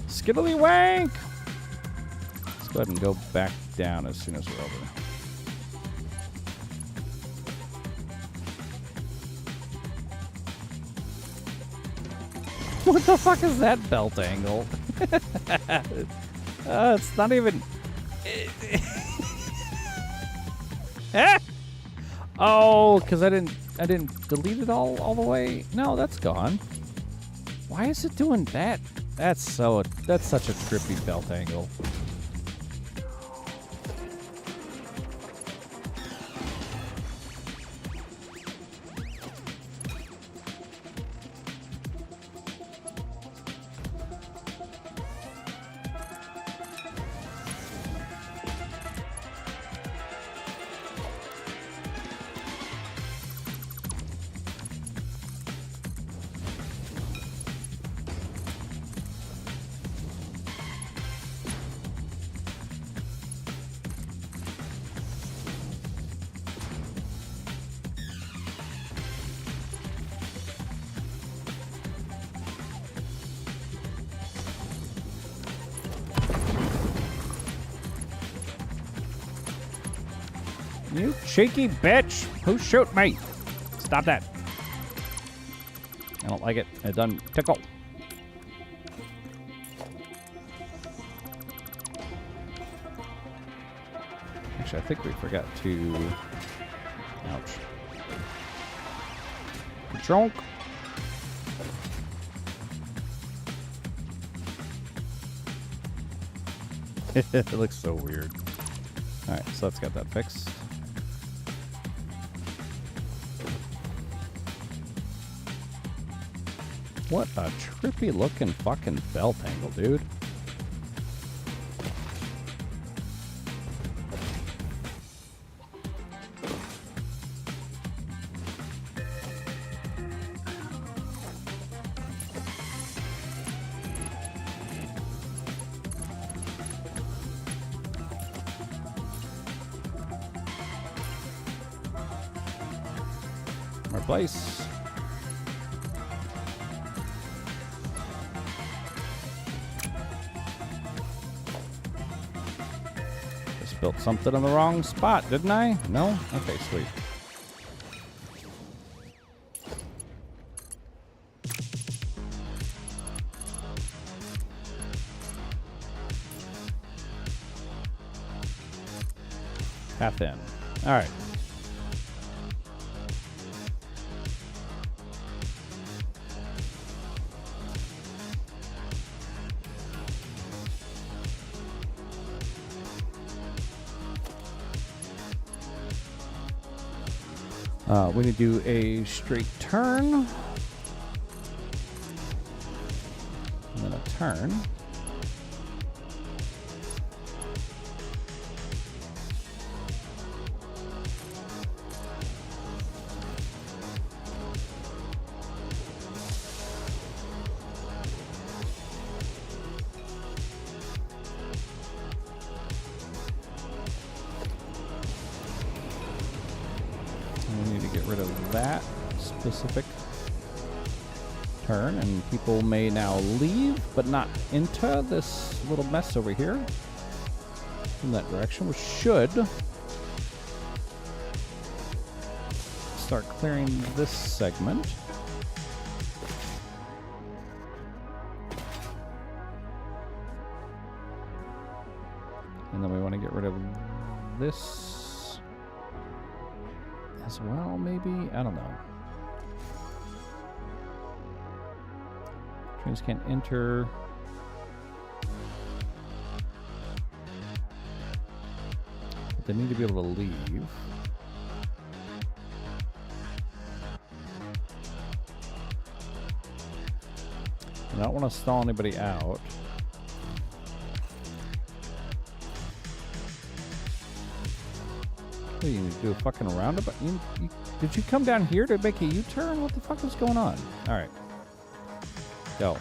Skiddly wank! Let's go ahead and go back down as soon as we're over. What the fuck is that belt angle? It's not even... Oh, because I didn't delete it all the way? No, that's gone. Why is it doing that? That's such a trippy belt angle. You cheeky bitch! Who shoot me? Stop that. I don't like it. It doesn't tickle. Actually, I think we forgot to... Ouch. Drunk. It looks so weird. Alright, so let's get that fixed. What a trippy looking fucking belt angle, dude. Replace. Built something in the wrong spot, didn't I? No? Okay, sweet. Half in. All right. We need to do a straight turn. And then a turn. that specific turn, and people may now leave but not enter this little mess over here in that direction. We should start clearing this segment. And then we want to get rid of this as well, maybe? I don't know. Trains can't enter. But they need to be able to leave. I don't want to stall anybody out. What, you need to do a fucking roundabout? Did you come down here to make a U-turn? What the fuck is going on? Alright. Go.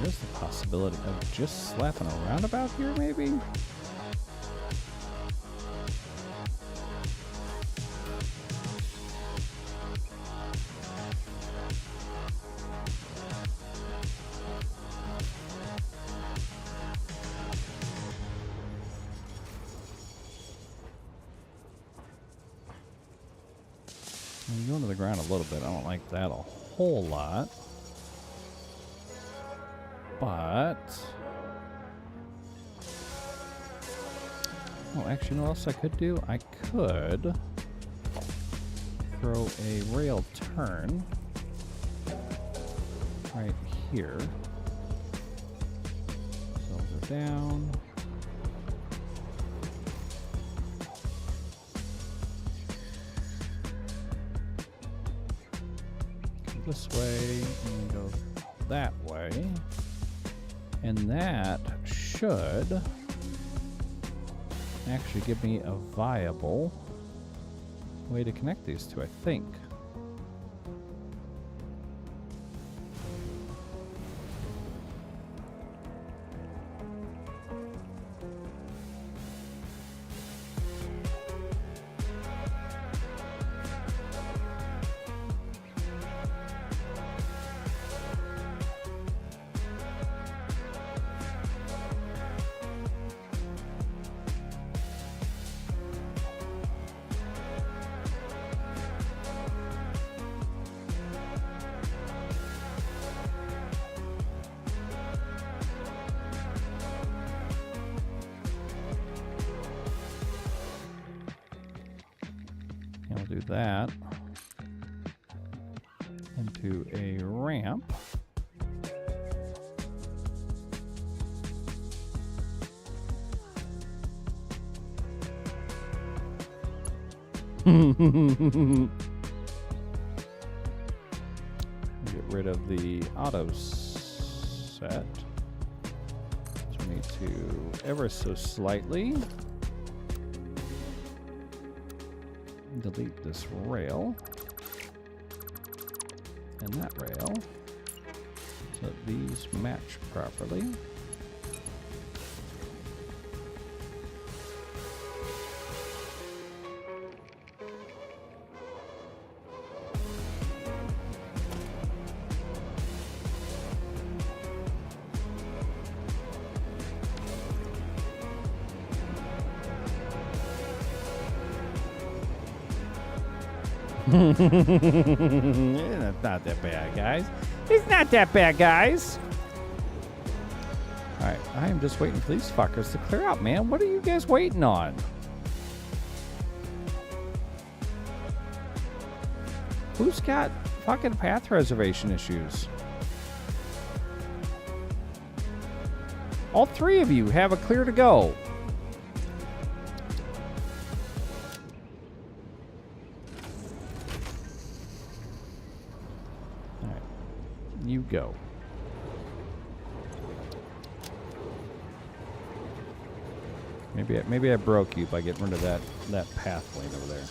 There's the possibility of just slapping a roundabout here, maybe? I'm going to the ground a little bit. I don't like that a whole lot. But... oh, actually, you know what else I could do? I could throw a rail turn right here. So go down. Go this way and go that way. And that should actually give me a viable way to connect these two, I think. Do that into a ramp. Get rid of the auto set. So we need to ever so slightly delete this rail and that rail so that these match properly. It's not that bad, guys. It's not that bad, guys. Alright, I am just waiting for these fuckers to clear out, man. What are you guys waiting on? Who's got fucking path reservation issues? All three of you have a clear to go. All right. You go. Maybe I broke you by getting rid of that path lane over there.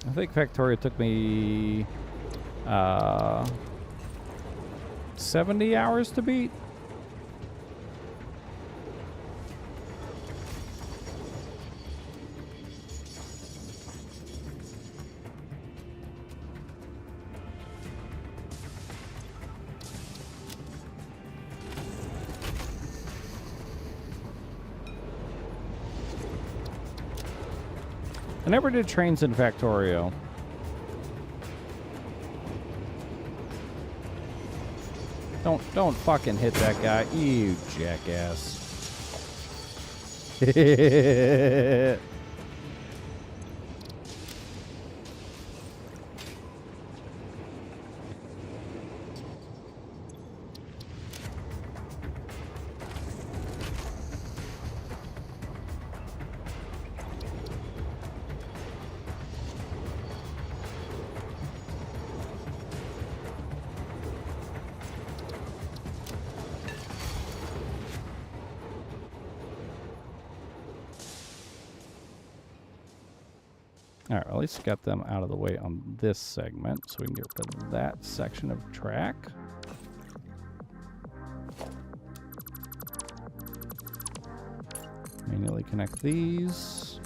I think Factoria took me 70 hours to beat. I never did trains in Factorio. Don't fucking hit that guy, you jackass. Alright, well, at least got them out of the way on this segment, so we can get rid of that section of track. Manually connect these.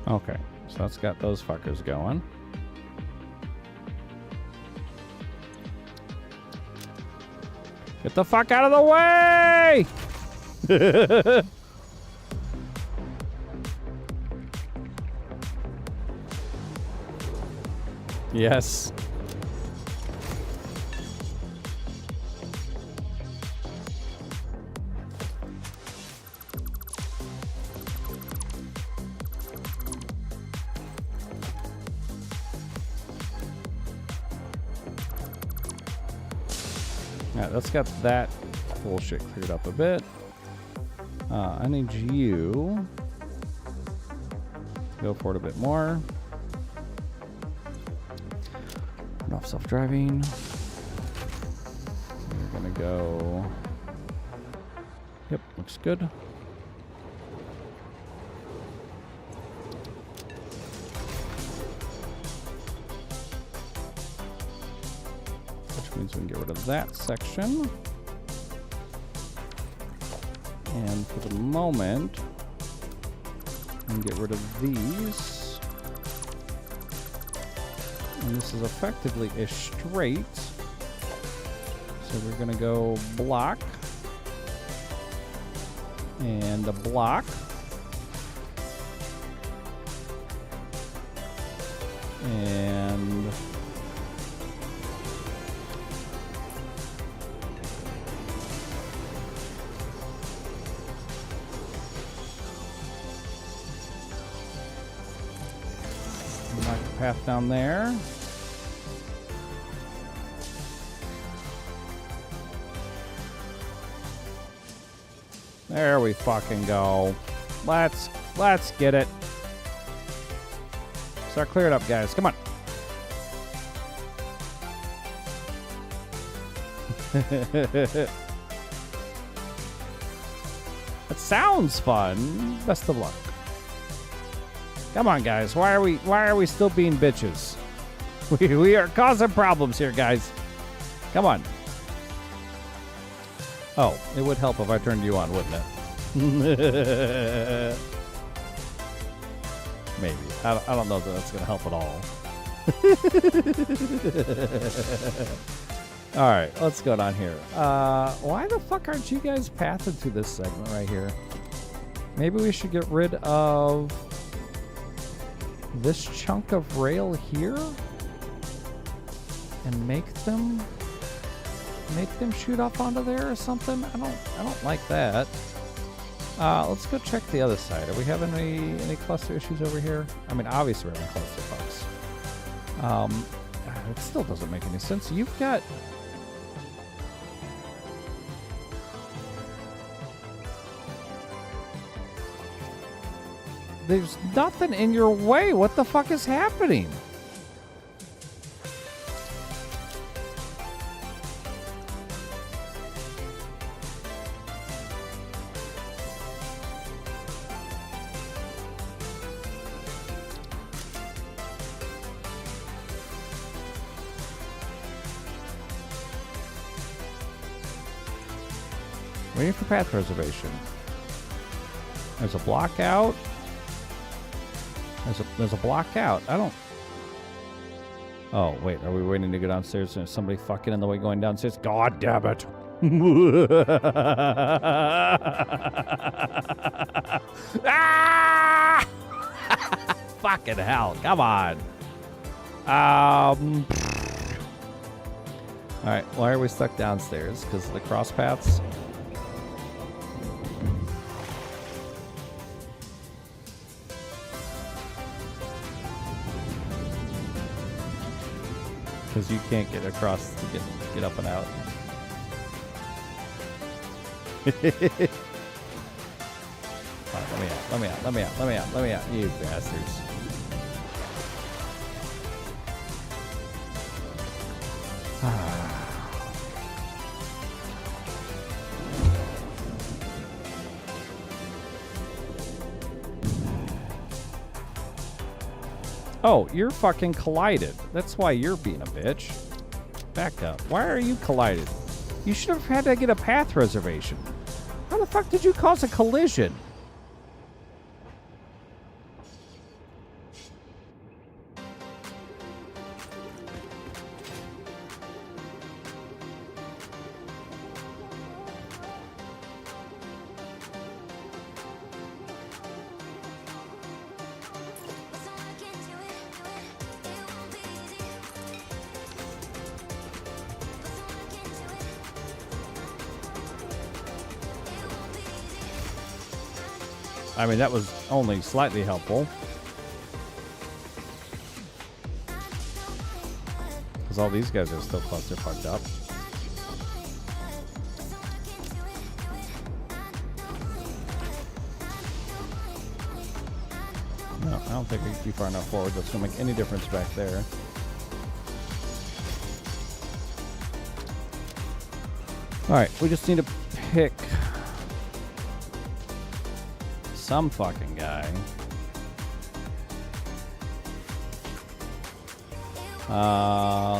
Okay, so that's got those fuckers going. Get the fuck out of the way! Yes. Alright, let's get that bullshit cleared up a bit. I need you to go for it a bit more. Turn off self-driving. We're gonna go. Yep, looks good. Which means we can get rid of that section. And for the moment, we can get rid of these. And this is effectively a straight So we're gonna go block and a block. And mark the path down there. There we fucking go. Let's get it. Start clearing up, guys. Come on. That sounds fun. Best of luck. Come on, guys. Why are we still being bitches? We are causing problems here, guys. Come on. Oh, it would help if I turned you on, wouldn't it? Maybe. I don't know that that's going to help at all. All right, let's go down here. Why the fuck aren't you guys pathing through this segment right here? Maybe we should get rid of this chunk of rail here and make them shoot up onto there or something. I don't like that. Let's go check the other side. Are we having any cluster issues over here? I mean, obviously we're having cluster fucks. It still doesn't make any sense. You've got... There's nothing in your way. What the fuck is happening? Waiting for path reservation. There's a block out. There's a block out. I don't... Oh, wait. Are we waiting to go downstairs? There's somebody fucking in the way going downstairs. God damn it. Ah! Fucking hell. Come on. All right. Why are we stuck downstairs? Because of the cross paths? Because you can't get across to get up and out. All right, let me out, you bastards. Oh, you're fucking collided. That's why you're being a bitch. Back up. Why are you collided? You should have had to get a path reservation. How the fuck did you cause a collision? I mean, that was only slightly helpful. Because all these guys are still cluster fucked up. No, I don't think we can keep far enough forward. That's going to make any difference back there. Alright, we just need to pick some fucking guy.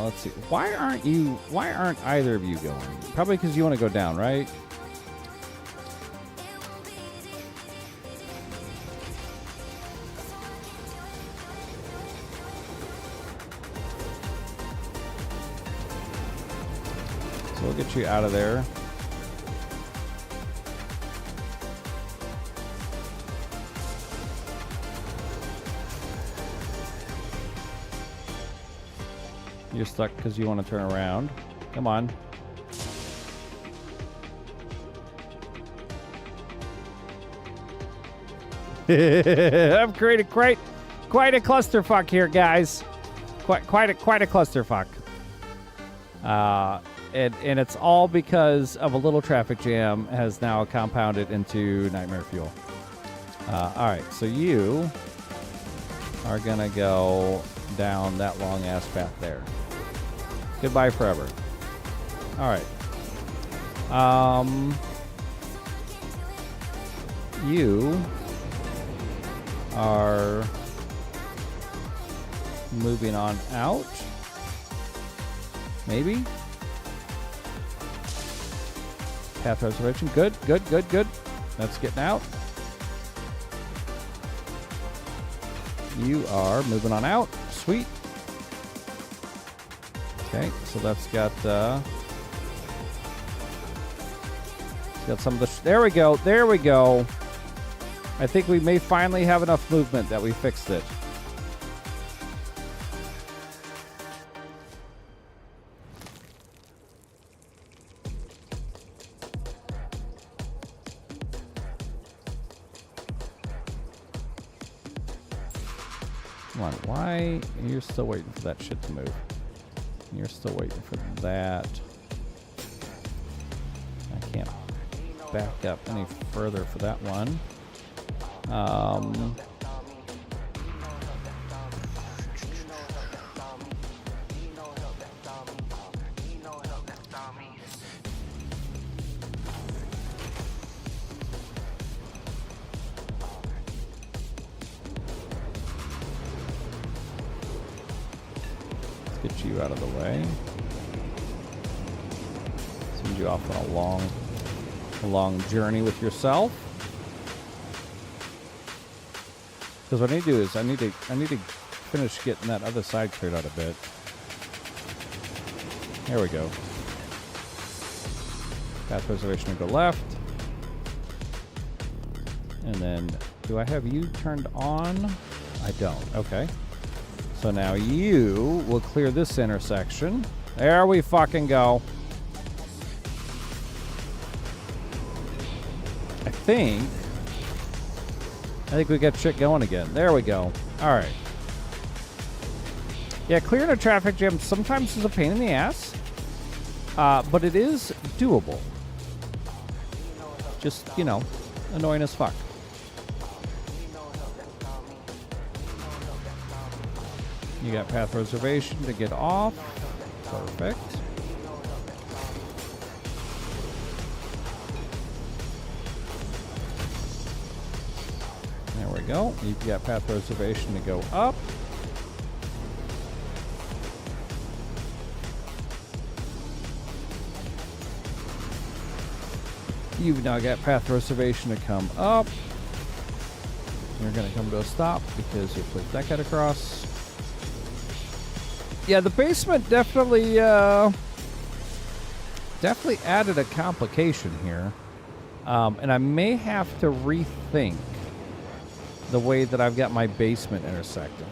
Let's see. Why aren't either of you going? Probably because you want to go down, right? So we'll get you out of there. You're stuck because you want to turn around. Come on. I've created quite a clusterfuck here, guys. Quite a clusterfuck. And it's all because of a little traffic jam has now compounded into nightmare fuel. All right, so you are gonna go down that long ass path there. Goodbye forever. All right. You are moving on out. Maybe. Path reservation. Good. That's getting out. You are moving on out. Sweet. Okay, so that's got some of the... There we go. I think we may finally have enough movement that we fixed it. Come on, why? You're still waiting for that shit to move. You're still waiting for that. I can't back up any further for that one. Let's get you out of the way. Send you off on a long journey with yourself. Because what I need to do is I need to finish getting that other side cleared out a bit. There we go. Path reservation to go left. And then, do I have you turned on? I don't. Okay. So now you will clear this intersection. There we fucking go. I think we got shit going again. There we go. All right. Yeah, clearing a traffic jam sometimes is a pain in the ass, but it is doable. Just, annoying as fuck. You got path reservation to get off. Perfect. There we go. You've got path reservation to go up. You've now got path reservation to come up. You're going to come to a stop because you put that cut across. Yeah, the basement definitely added a complication here. And I may have to rethink the way that I've got my basement intersecting.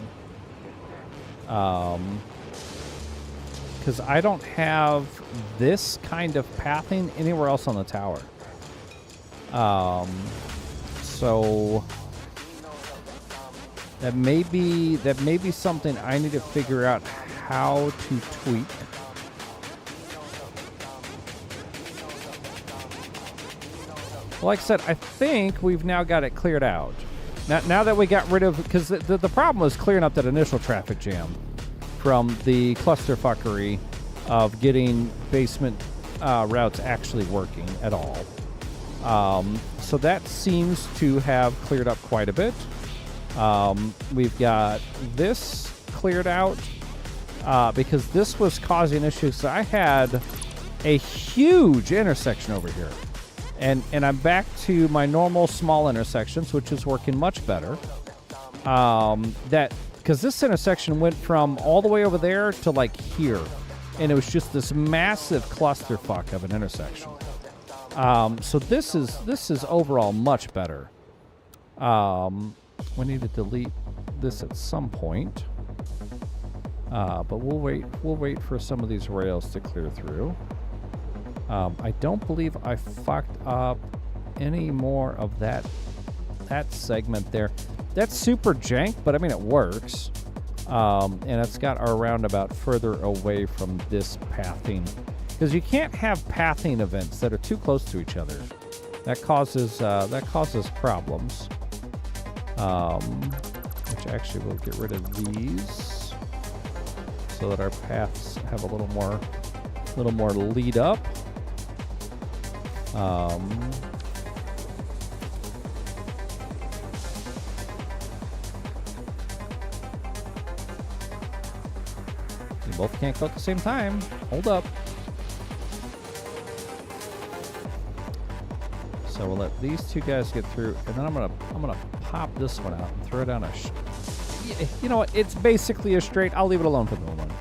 Because I don't have this kind of pathing anywhere else on the tower. So that may be something I need to figure out how to tweak. Well, like I said, I think we've now got it cleared out. Now that we got rid of... Because the problem was clearing up that initial traffic jam from the clusterfuckery of getting basement routes actually working at all. So that seems to have cleared up quite a bit. We've got this cleared out because this was causing issues. I had a huge intersection over here. And I'm back to my normal small intersections, which is working much better. Because this intersection went from all the way over there to like here. and it was just this massive clusterfuck of an intersection. So this is overall much better. We need to delete this at some point, but we'll wait for some of these rails to clear through. I don't believe I fucked up any more of that segment there. That's super jank, but I mean it works. And it's got our roundabout further away from this pathing, because you can't have pathing events that are too close to each other. That causes problems. Which actually we'll get rid of these so that our paths have a little more lead up. You both can't go at the same time. Hold up. So we'll let these two guys get through, and then I'm gonna pop this one out and throw down a. You know what? It's basically a straight. I'll leave it alone for the moment.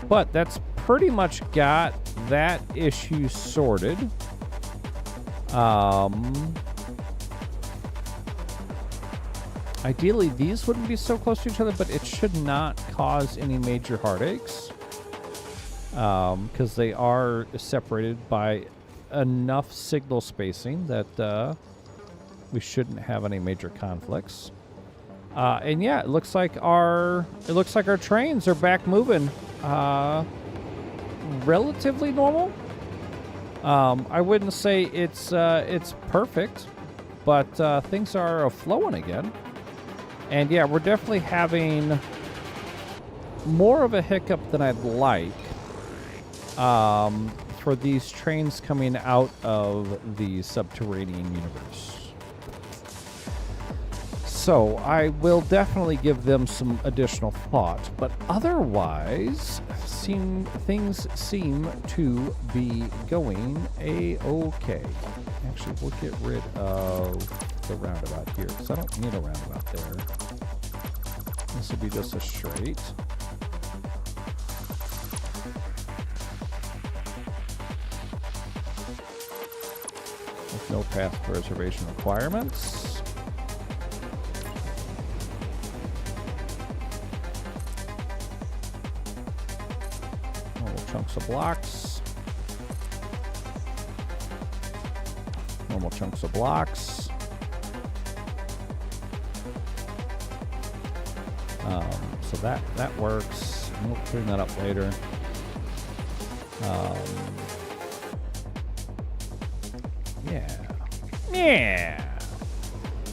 But that's pretty much got that issue sorted. Ideally, these wouldn't be so close to each other, but it should not cause any major heartaches, because they are separated by enough signal spacing that we shouldn't have any major conflicts. And yeah, it looks like our trains are back moving relatively normal. I wouldn't say it's perfect, but things are flowing again. And yeah, we're definitely having more of a hiccup than I'd like for these trains coming out of the subterranean universe. So I will definitely give them some additional thought, but otherwise, things seem to be going a-okay. Actually, we'll get rid of the roundabout here, because I don't need a roundabout there. This will be just a straight. With no path preservation requirements. Normal chunks of blocks. Normal chunks of blocks. So that works. We'll clean that up later.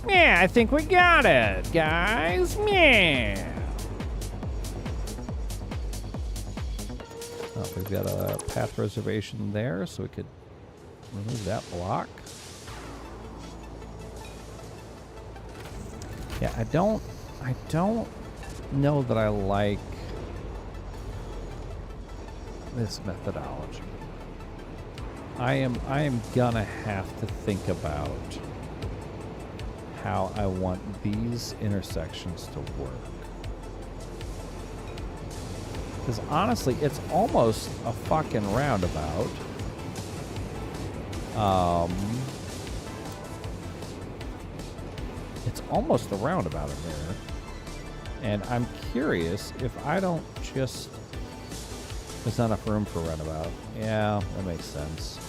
Yeah, I think we got it, guys. Yeah. Oh, we've got a path reservation there, so we could remove that block. Yeah, I don't know that I like this methodology. I am gonna have to think about how I want these intersections to work. Because honestly, it's almost a fucking roundabout. It's almost a roundabout in there. And I'm curious if I don't just... There's not enough room for a roundabout. Yeah, that makes sense.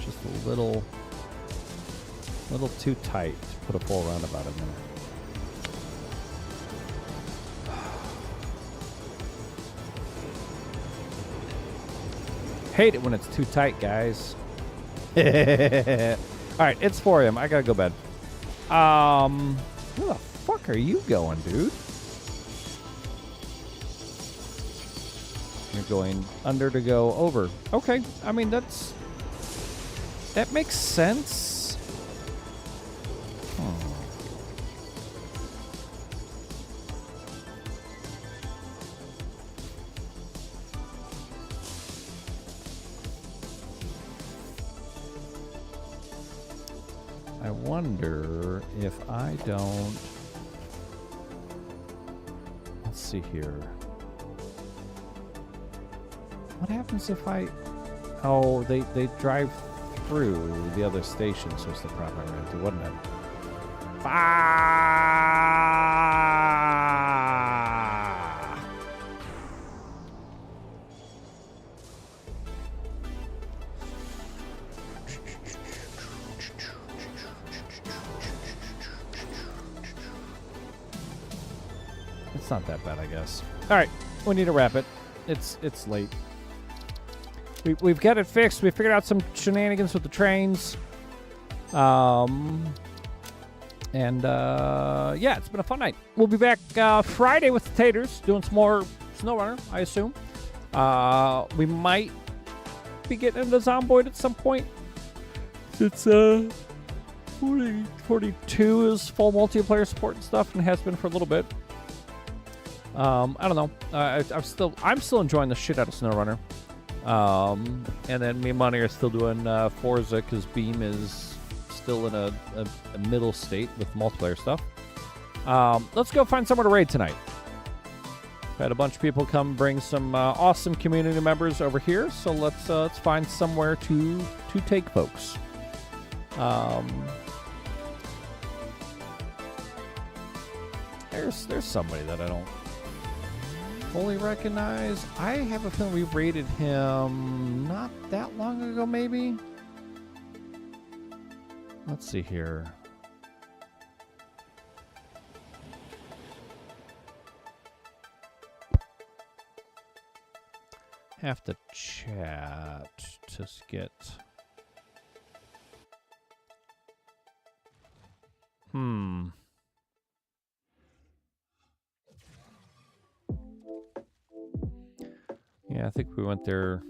Just a little too tight to put a full roundabout in there. Hate it when it's too tight, guys. All right, it's 4 a.m. I gotta go bed. Where the fuck are you going, dude? You're going under to go over. Okay, I mean that makes sense. I wonder if I don't... Let's see here. What happens if I... Oh, they drive through the other station, so it's the problem I ran into, wasn't it? It's not that bad, I guess. All right, we need to wrap it. It's late. We've got it fixed. We figured out some shenanigans with the trains. Yeah, it's been a fun night. We'll be back Friday with the Taters, doing some more SnowRunner, I assume. We might be getting into Zomboid at some point. It's 42 is full multiplayer support and stuff, and has been for a little bit. I don't know. I'm still enjoying the shit out of SnowRunner. And then me and Money are still doing Forza because Beam is still in a middle state with multiplayer stuff. Let's go find somewhere to raid tonight. Had a bunch of people come bring some awesome community members over here, so let's find somewhere to take folks. There's somebody that I don't fully recognize. I have a feeling we rated him not that long ago, maybe. Let's see here. Have to chat to get. Yeah, I think we went there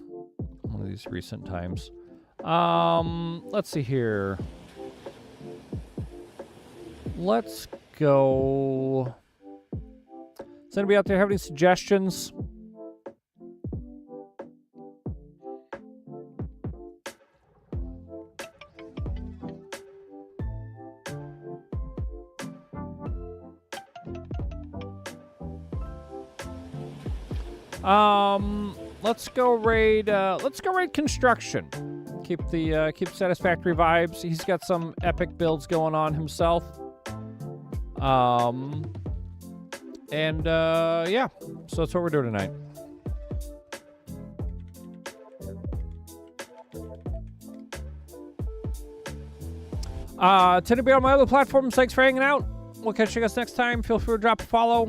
one of these recent times. Let's see here. Let's go. Does anybody out there have any suggestions? Let's go raid construction. Keep satisfactory vibes. He's got some epic builds going on himself. Yeah. So that's what we're doing tonight. To be on my other platforms, thanks for hanging out. We'll catch you guys next time. Feel free to drop a follow.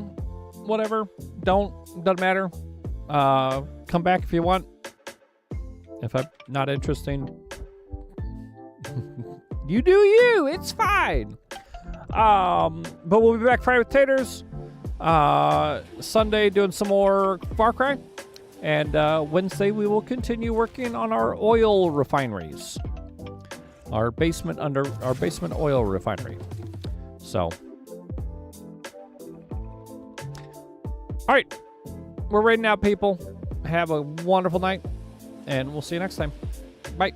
Whatever. Doesn't matter. Come back if you want. If I'm not interesting, you do you. It's fine. But we'll be back Friday with Taters. Sunday doing some more Far Cry. And Wednesday we will continue working on our oil refineries. Our basement oil refinery. So. All right. We're raiding out, people. Have a wonderful night, and we'll see you next time. Bye.